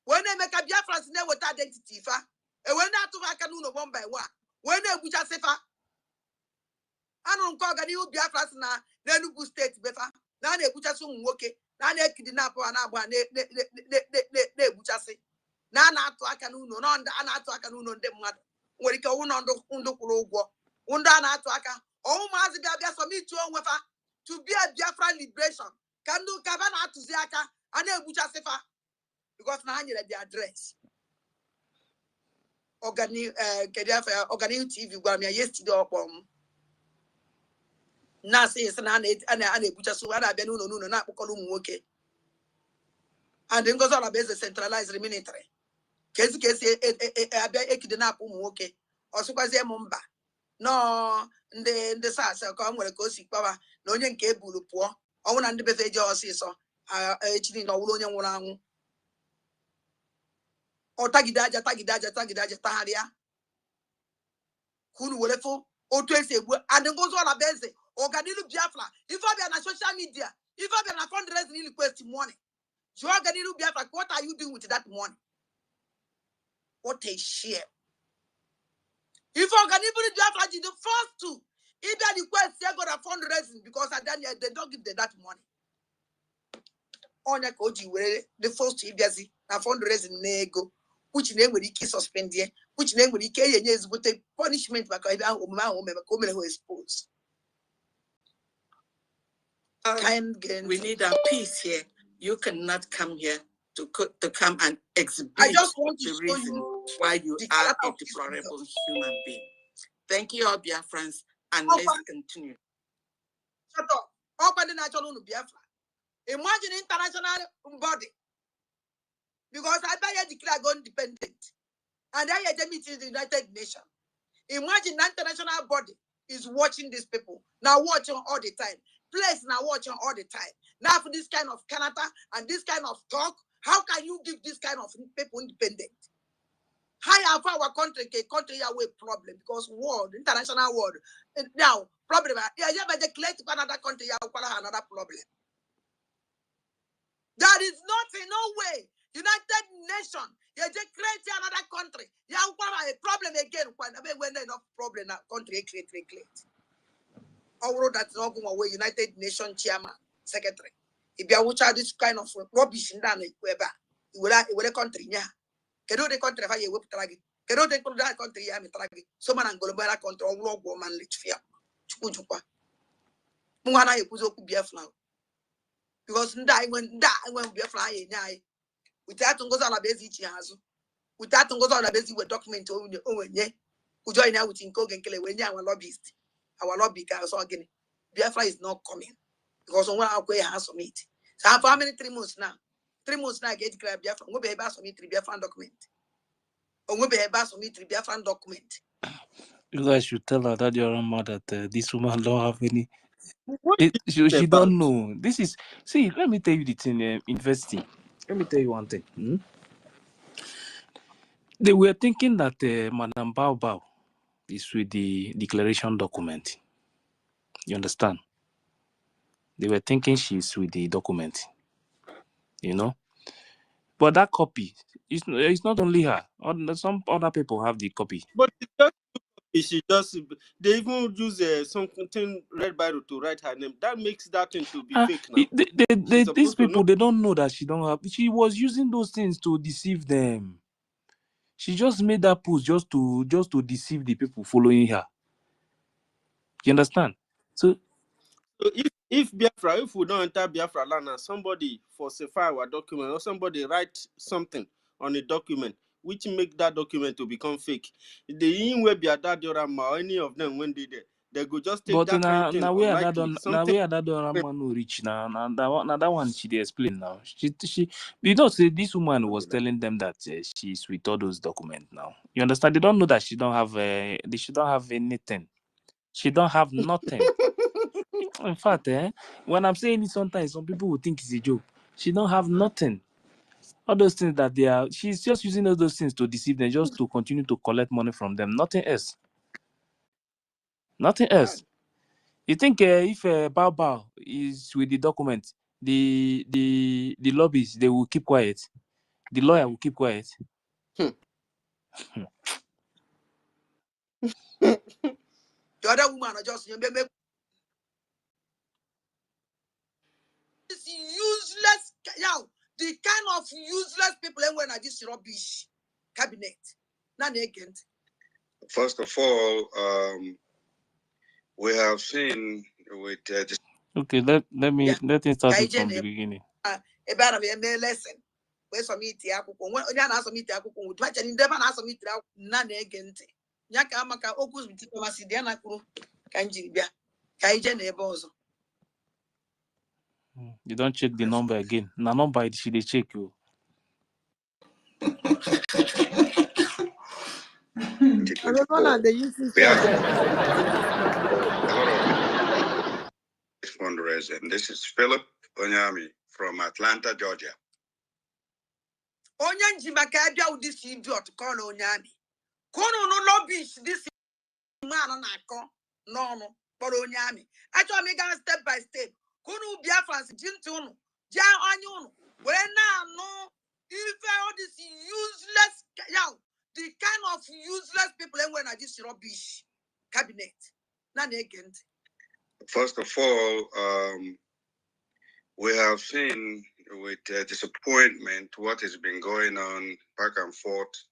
When they make a Biafra, they what identity fa. And when that to Akanuno one by one. When they put a sefa. I don't call you Biafra na Nenugu State befa. Now they put us on woke. Now they kidnap and abba ne butchase. Now not to Akanuno, none to Akanuno them mother. When it go on the Undukurogo. Unda not to Aka. Oh, Mazabia for me to be a Biafra liberation. Can do Cabana to Ziaka and then Butchasefa. Because now I need the address. Organic TV got me yesterday upon Nasi is an Butchasu and I been no not Colum woke. And then goes on a base centralized military. Case EKID woke. Also, because they're Mumba. No, the Sasa come with a cozy power, no young cable poor. I want to be the Josie so. Actually, no one or Tagidaja, Taharia. Who will for or to say, and then goes on a benz or Ganilu Biafra. If I be on social media, if I be on a fundraising request money, Ganilu Biafra, what are you doing with that money? What a share. If I can even Biafra, the first two, either the request they got a fundraising because I done they don't give them that money. On a coach, the first two, a fundraising nego. Which name will he suspend here? Which name will he carry? Yes, but a punishment because I who exposed. We need a peace here. You cannot come here to come and exhibit. I just want to show you why you are a deplorable human being. Thank you, all Biafrans, and let's continue. Shut up. Open the national Biafra. Imagine international body. Because I buy a declare go independent. And I had a meeting in the United Nations. Imagine an international body is watching these people. Now watching all the time. place now watching all the time. Now for this kind of Canada and this kind of talk, how can you give this kind of people independent? How have our country away problem because world, international world. Now, problem, yeah, but declare to another country, another problem. That is not in no way. United Nations, you just create another country. You have a problem again when enough problem that country create. Although that's not going away, United Nations chairman, secretary. If you are this kind of rubbish in that you will a country, yeah. Kedu the country fa ye wepụtara gị kedu the country ya metara gị so mana ngolobara country ọgwụrụ ọgwụ man litfia chukwujukwa mwa na ekwuzi okwu Biafra because nda enwe Biafra anyị enye anyị without ngozi ala bezi ichi azụ without ngozi ala bezi we document onwenye ujo ina with nke oge nkele we nye our lobbyist our lobby ka so gini Biafra is not coming because onwe akwe ha submit so how many 3 months now 3 months now get declare Biafra ngo be ebe submit Biafra document. Document. You guys should tell her that your grandma that this woman don't have any. What is She it about? don't know. This is see. Let me tell you the thing. Investing. Let me tell you one thing. They were thinking that Madam Bao Bao is with the declaration document. You understand? They were thinking she's with the document. You know. But that copy, it's not only her. Some other people have the copy. But she just they even use something red Bible to write her name. That makes that thing to be fake now. She's These supposed to know. people, they don't know that she don't have. She was using those things to deceive them. She just made that post just to deceive the people following her. You understand? So if Biafra, if we don't enter Biafra land and somebody falsify our document or somebody write something on a document which make that document to become fake, the in will be at that or any of them when they go just take but that kind of thing now where unlikely something. that man no reach now. Now that one she dey explain now. She you know say this woman was telling them that she's with all those documents now. You understand? They don't know that she don't have she don't have anything. She don't have nothing. In fact, when I'm saying it, sometimes some people will think it's a joke. She don't have nothing. All those things that they are, she's just using all those things to deceive them, just to continue to collect money from them. Nothing else. Nothing else. You think if Bao Bao is with the document, the lobbies they will keep quiet. The lawyer will keep quiet. The other woman are just this useless, the kind of useless people when I this rubbish cabinet. Not again. First of all, we have seen with Okay, let me start it from the beginning. About a lesson. Where's some meat? When you are some meat, watch and never answer me. None again. Yaka maka okus with Masidiana Kanjibia. Kaija neighbors. You don't check the number again. Now number she they check you. They use we have a lot of fundraising. This is Philip Onyami from Atlanta, Georgia. Onyan Jimakadia with this idiot call Onyami. Kono no lobbies this man on Ako. No, but Onyami. Actually, make a step by step. Kono Biafrans, Jintono, Ja Anyuno. When now no, if all this useless, the kind of useless people when I this rubbish cabinet. None again. First of all, we have seen with disappointment what has been going on back and forth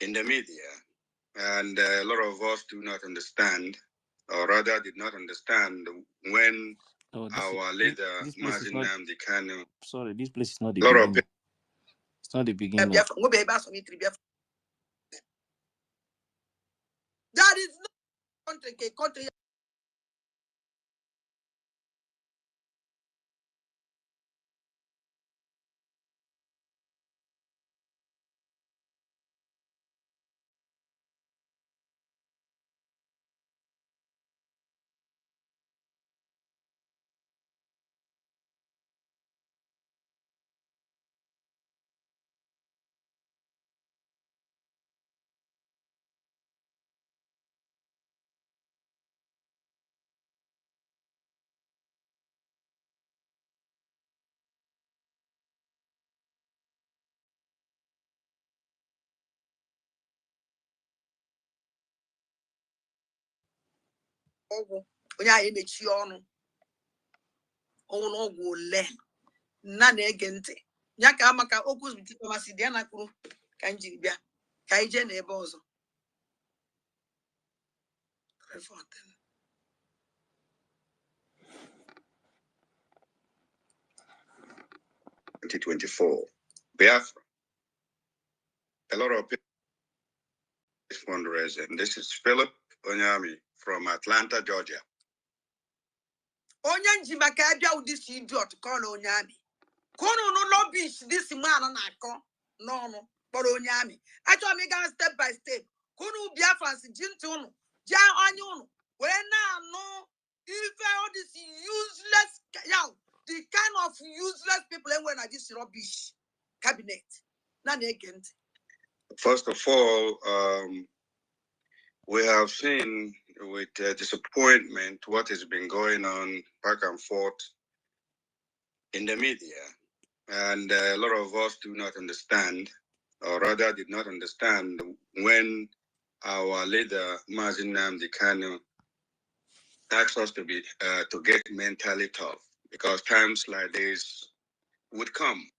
in the media. And a lot of us do not understand, or rather did not understand when our leader, Mazin Namdi Kanu. Sorry, this place is not the beginning. It's not the beginning. That is not country. ọgwụ onye anyị emechi ọnụ ọnwụ na ọgwụ ole nna na-ege ntị ya ka maka okwu diplomacy dị ya na kwuru ka m jiri bịa ka anyị jee n'ebe ọzọ 2024 Biafra, a lot of people fundraising. This is Philip Onyami from Atlanta, Georgia. Onye njimaka abịa ụdị si idiot ka ọ na onye amị ka unu nụ lobbies this man na-akọ n'ọnụ kpọrọ onye amị achọrọ m ịga step by step ka unu Biafrans ji ntị unu ji anya unu wee na-anụ ife all this useless the kind of useless people enwe na this rubbish cabinet na na-ege ntị. First of all, we have seen with disappointment what has been going on back and forth in the media. And a lot of us do not understand, or rather did not understand, when our leader, Mazi Nnamdi Kanu, asked us to get mentally tough, because times like this would come.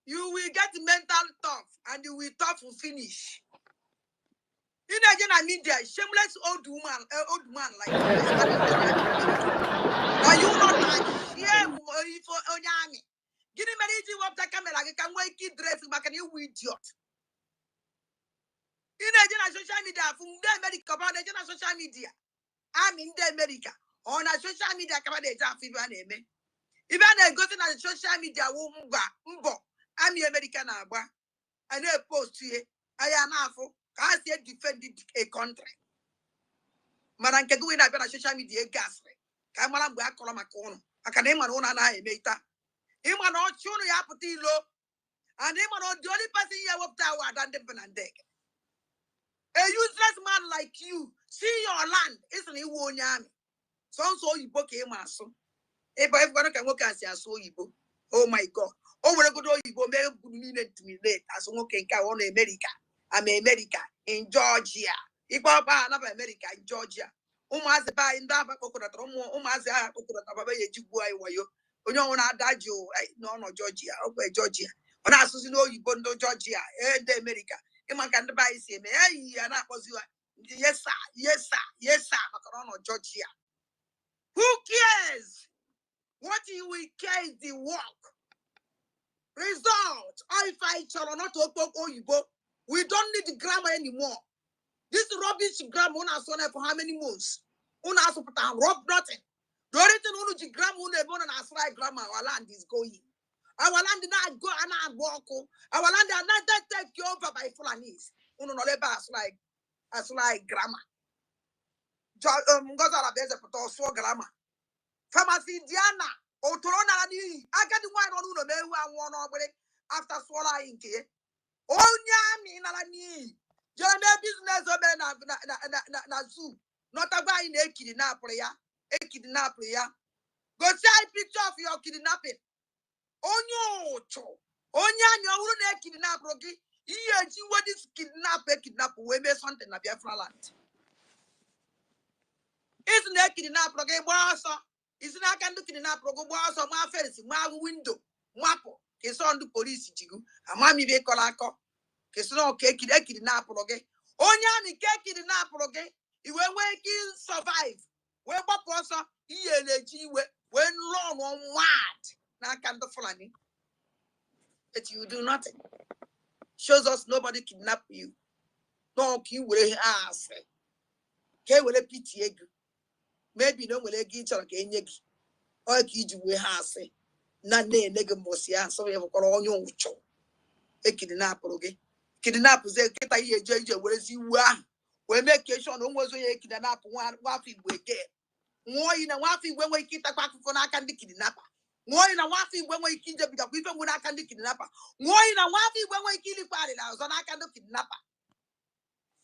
You will get mental tough, and you will tough to finish. In the media, shameless old man like you. Are you not shame for Onyami? Give me many of the camera, I can wake it dress back and you idiot. In the social media, from the America, about the social media. I'm in the America. On a social media, come on, name. Even I go to the social media, I'm the American, and I post here. I am awful. I said defended a country. Madam Keguin, I've been a social media gas. Kamaram Black Colamacono. I can name my own and I made that. Him and all children apatilo, and him and all the only person here up tower than the Benandek. A useless man like you, see your land, isn't he? Wonyami. So you book him, so. If I can work as so you book. Oh my God. Oh, we're going to go to me late as okay, on America. I'm America in Georgia. Ibaba another America in Georgia. Umaze ba indaba coconut umaze coconut ababa yejibu ayo. Onyo ona adagio no Georgia. Okay, Georgia. Ona asusu no yibondo Georgia. The America. Iman can buy say me eh na poziwa. Yes sir. Yes sir. Yes sir. Makarono Georgia. Who cares? What you will care is the work. Result. I fight or not to we don't need the grammar anymore. This rubbish grammar una son for how many months? Una so put rob nothing. The only thing unu grammar una born and as grammar our land is going. Our land did not go and walk. Our land are not take over by Fulanese. Unu no leba as like grammar. Ngozara beze puto so grammar. Pharmacy Diana. Otorona ni. I got the one on uno me one after swallowing here. Onyami nalani. Jana business obe na zoo. Not a guy in EKID ya. Go see a picture of your kidnapping. Onyo cho. Onyanyo uru na kidnap rogi. Iye ji what is kidnap we me something na Biafra land. Isn't a kidnap rogi bossa? Isn't a can do kidnap rogo bossa ma fence ma window. Mapo. It's on the police jigu. Amami be kolako. It's no cake kidnap roge. Onyami cake kidnap roge. You were waking survive. Where Boposa, when long on what? Now can the Fulani. But you do nothing. Shows us nobody kidnap you. No, you will ask. K will a pity. Maybe no will a get or gain yegi. Or kid you will ask. None negamosia, so we have got on your show. A kidnap roge. Kidnap is a JJ, whereas you are. We make sure almost a kidnap one waffy we get. More in a waffy when we keep a pack for a candy kidnapper. More in a waffy when we kill the people when I can kidnapper. More in a waffy when we kill the party now, so I can do kidnapper.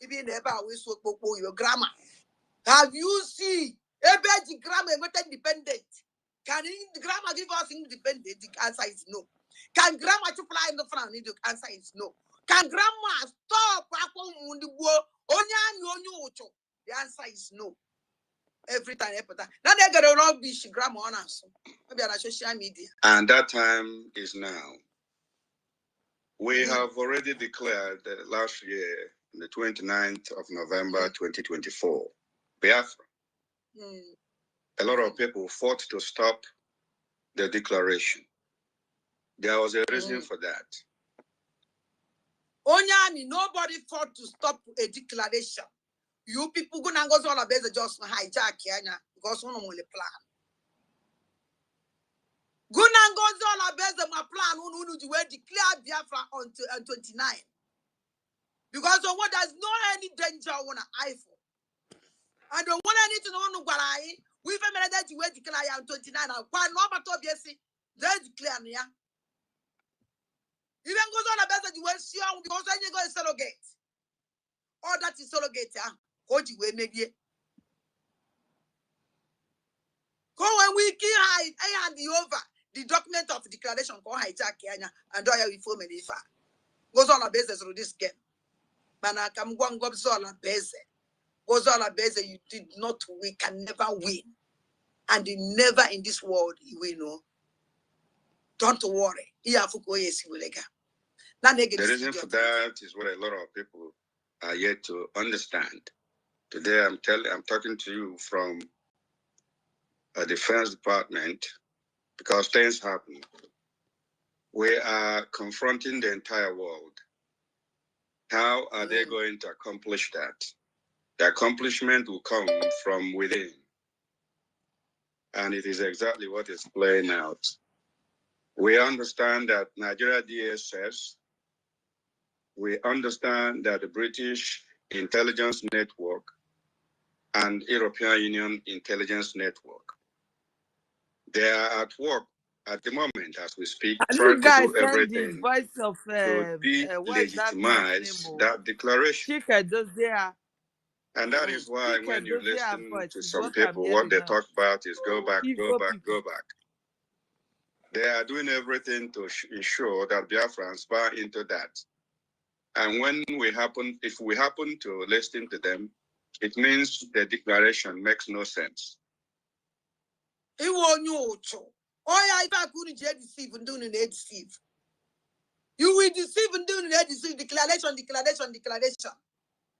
If you never we so your grammar. Have you seen a bad grammar independent? Can the grammar give us independent? The answer is no. Can grammar supply in the front? The answer is no. Can grammar stop? The answer is no. every time. Now they get a rubbish grammar on us. Maybe on social media. And that time is now. We have already declared last year, the 29th of November 2024, Biafra. A lot of people fought to stop the declaration. There was a reason for that. Onyani, nobody fought to stop a declaration. You people go and go all about just hijack Kenya because one will plan. Go and go all about the plan who declare Biafra on 29. Because of what there's no any danger on an iPhone. I don't want any to know what we've made that you declare on 29 and quite normal to be they declare near. Even goes on about that you will see because then you go and surrogate. Or that is surrogate, what you will maybe. Go when we kill high and the over the document of declaration called hijack Kenya and do I reform it if I goes on a basis through this game. Mana come go and go on a basis. Goes on a basis you did not we can never win. And never in this world you will know. Don't worry. The reason for that is what a lot of people are yet to understand. Today I'm talking to you from a defense department because things happen. We are confronting the entire world. How are they going to accomplish that? The accomplishment will come from within. And it is exactly what is playing out. We understand that Nigeria DSS, we understand that the British intelligence network and European Union intelligence network, they are at work at the moment as we speak, And trying you to guys do send the everything voice of to what is that girl's delegitimize name? that declaration. Chika just there. And that is why Chika when you just there listen voice to is some what I'm people, what hearing they now. talk about is go back, go Igbo back, people. go back. They are doing everything to ensure that Biafrans buy into that. And if we happen to listen to them, it means the declaration makes no sense. It won't know. Oh, yeah, if I couldn't deceive and do deceive. You will deceive and do deceive. Declaration.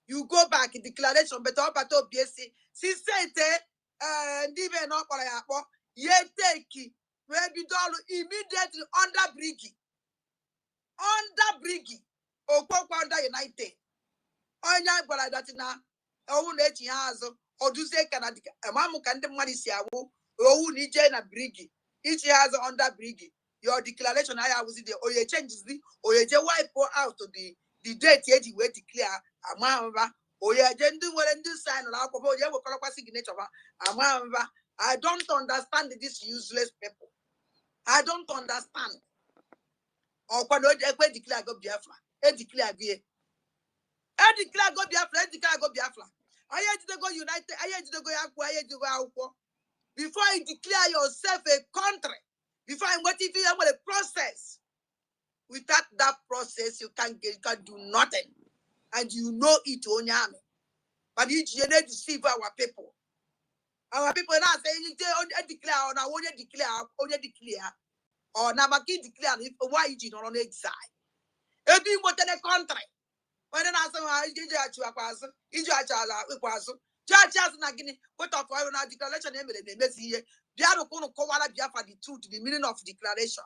You go back in declaration, but up at OBS. Si sete, ndive no kwa yapo, ye take, where be dollar immediately under BRGIE. Under BRGIE. Okwa under United. Onya gwara that na owu na echi hazo oduze Canada amamu ka ndị mmadụ si awu owu na ije na BRGIE ichi hazo under BRGIE your declaration I was the oye changes the oye je wipe out the date eji we declare amamba oye je ndị nwere ndị sign na akwụkwọ oye wekolokwa signature ba amamba. I don't understand these useless people. I don't understand. Okwa no ekwe declare go Biafra e declare go I declare go Biafra, I declare go Biafra. I had to go United, I had to go Aqua, I had to go Aqua. Before you declare yourself a country, before I'm waiting for you a process. Without that process, you can do nothing. And you know it on your army. But you need to deceive our people. Our people now saying I declare or now only declare or Namaki declare why you don't on the side. If you want in a country. When I say you judge us again, what of our declaration here? Biano kono kowala Biafra the truth, the meaning of declaration.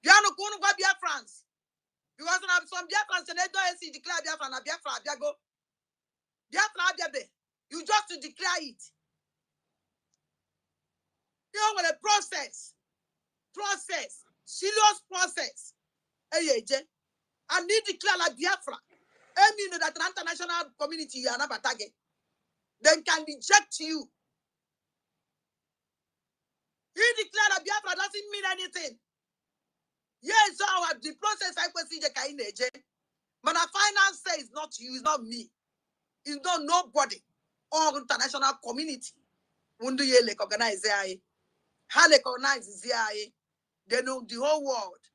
Biano kono go Biafrans. Because some Biafrans and they don't see declare Biafra and Biafra Biago. Biafra Biabe. You just to declare it. You know what a process. Serious process. Hey, I need to declare like Biafra. I mean that the international community you are not target. Then can reject you. He declared that Biafra doesn't mean anything. Yes, so the process I can see the but the finance say it's not you, it's not me, it's not nobody or international community. Wundu ye recognize it. How recognize it? They know the whole world,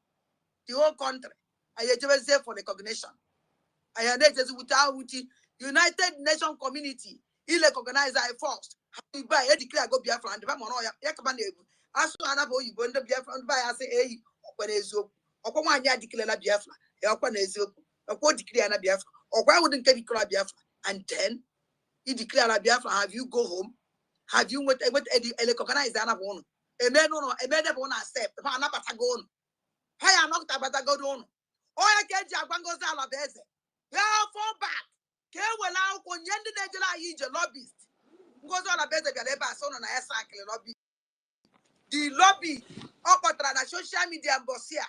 the whole country. I just say for recognition. I just without United Nations community. Ile organize I first. You buy a declare go Biafra and the Bamono Yakabanebu. As to another you bond the Biafra and buy I say, hey, Okwanezo, Okwanya declare Biafra, Okwanezo, Okwa declare Biafra, or why wouldn't get declare Biafra? And then he declare Biafra, have you go home? Have you what organize the one? A man won't accept, but I'm not go on. Hey, I'm not about to go on. Oh, I can't just go to the yeah, fall back. Can we allow when you end the July lobbyist? Goes on a better son on a cycle lobby. The lobby up at social media and bossia.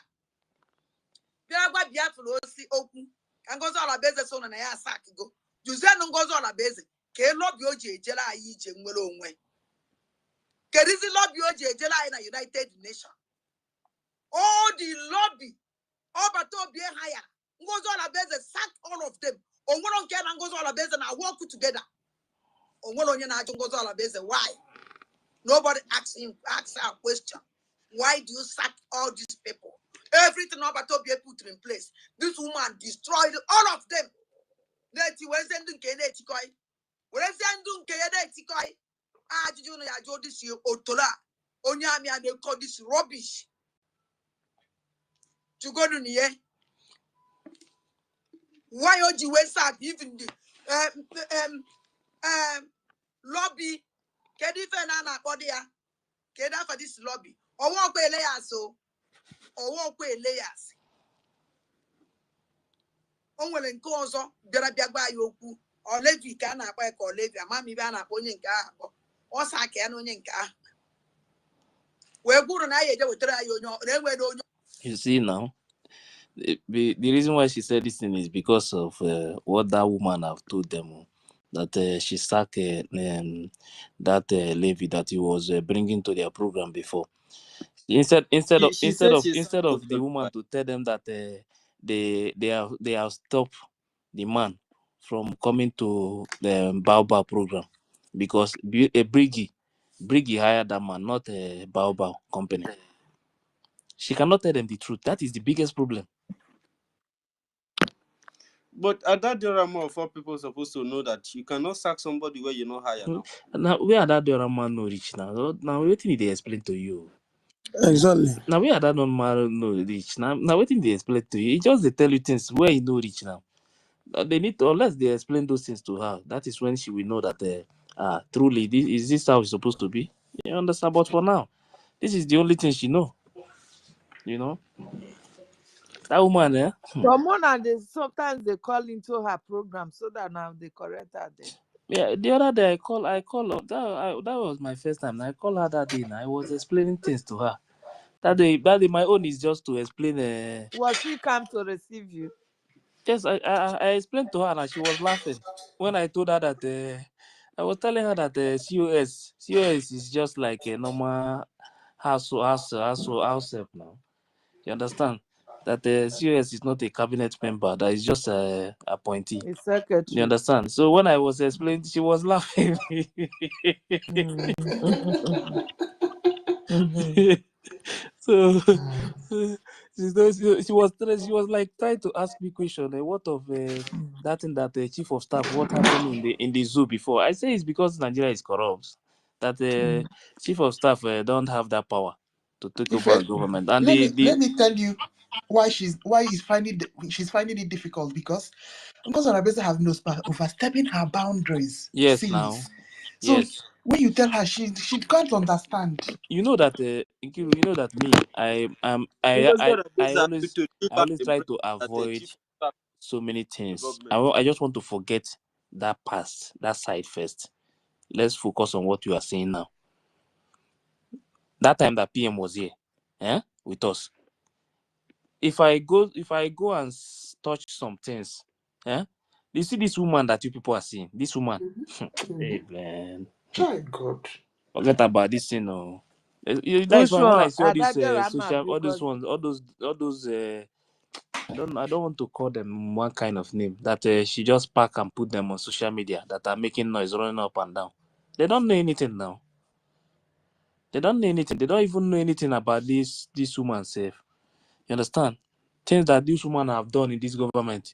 Biafra see open and goes on a better son on a cycle go. You say no goes on a basic. Can lobby OJ Jela Yijin will own way. Can this lobby OJ Jela in a United Nations? All the lobby all but to be higher. Goes on a basic sack all of them. On one can and goes on a basic and I walk together. On one goes on a basic. Why? Nobody asks our question. Why do you sack all these people? Everything about to be put in place. This woman destroyed all of them. Neti wezendun keneti koi. Wezendun keneti koi. Ah, did you know I do this you otola? Onyami and they call this rubbish. To go to the why would you sack even the lobby? Kedifenana kodia. Keda for this lobby. Or walk away layers so. Or walk away layers. Onwere nke ọzọ bịara bịa gba ya okwu Olevi ka a na-akpa ka Olevi amami ebe a na-akpọ onye nke ahụ ọ sa aka ya na onye nke ahụ wee gwuru na ya eje wetara ya onye na-enwere onye. You see now, the reason why she said this thing is because of what that woman have told them, that she sacked that levy that he was bringing to their program before. Instead She said she's of the woman to tell them that they have stopped the man from coming to the Baobab program because a BRGIE hired that man, not a Baobab company. She cannot tell them the truth. That is the biggest problem. But at that diorama of all people supposed to know that you cannot sack somebody where you know higher now. Now where that diorama no reach now? Now waiting they explain to you. Exactly. Now where that normal no reach now? Now waiting they explain to you. It just they tell you things where you no reach now. They need to, unless they explain those things to her. That is when she will know that truly is this how it's supposed to be. You understand? But for now, this is the only thing she know. You know that woman, eh? Ramona, sometimes they call into her program so that now they correct her there. Yeah, the other day I call her. That was my first time. I called her that day. I was explaining things to her. That day, my own is just to explain. Was she come to receive you? Yes, I explained to her and she was laughing when I told her that I was telling her that COS is just like a normal house help now. You understand that the COS is not a cabinet member; that is just a appointee. A secretary. You understand? So when I was explaining, she was laughing. So she was like trying to ask me question. What of that thing that the chief of staff? What happened in the zoo before? I say it's because Nigeria is corrupt. That the chief of staff don't have that power to take If over government. And let me tell you why she's finding it difficult because Arabesa have no overstepping her boundaries yes since. now, So yes. when you tell her, she can't understand. You know that Nkiru, you know that me, Ngozi Arabeza need to give I back always the try brain to that the avoid chief of staff so many of the things. government. I just want to forget that past, that side first. Let's focus on what you are saying now. That time that PM was here, with us. If I go and touch some things, you see this woman that you people are seeing, this woman, hey man, Try God. forget about this thing. No, that is Which why when I one? see all these Adaderama, social, all those because ones, all those. I don't want to call them one kind of name that she just pack and put them on social media that are making noise running up and down. They don't know anything now. They don't know anything. They don't even know anything about this woman self. You understand? Things that this woman have done in this government.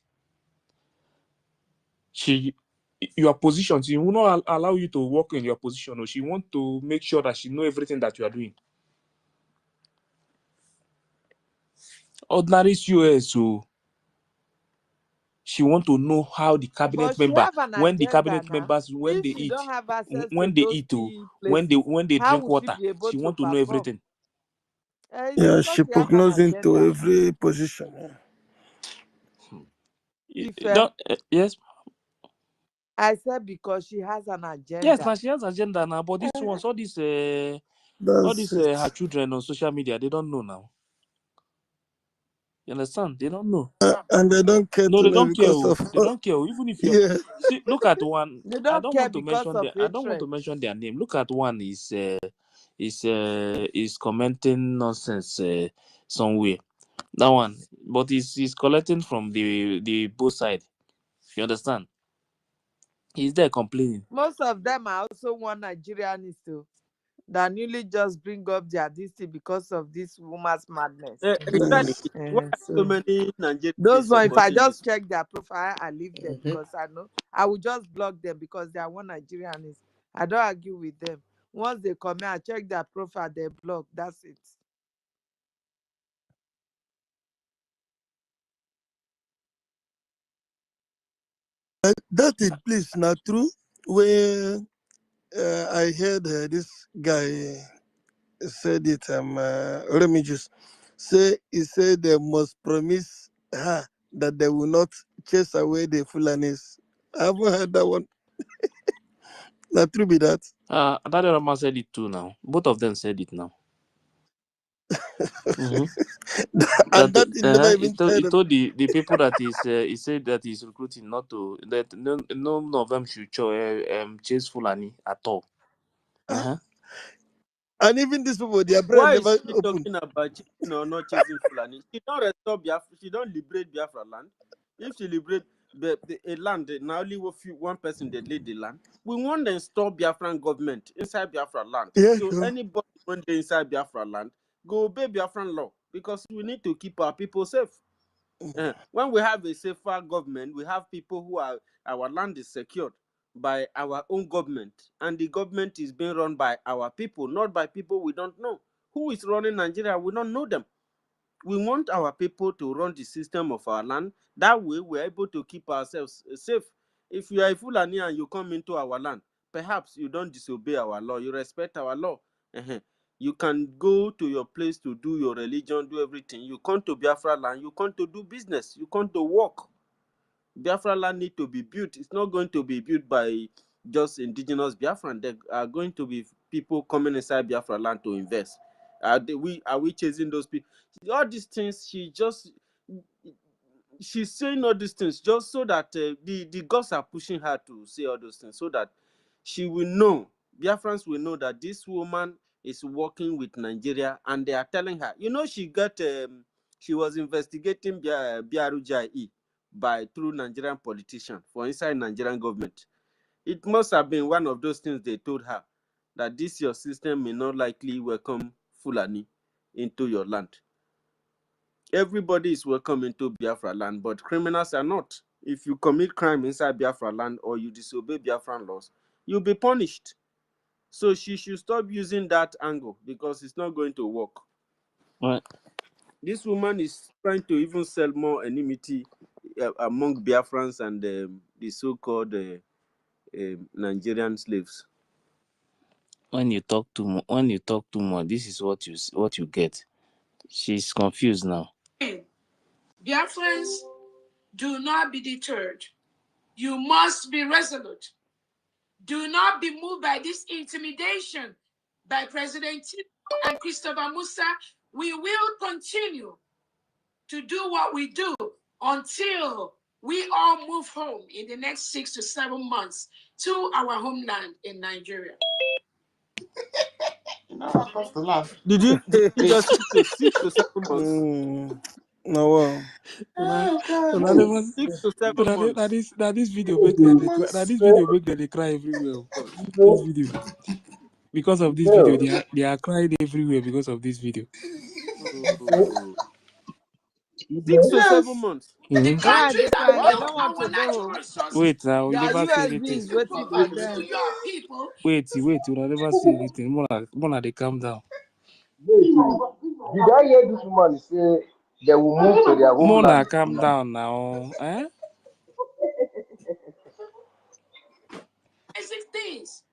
She your position. She will not allow you to work in your position, or she want to make sure that she know everything that you are doing. Ordinary COS, so she want to know how the cabinet But she member, have an when the agenda cabinet now. members, when If they she eat, don't have access to when they those eat, key places, when they how drink will she water, be able she to want to know perform? everything. It's Yeah, because she she has an prognosed into agenda. every position. Ife, Yes, I said because she has an yes, agenda. now she has agenda now, but this one, all these That's it. her children on social media, they don't know now. You understand? They don't know. And they don't care No, to they know don't care. because of They don't care. Even if you're yeah. see, look at one. They I don't don't care want to because mention of their. I don't want to hatred. mention their name. Look at one is commenting nonsense somewhere. That one, but he's collecting from the both side. You understand? He's there complaining. Most of them are also one Nigerianists too, that newly just bring up their this thing because of this woman's madness. Exactly. Why are so So many Nigerians those one, if I supporting just this? check their profile, I leave them because I know I will just block them because they are one Nigerianists. I don't argue with them. Once they come here, I check their profile, they block. That's it. That is please not true. Where I heard this guy said it. Let me just say he said they must promise her that they will not chase away the Fulanis. I haven't heard that one. Not true be that. That other man said it too now. Both of them said it now. Mm-hmm. And that is never He even said. told the people that he said that he's recruiting not to that none of them should chase Fulani at all. Uh-huh. And even these people, their brain Why is never she open. talking about chasing or not chasing Fulani? She don't restore Biafra. She don't liberate Biafra land. If she liberate a land, now only one person they lead the land. We want to install Biafran government inside Biafra land. Yeah, So sure. anybody when they inside Biafra land, go obey Biafran law because we need to keep our people safe. When we have a safer government, we have people who are our land is secured by our own government, and the government is being run by our people, not by people we don't know. Who is running Nigeria? We don't know them. We want our people to run the system of our land. That way, we're able to keep ourselves safe. If you are a Fulani and you come into our land, perhaps you don't disobey our law, you respect our law. You can go to your place to do your religion, do everything. You come to Biafra land, you come to do business, you come to work. Biafra land need to be built. It's not going to be built by just indigenous Biafran. There are going to be people coming inside Biafra land to invest. Are we chasing those people? All these things, she's saying all these things just so that the gods are pushing her to say all those things so that she will know, Biafrans will know that this woman is working with Nigeria, and they are telling her, she was investigating BRGIE through Nigerian politician for inside Nigerian government. It must have been one of those things they told her, that this your system may not likely welcome Fulani into your land. Everybody is welcome into Biafra land, but criminals are not. If you commit crime inside Biafra land or you disobey Biafran laws, you'll be punished. So she should stop using that angle because it's not going to work. Right. This woman is trying to even sell more enmity among Biafrans and the so-called Nigerian slaves. When you talk too much, this is what you get. She's confused now. Biafrans, do not be deterred. You must be resolute. Do not be moved by this intimidation by President Tinubu and Christopher Musa. We will continue to do what we do until we all move home in the next 6 to 7 months to our homeland in Nigeria. Did you just say 6 to 7 months? No, well. Never, 6 to 7 months. this video make them dey cry. This video make them dey cry everywhere. This video, because of this video, they are crying everywhere because of this video. Oh. 6 to 7 Yes. months. The Yeah, countries they that can. They milk don't want our to go natural home. resources, Wait now, you the Their never say USB anything. opportunities is to waiting for provide them. to your people. Wait, you never say anything. Mona, they calm down. Did I hear this woman say they will move to their Mona, homeland? calm down now. Eh? Basic things.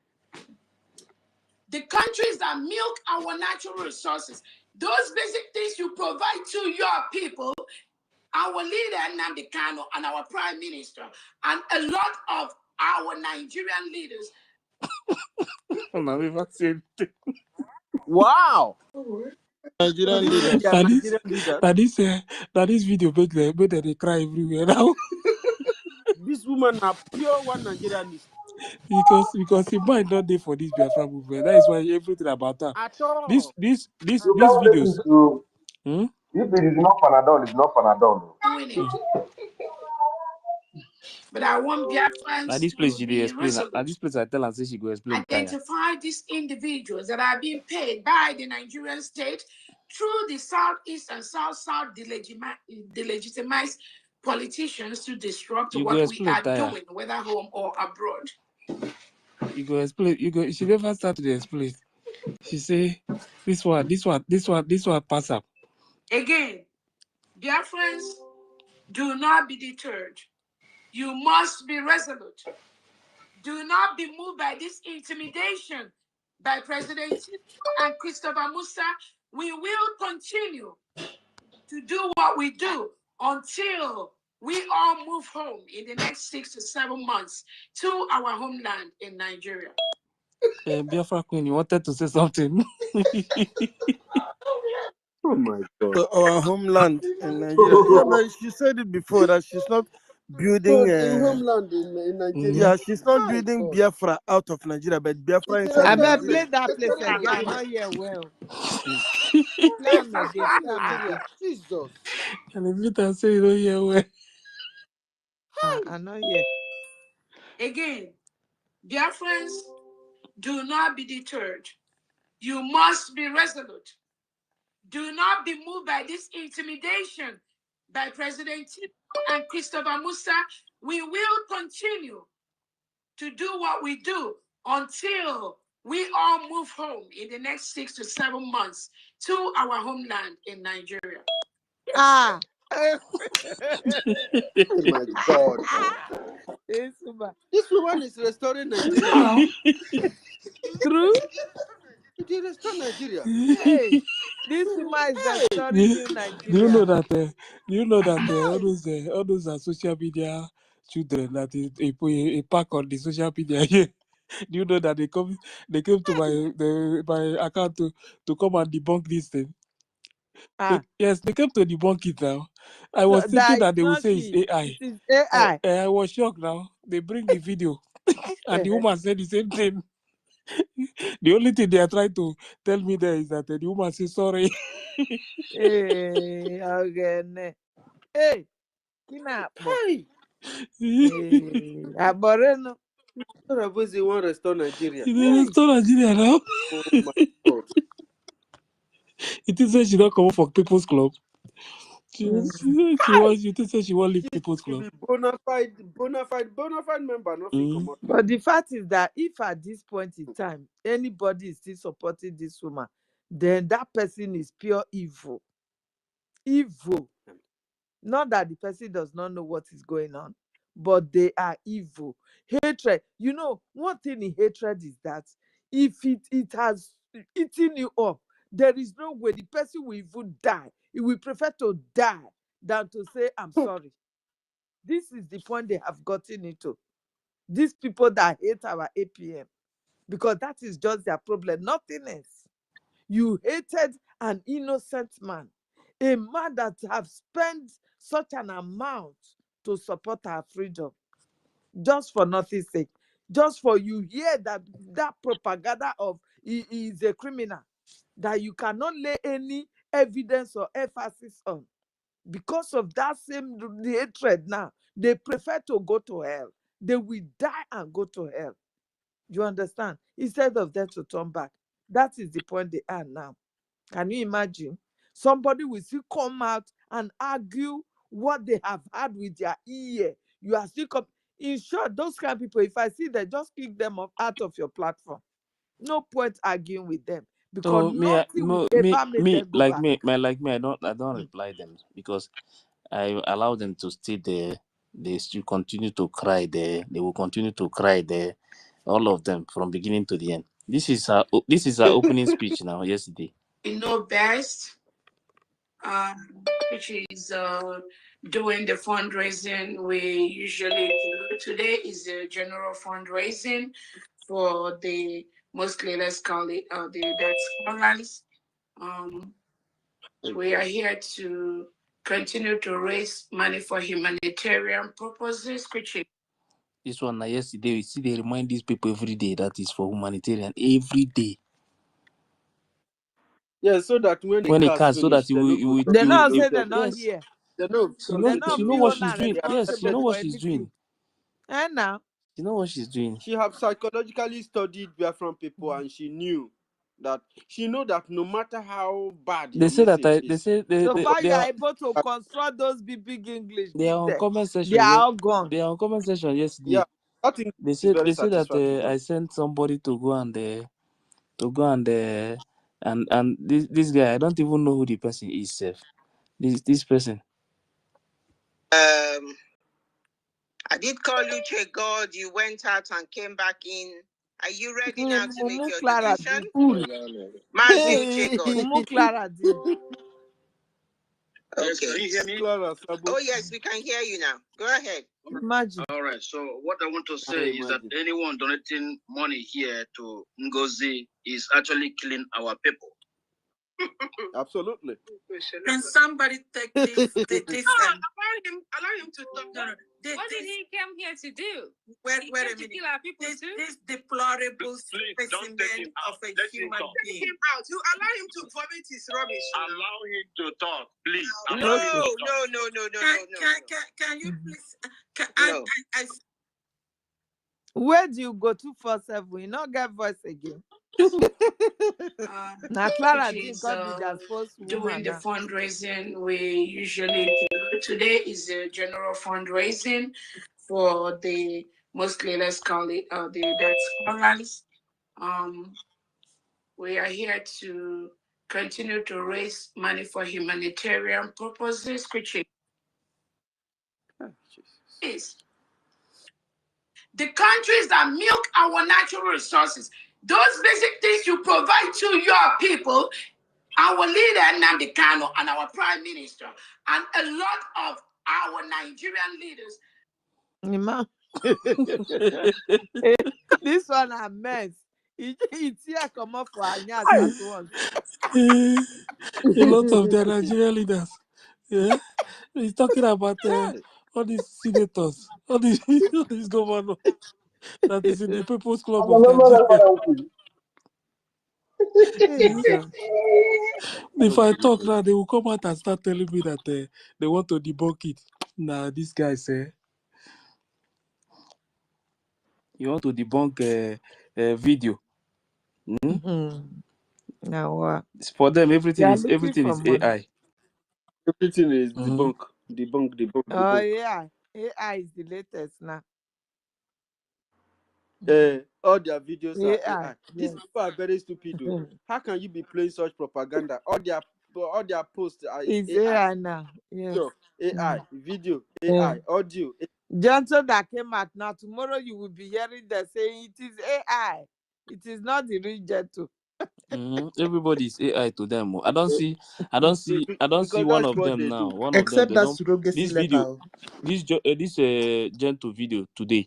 The countries that milk our natural resources, those basic things you provide to your people, our leader Nnamdi Kanu and our prime minister, and a lot of our Nigerian leaders. Mona never say anything. Wow. Nigerian This is leaders. their Nigerian leaders. That this video make them they cry everywhere now. This woman are pure one Nigerianist. because he might not there for this Biafra movement. That is why everything about her. At all. These You can't videos. listen to. Hmm? If it is not Panadol, it's not Panadol. Doing it. But I want At Biafrans this place to she dey be explain. At resolute. this place I tell her say she go explain tire. Identify these individuals that are being paid by the Nigerian state through the Southeast and South delegitimized politicians to disrupt You go what we explain are tire. doing, whether home or abroad. You go explain. She never start to explain. She say this one pass up. Again, Biafrans, do not be deterred. You must be resolute. Do not be moved by this intimidation by President Tinubu and Christopher Musa. We will continue to do what we do until we all move home in the next 6 to 7 months to our homeland in Nigeria. BIAFRACOIN, you wanted to say something? Oh my God. To our homeland in Nigeria. Yeah, but she said it before that she's not building. So in homeland in Nigeria. Yeah, she's not My building God. Biafra out of Nigeria, but Biafra It's a inside I reference better Nigeria. play place. that It's place not again. I Nigeria. not hear well. It's Play am again. not Play am Nigeria. again. Jesus. And if it say you don't hear well. I not hear. Again, Biafrans, do not be deterred. You must be resolute. Do not be moved by this intimidation by President Tinubu and Christopher Musa. We will continue to do what we do until we all move home in the next 6 to 7 months to our homeland in Nigeria. Ah. Oh my God. This woman is restoring Nigeria. True. They restore Nigeria. Hey, this woman is Hey. restoring new Do you know Nigeria. that Hey. all those are social media children that a pack on the social media here. Do you know that they came to my account to come and debunk this thing? Ah, Yes, they came to debunk it now. I so was thinking that that is they would not say it's she. It AI. is AI. I was shocked now. They bring the video and the woman said the same thing. The only thing they are trying to tell me there is that the woman says sorry. Hey, again. Hey, kinapo. Hey. Hey, aboreno. They want to restore Nigeria. They Hey. restore Nigeria now. Oh my God. It is said she don't come for People's Club. She Hey. was. You think say she won't leave She People's Club? be bona fide member. Nothing come out. But the fact is that if at this point in time anybody is still supporting this woman, then that person is pure evil. Evil. Not that the person does not know what is going on, but they are evil. Hatred. You know, one thing in hatred is that if it has eaten you up, there is no way the person will even die. He will prefer to die than to say, I'm sorry. This is the point they have gotten into. These people that hate our APM, because that is just their problem, nothing else. You hated an innocent man, a man that have spent such an amount to support our freedom, just for nothing's sake, just for you hear that propaganda of he is a criminal, that you cannot lay any evidence or emphasis on. Because of that same hatred now, they prefer to go to hell. They will die and go to hell. You understand? Instead of them to turn back. That is the point they are now. Can you imagine? Somebody will still come out and argue what they have had with their ear. You are still in short, those kind of people, if I see them, just kick them out of your platform. No point arguing with them because So nothing will ever make them go back. I don't reply them because I allow them to stay there. They still continue to cry there. They will continue to cry there. All of them from beginning to the end. This is our opening speech now. Yesterday. You know best, which is doing the fundraising we usually do. Today is the general fundraising for the mostly, let's call it the debt scholars. We are here to continue to raise money for humanitarian purposes, which is This one now yesterday. We see they remind these people every day that is for humanitarian every day. Yeah, so that when the When they cars cast, so that finish, they no go They they not no say tell they're them. not yes, here. They know They because not she know feel what hold she's and doing. they Yes, accept she them. know responsible what for she's anything. doing. And now, She know what she's doing. She have psychologically studied Biafran people, and she knew that no matter how bad They your say that message they is, say so far they you are are able to construct those big English, they are give on them. comment They section. are Yeah, all gone. they are on comment section yeah, yesterday. that thing They is said very that satisfied to them. I sent somebody to go and and this guy, I don't even know who the person is. This person. I did call you Che God. You went out and came back in. Are you ready now to make Mumu your Clara decision? Din. Mazi Uche God. Mumu Clara Din. Okay. Can you hear me? Clara Sabo. Oh, yes, we can hear you now. Go ahead. Imagine. All right. So what I want to say is that anyone donating money here to NGOZI is actually killing our people. Absolutely. Can somebody take this? Allow him to talk. No. What did he come here to do? Wait a minute. To kill our people too? This deplorable specimen of a human being. Take him out. You allow him to vomit his rubbish. Allow him to talk, please. No. Can you please? Where do you go 247? You not get voice again. Now Clara which Din is can't be that spokeswoman doing the now. fundraising we usually do. Today is the general fundraising for the mostly, let's call it the debt scholars. We are here to continue to raise money for humanitarian purposes, which is the countries that milk our natural resources. Those basic things you provide to your people, our leader Nnamdi Kanu and our prime minister and a lot of our Nigerian leaders. This one a mess. It's here come up for Anyas at once. A lot of the Nigerian leaders. Yeah, he's talking about all these senators, all these governors that is in the People's Club of Nigeria. If I talk now, they will come out and start telling me that they want to debunk it. Nah, this guy say you want to debunk a video. Now what? For them, They everything are is looking for money. AI. Everything is Mm-hmm. Oh yeah, AI is the latest now. All their videos are AI. AI. These people are very stupid. Though. How can you be playing such propaganda? All their posts are It's AI. AI now. Yes. Video, AI, video, AI, audio. Johnson that came out now. Tomorrow you will be hearing them saying it is AI. It is not the real Gentle. Mm-hmm. Everybody is AI to them. I don't see Because one that's of what them they now. do. One of them Except they that don't. surrogacy This video, letter. this Gentoo video today.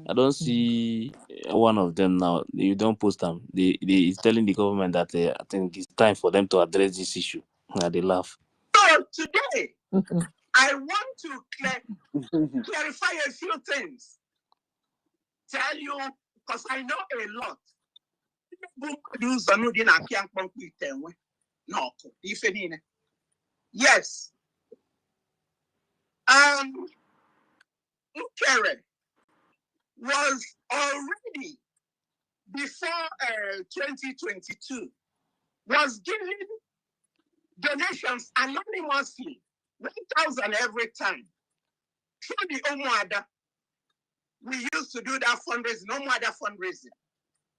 I don't see one of them now. You don't post them. They is telling the government that I think it's time for them to address this issue. And they laugh. So today, I want to clarify a few things. Tell you, because I know a lot. Yes. Ukere was already before 2022 was giving donations anonymously 1,000 every time. Through the Omoada, we used to do that fundraising, Omoada fundraising.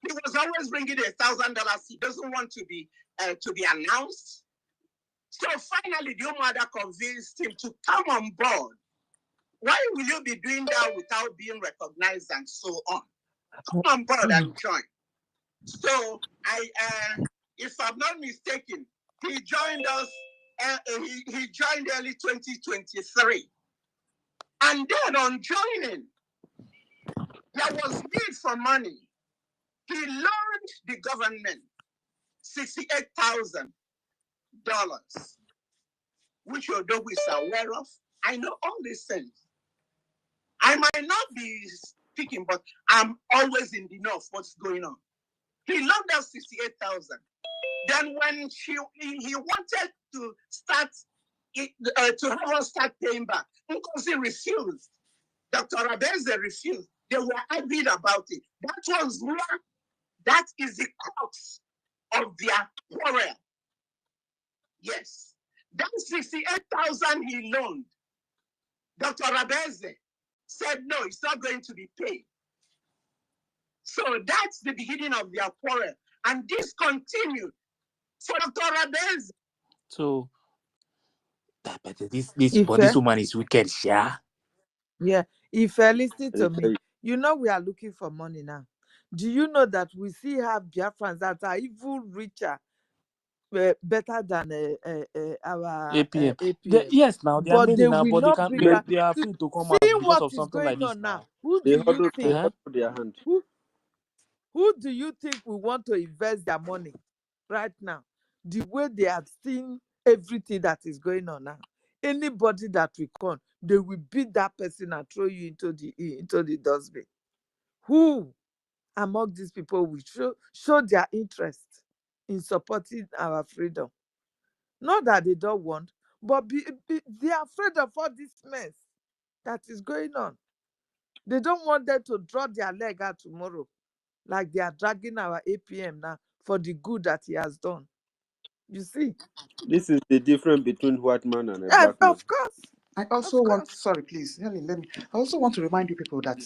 He was always bringing $1,000. He doesn't want to be announced. So finally, the Omoada convinced him to come on board. Why will you be doing that without being recognized and so on? Come on board and join. So if I'm not mistaken, he joined us. He joined early 2023, and then on joining, there was need for money. He loaned the government $68,000, which Odogu is aware of. I know all these things. I might not be speaking, but I'm always in the know of what's going on. He loaned us $68,000. Then when he wanted to start to have us start paying back, NGOZI refused. Dr. Abeze refused. They were arguing about it. That is the crux of their quarrel. Yes. That 68,000 he loaned, Dr. Abeze said no, it's not going to be paid. So that's the beginning of their quarrel. And this continued for Dr. Abeze. So, but this woman is wicked, yeah. Yeah, if you listen to me, you know we are looking for money now. Do you know that we still have Biafrans that are even richer, better than our APM. APM? Yes, now they are But many they now, will but not bring back. they are free to come See out because what of is something like going this on now. now. Who They do you think? huddle their hand. Who do you think we want to invest their money right now? The way they have seen everything that is going on now. Anybody that will come, they will beat that person and throw you into the dustbin. Who among these people will show their interest in supporting our freedom? Not that they don't want, but they are afraid of all this mess that is going on. They don't want them to draw their leg out tomorrow, like they are dragging our APM now for the good that he has done. You see? This is the difference between white man and a black man. Of course. I also want, sorry, please, Helen, let me. I also want to remind you people that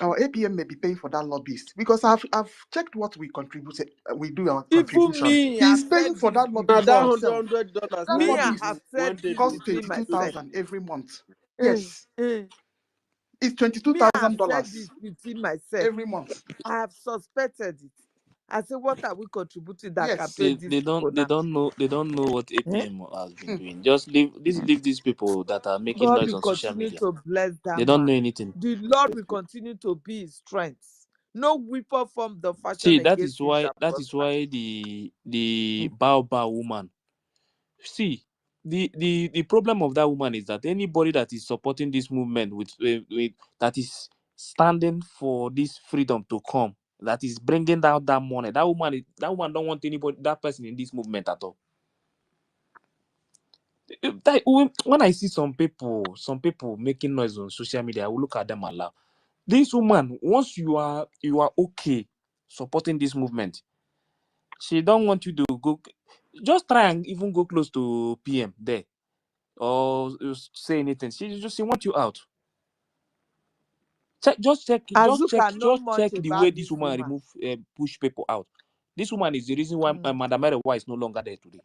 our APM may be paying for that lobbyist because I've checked what we contributed. We do our Even contribution. me, He's I've paying said for this that Now lobbyist that before. himself. $100 That now Me, I is have lobbyist said one day this costs to within myself. 22,000 every month. Eh, Yes, eh. it's Me, I have said $22,000 this within myself. every month. I have suspected it. I said, what are we contributing that can Yes. pay these people now? They don't know what Eh? APM has been doing. Just leave these people that are making God noise will on social continue media. to bless that They don't know man. anything. The Lord will continue to be his strength. No weapon from the fashion See, against him shall that is prosper. why the Baobab woman. See, the problem of that woman is that anybody that is supporting this movement with that is standing for this freedom to come, that is bringing down that money, that woman don't want that person in this movement at all. When I see some people making noise on social media, I will look at them and laugh. This woman, once you are okay supporting this movement, she don't want you to go. Just try and even go close to PM there or say anything. She wants you out. Just check Azuka know much the way about this this woman woman. push people out. This woman is the reason why Madam Erewa is no longer there today.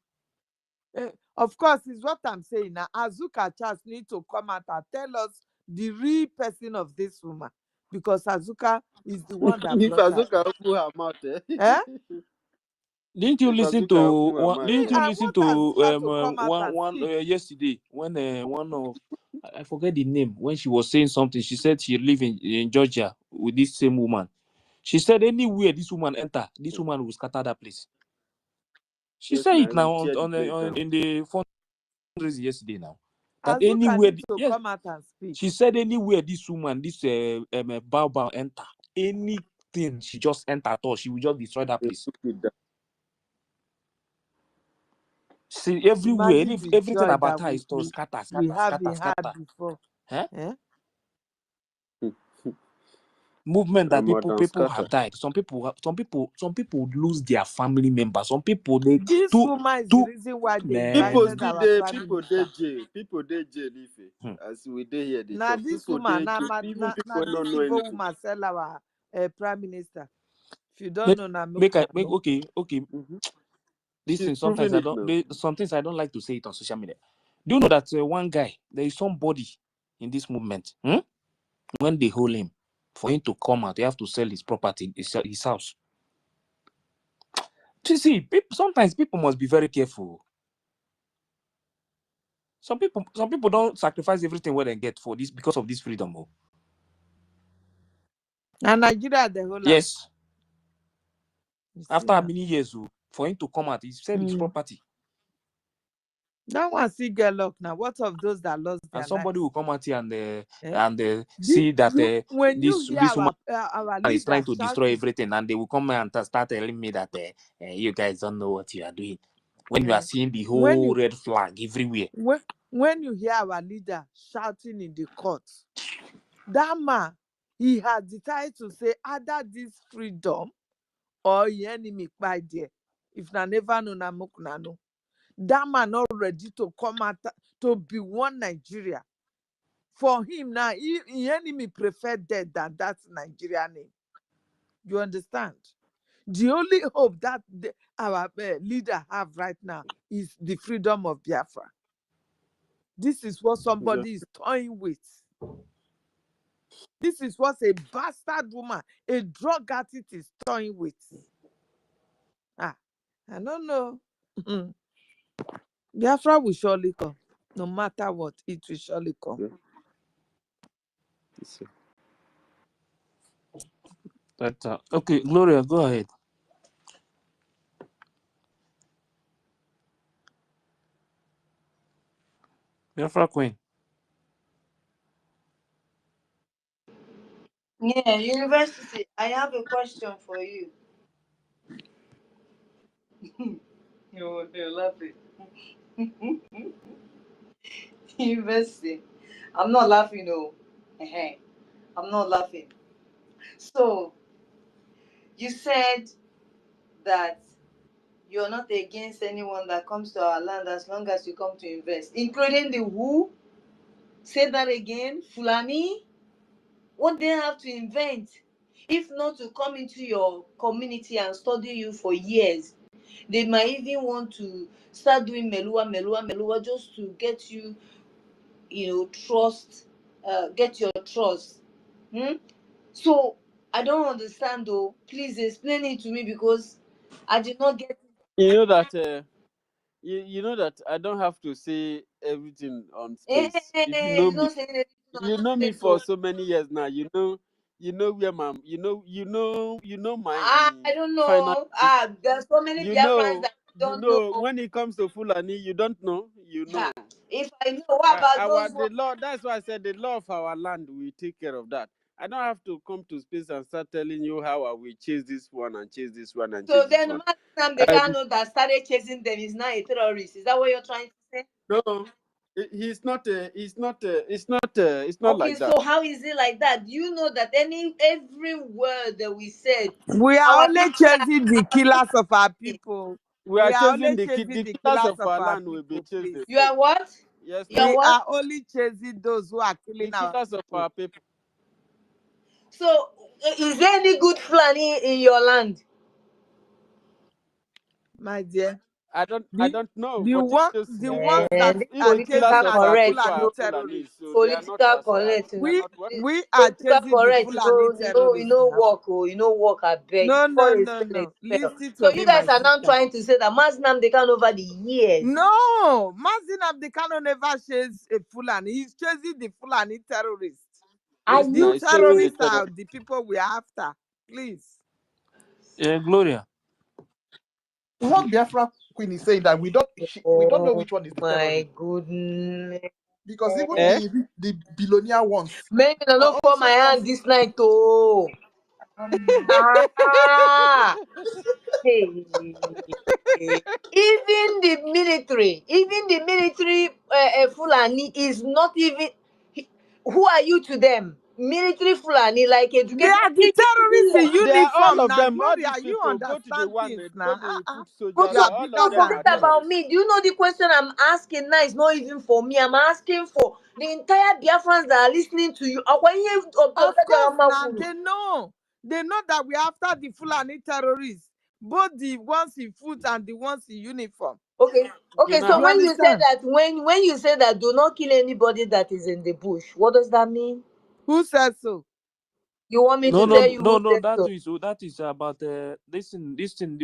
Of course, is what I'm saying now. Azuka Charles need to come out and tell us the real person of this woman, because Azuka is the one that If brought her. Azuka open her mouth, Eh? Didn't you if listen Azuka to open her mouth, I want Azuka to come out and one speak. yesterday when one of I forget the name, when she was saying something? She said she live in Georgia with this same woman. She said anywhere this woman enter, this woman will scatter that place. She yes, said now it we now tear the place down. in the fundraising yesterday now. That Azuka anywhere, needs to yes, come out and speak. she said anywhere this woman, this Bao enter, anything she just enter at all, she will just destroy that They place. took it down. See, everywhere, Imagine the everything joy about that her is to we scatter. haven't had before. Huh? Eh? movement that people have scatter. died. Some people would lose their family members. Some people they This to woman is the to reason why they People man. invited still our there, prime people they minister. jail. People they jail if Hmm. as we dey here they Now talk. this People woman, they jail. Even people this don't know Igbo anything. woman sell our prime minister. If you don't Make, know, now make I make know. okay. Mm-hmm. This She's thing sometimes proving I it don't. now. Some things I don't like to say it on social media. Do you know that one guy, there is somebody in this movement? When they hold him, for him to come out, they have to sell his property, his house. You see, sometimes people must be very careful. Some people don't sacrifice everything what they get for this because of this freedom. Oh. And Nigeria, the whole Yes. After now. many years, for him to come out, he sell his property. That one still get luck now. What of those that lost their And somebody lives? will come out here and The- see that when you hear this woman our is leader trying to destroy shouting, everything, and they will come and start telling me that you guys don't know what you are doing. When you are seeing the when whole you red flag everywhere. when you hear our leader shouting in the court, that man, he has decided to say either this freedom or the enemy by there. If na never know na mook na no. That man not ready to come out to be one Nigeria. For him now, the enemy prefer dead than that Nigeria name. You understand? The only hope that our leader have right now is the freedom of Biafra. This is what somebody is toying with. This is what a bastard woman, a drug addict is toying with. I don't know. Biafra will surely come. No matter what, it will surely come. Okay, Gloria, go ahead. BIAFRACOIN. Yeah, university. I have a question for you. You're laughing. University. I'm not laughing, no. I'm not laughing. So, you said that you're not against anyone that comes to our land as long as you come to invest, including the who? Say that again. Fulani? What they have to invent? If not to come into your community and study you for years, they might even want to start doing melua just to get you, trust, get your trust. So I don't understand though. Please explain it to me because I did not get it. You know that you know that I don't have to say everything on space. If you know You me, don't say anything on you know me space, for so so many years now. You know where my you know my I don't final. know. There's so many Biafrans that don't know. When it comes to Fulani, you don't know. You know. If I know, what about Our those the ones? law. That's why I said the law of our land. We take care of that. I don't have to come to space and start telling you how I will chase this one and chase this one and So chase this then, one. man, the guy know that started chasing them is now a terrorist. Is that what you're trying to say? No, he's not. He's not. It's not Okay, like that. so how is it like that? Do you know that every word that we said, We are our only people are chasing the killers of our people. We We are are chasing only the chasing the the killers killers of of our our land will be people, chased please. you away. are what? Yes, You are We now. what? are only chasing those who are The killing our killers of people. our people. So is there any good Fulani in your land? My dear. I The don't know, the but one if the Man, ones that this if are the killers political chasing of are the our correct, people Fulani are oh. Fulani, terrorists. so they are not Political as correct, they are We not what? we are political chasing the correct. Fulani You terrorists know now. work, oh, you know work. I beg. No, Before no, they no, spell, they no. spell. Listen So to you me, my guys are now sister. trying to say that Mazinam they can over the years. No, Mazin Abdikano never chased a Fulani. He's chasing the Fulani terrorists. Are Yes, now The you it's chasing the terrorists terror. are the people we are after. Please. Gloria. What Biafra Queen is saying that we don't know Oh which one is the my terrorist goodness. because even Eh? the billionaire ones Man, I are don't fall my also hand fighting. this night, oh. I don't know. Ah, hey. Even the military Fulani is not even. Who are you to them? military Fulani, like They educated. are the terrorists in They are all uniform of now. them. All Gloria, these you people go to the understand one, things go now. they put But soldiers You so there. are All bigger of so them than are forget them. about terrorists. me. Do you know the question I'm asking now is not even for me. I'm asking for the entire Biafrans that are listening to you. Of course, now they know. They know that we are after the Fulani terrorists, both the ones in foot and the ones in uniform. Okay. You Okay, so You know, when you say understand? that when you say that do not kill anybody that is in the bush, what does that mean? Who says so? You want me No, to no, tell you no, who no. said so? That is about this thing.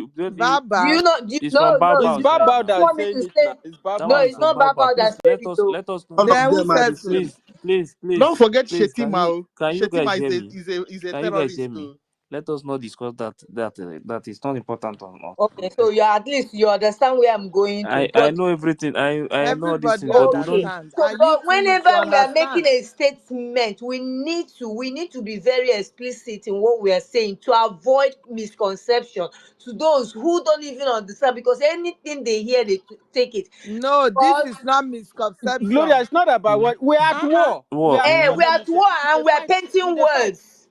Do you Baba. know? It's No, from no. it's Do Baobab, you sir. Baba know? that You is want me saying to it say? now. It's That No, one Baba. is it's from not Baobab. Baba that Please said it though. let us know. All of Then who them are the says so? same. Please, Don't forget please. Shetima. Oh. Can you guys Shetima hear me? is a Can you guys hear terrorist me? too. Let us not discuss that is not important on us. Okay, so you at least you understand where I'm going to. I But know everything. I know all these Everybody things, but we don't. okay, understand. so And you but too, you whenever should we are making understand. a statement, we need to be very explicit in what we are saying to avoid misconception to those who don't even understand because anything they hear they take it. No, this Because is not Gloria, misconception. it's not about Mm. what we're at Uh-uh. war. We War. are eh, war. Mm. we Let are me at say war we and dey we are fight. We painting dey fight. words.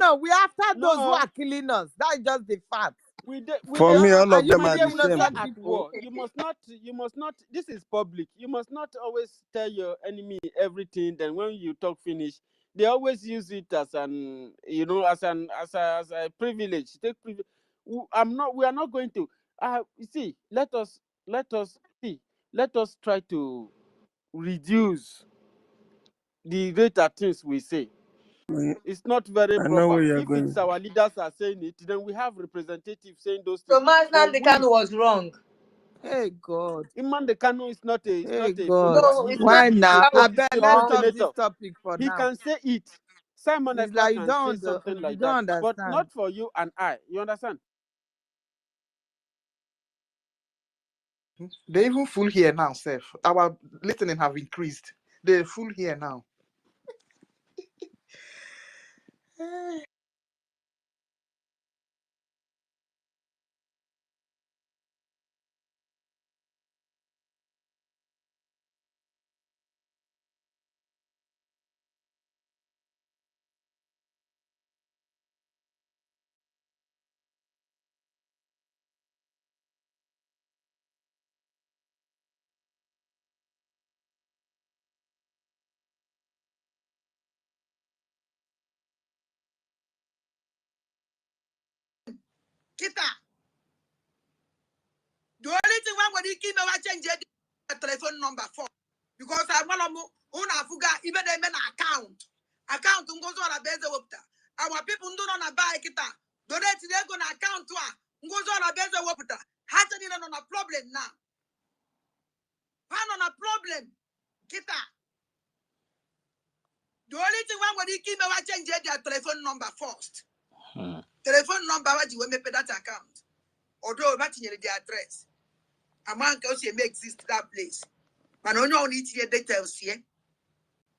No. We after those who No, are killing us. That's just the fact. For me, all And of you them my are people dear, the we same. are innocent at people. war. You must not, this is public. You must not always tell your enemy everything. Then when you talk finish, they always use it as an, as a privilege. Take privilege. We are not going to, you see, let us see, let us try to reduce the rate at things we say. It's not very I know proper. where you're If it's going. our leaders are saying it, then we have representatives saying those things. So Mazda But we, was wrong. Hey God. Iman the Kano is Hey not a God. politician. No, it's not Why now? that I was bet He's let's not a wrong. stop this senator. topic for He now. can say it. Simon It's Ekpa like can say something you like that, don't but understand. not for you and I. You understand? They even full here now, Seth. Our listening have increased. They're full here now. Kita. The only thing one when you keep me change the telephone number for because I want to una fuga even them an account. Account ngozo na beze wopta. Our people do not buy kita. Donate they go na account wa ngozo na beze wopta. Hata ni na problem now. Pan on a problem. Kita. The only thing one when you keep me change their telephone number first. Mm. Telephone number what you will make that account. Although what the address. A man can also exist that place. Man, only need to details here.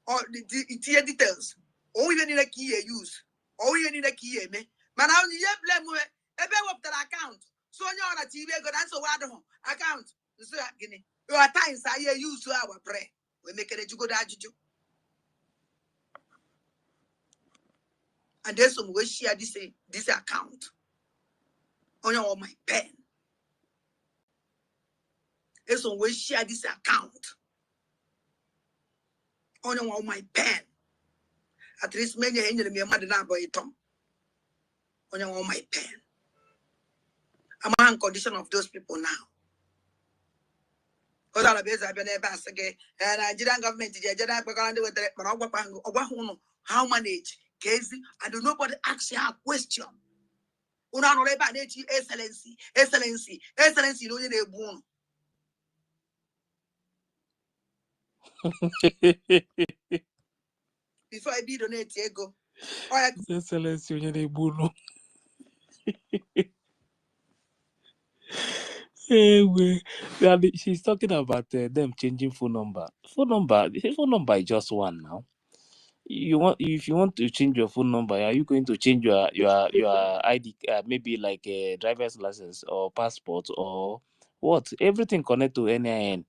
Or the details. Or even in a key use. Or even in a key me. Man, I only blame me. A bit of the account. So you're on a TV go answer what account. So guinea. Your times I use to our prayer. We make it a good attitude. And there's some way share this account. On your my pen. There's some way share this account. On your my pen. At least many angel me mother now boy Tom. On your my pen. I'm on condition of those people now. Because all of us have been able to say, and Nigerian government, the Nigerian government, how manage Casey, and do nobody ask you a question. Una no reba nechi excellency no ye born. Before I be donate go. Oh, Excellency Onyenegbono. Anyway, she's talking about them changing phone number. The phone number is just one now. If you want to change your phone number, are you going to change your ID, maybe like a driver's license or passport or what? Everything connect to NIN.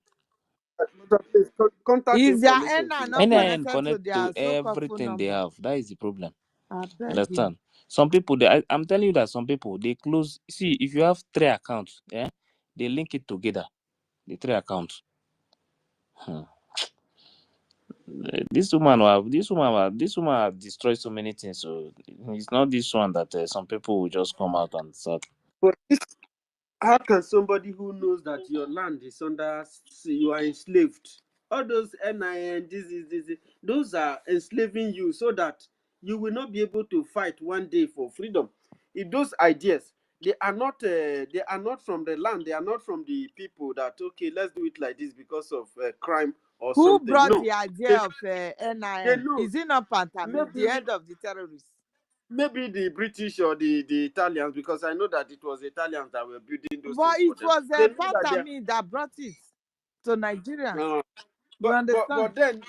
Please, contact Is their information, NIN please. not NIN connected to connect their to so-called phone everything they number? have. That is the problem. I beg you. Understand? Some people, I'm telling you that some people they close. See, if you have 3 accounts, yeah, they link it together. The 3 accounts. Hmm. This woman have destroyed so many things. So it's not this one that some people will just come out and start. But how can somebody who knows that your land is under, you are enslaved? All those NIN, those are enslaving you so that you will not be able to fight one day for freedom. If those ideas, they are not from the land, they are not from the people that, okay, let's do it like this because of crime or Who something. brought No, the they, idea of they NIN? know. Is it not Pantami, the Maybe head of the terrorists? maybe the British or the Italians, because I know that it was Italians that were building those But things for it them. was They know that they Pantami that brought it to Nigerians. uh, You understand? but then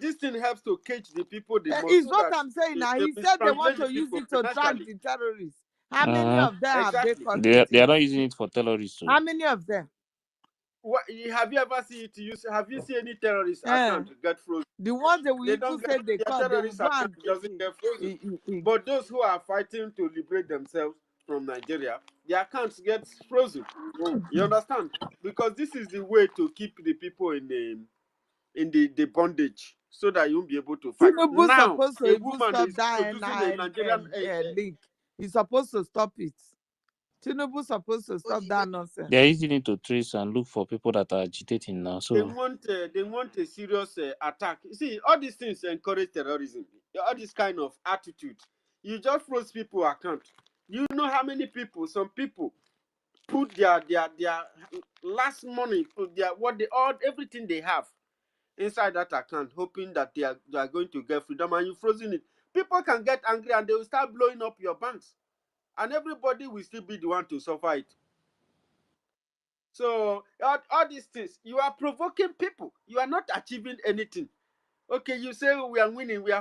this thing helps to cage the people the most, Is so what that I'm saying now. they He said they want mistranslate the to use people it to track financially. the terrorists. How many of them have they Exactly. caught with They it? are not using it for terrorists. So How many of them? What, have you ever seen it use? Have you seen any terrorist Eh, account get frozen? the ones they will They even don't say get they their caught, they will terrorist go account and doesn't get frozen. But those who are fighting to liberate themselves from Nigeria, their accounts get frozen. You understand? Because this is the way to keep the people in the bondage, so that you won't be able to fight. Tinubu Now, supposed to a even woman stop is that producing a Nigerian. link. He's supposed to stop it. Tinubu supposed to stop that nonsense. they are using it to trace and look for people that are agitating now. They So want a serious attack. You see, all these things encourage terrorism. All this kind of attitude. You just froze people account. You know how many people? Some people put their last money, put their what they all everything they have inside that account, hoping that they are going to get freedom, and you frozen it. People can get angry and they will start blowing up your banks, and everybody will still be the one to suffer it. So all these things, you are provoking people. You are not achieving anything. Okay, you say we are winning, we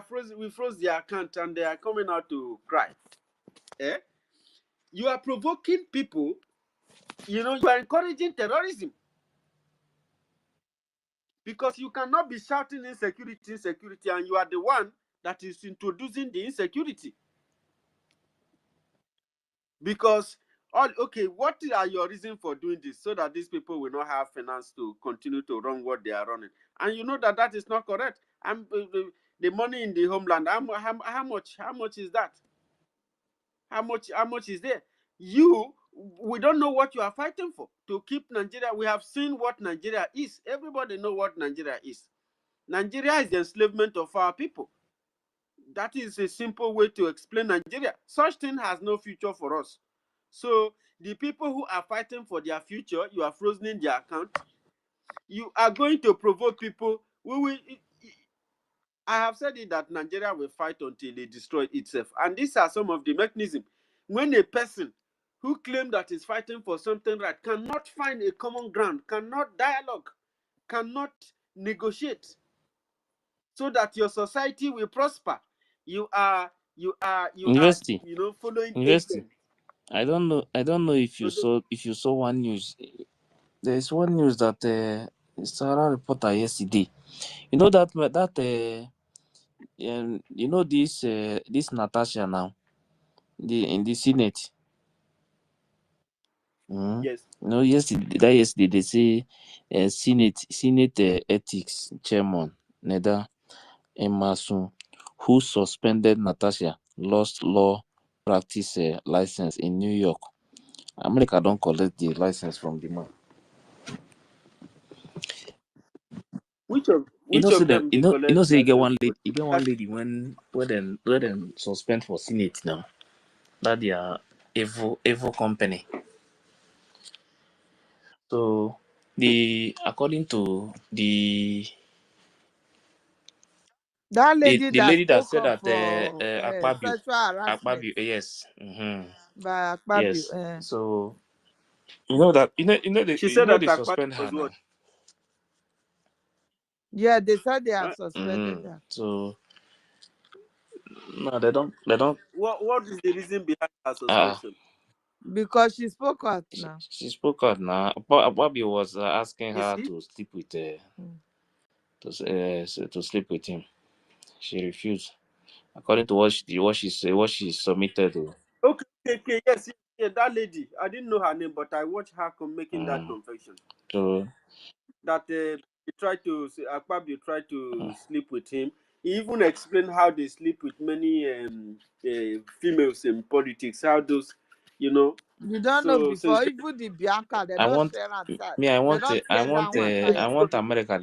froze their account, and they are coming out to cry. Eh? You are provoking people. You are encouraging terrorism, because you cannot be shouting insecurity, and you are the one that is introducing the insecurity. Because what are your reasons for doing this? So that these people will not have finance to continue to run what they are running, and you know that is not correct. And the money in the homeland, how much is that? How much is there? We don't know what you are fighting for to keep Nigeria. We have seen what Nigeria is. Everybody know what Nigeria is. Nigeria is the enslavement of our people. That is a simple way to explain Nigeria. Such thing has no future for us. So the people who are fighting for their future, you are frozen in their account. You are going to provoke people. I have said it that Nigeria will fight until it destroys itself. And these are some of the mechanisms. When a person who claims that is fighting for something right cannot find a common ground, cannot dialogue, cannot negotiate, so that your society will prosper, you are university, following university. agents. I don't know if you So saw one news. There is one news that Sarah reporter yesterday. You know that this Natasha now in the Senate. yes, Yesterday they say Senate ethics chairman Neda Emerson, who suspended Natasha, lost law practice license in New York. America don't collect the license from the man. which So of that them they collect say license for? you get one lady when where them suspend for Senate now. That they are evil company. So according to That lady the that lady that spoke said up that for sexual harassment Yes. Mm-hmm. by Akpabio. Yes. So you know that She said that they Akpabio suspend her was what? now. Yeah, they said they have Huh? suspended Mm-hmm. her. So no, they don't What is the reason behind her uh suspension? Because she spoke out now. She spoke out now. Bobby was asking You her see? to sleep with Mm. to sleep with him. She refused, according to what she submitted. Okay, yes, yeah, that lady. I didn't know her name, but I watched her making that Mm. confession. So That he tried to, Akpabio tried to mm. sleep with him. He even explained how they sleep with many females in politics. How those, you know. You don't know So since before, then, even the Bianca, they I don't want share and side. me. I They want. don't tear that one tire. I want America.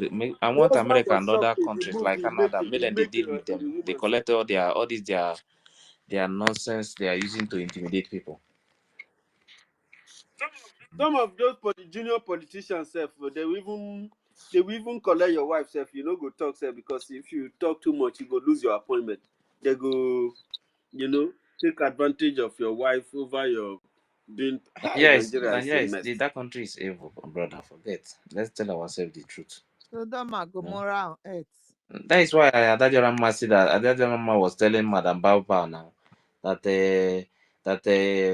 I want those one America was and other shocking. The countries move like he make, Canada. Make them they deal with the them. They woman self. collect all these their nonsense they are using to intimidate people. Some of those junior politicians, self, they will even collect your wife, self. You know, go talk, self, because if you talk too much, you go lose your appointment. They go, take advantage of your wife over your being. Hi, Nigeria is a Nigeria is mess. that country is evil, brother. Forget. Let's tell ourselves the truth. Sodom and Mm. Gomorrah on earth. That is why Adajarama said that Adajarama was telling Madam Baobab now that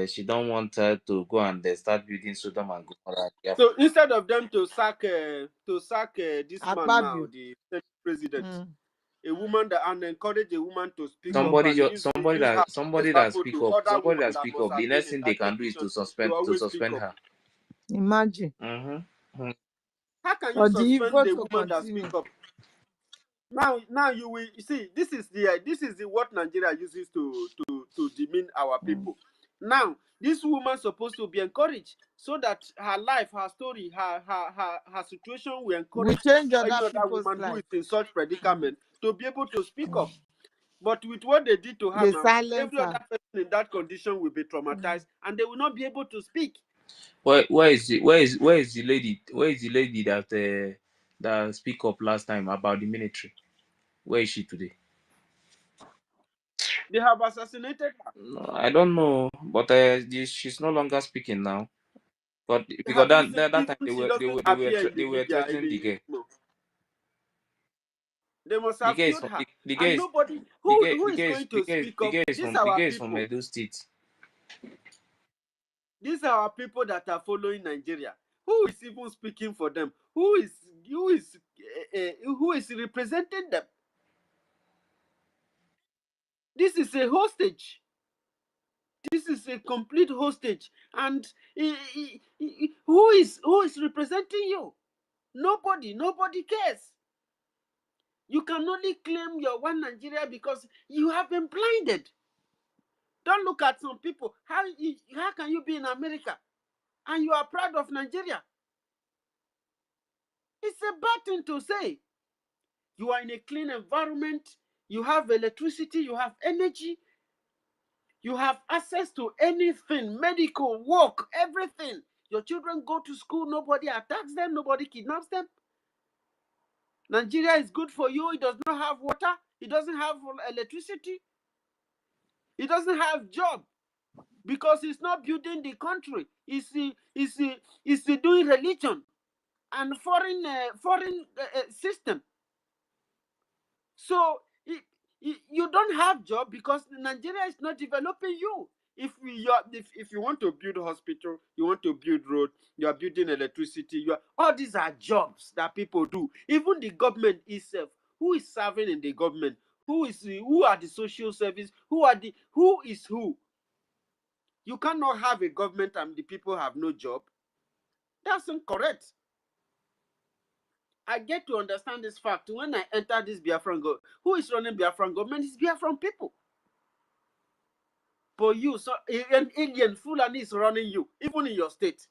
she don't want her to go and start building Sodom and Gomorrah. Yeah. So instead of them to sack this man now, Akpabio. the Senate president, Mm. a woman and encourage a woman to speak up and use her as example to other women that speak must up. The have been next in thing they that can do is position to to always speak suspend up. her. Imagine. Mm-hmm. How can you For the suspend evil the to woman that speak continue. up? Now you see this is the what Nigeria uses to demean our Mm. people. Now this woman supposed to be encouraged so that her life, her story, her situation will We encourage change other any other people's woman who life. is in such Mm. predicament to be able to speak Mm. up. But with what they did to her They now, silence every other her. person in that condition will be Mm. traumatized and they will not be able to speak. Where is the lady? Where is the lady that speak up last time about the military? Where is she today? They have assassinated her. No, I don't know, but she's no longer speaking now. But because Have you seen that time even she doesn't appear in they the were media threatening the girl. no. They must The have guy is killed from her. And nobody who is going to speak up. These are our from people. Edo State. These are our people that are following Nigeria. Who is even speaking for them? Who is representing them? This is a hostage. This is a complete hostage. And who is representing you? Nobody cares. You can only claim your one Nigeria because you have been blinded. Don't look at some people. How can you be in America and you are proud of Nigeria? It's a bad thing to say. You are in a clean environment. You have electricity. You have energy. You have access to anything, medical, work, everything. Your children go to school. Nobody attacks them. Nobody kidnaps them. Nigeria is good for you. It does not have water. It doesn't have electricity. It doesn't have job. Because it's not building the country. It's doing religion and foreign system. So you don't have job because Nigeria is not developing you. If you want to build hospital, you want to build road, you are building electricity. All these are jobs that people do. Even the government itself, who is serving in the government, who are the social service, who is who. You cannot have a government and the people have no job. That's incorrect. I get to understand this fact when I enter this Biafran government. Who is running Biafran government? It's Biafran people. But you, so an Indian Fulani is running you, even in your state.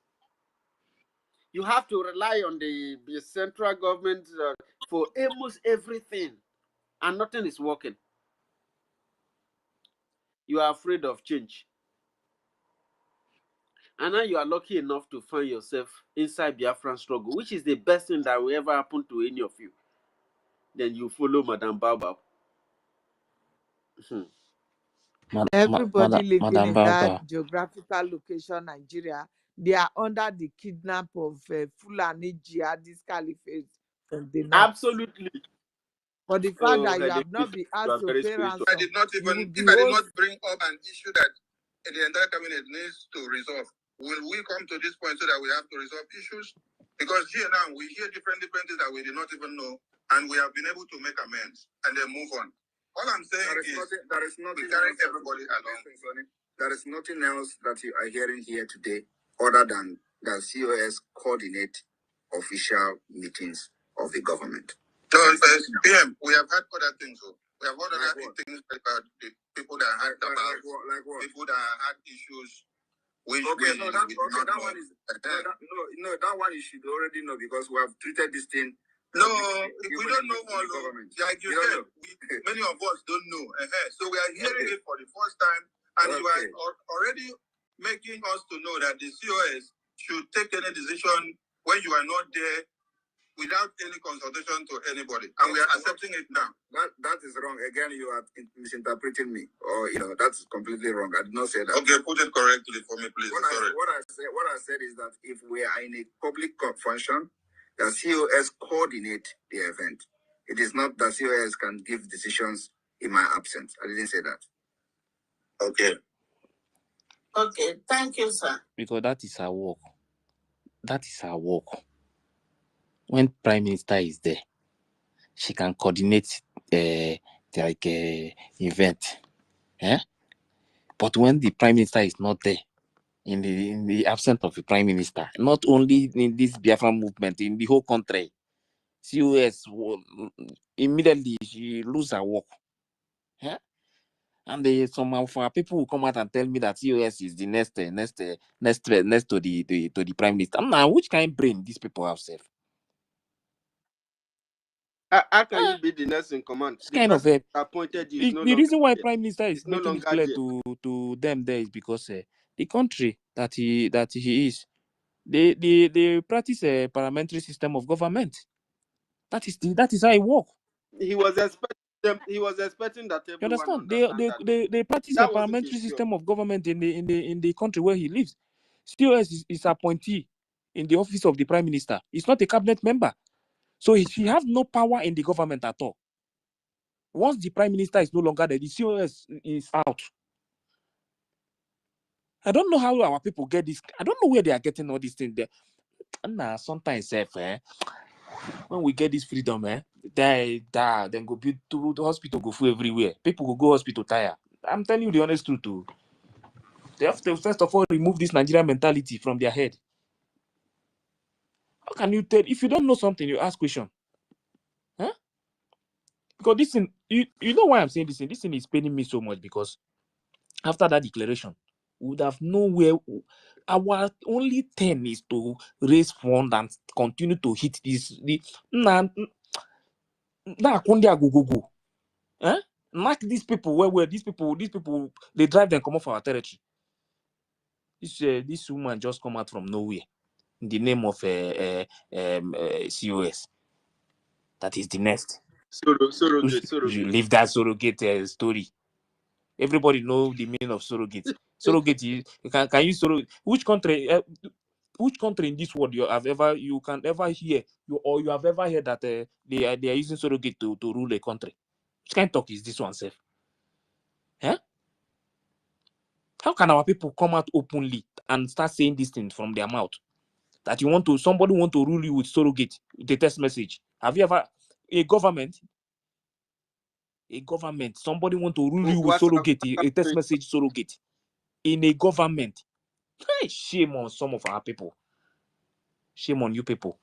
You have to rely on the central government for almost everything, and nothing is working. You are afraid of change. And now you are lucky enough to find yourself inside Biafran struggle, which is the best thing that will ever happen to any of you. Then you follow Madam Baobab. Everybody living Madam in that Baba. geographical location, Nigeria, they are under the kidnap of Fulani jihadist caliphate from the north. Absolutely. For the fact Oh, that you have not been you asked are to very pay spiritual. ransom, you will be If I did not host. bring up an issue that the entire cabinet needs to resolve. Will we come to this point so that we have to resolve issues? Because here now we hear different things that we did not even know, and we have been able to make amends and then move on. All I'm saying there is nothing we carry everybody along. There is nothing else that you are hearing here today other than that COS coordinate official meetings of the government. No, PM, we have had other things. We have had other things about the people that had people that had issues. Which okay, no, that one is that one you should already know because we have treated this thing. No, we don't know all government. Like you said, many of us don't know. So we are hearing it for the first time, and you are already making us to know that the COS should take any decision when you are not there without any consultation to anybody, and we are accepting it now. That is wrong. Again, you are misinterpreting me, or that's completely wrong. I did not say that. Okay, put it correctly for me, please. What I said is that if we are in a public function, the COS coordinate the event. It is not that COS can give decisions in my absence. I didn't say that. Okay. Okay. Thank you, sir. Because that is our work. That is our work. When Prime Minister is there, she can coordinate event. But when the Prime Minister is not there, in the absence of the Prime Minister, not only in this Biafra movement, in the whole country, COS will immediately she lose her work. And some of our people will come out and tell me that COS is the next to the Prime Minister. Now, which kind of brain these people have, self? How can you be the next in command? It's kind of a appointed you. the reason why Prime Minister is making it clear to them there is because the country that he is, they practice a parliamentary system of government. That is how it works. He was expecting that everyone. You understand? They practice a parliamentary system of government in the country where he lives. COS is appointee in the office of the Prime Minister. He's not a cabinet member. So he has no power in the government at all. Once the Prime Minister is no longer there, the COS is out. I don't know how our people get this. I don't know where they are getting all these things there. Nah, sometimes when we get this freedom, then go build to the hospital, go full everywhere. People will go hospital tired. I'm telling you the honest truth too. They have to first of all remove this Nigerian mentality from their head. How can you tell if you don't know something, you ask question? Because this thing, you know why I'm saying this thing? This thing is paining me so much because after that declaration, we would have nowhere. Our only thing is to raise funds and continue to hit this. Knock these people where these people they drive them come off our territory. This woman just come out from nowhere in the name of COS. That is the next. Surrogate. You leave that surrogate story. Everybody know the meaning of surrogate. Surrogate is can you surrogate? Which country in this world you can ever hear you have ever heard that they are using surrogate to rule a country? Which kind of talk is this one, self? How can our people come out openly and start saying this thing from their mouth? That somebody want to rule you with surrogate, with a text message. Have you ever a government, somebody want to rule you with surrogate, a text message surrogate in a government? Hey, shame on some of our people. Shame on you people.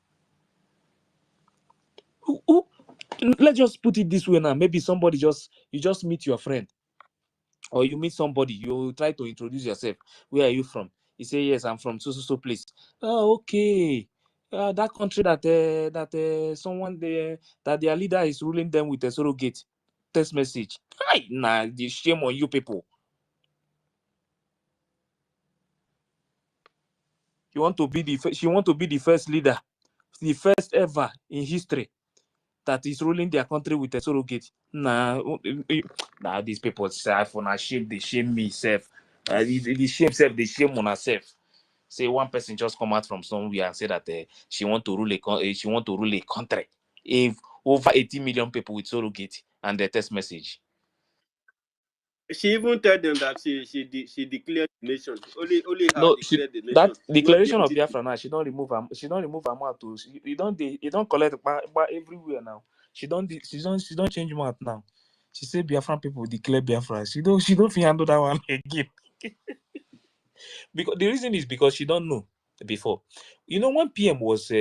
Let's just put it this way now. Maybe somebody you just meet your friend, or you meet somebody, you try to introduce yourself. Where are you from? You say, yes, I'm from so place. Oh, okay. That country that someone there that their leader is ruling them with a surrogate text message. Nah, the shame on you people. She want to be the first leader, the first ever in history that is ruling their country with a surrogate. Nah, these people say for na shame, they shame me self. The shame self, they shame on herself. Say one person just come out from somewhere and say that she want to rule a country. If over 80 million people with surrogate and the text message. She even told them that she declared the nation. Only her No, declared the nation. that Not the declaration of entity. Biafra now, she don't remove her mouth to you don't collect but everywhere now. She don't change mouth now. She say Biafran people declare Biafra. She don't fit handle that one again. Because the reason is because she don't know before. You know, when PM was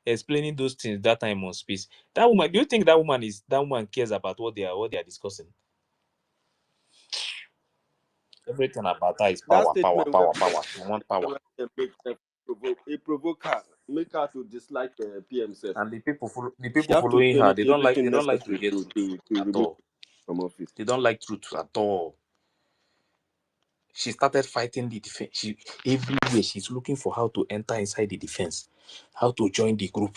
explaining those things that time on space, that woman, do you think that woman cares about what they are discussing? Everything about her is That power, power, statement power, power. She want power. provoke her, make her to dislike PM self. And the She people have to following do her, they everything don't like to necessary hear to truth to at remove all. from office. They don't like truth at all. She started fighting the defense. Everywhere she's looking for how to enter inside the defense, how to join the group,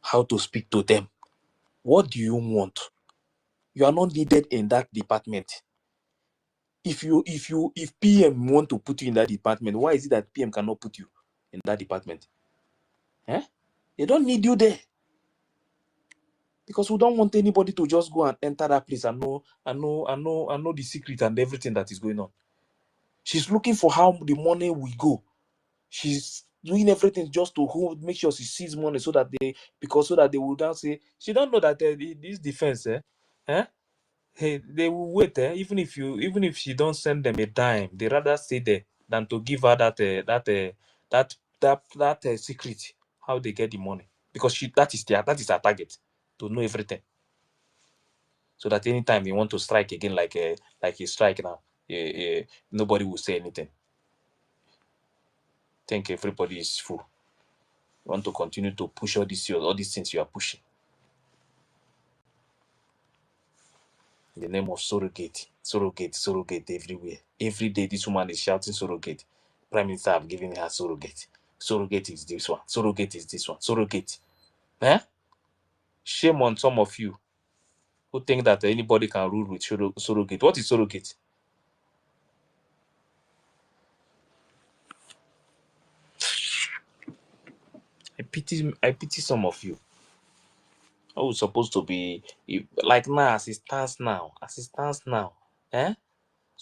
how to speak to them. What do you want? You are not needed in that department. If PM want to put you in that department, why is it that PM cannot put you in that department? Eh? They don't need you there. Because we don't want anybody to just go and enter that place and know the secret and everything that is going on. She's looking for how the money will go. She's doing everything just to make sure she sees money so that they will now say she don't know that this defense, hey, they will wait, even if she don't send them a dime, they rather stay there than to give her that secret how they get the money, because that is her target, to know everything, so that anytime they want to strike again, like a strike now, nobody will say anything. Think everybody is full. You want to continue to push all these things you are pushing in the name of surrogate everywhere. Every day this woman is shouting surrogate. Prime Minister have given her surrogate. Surrogate is this one. Surrogate is this one. Surrogate. Shame on some of you who think that anybody can rule with surrogate. What is surrogate? I pity some of you. Oh, supposed to be like now, as it stands now. This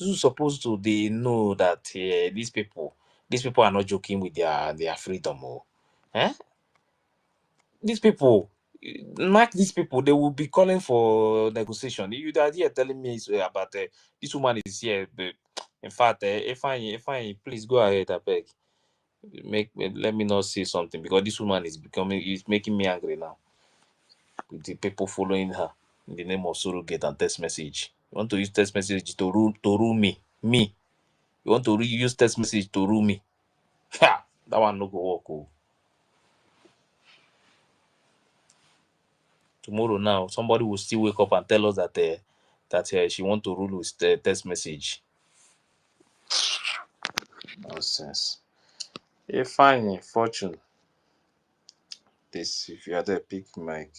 is supposed to they know that these people are not joking with their freedom. Oh. Eh? These people, like these people, they will be calling for negotiation. You are here telling me about this woman is here. But in fact, if I please go ahead, I beg. Let me not say something, because this woman is making me angry now. With the people following her in the name of surrogate and text message. You want to use text message to rule me. Me. You want to use text message to rule me. Ha! That one no go work. Oh. Tomorrow now, somebody will still wake up and tell us that she want to rule with text message. Nonsense. Fine, fortune. This, if you are there, pick mic.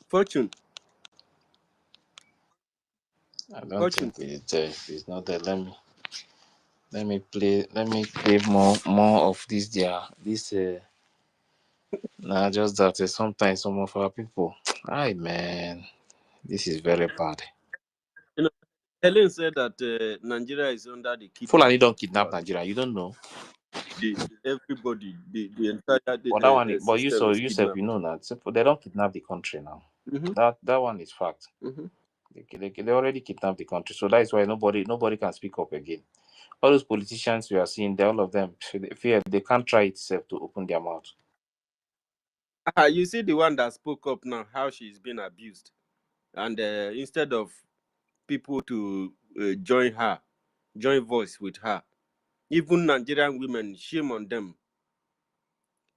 Fortune. I don't Fortune. think it's there. If it's not there, let me play more of this. Nah, just that sometimes some of our people, hi man, this is very bad. You know, Helen said that Nigeria is under the Fulani kidnap don't of kidnap Nigeria. You don't know. everybody, the entire But that one, but system is you said you kidnapped. know that. So they don't kidnap the country now. Mm-hmm. That one is fact. Mm-hmm. They already kidnapped the country, so that is why nobody can speak up again. All those politicians we are seeing, all of them fear they can't try itself to open their mouth. You see the one that spoke up now, how she's been abused, and instead of people to join voice with her, even Nigerian women, shame on them.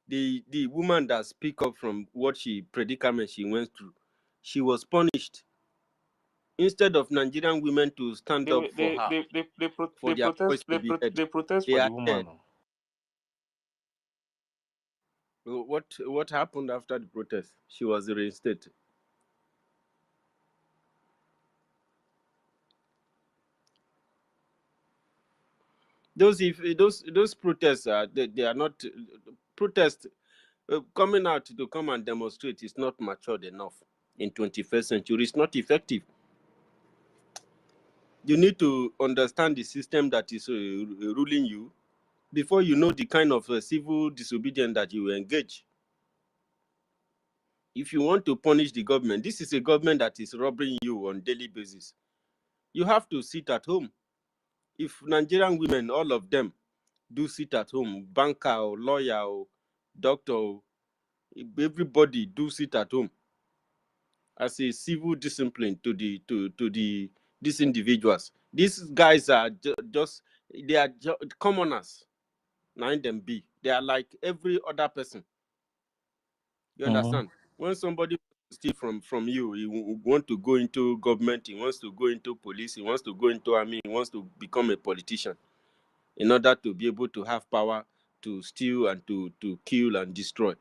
The woman that speak up from what predicament she went through, she was punished. Instead of Nigerian women to stand up for her, for their voice to be heard, They protest they for the are woman. scared. What happened after the protest? She was reinstated. Those protests they are not protests. Coming out to come and demonstrate is not matured enough in 21st century. It's not effective. You need to understand the system that is ruling you before you know the kind of civil disobedience that you engage. If you want to punish the government, this is a government that is robbing you on a daily basis. You have to sit at home. If Nigerian women, all of them, do sit at home, banker or lawyer or doctor, or everybody do sit at home as a civil discipline to these individuals. These guys are just commoners. Nine them be. They are like every other person. You understand? When somebody steal from you, he want to go into government, he wants to go into police, he wants to go into army, he wants to become a politician in order to be able to have power to steal and to kill and destroy.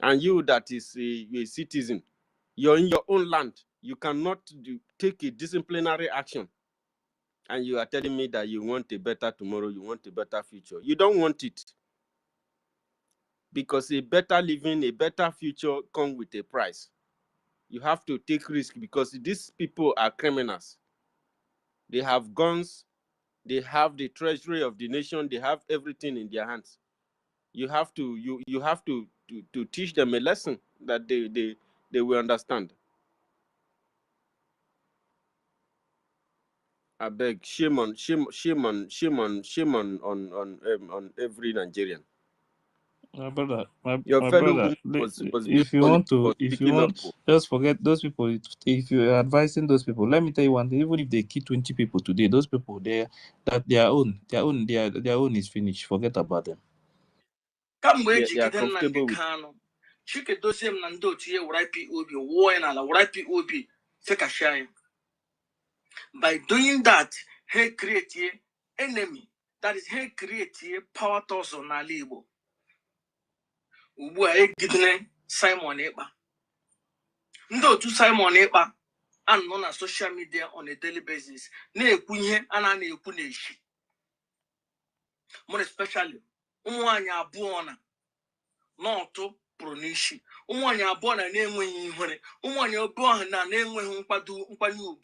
And you that is a citizen, you're in your own land. You cannot take a disciplinary action. And you are telling me that you want a better tomorrow, you want a better future. You don't want it. Because a better living, a better future comes with a price. You have to take risk because these people are criminals. They have guns, they have the treasury of the nation, they have everything in their hands. You have to you have to teach them a lesson that they will understand. I beg, shame on every Nigerian. My brother, Your my fellow brother, woman was if you beautiful want to, for if you speaking up. want, just forget those people. If you're advising those people, let me tell you one thing: even if they kill 20 people today, those people, their own is finished. Forget about them. They are comfortable with. Chikedozie m na ndị otu ya were IPOB wụọ ya n'ala were IPOB fekashia ya. By doing that, he create an enemy. That is, he create a power tussle n'ala Igbo. Ugbu a egidere Simon Ekpa. Ndị otu Simon Ekpa anọ na social media on a daily basis na-ekwu ihe a na-ekwu n'echi. More especially ụmụ nwanyị abụọ na n'ọtụ pụrụ n'isi. Ụmụ nwanyị abụọ na na-enweghị ihere. Ụmụ nwanyị abụọ na na-enweghị nkwanye ugwu.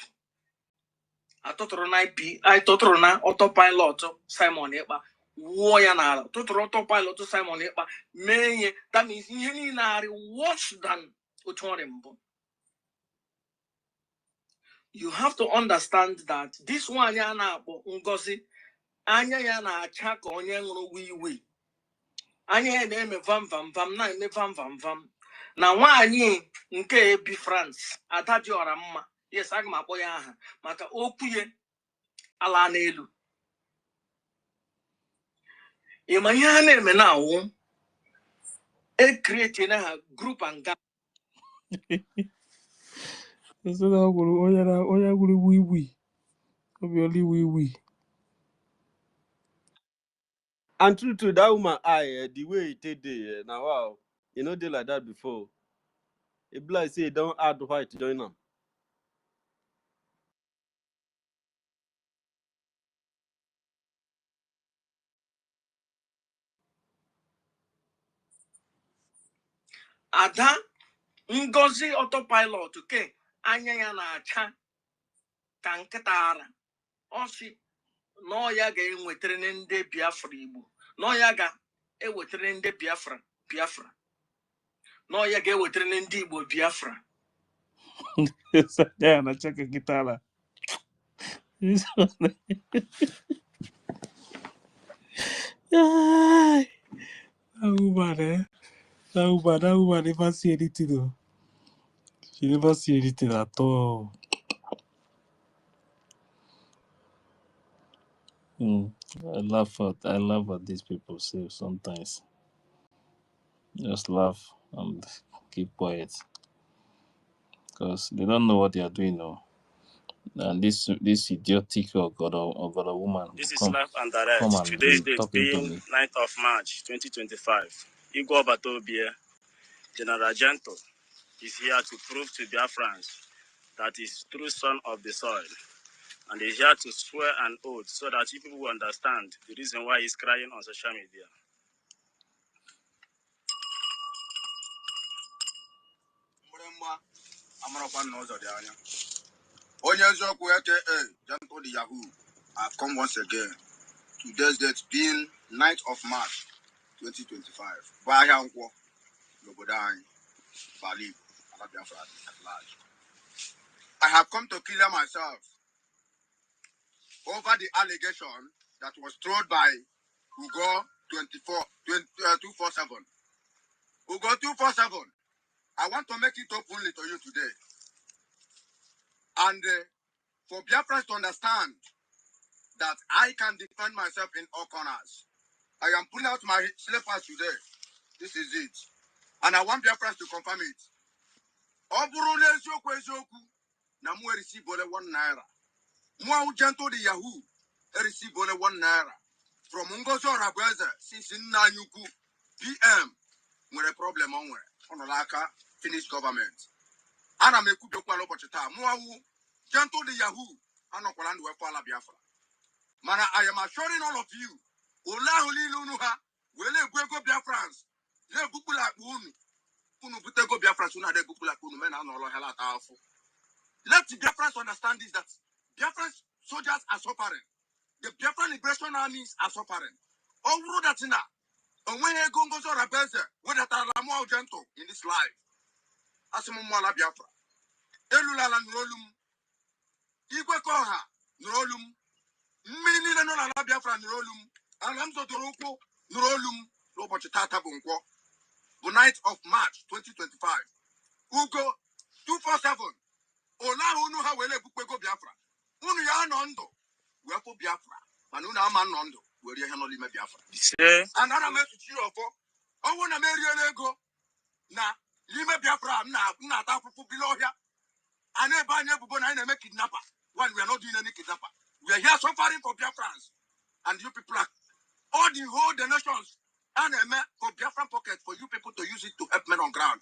Atụtụrụ na autopilot Simon Ekpa wụọ ya n'ala. Tụtụrụ autopilot Simon Ekpa mee ihe. That means ihe niile arị worse than otu ọrịa mbụ. You have to understand that this one ya na-akpọ Ngozi anya ya na-acha ka onye ṅụrụ wii. Anya ya na-eme vam vam vam na-eme vam vam vam. Na nwaanyị nke Biafrans ada dị ọra mma. Yes, aga m akpọ ya aha maka okwu ya ala n'elu. Ịma ihe ha na-eme na awụ create na ha group and gang. So that onye gwuru wii obviously wii. And true to that woman, the way it did, now wow, you know they like that before. It be like say don't add white join them. Ada Ngozi autopilot ke anya ya na-acha ka nkịta ara. Ọ sị na ya ga-enwetara ndị Biafra Igbo. Na ya ga-ewetara ndị Biafra. Na ya ga-ewetara ndị Igbo Biafra. Yeah, na check guitar. That woman never see anything though. She never see anything at all. I laugh at these people say sometimes. Just laugh and keep quiet. Because they don't know what they are doing now. And this idiotic or woman This is come live and direct. and Today's be date talking to being me. 9th of March 2025. Igor Batobie, General Gento, is here to prove to Biafrans that he's true son of the soil. And he's here to swear an oath so that you people will understand the reason why he's crying on social media. Amarakwan knows the anya. Onyezoku aka Janto the Yahoo. I come once again. Today's date being 9th of March 2025. Bayanko, Lobodan, Bali, Biafra at large. I have come to clear myself over the allegation that was thrown by Ugo 247. Ugo 247. I want to make it openly to you today. And for Biafrans to understand that I can defend myself in all corners. I am pulling out my slippers today. This is it. And I want Biafrans to confirm it. Oburule eziokwu eziokwu na mu receive only 1 naira. Mu gentle the Yahoo receive only 1 naira. From Ngozi Orabweze since Nanyuku PM nwere problem onwe. Onolaka finish government. Ana mekubio kwa lobochi taa. Mu gentle the Yahoo anokwala ndu wekwala Biafra. Mana I am assuring all of you, Ola Holilu ha, wele gwego Biafrans, le bukula unu, unu butego Biafrans, una de bukula unu, men and all hela tafu. Let the Biafrans understand this, that Biafrans soldiers are suffering. The Biafran Liberation Armies are suffering. All that in that, and when you go to Rabeze, whether that are more gentle in this life, as a Mumala Biafra, Elula Nrolum, Igwe Koha, Nrolum, Mini no la Biafra Nrolum. Alamso Toroko, Nurolum, Robert Tata Bunko, the 9th of March 2025. Ugo 247. Ola Unu Hawele Bukego Biafra. Unu ya nondo. Wepo Biafra. Manuna man nondo. Where you handle me Biafra. And I message you for. I want to marry a lego. Na Lima Biafra, na tapu below here. I never make kidnapper. While we are not doing any kidnapper. We are here suffering for Biafrans. And you people are all the whole donations and for Biafran pocket for you people to use it to help men on ground.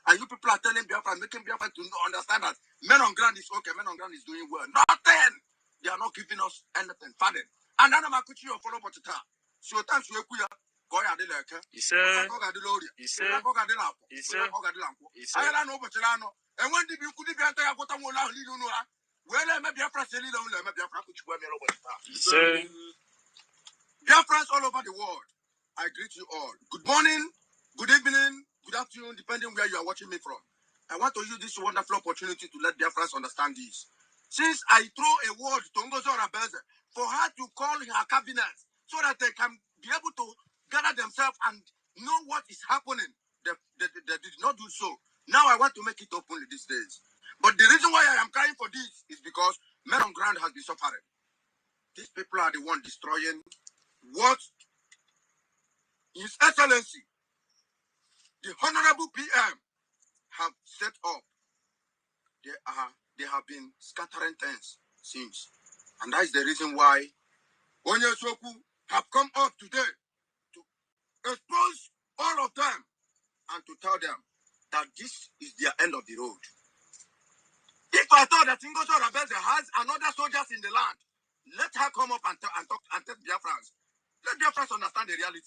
And you people are telling Biafra, making Biafra to understand that men on ground is okay, men on ground is doing well. Nothing. They are not giving us anything. Pardon. And then I'm going to follow what you tell. So thanks to you. Go ahead, Leka. He said, he said, I don't know what you know. And when did you could be at the bottom of you know? Well, I may be a press a little, I may be a press which were me. Biafrans all over the world, I greet you all. Good morning, good evening, good afternoon, depending where you are watching me from. I want to use this wonderful opportunity to let Biafrans understand this. Since I throw a word to Ngozi Orabeze for her to call her cabinet so that they can be able to gather themselves and know what is happening, they did not do so. Now I want to make it openly these days. But the reason why I am crying for this is because men on ground has been suffering. These people are the one destroying what His Excellency, the Honorable PM, have set up. They have been scattering things since. And that is the reason why Onyesoku have come up today to expose all of them and to tell them that this is their end of the road. If I thought that Ngozi Orabeze has another soldiers in the land, let her come up and talk and tell Biafrans. Let Biafrans understand the reality.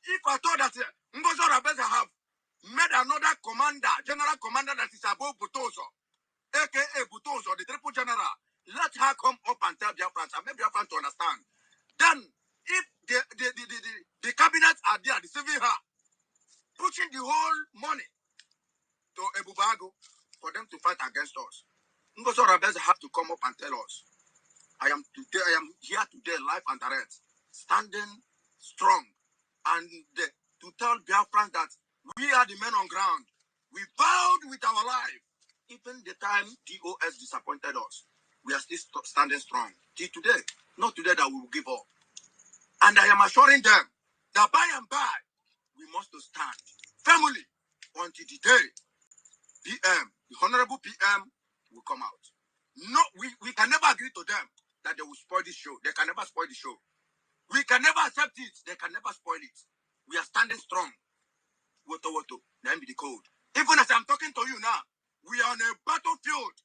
If I thought that Ngozi Orabeze have made another commander, general commander that is above Butozo, aka Butozo, the triple general, let her come up and tell Biafrans and make Biafrans to understand. Then, if the cabinet are there deceiving her, pushing the whole money to Ebubago for them to fight against us, Ngozi Orabeze have to come up and tell us. I am here today, live and direct, standing strong, and to tell Biafrans that we are the men on ground. We vowed with our life, even the time DOS disappointed us. We are still standing strong. Till today, not today that we will give up. And I am assuring them that by and by, we must stand firmly until the day PM, the Honorable PM, will come out. No, we can never agree to them that they will spoil the show. They can never spoil the show. We can never accept it. They can never spoil it. We are standing strong. Woto, then be the code. Even as I'm talking to you now, we are on a battlefield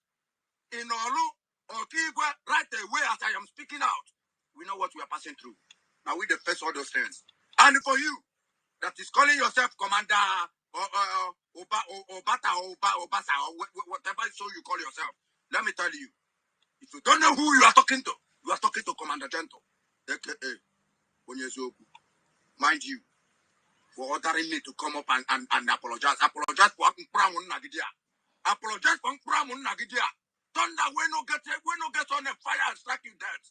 in Olu or Kigwe right away as I am speaking out. We know what we are passing through. Now we face all those things. And for you that is calling yourself commander or Obasa, or whatever so you call yourself. Let me tell you, if you don't know who you are talking to, you are talking to Commander Gentle, aka Onyezoku. Mind you, for ordering me to come up and apologize. Apologize for Pramun Nagidia. Apologize for Pramun Nagidia. Thunder, we no get on a fire and strike you dead.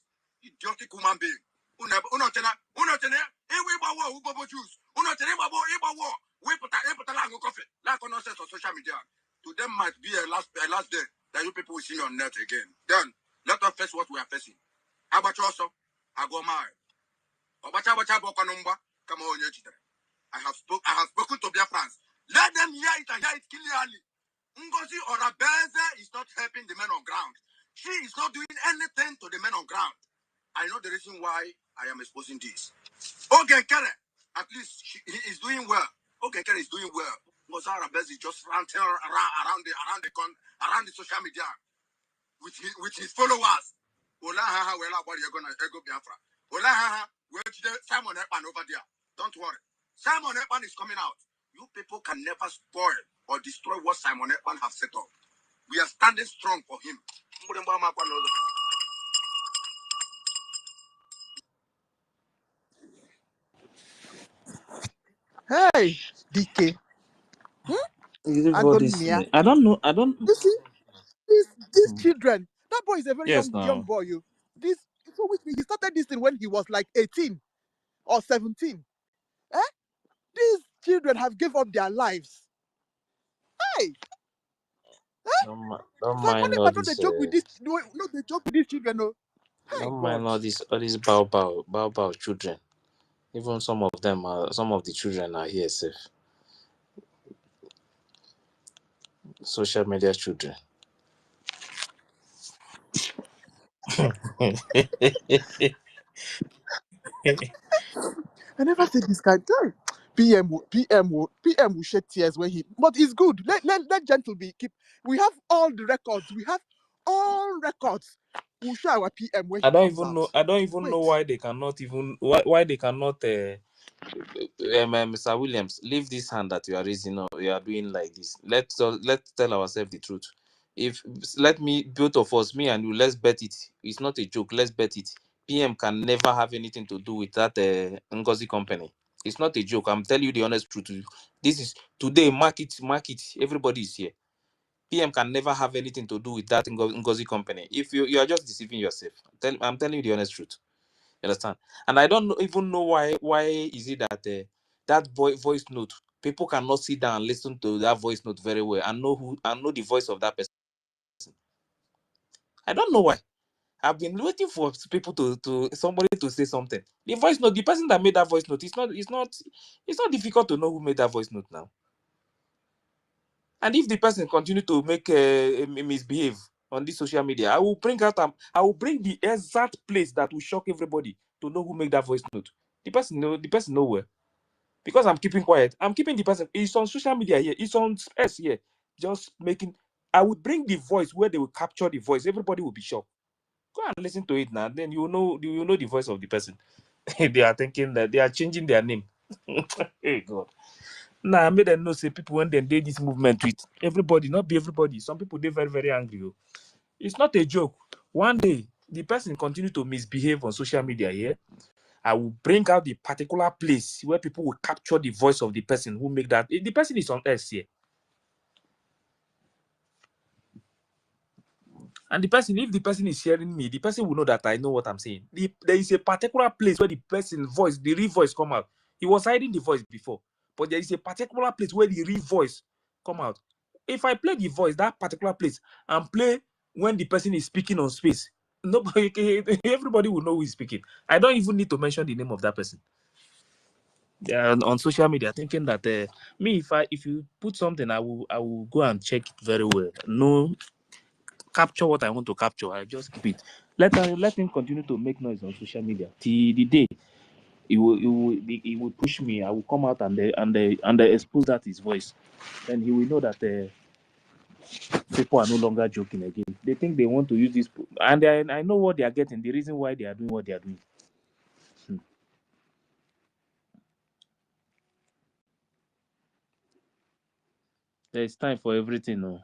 Idiotic human being. Unotena, we bawa, who babo juice. Unotena, babo, war. We put a lang coffee. Like nonsense on social media. To them might be a last day that you people will see me on net again. Then, let us face what we are facing. Abachoso, Agomai. Obacha, Bokanumba, come on, I have spoken to Biafrans. Let them hear it and hear it clearly. Ngozi Orabeze is not helping the men on ground. She is not doing anything to the men on ground. I know the reason why I am exposing this. Okay, Kere, at least he is doing well. Okay, Kere is doing well. Ngozi Orabeze is just ranting around the social media with his followers. Ola haha, wela what you're gonna go Biafra. Ola haha, where Simon Ekpan over there. Don't worry. Simon Ekpan is coming out. You people can never spoil or destroy what Simon Ekpan have set up. We are standing strong for him. Hey, DK. Everybody's. Agonia. I don't know. I don't. You see, these children. That boy is a very Yes, young now. boy. You this so which means he started this thing when he was like 18 or 17. Eh? These children have given up their lives. Hey, Don't Simon mind all Ekpa, not this. the joke with this. No, not the joke with these children. No. Hey, Don't God. mind all these bow children. Even some of the children are here safe. Social media children. I never said this guy. Hey, PM will shed tears when he. But it's good. Let gentle be keep. We have all the records. We have all records. We'll show our PM when I he don't comes even out. know. I don't even know Wait. why they cannot even why they cannot. Mr. Williams, leave this hand that you are raising up. You are doing like this. Let's tell ourselves the truth. If let me both of us, me and you, let's bet it. It's not a joke. Let's bet it. PM can never have anything to do with that Ngozi company. It's not a joke. I'm telling you the honest truth. This is today. Mark it. Everybody is here. PM can never have anything to do with that Ngozi company. If you are just deceiving yourself. I'm telling you the honest truth. You understand? And I don't even know why is it that that voice note, people cannot sit down and listen to that voice note very well and know the voice of that person. I don't know why. I've been waiting for people to somebody to say something. The voice note, the person that made that voice note, it's not difficult to know who made that voice note now. And if the person continue to make misbehave on this social media, I will bring the exact place that will shock everybody to know who made that voice note. The person know where. Because I'm keeping quiet. I'm keeping the person. It's on social media here. It's on space here. Just making. I would bring the voice where they will capture the voice. Everybody will be shocked. Go and listen to it now. Then you will know the voice of the person. They are thinking that they are changing their name. Hey God. Now I made them know say people when they did this movement with everybody, not be everybody. Some people they very, very angry. Oh. It's not a joke. One day the person continue to misbehave on social media here. I will bring out the particular place where people will capture the voice of the person who make that. The person is on earth here. And if the person is hearing me, the person will know that I know what I'm saying. There is a particular place where the person voice, the real voice come out. He was hiding the voice before. But there is a particular place where the real voice come out. If I play the voice, that particular place, and play when the person is speaking on space, everybody will know who is speaking. I don't even need to mention the name of that person. On social media thinking that if you put something I will go and check it very well. No, capture what I want to capture. I just keep it. Let him continue to make noise on social media till the day he will push me. I will come out and expose that his voice. Then he will know that people are no longer joking again. They think they want to use this, and I know what they are getting. The reason why they are doing what they are doing. There's time for everything, no.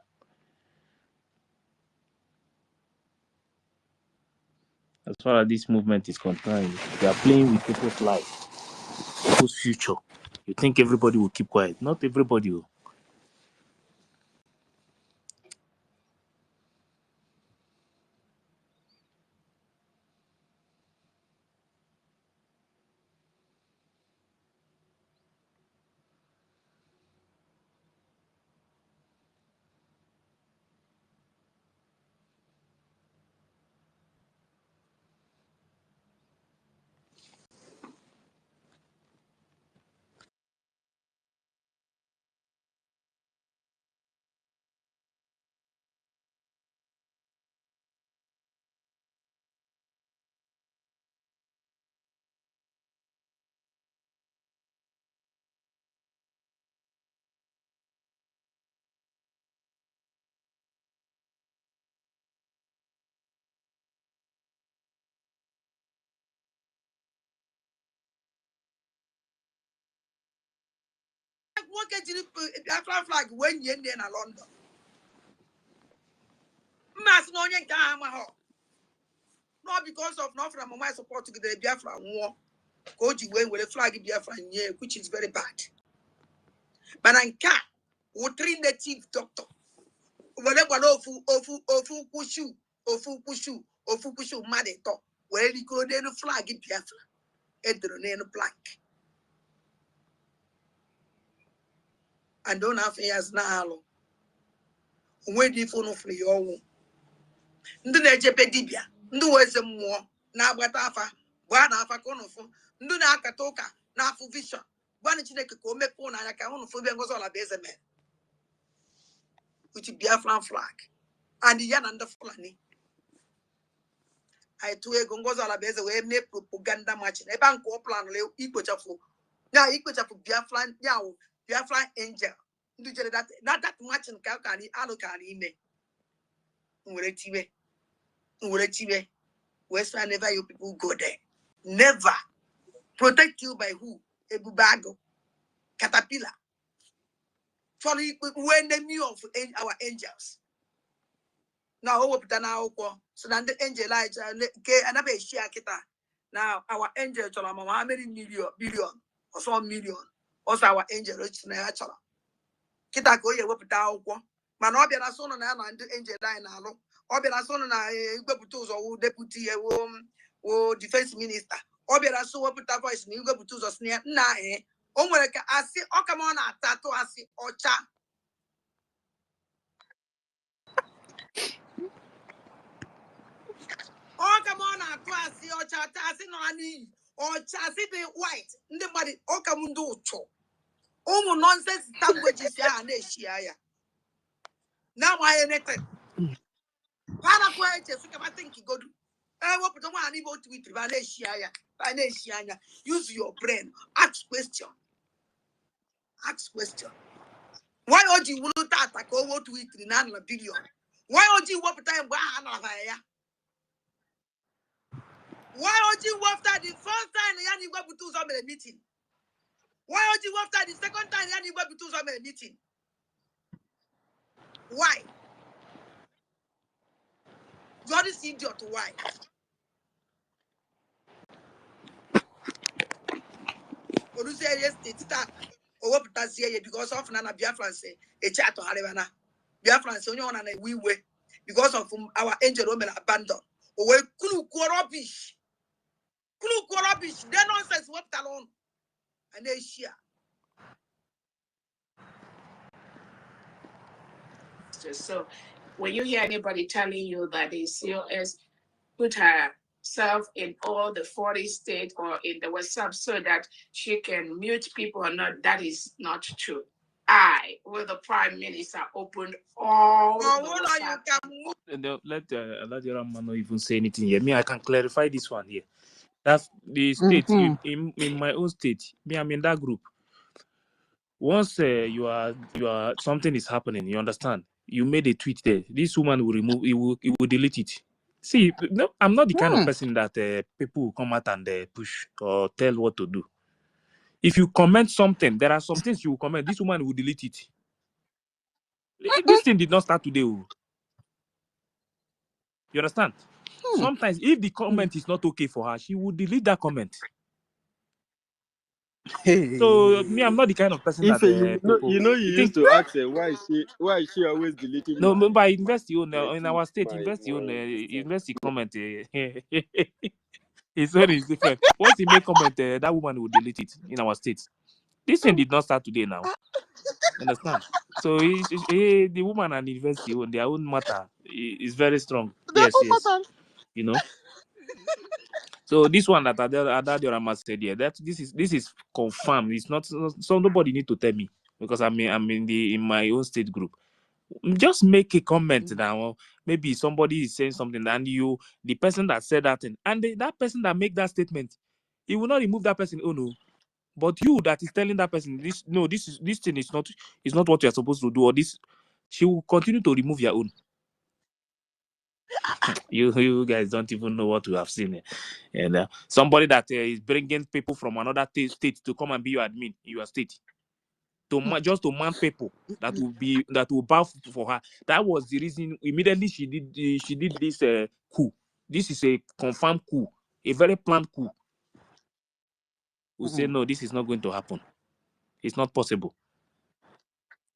As far as this movement is concerned, they are playing with people's life, people's future. You think everybody will keep quiet? Not everybody will. What can you Biafra flag when you're in London? Mass no one can not because of not from my support to the Biafra war. OGOJA when with a flag Biafra here, which is very bad. But I can't. We train the chief doctor. Whatever ofu kushu madeto. Where you go then flag in Biafra. Edroneno plank. And don't have years now. When you phone for your own. Ndị na-ejepe dibia ndị weze mmụọ na-agbata afa gwa na afa ka ụnụfụ ndị na-akata ụka na-afụ vision gwanụ Chineke ka o mepee n'anya ka ụnụfụ be ngozi ọla bụ eze mere with Biafran flag and ya na ndị Fulani anyị tụọ ego ngozi ọla bụ eze wee mee propaganda machin ebe a nke ọ planụrụ ikpochapụ Biafran yawo Biafran angel ndị jere that machin ka alụ ka ime nwere tiwe West, never you people go there. Never. Protect you by who? Ebubago. Caterpillar. For when the meal of our angels. Now, so then the angel another share kita. Now, our angel, how many billion, or so million, also our angel, rich natural. Kita go ye wopita ukwo. Man, obia na so na the angel line na obia na so na igbebutuzo wo deputy wo defense minister obia na so wopita voice na igbebutuzo sne na o nwere ka asi o kama na atatu asi ocha o kama na atu asi ocha ta asi no ani ocha asi the white ndị mmadụ o kama ndị ucho ụmụ nonsense languages ya na eshia ya na ma anything para kwa eche sika ma think go do what put one able to with Valencia. Use your brain. Ask question. Why would you want to attack over to it in another billion? Why would you want time? Why would you after the first time you go to some meeting? Why would you after the second time you go to some meeting? Why? God is idiot. Why? Because of Nana Biafrans say a chat to Harivana. Biafrans only on a we way because of our angel women abandoned. We kulu rubbish. They nonsense what alone. And they share. So when you hear anybody telling you that the COS put herself in all the 40 states or in the WhatsApp so that she can mute people or not, that is not true. I, with the Prime Minister, opened all the WhatsApp. Let Aladiram not even say anything here. Me, I can clarify this one here. That's the state. In my own state, me, I'm in that group. Once you are something is happening, you understand? You made a tweet there. This woman will remove. It will delete it. See, no, I'm not the kind of person that people will come out and push or tell what to do. If you comment something, there are some things you will comment. This woman will delete it. This thing did not start today. You understand? Sometimes if the comment is not okay for her, she would delete that comment. So me, I'm not the kind of person If that you people. used to ask her why is she always deleting No, my but university own in tweet, our state, my university own this thing? university comment. His own is different. Once he make comment, that woman will delete it in our state. This thing did not start today now. Understand? So the woman and the university own their own matter is very strong. Yes. You know. So this one that Adadiorama said here, this is confirmed. It's not so nobody need to tell me because I'm in my own state group. Just make a comment now. Maybe somebody is saying something and the person that said that thing, and that person that make that statement, he will not remove that person. Oh no. But you that is telling that person this thing is not what you're supposed to do, or this, she will continue to remove your own. You guys don't even know what we have seen. And somebody that is bringing people from another state to come and be your admin in your state, just to man people that will bow for her. That was the reason immediately she did this coup. This is a confirmed coup, a very planned coup. We say no, this is not going to happen. It's not possible.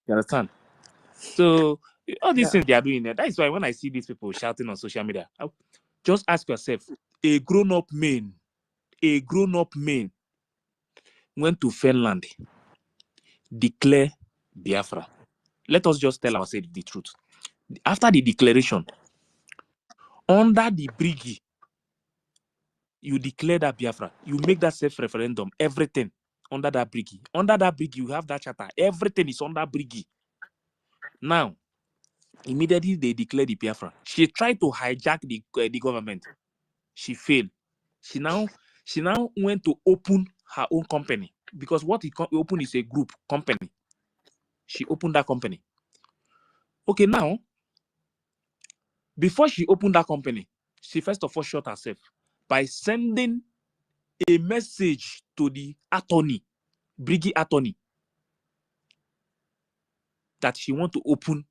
You understand? So all these things they are doing there. That is why when I see these people shouting on social media, just ask yourself: a grown-up man went to Finland, declare Biafra. Let us just tell ourselves the truth. After the declaration, under the BRGIE, you declare that Biafra, you make that self-referendum, everything under that BRGIE. Under that BRGIE, you have that charter. Everything is under BRGIE. Now, immediately they declare the Biafra. She tried to hijack the government. She failed. She now went to open her own company, because what he opened is a group company. She opened that company. Okay, now, before she opened that company, she first of all shot herself by sending a message to the attorney, BRGIE attorney, that she want to open.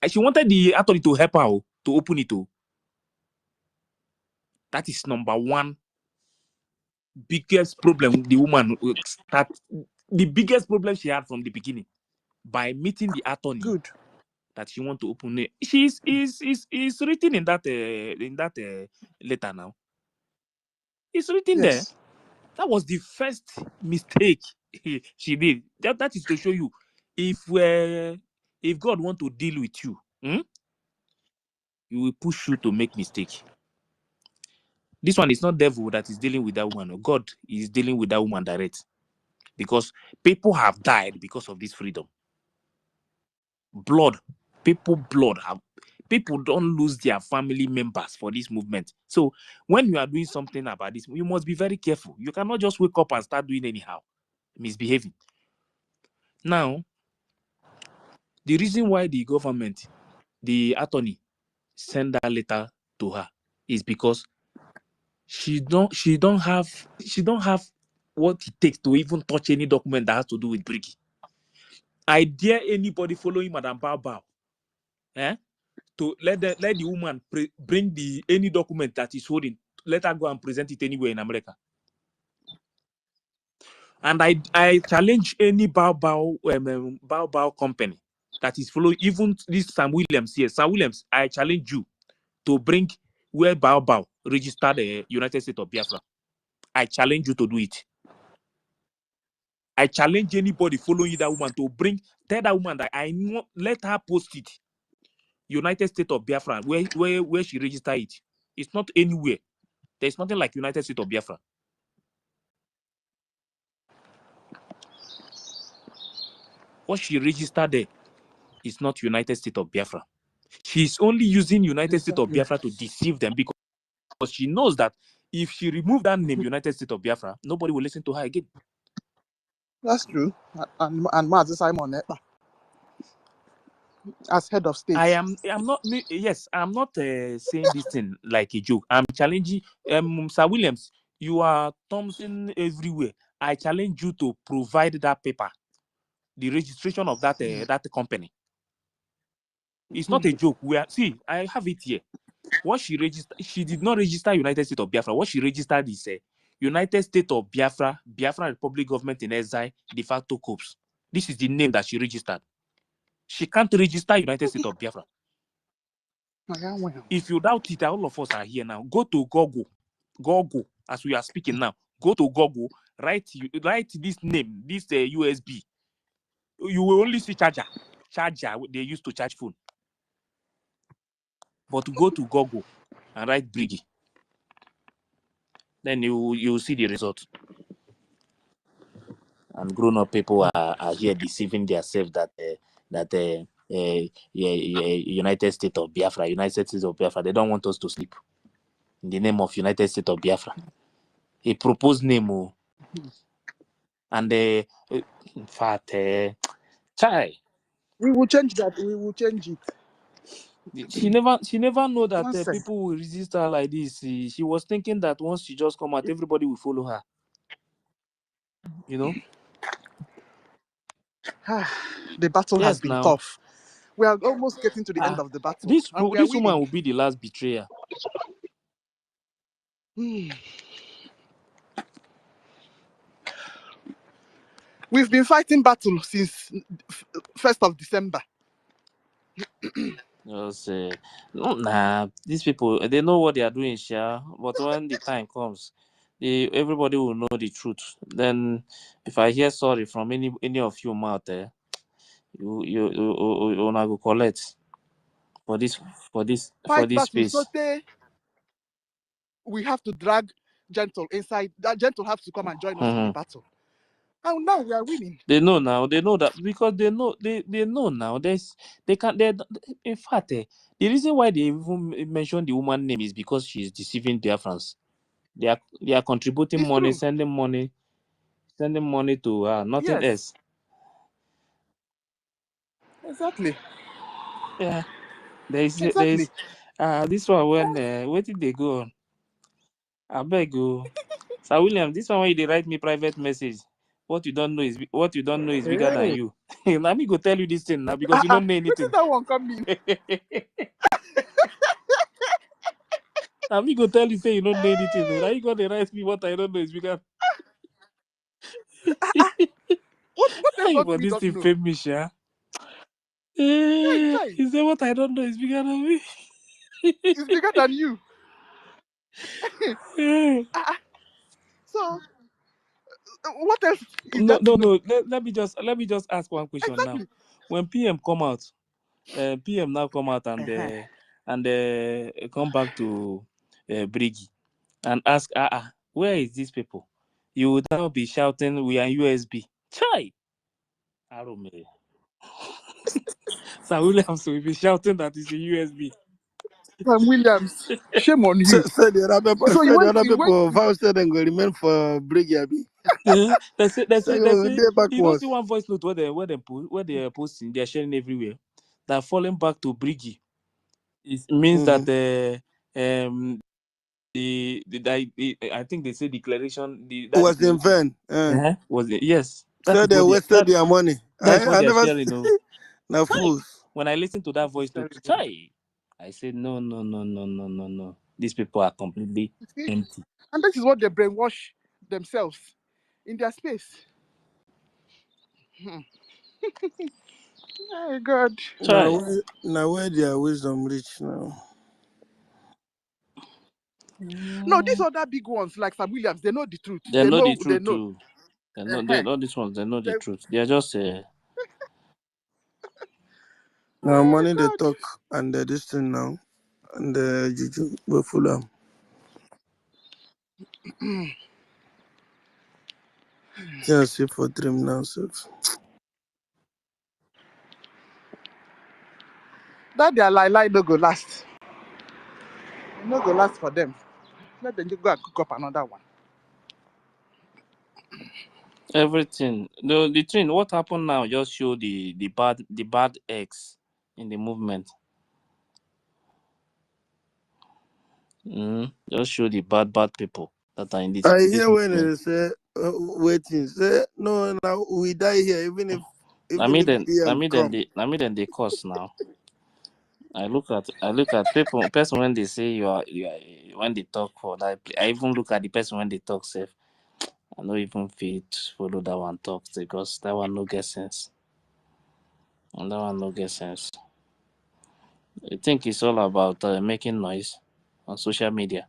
She wanted the attorney to help her to open it. That is number one biggest problem the woman start. The biggest problem she had from the beginning, by meeting the attorney that she want to open it. Is written in that letter now. It's written there. That was the first mistake she did. That is to show you, if God want to deal with you, he will push you to make mistake. This one is not devil that is dealing with that woman. God is dealing with that woman direct, because people have died because of this freedom. People don't lose their family members for this movement. So when you are doing something about this, you must be very careful. You cannot just wake up and start doing anyhow, misbehaving. Now, the reason why the government, the attorney, send that letter to her is because she don't have what it takes to even touch any document that has to do with BRGIE. I dare anybody following Madam Bao to let the woman bring any document that is holding, let her go and present it anywhere in America. And I challenge any Bao company that is following, even this Sam Williams here. Sam Williams, I challenge you to bring where Bao registered the United States of Biafra. I challenge you to do it. I challenge anybody following that woman to tell that woman that I know, let her post it. United States of Biafra, where she registered it. It's not anywhere. There's nothing like United States of Biafra. What she registered there is not United States of Biafra. She's only using United States of Biafra to deceive them, because she knows that if she removed that name, United States of Biafra, nobody will listen to her again. That's true. And Mazi Simon, as head of state, I'm not saying this thing like a joke. I'm challenging Sir Williams. You are Thompson everywhere. I challenge you to provide that paper, the registration of that company. It's not a joke. See, I have it here. Once she registered, she did not register United States of Biafra. What she registered is United States of Biafra, Biafran Republic Government in Exile, de facto corps. This is the name that she registered. She can't register United States of Biafra. If you doubt it, all of us are here now. Go to Google. Google, as we are speaking now. Go to Google. Write this name, this USB. You will only see charger they used to charge phone. But go to Google and write BRGIE. Then you see the result. And grown-up people are here deceiving themselves that United States of Biafra, United States of Biafra, they don't want us to sleep. In the name of United States of Biafra. A proposed name. And in fact, chai. We will change that. We will change it. She never know that people will resist her like this. She was thinking that once she just come out, everybody will follow her. You know? The battle has been tough. We are almost getting to the end of the battle. This winning. woman will be the last betrayer. We've been fighting battle since 1st of December. These people, they know what they are doing, sure. But when the time comes, everybody will know the truth. Then, if I hear sorry from any of you out there, you wanna go collect for this space. So we have to drag Gentle inside. That Gentle has to come and join us in the battle. And now we are winning. They know now. They know that because they know now. In fact, the reason why they even mention the woman name is because she is deceiving Biafrans. They are contributing money, sending money to her. Nothing else. Exactly. Yeah. There is this one when where did they go on? I beg you, Sir William. This one when they write me private message. What you don't know is bigger than you. Let me go tell you this thing now because you don't know anything. That one coming. Let me go tell you say you don't know anything. Now you got to write me what I don't know is bigger. What else But do we this don't thing know? paid me, sha. He said what I don't know is bigger than me. It's bigger than you. So what else is No. Let me just ask one question now. When PM come out, PM now come out and come back to BRGIE and ask, where is these people? You would now be shouting, we are USB. Chai! Arome. Sir Williams will be shouting that it's a USB. Sam Williams, shame on you. So the other people vouched and go remain for BRGIE. They say you don't see backwards. one voice note where they are posting, they are sharing everywhere. That falling back to BRGIE, it means that I think they say declaration Was in vain. was it? Yes. So they wasted their money. That's what I they are never sharing. No. Now fools. When I listen to that voice note, I said no. These people are completely empty. And this is what they brainwash themselves in their space. Oh God. Now where their wisdom reach now. No, these other big ones like Sam Williams, they know the truth. They know the truth too. All these ones, they know the truth. They are just now money they talk and this thing now. And Juju go full am. Just see for dream now, so. That their lie no go last. No go last for them. Let them go and cook up another one. everything. The thing. What happened now? Just show the bad eggs in the movement. Just show the bad people that are in this. I hear when they say waiting. Say no, now we die here. Even if then they curse now. I look at people person when they say you are when they talk for that. I even look at the person when they talk safe. I don't even fit follow that one talk because that one no get sense. And that one no get sense. I think it's all about making noise on social media.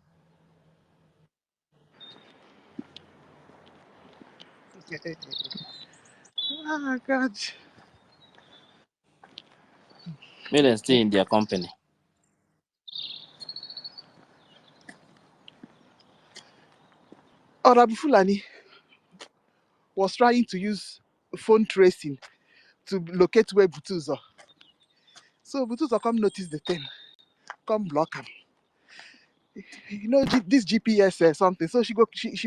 Oh God. May them stay in their company. Orabi Fulani was trying to use phone tracing to locate where Butuzo. So Butuzo come notice the thing, come block him. You know this GPS something. So she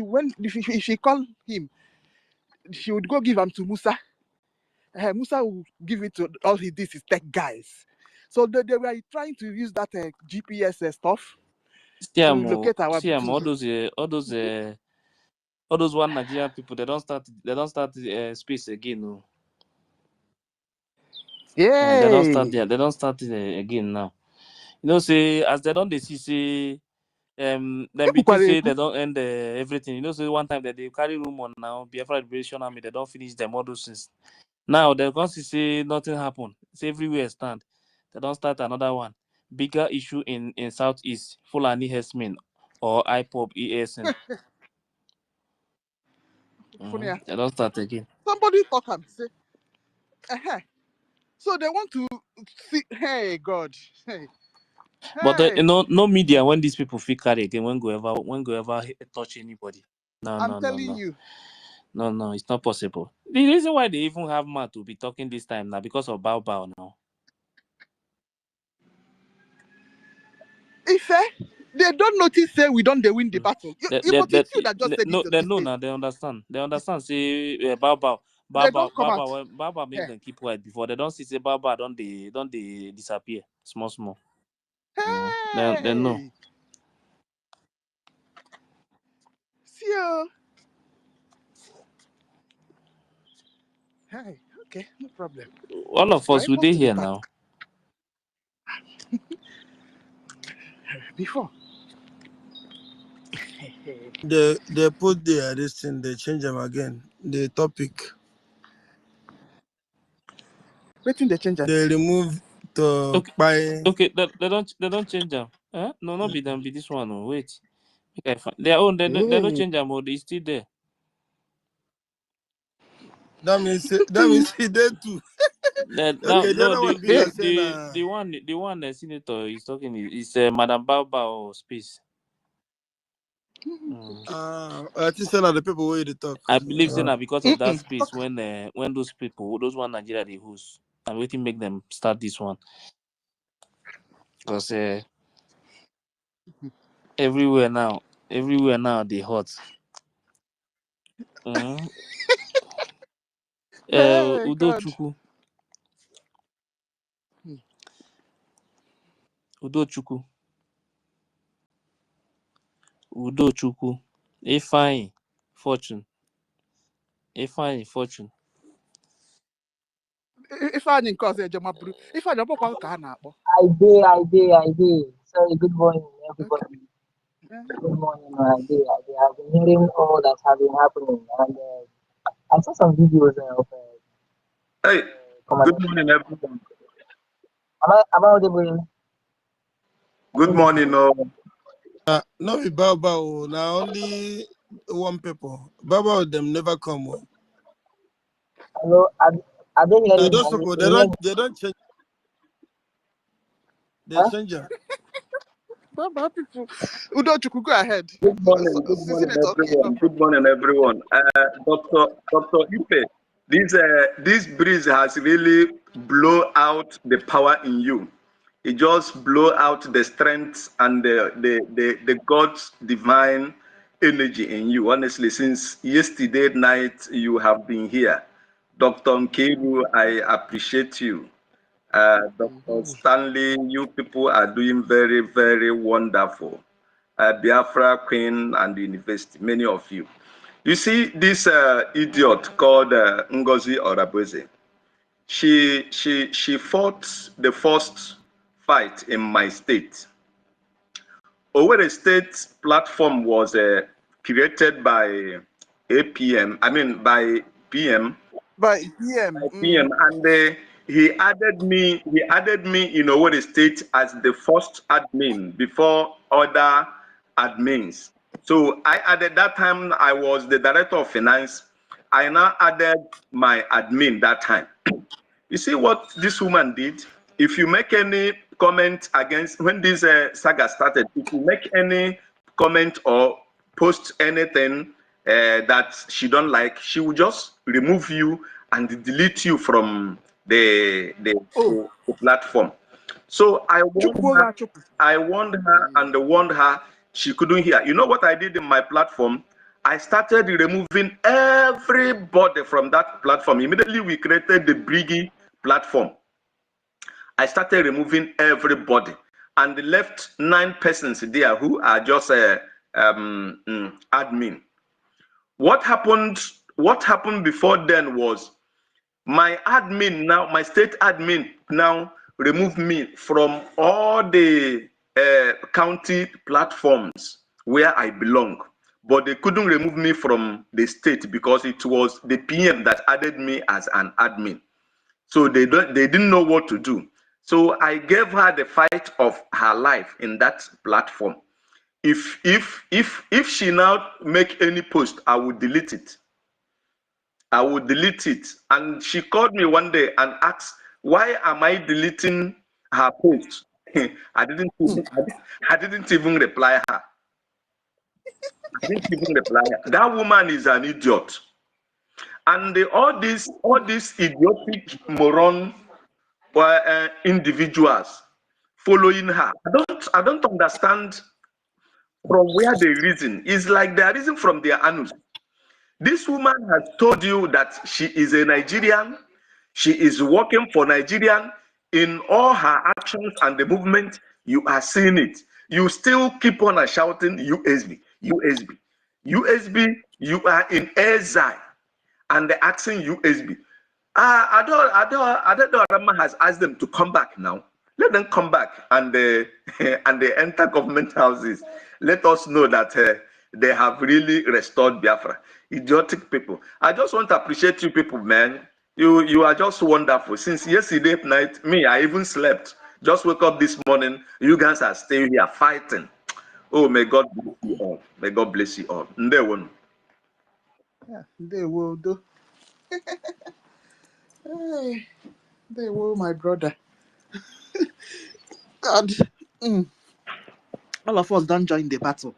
went if she call him, she would go give him to Musa. Musa will give it to all he did is tech guys. So they were trying to use that GPS stuff to locate our Butuzo. All those one Nigerian people. They don't start space again. No. Yay! They don't start it again now. You know, say as they don't they see say then between say they don't end everything. You know, say one time that they carry rumor now, Biafra Liberation Army, they don't finish them all those things. Now they can't say nothing happened. It's everywhere stand. They don't start another one. Bigger issue in Southeast, Fulani Hesmin or IPOB ESN. Funny. They don't start again. Somebody talk and say, so they want to see. Hey God, hey, But hey. no media when these people feel carry again when go ever touch anybody. I'm telling you. No, it's not possible. The reason why they even have Matt to be talking this time now because of Bao Bao now. If they don't notice, say we don't they win the battle. But it's you that just said it No, to they this know thing. now. They understand. They understand. Say Bao They don't come out. Bao make Hey, them keep quiet before they don't see say Bao don't they disappear small. They know. hey. See you. Hey, okay, no problem. All of We're us we able dey to do here that now. before. They put this thing, they change them again. The topic. Waiting the change. They remove the by Okay. They don't change them. No, not be them. Be this one. Oh, wait. Okay, fine. Their own. They don't change them. It's still there. that means he did too. Now, Okay, the no, other one be like saying the one the senator is talking is Madam Bao Space. I think some of the people where they talk. I believe say now because of that space when those people those one Nigeria they host and waiting make them start this one because everywhere now they hot. Hey Udo God. Chuku Ifeanyi Fortune. If I didn't cause a jama brew, if I don't want to I did. Sorry, good morning, everybody. Good morning, I did. I've been hearing all that have been happening, and I saw some videos of Hey, Commander. good morning, everyone. Am I audible? Good morning, all. No be Baba, now only one people. Baba them never come. Hello, are they Now hearing me? those people they don't change. They Huh? change them. Baba people. Udo Chuku, go ahead. Good morning, Senator, okay, no everyone. Good problem. morning, everyone. Dr. Ipe, this breeze has really blow out the power in you. It just blow out the strength and the God's divine energy in you. Honestly, since yesterday night, you have been here. Dr. Nkiru, I appreciate you. Dr. Stanley, you people are doing very, very wonderful. Biafra Queen and the university, many of you. You see, this idiot called Ngozi Oraboze, she fought the first fight in my state. Owerri State platform was created by APM, I mean by PM. By PM. PM, and he added me in Owerri State as the first admin before other admins. So I added that time I was the director of finance. I now added my admin that time. You see what this woman did? If you make any comment against, when this saga started, if you make any comment or post anything that she don't like, she will just remove you and delete you from the platform. So I warned her and warned her. She couldn't hear. You know what I did in my platform? I started removing everybody from that platform. Immediately we created the BRGIE platform. I started removing everybody and left 9 persons there who are just admin. What happened before then was my admin now, my state admin now removed me from all the county platforms where I belong. But they couldn't remove me from the state because it was the PM that added me as an admin. So they didn't know what to do. So I gave her the fight of her life in that platform. If she now make any post, I would delete it. I would delete it. And she called me one day and asked, why am I deleting her post? I didn't even reply her. I didn't even reply her. That woman is an idiot. And all these idiotic moron individuals following her. I don't understand from where they reason. It's like they are reason from their anus. This woman has told you that she is a Nigerian. She is working for Nigerian. In all her actions and the movement, you are seeing it. You still keep on shouting USB, USB, USB. You are in exile and they're asking USB. Adama has asked them to come back now. Let them come back and they and they enter government houses. Let us know that they have really restored Biafra. Idiotic people. I just want to appreciate you people, man. You are just wonderful. Since yesterday night, me, I even slept. Just wake up this morning. You guys are still here fighting. Oh, may God bless you all. May God bless you all. Ndewo. Yeah, they will do. Hey, they will, my brother. God. All of us don't join the battle.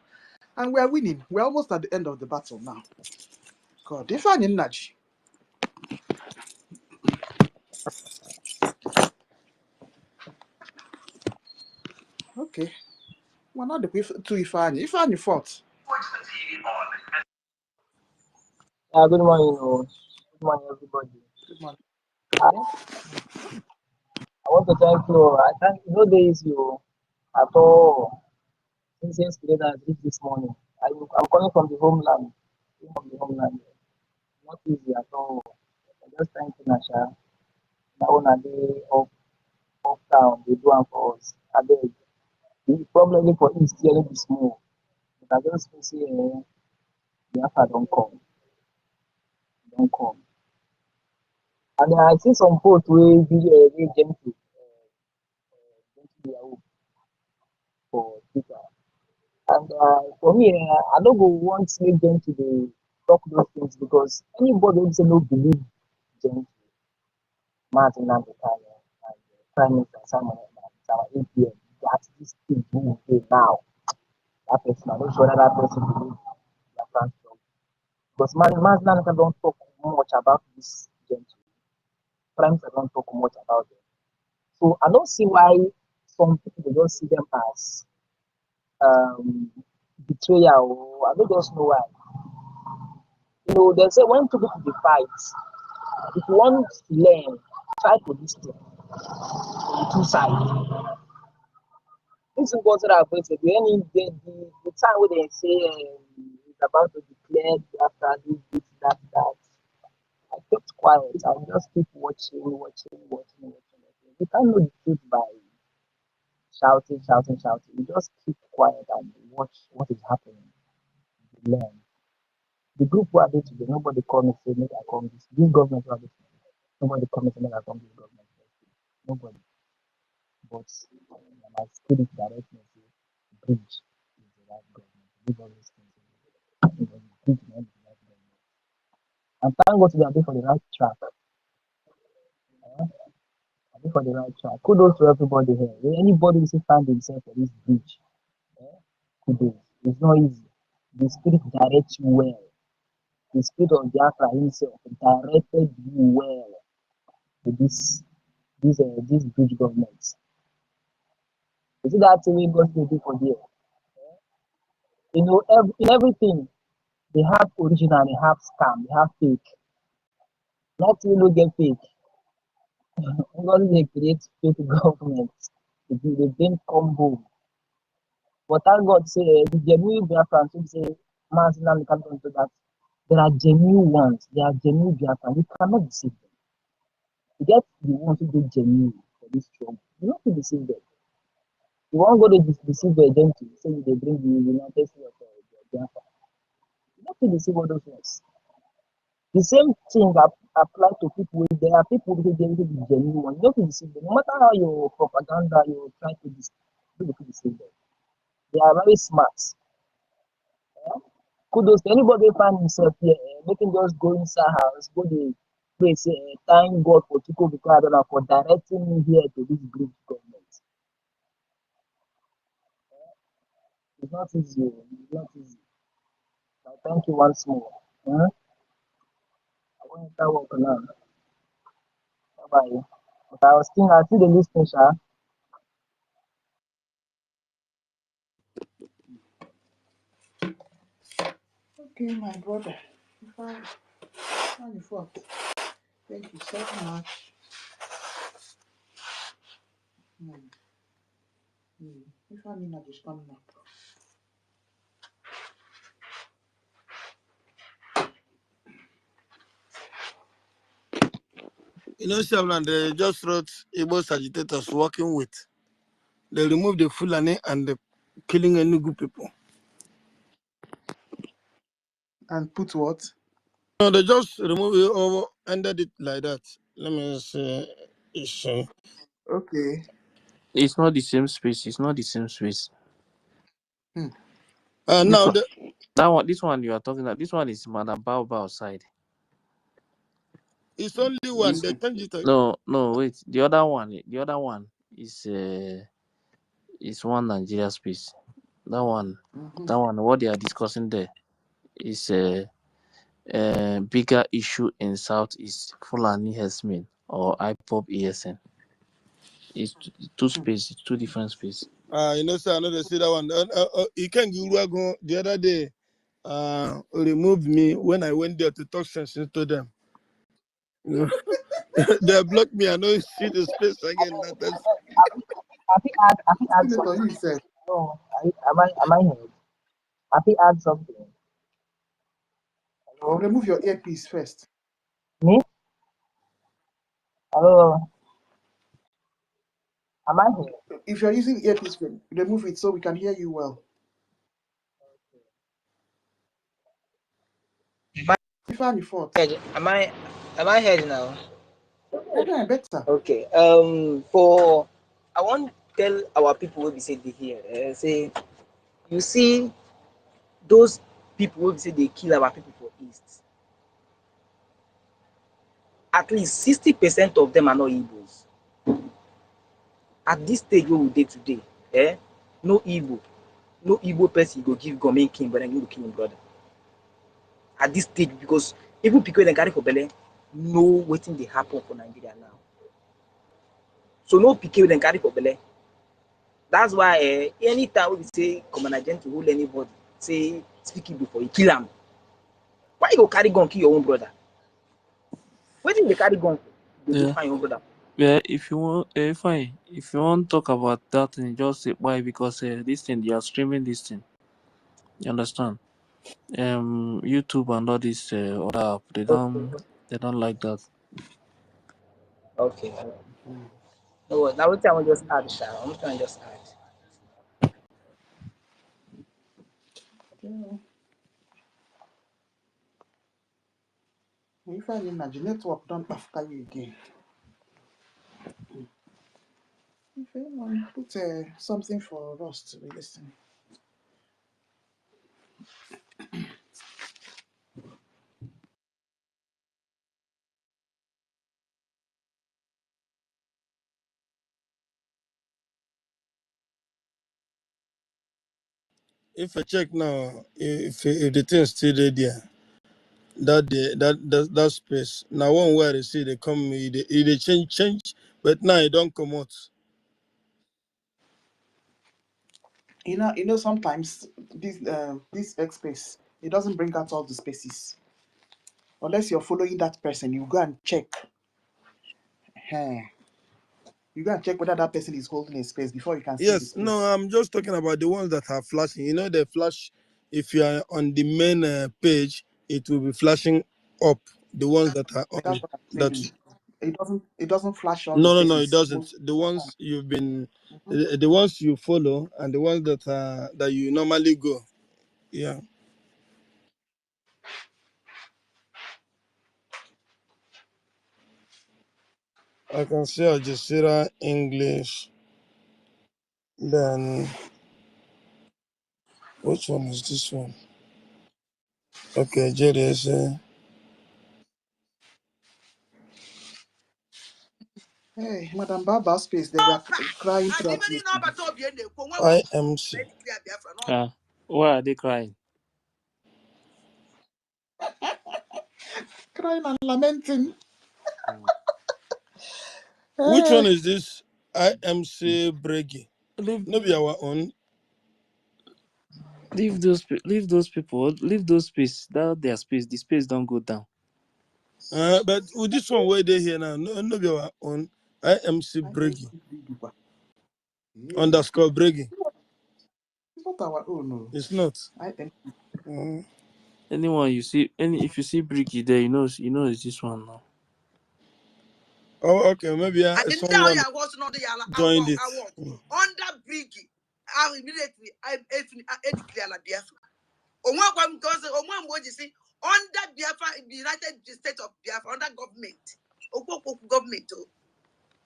And we are winning. We're almost at the end of the battle now. God, if I'm in Naj. Okay. We're not the to Ifani. Ifani fought. Good morning, good morning, everybody. Good morning. I, I want to thank you. I thank no days you at all. Since yesterday that I reached this morning. I'm calling from the homeland. From the homeland. Not easy at all. I just thank you, Nasha. Now on a day off town, they do one for us. I beg. The problem for East here no be small. But I just feel say the answer don't come. Don't come. And I see some post where be gentle. Gentle for Twitter. And for me, I don't go want make them to the talk those things because anybody who say no believe them, Martin and the Prime Minister Simon and our APM, that this thing will be now. That person, I'm not sure that person believes the France talk. Because Martin don't talk much about this gentleman. Prime Minister don't talk much about them. So I don't see why some people they don't see them as betrayal. I don't just know why. They say when two people dey fight, if you want to learn, try to listen from the two sides. This is what I put it. The time when they say it's about to declare after this, that. I kept quiet. I just keep watching. You can't know the truth by shouting. You just keep quiet and watch what is happening. You learn. The group who are there today, nobody call me say make I come this government who are there today. Nobody come and say make I come this government. Nobody. But my spirit direct me say bridge is the right government. Give all these things. Bridge is the right government. And thank God we are there for the right track. I think for the right track. Kudos to everybody here. Anybody who still find himself for this bridge, kudos. It's not easy. The spirit directs you well. The spirit of Biafra himself directed you well to this bridge government. You see that thing we got to do for there. You know, in everything, they have original, they have scam, they have fake. Not really get fake. Because they create fake governments. They then come home. But thank God, say the genuine Biafrans who say, Mazina can't do that. There are genuine ones. There are genuine Biafrans. You cannot deceive them. You get the ones who do genuine for this trouble. You not to deceive them. You won't go to deceive the identity, say they bring the United States of Biafra. You not to deceive all those ones. The same thing apply to people. There are people who they be genuine ones. You not to deceive them. No matter how your propaganda you try to deceive them. They are very smart. Kudos to anybody who find himself here, make him just go inside house, go to pray, say, thank God for Chico Bukadona for directing me here to this great government. It's not easy. It's not easy. So thank you once more. I want to start working now. Bye-bye. But I still the listening, sir. Okay, my brother. Fine. Thank you so much. If I mean, I just coming up. You know, Shavlan, they just wrote Igbo agitators working with. They removed the Fulani and the killing any good people. And put what? No, they just removed it or ended it like that. Let me see. Okay. It's not the same space. It's not the same space. Now This one you are talking about. This one is Madam Baobab side. it's only one. They changed it. No, wait. The other one is one Nigeria space. That one, what they are discussing there is a bigger issue in Southeast Fulani herdsmen or IPOP ESN. It's two spaces, two different spaces. You know, sir, I know they see that one. You can't go the other day. Removed me when I went there to talk sense to them. You know, they blocked me. I know see the space again. I think add something. No, am I here? I think add something. Hello? Remove your earpiece first. Me? Hello? Am I here? If you're using earpiece, remove it so we can hear you well. Am I heard now? Better. Okay. I want to tell our people what we say they hear. Say, you see, those people who say they kill our people for East. At least 60% of them are not Igbos. At this stage where we did today, no Igbo person go give government king, but then you kill him brother. At this stage, because even people that carry for Bele know what they happen for Nigeria now. So no people that carry for Bele. That's why anytime we say common agent to hold anybody, say speaking before you kill him. Why you go carry gun kill your own brother? Why did they carry gun? They find your own brother. Yeah, if you want, fine. If you want to talk about that thing, just say why, because this thing they are streaming this thing. You understand? YouTube and all this other app, they don't like that. Okay. No, now what I want just add, Sha. I'm trying to just add. If I imagine network don't after you again. If anyone put something for us to be listening. If I check now, if the thing still there, that space. Now one where they see they come, they change, but now it don't come out. You know, sometimes this X space it doesn't bring out all the spaces unless you're following that person. You go and check. You go and check whether that person is holding a space before you can see the Yes, no, space. I'm just talking about the ones that are flashing. You know, they flash. If you are on the main page, it will be flashing up. The ones that are That's on what I'm that. saying. It doesn't flash all the No, it spaces. doesn't. The ones you've been, Mhm. the ones you follow, and the ones that you normally go. Yeah, I can see Al Jazeera English. Then which one is this one? Okay, JDS. Hey, Madam Baba space, they were crying And throughout even in our yesterday. battle, be the when IMC. declare Biafra, no. Ah, why are they crying? Crying and lamenting. Hmm. Which one Hey, is this? IMC BRGIE. Leave, No be our own. leave those people, leave those space. That their space, the space don't go down. But with this one where they here now, no be our own. IMC I am BRGIE. Bibiwa. Yeah, Underscore BRGIE. it's not our own. No. It's not. I am. Mm. Anyone you see, if you see Bricky there, you know it's this one now. Oh, okay. Maybe And in there, someone I was not the yala. joined it. I walk under Briggy. I immediately I declare la Biafra. One because what you see under Biafra, United States of Biafra, under government. Government.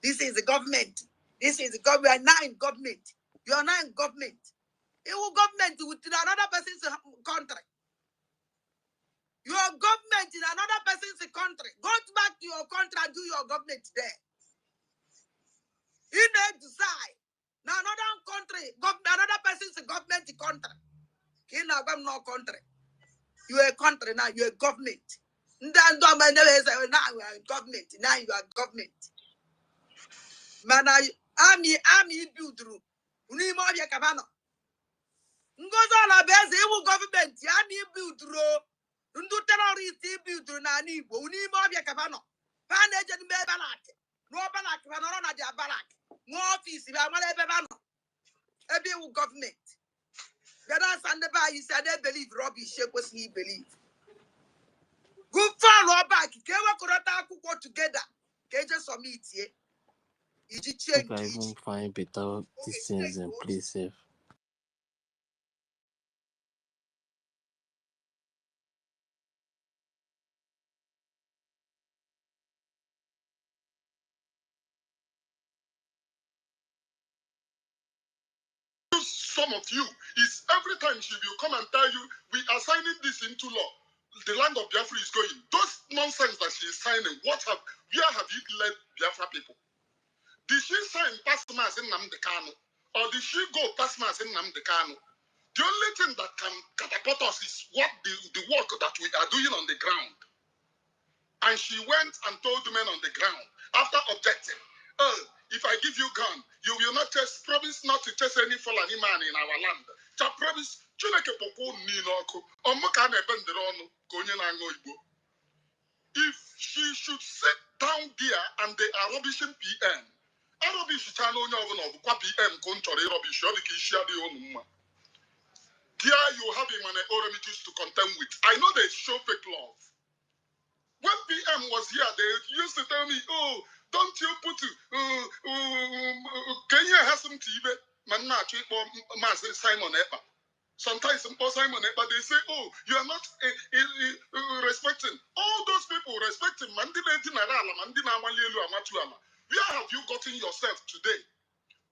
This is the government. This is the government. We are now in government. You are now in government. Your government with another person's country. Your government in another person's country. Go back to your country and do your government there. You need to decide. Now another country, another person's government country. You know, I'm no country. You are a country now. You are a government. Now you are government. Now you are government. Man, I'm build through. Uni mo ya kabano. Ngozi ala beze iwu government. I'm build through. Ndu terrorist build through na ni Igbo. Uni mo ya kabano. Pan agent me balak. No balak. Pan na dia balak. No office. Be amale ebe bano. Ebe iwu government. That's and the bar. You said they believe rubbish. She was he believe. Good for or back. Kewa kurata kuko together. Keje submit ye. Iji Make I change. even find better these things and play safe. Some of you is every time she will come and tell you we are signing this into law. The land of Biafra is going. Those nonsense that she is signing, where have you led Biafra people? Did she sign Pasmas in Namdekano? Or did she go Pasmas in Namdekano? The only thing that can catapult us is what the work that we are doing on the ground. And she went and told the men on the ground, after objecting, oh, if I give you gun, you will not promise not to chase any Fulani man in our land. Promise, if she should sit down there and they are rubbishing PM, I rubbish channel of PM control rubbish, here you have him an oramitus to contend with. I know they show fake love. When PM was here, they used to tell me, oh, don't you put Kenya has some TV, Manachi or Master Simon Epa. Sometimes some Simon, but they say, oh, you are not respecting. All those people respecting. Where have you gotten yourself today?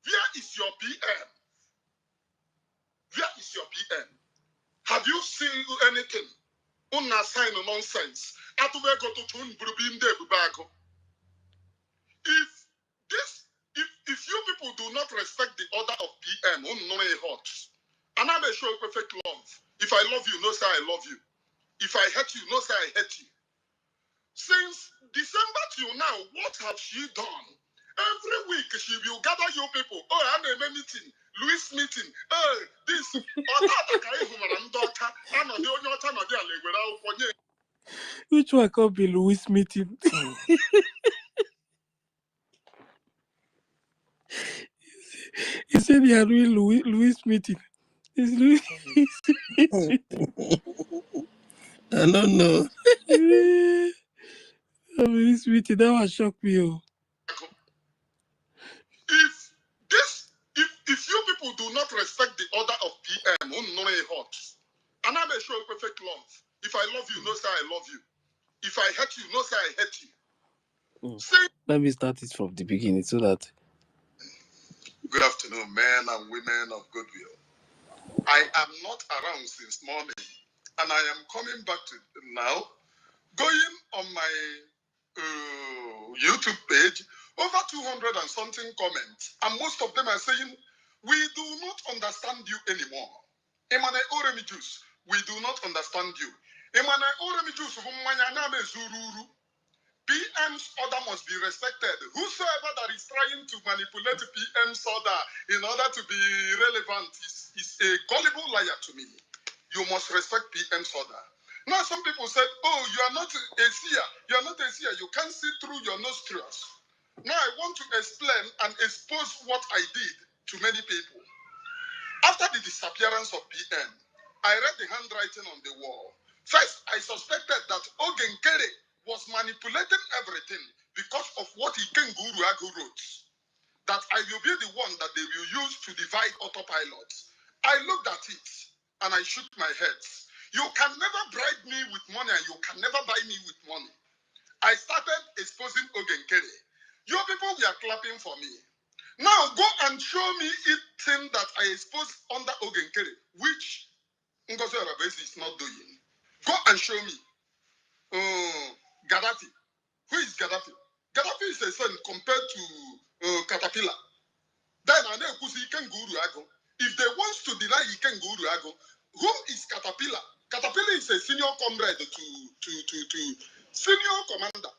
Where is your PM? Where is your PM? Have you seen anything? Una sign of nonsense. If this, if you people do not respect the order of PM, hot. And I'm a show perfect love. If I love you, no say I love you. If I hate you, no say I hate you. Since December till now, what have she done? Every week she will gather you people. Oh, I'm a meeting, Louis meeting. Oh, this. Which one could be Louis meeting? He said they are doing Louis meeting. It's Louis. I don't know. Louis meeting, that one shocked me. Oh. If you people do not respect the order of PM, hot. And I'm a show perfect love. If I love you, no say I love you. If I hate you, no say I hate you. Let me start it from the beginning so that. Good afternoon, men and women of goodwill. I am not around since morning, and I am coming back to now. Going on my YouTube page, over 200 and something comments, and most of them are saying, we do not understand you anymore. Emane Oremi Jews, we do not understand you. Emane Oremi Jews, PM's order must be respected. Whosoever that is trying to manipulate PM's order in order to be relevant is a gullible liar to me. You must respect PM's order. Now, some people said, oh, you are not a seer. You are not a seer. You can't see through your nostrils. Now, I want to explain and expose what I did to many people. After the disappearance of PM, I read the handwriting on the wall. First, I suspected that Ogenkere was manipulating everything because of what Ikenguru Agu wrote. That I will be the one that they will use to divide autopilot. I looked at it and I shook my head. You can never bribe me with money and you can never buy me with money. I started exposing Ogenkere. You people were clapping for me. Now go and show me it thing that I exposed under Ogenkere, which Ngozi Arabesi is not doing. Go and show me. Gaddafi. Who is Gaddafi? Gaddafi is a son compared to Caterpillar. Then I know who's Ikenguru Ago. If they want to deny Ikenguru Ago, who is Caterpillar? Caterpillar is a senior comrade to senior commander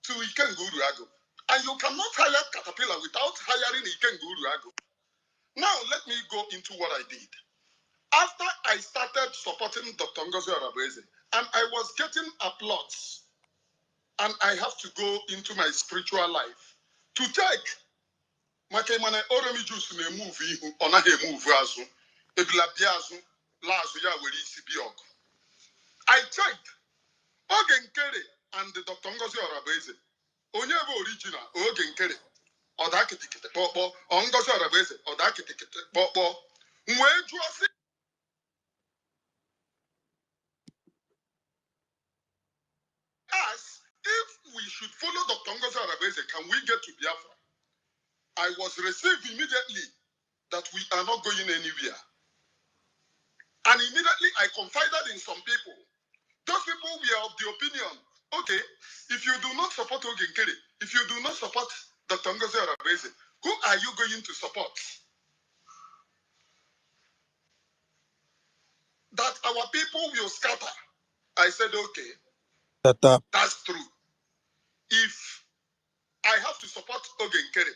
to Ikenguru Ago. And you cannot hire Caterpillar without hiring Ikenguru Ago. Now let me go into what I did. After I started supporting Dr. Ngozi Arabese, and I was getting applause, and I have to go into my spiritual life to check. Makemane Oremi Juice na move ihu, ọ naghị move azụ. Ebila bịa azụ, la azụ ya were isi bịa ọgụ. I checked. Ogenkere and Dr. Ngozi Arabese. Onye bụ original Ogenkere. Ọ da kitikiti kpọkpọ. Ọ Ngozi Arabese. Ọ da kitikiti kpọkpọ. Wee jụọ sị. Ask if we should follow Dr. Ngozi Arabese, can we get to Biafra? I was received immediately that we are not going anywhere. And immediately I confided in some people. Those people were of the opinion, okay, if you do not support Ogenkere, if you do not support Dr. Ngozi Arabese, who are you going to support? That our people will scatter. I said, okay, that's true. If I have to support Ogenkere,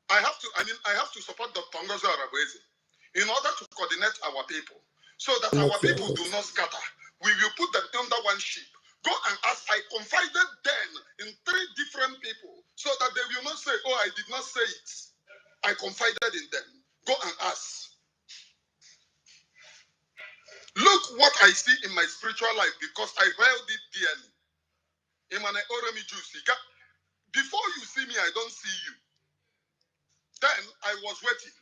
I have to support Dr. Ngozi Arabese in order to coordinate our people so that our people do not scatter. We will put them under one sheep. Go and ask. I confided then in 3 different people so that they will not say, oh, I did not say it. I confided in them. Go and ask. Look what I see in my spiritual life because I held it dearly. Emane Oremi Juice. Before you see me, I don't see you. Then I was waiting.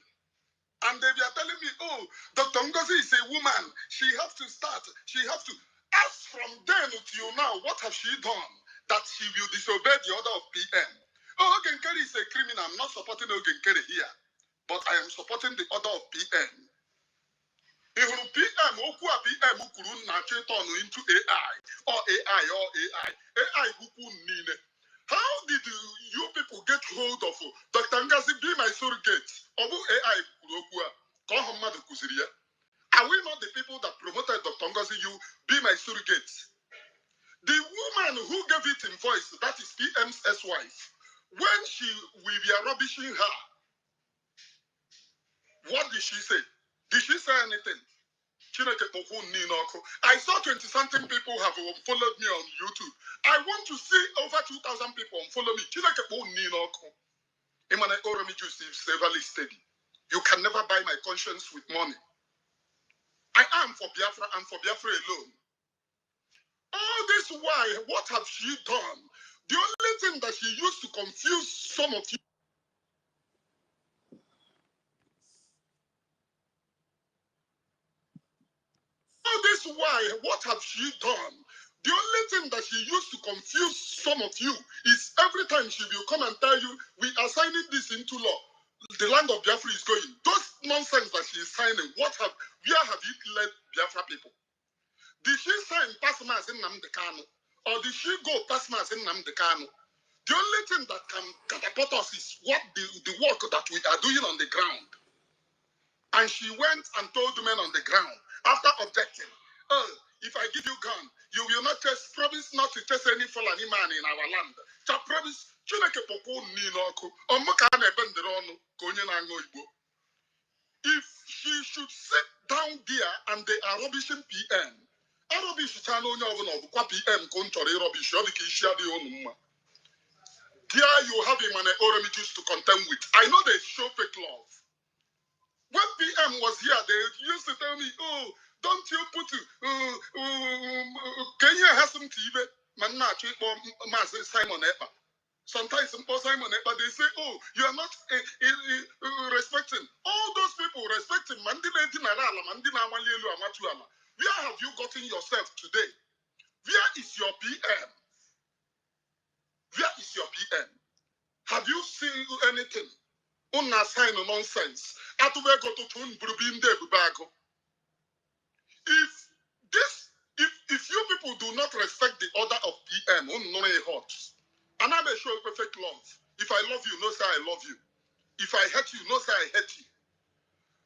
And they are telling me, oh, Dr. Ngozi is a woman. She has to start. She has to. As from then till now, what has she done that she will disobey the order of PM? Oh, Ogenkere is a criminal. I'm not supporting Ogenkere here. But I am supporting the order of PM. Ihuru PM, okwu a PM kwuru na-achọ turn into AI. Or AI, or AI. AI kwukwu niile. How did you people get hold of Dr. Ngozi be my surrogate? Obu AI kwuru okwu a ka ọha mmadụ kụziri ya. Are we not the people that promoted Dr. Ngozi, you be my surrogate? The woman who gave it in voice, that is PM's ex-wife, when we were rubbishing her, what did she say? Did she say anything? I saw 20-something people have followed me on YouTube. I want to see over 2,000 people follow me. Steady. You can never buy my conscience with money. I am for Biafra and for Biafra alone. All this while, what have she done? The only thing that she used to confuse some of you. All this while, what have she done? The only thing that she used to confuse some of you is every time she will come and tell you, we are signing this into law. The land of Biafra is going. Those nonsense that she is signing, where have you led Biafra people? Did she sign Pasmas in Namdekano? Or did she go Pasmas in Namdekano? The only thing that can catapult us is what the work that we are doing on the ground. And she went and told the men on the ground, after objecting, oh, if I give you gun, you will not promise not to chase any Fulani man in our land. So promise, if she should sit down there and they are rubbishing PM, I rubbish channel of PM control rubbish, there you have him and Oromijus to contend with. I know they show fake love. When PM was here, they used to tell me, oh, don't you put Kenya has some TV, Simon Epa. Sometimes Simon Epa, they say, oh, you are not respecting. All those people respecting Mandina Dinarala, Mandina Malielu Amatuala. Where have you gotten yourself today? Where is your PM? Where is your PM? Have you seen anything? Una sign nonsense. If you people do not respect the order of PM, and I may show perfect love. If I love you, no say I love you. If I hate you, no say I hate you.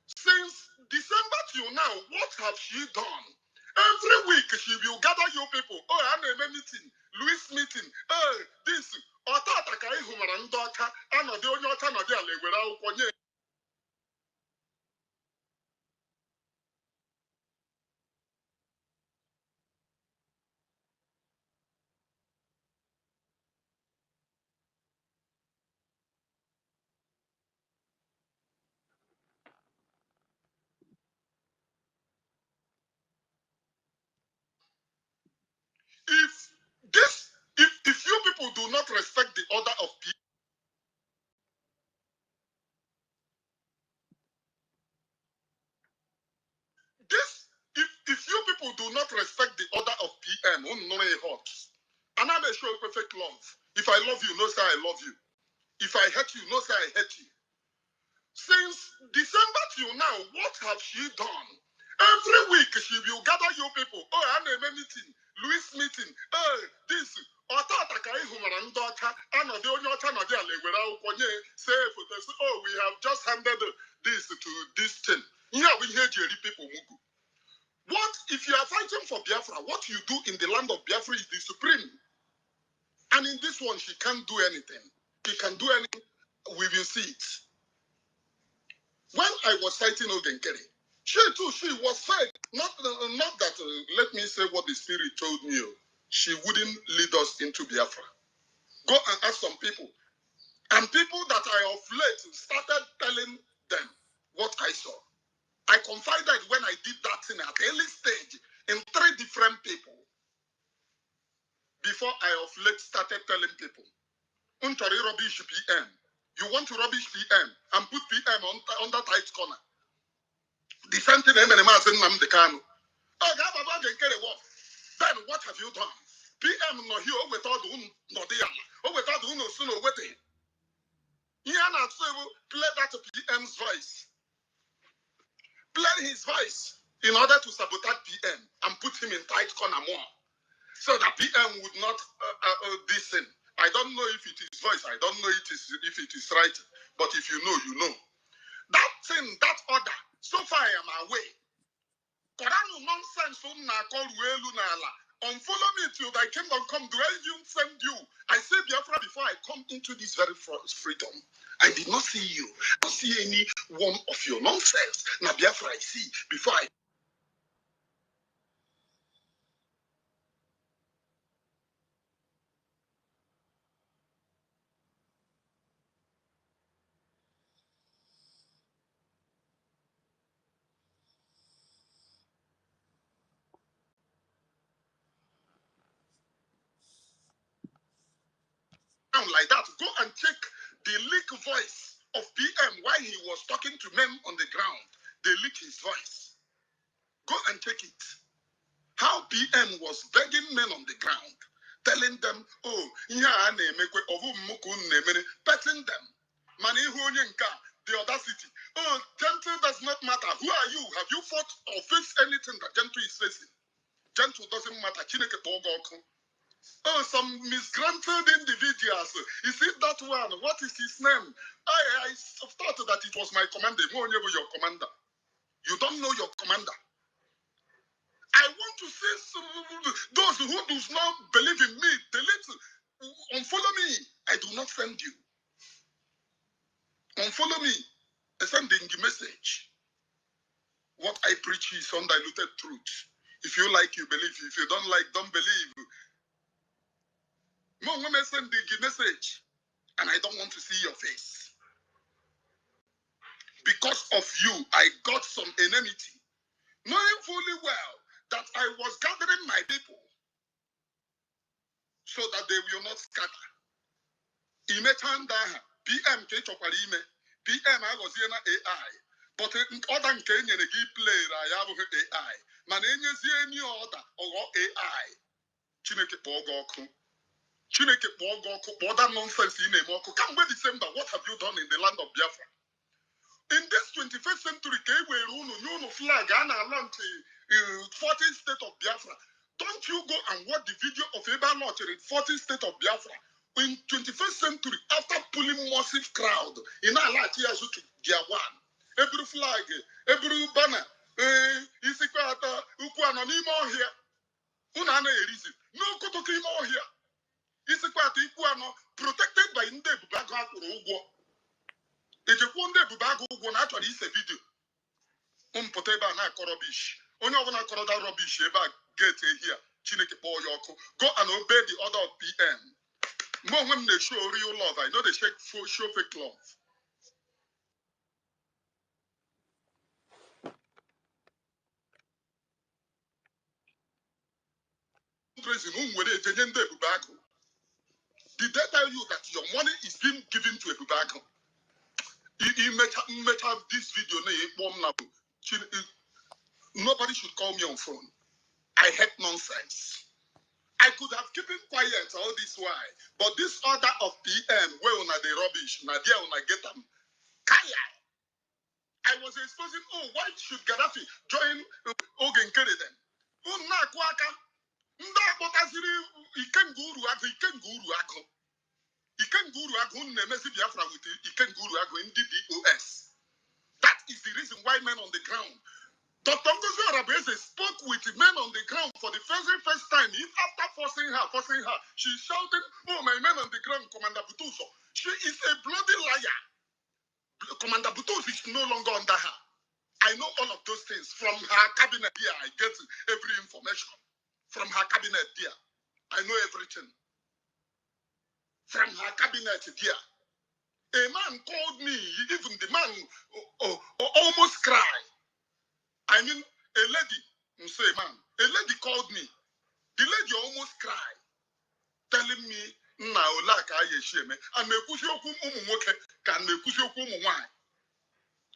Since December till now, what have she done? Every week she will gather you people. Oh, I'm a meeting, Louis meeting. Oh, this. If you people do not respect the order of people, if you people do not respect the order of PM, and I may show perfect love. If I love you, no say I love you. If I hate you, no say I hate you. Since December till now, what have she done? Every week she will gather you people. Oh, I'm a meeting, Louis meeting. Oh, this. Oh, we have just handed this to this thing. Yeah, we hear Jerry people. What if you are fighting for Biafra? What you do in the land of Biafra is the supreme. And in this one, she can't do anything. She can do anything. We will see it. When I was fighting Ogenkere, she too, she was fed. Not that, let me say what the spirit told me. She wouldn't lead us into Biafra. Go and ask some people. And people that I of late started telling them what I saw. I confided when I did that thing at early stage in 3 different people before I of late started telling people. Untari rubbish PM. You want to rubbish PM and put PM on that tight corner. The same thing I'm the Kanu. Oh, then what have you done? PM no here without the no dear. Oh, without the no sooner waiting. Yana play that PM's voice. Play his voice in order to sabotage PM and put him in tight corner more. So that PM would not listen. I don't know if it is voice. I don't know if it is right. But if you know, you know. That thing, that order, so far I am away. Koranu nonsense from na call Welu Nala. Unfollow me till thy kingdom come. Do I even send you? I say Biafra before I come into this very freedom. I did not see you. I don't see any one of your nonsense. Now Biafra I see before I like that. Go and check the leak voice of PM while he was talking to men on the ground. They leak his voice. Go and check it. How PM was begging men on the ground, telling them, oh, petting them. The audacity. Oh, gentle does not matter. Who are you? Have you fought or faced anything that gentle is facing? Gentle doesn't matter. Oh, some misgranted individuals. Is it that one? What is his name? I thought that it was my commander. Your commander. You don't know your commander. I want to say those who do not believe in me, unfollow me. I do not send you. Unfollow me. I send the message. What I preach is undiluted truth. If you like, you believe. If you don't like, don't believe. No one send the message, and I don't want to see your face. Because of you, I got some enmity, knowing fully well that I was gathering my people so that they will not scatter. PM PM AI. But other nke nyere gị play ya abụghị AI. Mana enyezie any order or AI. Chineke kpọọ gị ọkụ. Chineke kpọọ gị ọkụ. Kpọọ that nonsense ị na-eme ọkụ. Kamgbe December, what have you done in the land of Biafra? In this 21st century, flag and launch 14th state of Biafra. Don't you go and watch the video of Eba launch in 14th state of Biafra? In 21st century, after pulling massive crowd, in our last years to Gear 1, every flag, every banner, here. No go here. Protected by Nde Bubaga Ugo. If you want to back Ugo, naturally, it's a video. Poteba na rubbish. Only of na that rubbish ever get here. Chineke Yoko. Go and obey the order of PM. More when they show real love, I know they show fake love. Did they tell you that your money is being given to a Bubago? You may have this video. Nobody should call me on phone. I hate nonsense. I could have kept quiet all this while, but this order of PM, where on the rubbish, na there on get them. Kaya. I was exposing, why should Gaddafi join Ogen Kereden? Na kwaka. Nda potaziri ikenguru ako. Ikenguru ako nemesi Biafra with ikenguru ako in the BCOS. That is the reason why men on the ground. Dr. Ngozi Arabese spoke with men on the ground for the first time. After forcing her, she's shouting, oh, my men on the ground, Commander Butuso. She is a bloody liar. Commander Butuso is no longer under her. I know all of those things. From her cabinet here, I get every information. From her cabinet here, I know everything. From her cabinet here. A man called me, even the man almost cried. I mean, a lady, a lady called me. The lady almost cried, telling me,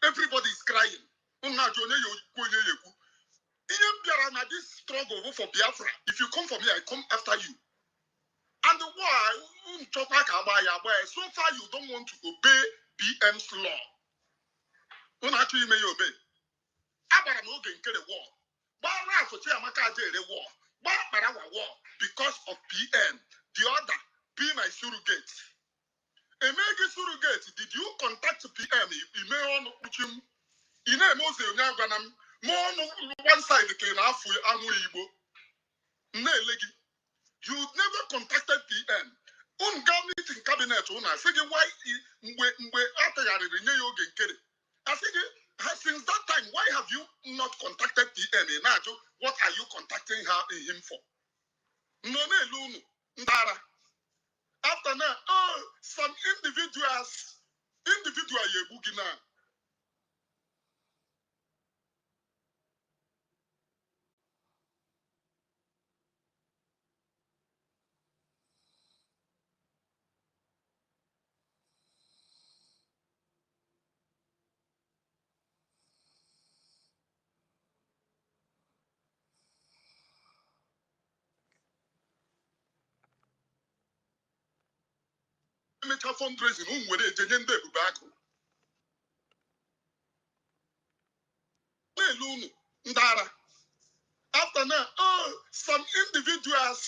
everybody is crying. This struggle for Biafra. If you come for me, I come after you. And why? So far, you don't want to obey BM's law. When actually may obey. Abraham no get the war. Bara for Chiamaka the war. Bara war because of PM. The other be my surrogate. A mega surrogate. Did you contact PM? Email him. You know Moses Nyaganam. More one side came halfway Amu. You never contacted PM. Meeting cabinet owner. I said why after I said since that time, why have you not contacted PM? What are you contacting him for? No, no, Ndara. After now, some individuals Yebugina. Fundraising, Ndara. After now, some individuals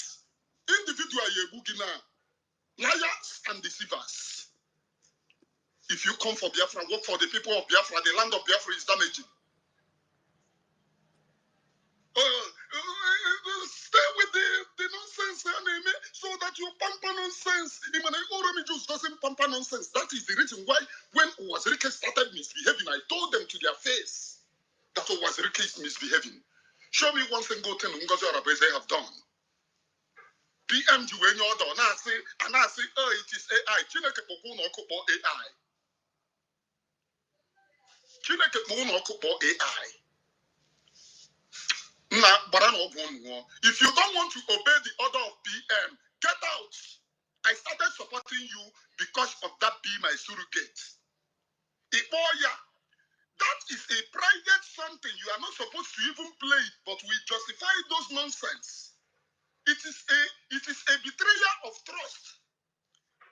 Yebugina, liars and deceivers. If you come for Biafra, work for the people of Biafra, the land of Biafra is damaging. Stay with the nonsense, so that you pamper nonsense. Even just doesn't pamper nonsense. That is the reason why when Wazirike started misbehaving, I told them to their face that Wazirike is misbehaving. Show me one single thing Ngozi Arabese have done. PM you when you're done. And I say, oh, it is AI. Chineke Poku no Kupo AI. Chineke Poku no Kupo AI. If you don't want to obey the order of PM, get out. I started supporting you because of that be my surrogate. Iboya, that is a private something. You are not supposed to even play it, but we justify those nonsense. It is a betrayal of trust.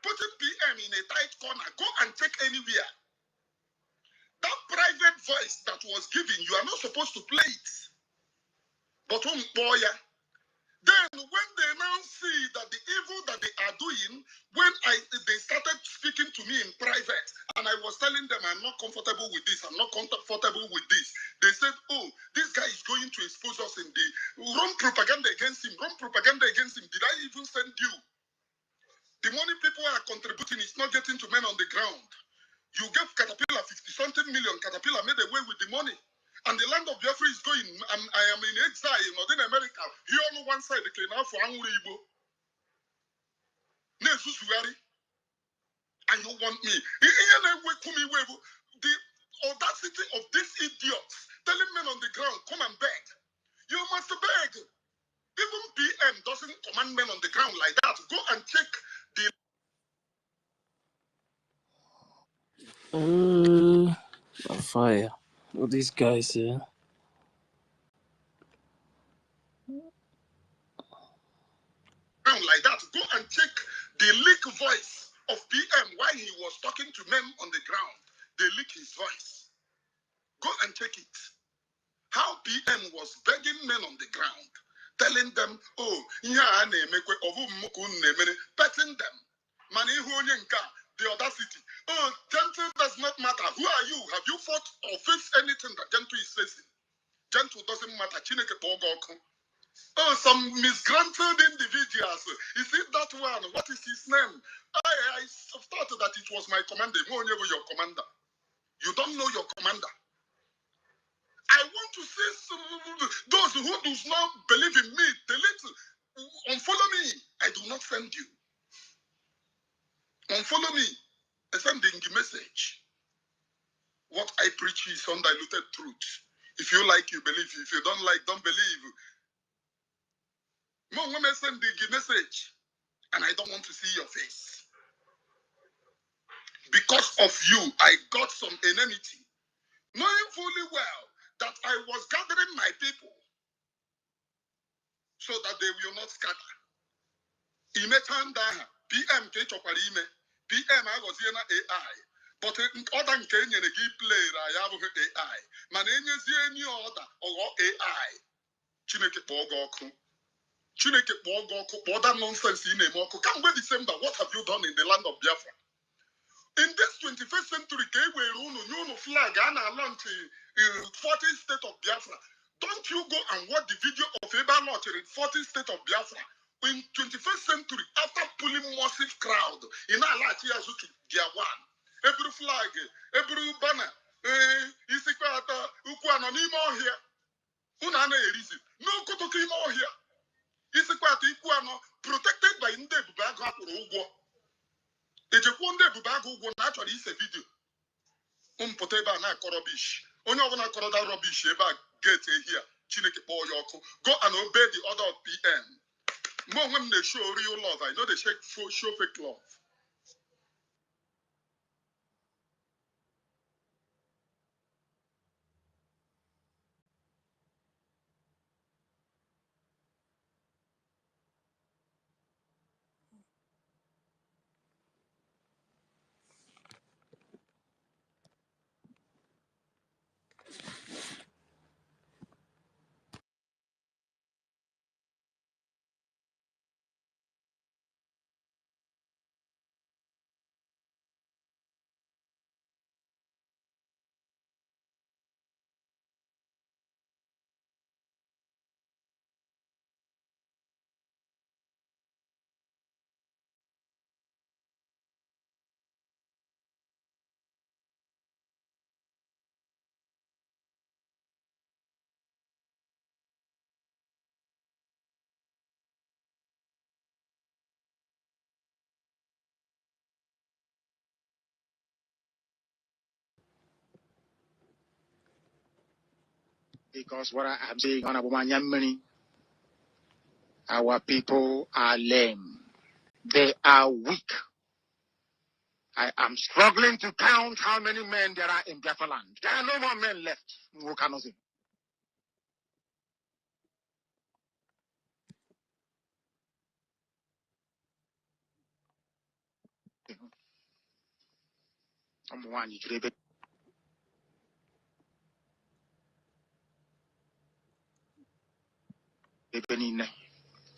Putting PM in a tight corner, go and check anywhere. That private voice that was given, you are not supposed to play it. But Boya. Then when they now see that the evil that they are doing, when they started speaking to me in private, and I was telling them I'm not comfortable with this, I'm not comfortable with this, they said, oh, this guy is going to expose us in the wrong propaganda against him, wrong propaganda against him. Did I even send you? The money people are contributing is not getting to men on the ground. You gave Caterpillar 50-something million. Caterpillar made away with the money. And the land of Biafra is going. I am in exile in Northern America. Here on one side, the Kena for Angry Igbo. And you want me? The audacity of these idiots telling men on the ground, come and beg. You must beg. Even PM doesn't command men on the ground like that. Go and check the Fire. All these guys, yeah. like that. Go and check the leak voice of PM while he was talking to men on the ground. They leak his voice. Go and check it. How PM was begging men on the ground, telling them, oh, petting them. The audacity. Oh, Gentle does not matter. Who are you? Have you fought or faced anything that Gentle is facing? Gentle doesn't matter. Oh, some misgranted individuals. Is it that one? What is his name? I thought that it was my commander. Your commander. You don't know your commander. I want to see those who do not believe in me. Delete. Unfollow me. I do not send you. Unfollow me. I send the message. What I preach is undiluted truth. If you like, you believe. If you don't like, don't believe. More women send the message, and I don't want to see your face. Because of you, I got some enmity. Knowing fully well that I was gathering my people so that they will not scatter. Imetanda PM ke chokwara ime. PM agozie na AI. But other nke enyere gị play na ya abụghị AI. Mana enyezie any order or AI. Chineke kpọọ gị ọkụ. Chineke kpọọ gị ọkụ. Kpọọ that nonsense ị na-eme ọkụ. Kamgbe December, what have you done in the land of Biafra? In this 21st century, flag and launch in 40th state of Biafra. Don't you go and watch the video of Eba launch in 40th state of Biafra? In 21st century, after pulling massive crowd, in Alati Azuki, dia one. Every flag, every banner, Isikwata, Ukuano, Nimo here. Unana Elisi. No Kotokimo here. Isikwata, Ikuano, protected by Nde Bubaga Ugo. Ejekwonde Bubago will naturally is a video. Poteba na rubbish. Only one that rubbish about get here. Chineke Boyoko. Go and obey the order of PM. More when they show real love, I know they show fake love. Because what I am saying on Abumanyamini, our people are lame. They are weak. I am struggling to count how many men there are in Biafra land. There are no more men left. Wukanozi.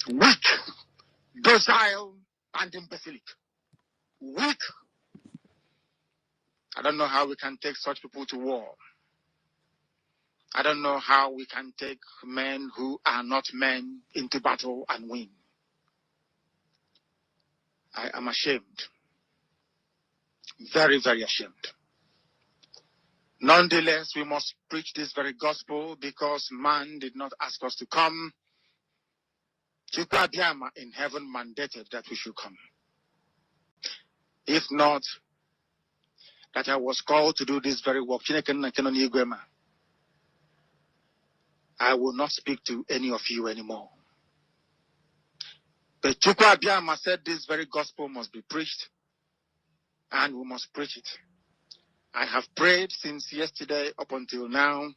Weak, docile, and imbecilic. Weak. I don't know how we can take such people to war. I don't know how we can take men who are not men into battle and win. I am ashamed. Very, very ashamed. Nonetheless, we must preach this very gospel because man did not ask us to come. Chukwabiama in heaven mandated that we should come. If not, that I was called to do this very work, I will not speak to any of you anymore. But Chukwabiama said this very gospel must be preached, and we must preach it. I have prayed since yesterday up until now.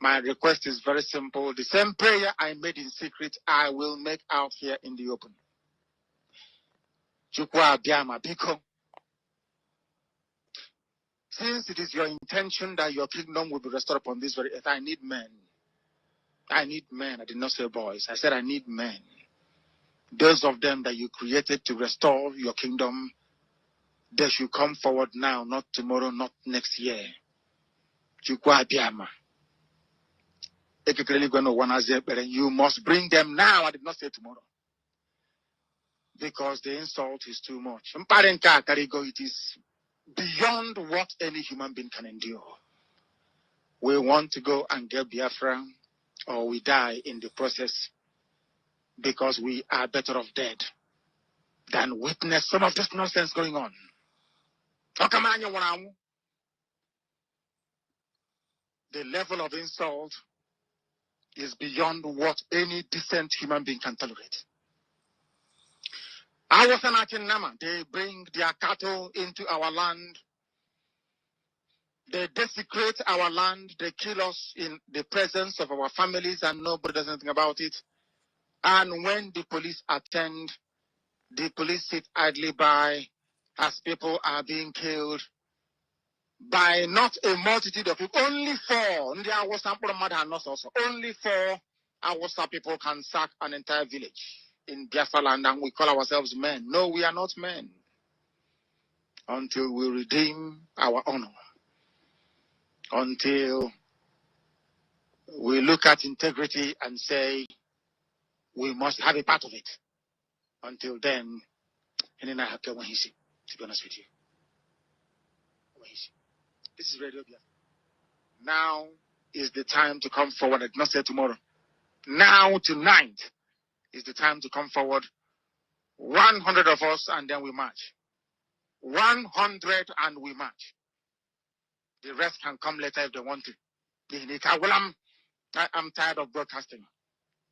My request is very simple. The same prayer I made in secret, I will make out here in the open. Chukwabiama Biko. Since it is your intention that your kingdom will be restored upon this very earth, I need men. I need men. I did not say boys. I said I need men. Those of them that you created to restore your kingdom, they should come forward now, not tomorrow, not next year. You must bring them now. I did not say tomorrow. Because the insult is too much. It is beyond what any human being can endure. We want to go and get Biafra, or we die in the process, because we are better off dead than witness some of this nonsense going on. The level of insult is beyond what any decent human being can tolerate. I was an Nama. They bring their cattle into our land. They desecrate our land. They kill us in the presence of our families and nobody does anything about it. And when the police attend, the police sit idly by as people are being killed by not a multitude of people. Only four. Only four Awasa people can sack an entire village in Biafra land, and we call ourselves men. No, we are not men until we redeem our honor. Until we look at integrity and say we must have a part of it. Until then, and then I have to be honest with you. This is Radio Biafra. Now is the time to come forward. I did not say tomorrow. Now, tonight, is the time to come forward. 100 of us, and then we march. 100 and we march. The rest can come later if they want to. Well, I'm tired of broadcasting.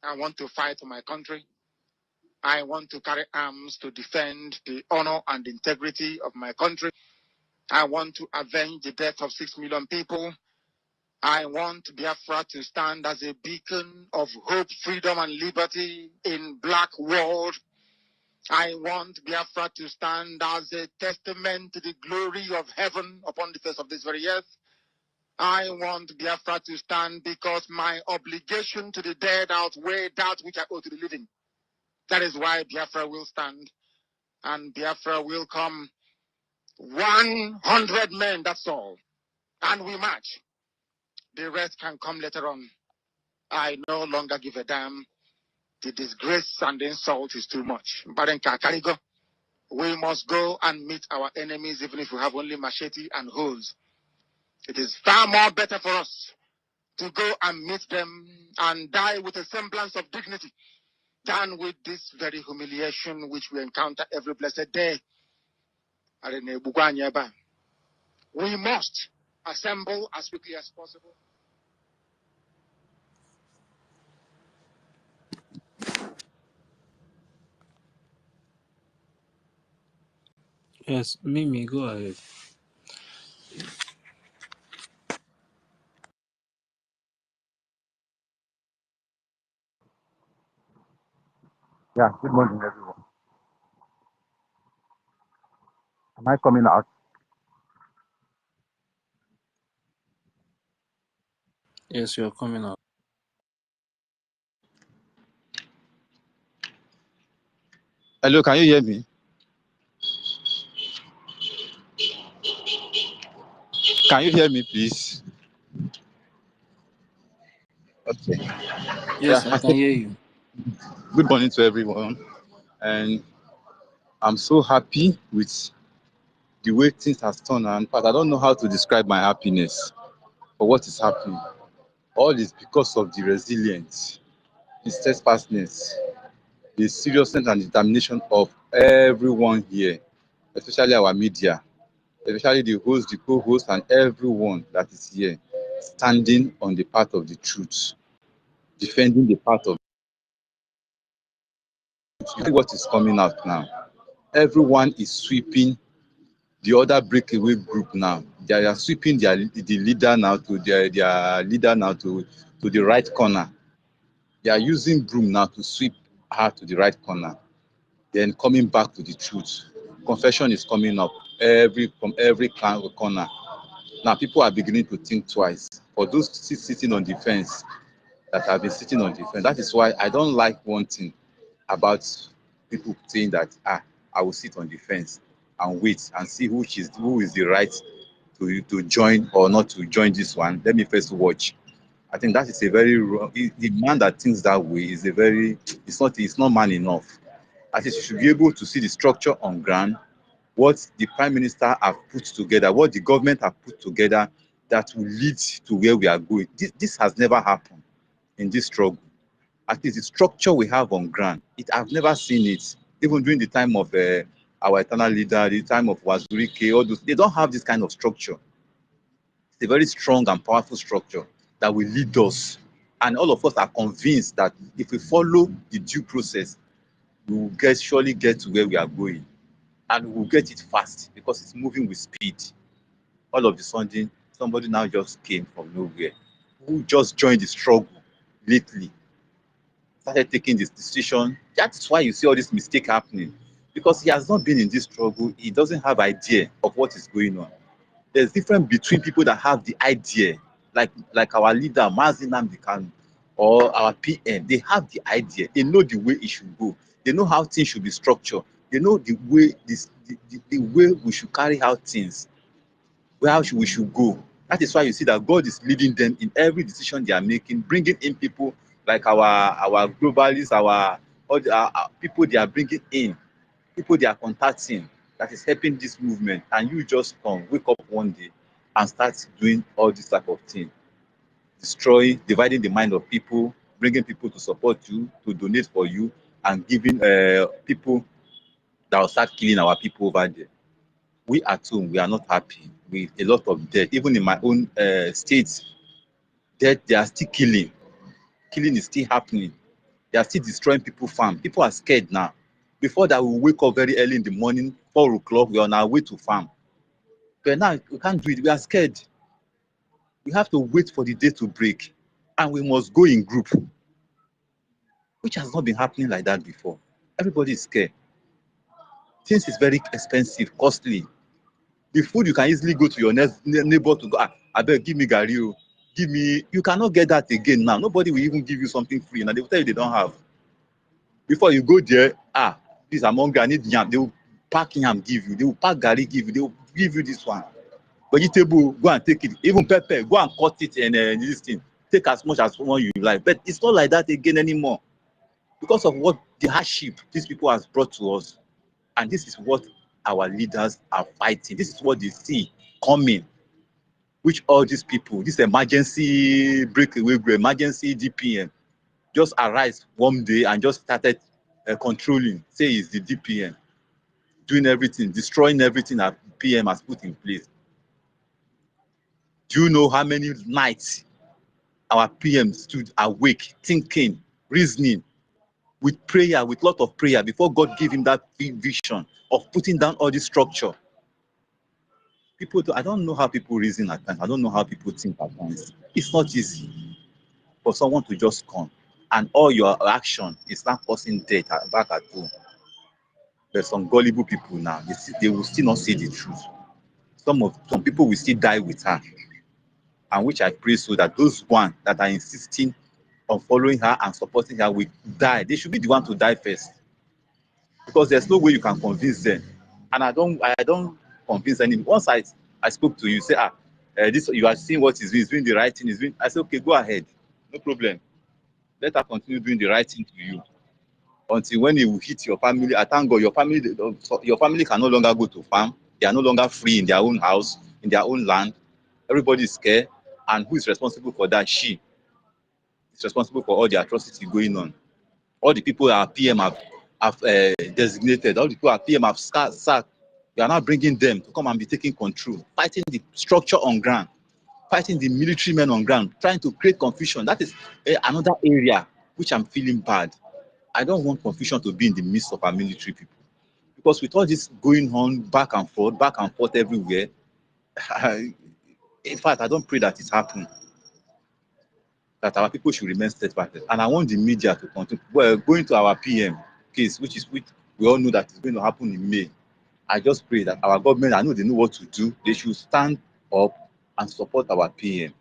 I want to fight for my country. I want to carry arms to defend the honor and integrity of my country. I want to avenge the death of 6 million people. I want Biafra to stand as a beacon of hope, freedom, and liberty in black world. I want Biafra to stand as a testament to the glory of heaven upon the face of this very earth. I want Biafra to stand because my obligation to the dead outweigh that which I owe to the living. That is why Biafra will stand, and Biafra will come. 100 men, that's all. And we march. The rest can come later on. I no longer give a damn. The disgrace and the insult is too much. We must go and meet our enemies even if we have only machete and hoes. It is far more better for us to go and meet them and die with a semblance of dignity than with this very humiliation which we encounter every blessed day. We must assemble as quickly as possible. Yes, Mimi, go ahead. Yeah, good morning, everyone. Am I coming out? Yes, you're coming out. Hello, can you hear me? Can you hear me, please? Okay. Yeah, Yes, I can hear you. good morning to everyone. And I'm so happy with the way things have turned out. But I don't know how to describe my happiness for what is happening. All is because of the resilience, the steadfastness, the seriousness and determination of everyone here, especially our media, especially the host, the co-host, and everyone that is here, standing on the path of the truth, defending the path of what is coming out now. Everyone is sweeping the other breakaway group now. They are sweeping the leader now to their leader now to the right corner. They are using broom now to sweep her to the right corner. Then coming back to the truth. Confession is coming up from every corner. Now people are beginning to think twice. For those sitting on the fence that have been sitting on the fence, that is why I don't like one thing about people saying that I will sit on the fence and wait and see who is the right to join or not to join this one. Let me first watch. I think that is a very wrong. The man that thinks that way is it's not man enough. I think you should be able to see the structure on ground, what the prime minister have put together, what the government have put together that will lead to where we are going. This has never happened in this struggle. At least the structure we have on ground, I've never seen it. Even during the time of our eternal leader, the time of Wazurike, all those, they don't have this kind of structure. It's a very strong and powerful structure that will lead us. And all of us are convinced that if we follow the due process, we will surely get to where we are going. And we will get it fast because it's moving with speed. All of a sudden, Somebody now just came from nowhere, who just joined the struggle lately, started taking this decision. That is why you see all this mistake happening. Because he has not been in this struggle, he doesn't have idea of what is going on. There's difference between people that have the idea, like our leader, Mazi Nnamdi Kanu, or our PM. They have the idea. They know the way it should go. They know how things should be structured. They know the way the way we should carry out things, we should go. That is why you see that God is leading them in every decision they are making, bringing in people like our globalists, all our people they are bringing in, people they are contacting, that is helping this movement. And you just come, wake up one day and start doing all this type of thing, destroying, dividing the mind of people, bringing people to support you, to donate for you, and giving people that will start killing our people over there. We at home, we are not happy with a lot of death. Even in my own state, death, they are still killing. Killing is still happening. They are still destroying people's farm. People are scared now. Before that, we wake up very early in the morning, 4 o'clock, we're on our way to farm. But now we can't do it. We are scared. We have to wait for the day to break. And we must go in group, which has not been happening like that before. Everybody is scared. Things is very expensive, costly. The food you can easily go to your next neighbor to go, I beg, give me gari, give me. You cannot get that again now. Nobody will even give you something free. Now they will tell you they don't have. Before you go there, this among I need yam. They will pack yam, give you. They will pack gari, give you. They will give you this one. Vegetable, go and take it. Even pepper, go and cut it and this thing. Take as much as one you like. But it's not like that again anymore. Because of what the hardship these people has brought to us. And this is what our leaders are fighting. This is what they see coming. Which all these people, this emergency breakaway, emergency DPM, just arise one day and just started controlling, say it's the DPM, doing everything, destroying everything that PM has put in place. Do you know how many nights our PM stood awake, thinking, reasoning, with prayer, with lot of prayer, before God gave him that vision of putting down all this structure? People, I don't know how people reason at times. I don't know how people think at times. It's not easy for someone to just come and all your action is not causing death back at home. There's some gullible people now. They will still not say the truth. Some people will still die with her, and which I pray so that those one that are insisting on following her and supporting her will die. They should be the one to die first, because there's no way you can convince them. And I don't convince anyone. Once I spoke to you, say this you are seeing what he's doing the right thing. I said, okay, go ahead, no problem. Let her continue doing the right thing to you until when it will hit your family. I thank God your family can no longer go to farm. They are no longer free in their own house, in their own land. Everybody is scared. And who is responsible for that? She is responsible for all the atrocity going on. All the people our PM have designated, all the people our PM have sacked, we are now bringing them to come and be taking control, fighting the structure on ground, fighting the military men on ground, trying to create confusion. That is another area which I'm feeling bad. I don't want confusion to be in the midst of our military people. Because with all this going on back and forth everywhere, in fact, I don't pray that it happens. That our people should remain steadfast. And I want the media to continue. Well, going to our PM case, which we all know that is going to happen in May. I just pray that our government, I know they know what to do. They should stand up and support our PM.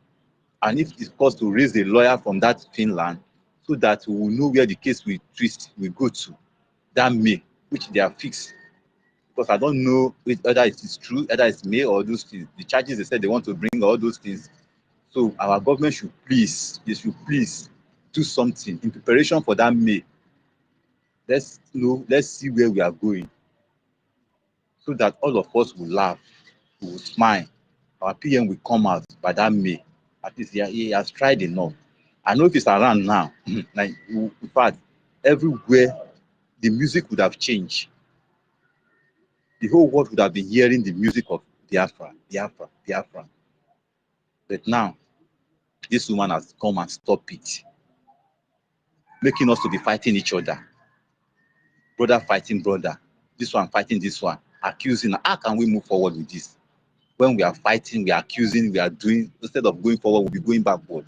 And if it's cost to raise a lawyer from that Finland, so that we will know where the case will go to that May, which they are fixed. Because I don't know whether it is true, whether it's May or those things. The charges they said they want to bring, all those things. So our government should please do something in preparation for that May. Let's see where we are going, so that all of us will laugh, we will smile. Our PM will come out by that May. At least he has tried enough. I know if it's around now, like in fact, everywhere the music would have changed. The whole world would have been hearing the music of Biafra, Biafra, Biafra. But now, this woman has come and stopped it, making us to be fighting each other. Brother fighting brother. This one fighting this one, accusing. How can we move forward with this? When we are fighting, we are accusing, we are doing, instead of going forward, we'll be going backward.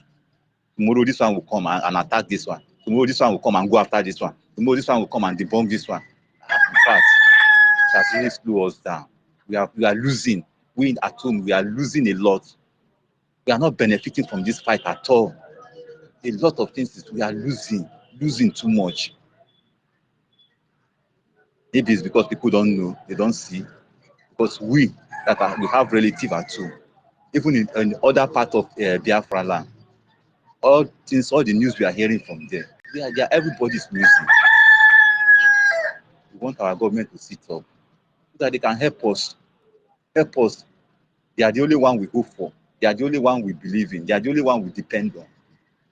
Tomorrow, this one will come and attack this one. Tomorrow, this one will come and go after this one. Tomorrow, this one will come and debunk this one. In fact, it has really slowed us down. We are losing. We at home, we are losing a lot. We are not benefiting from this fight at all. A lot of things we are losing too much. Maybe it's because people don't know, they don't see. Because we have relatives at home, even in other part of Biafra land, all the news we are hearing from them, everybody's losing. We want our government to sit up so that they can help us. Help us. They are the only one we hope for. They are the only one we believe in. They are the only one we depend on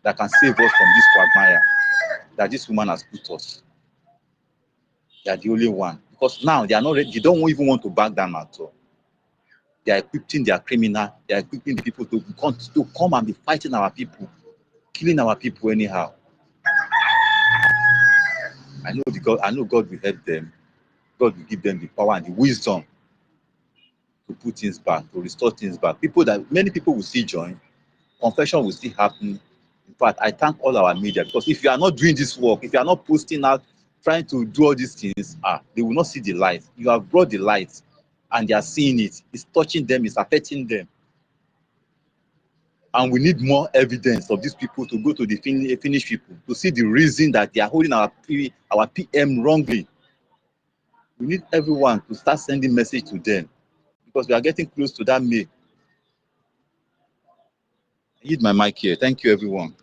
that can save us from this quagmire that this woman has put us. They are the only one. Because now they are not ready. They don't even want to back down at all. They are equipping their criminal. They are equipping the people to come and be fighting our people, killing our people anyhow. I know God will help them. God will give them the power and the wisdom to put things back, to restore things back. Many people will still join. Confession will still happen. In fact, I thank all our media, because if you are not doing this work, if you are not posting out, trying to do all these things, they will not see the light. You have brought the light and they are seeing it. It's touching them, it's affecting them. And we need more evidence of these people to go to the Finnish people to see the reason that they are holding our PM wrongly. We need everyone to start sending message to them, because we are getting close to that May. I need my mic here. Thank you, everyone.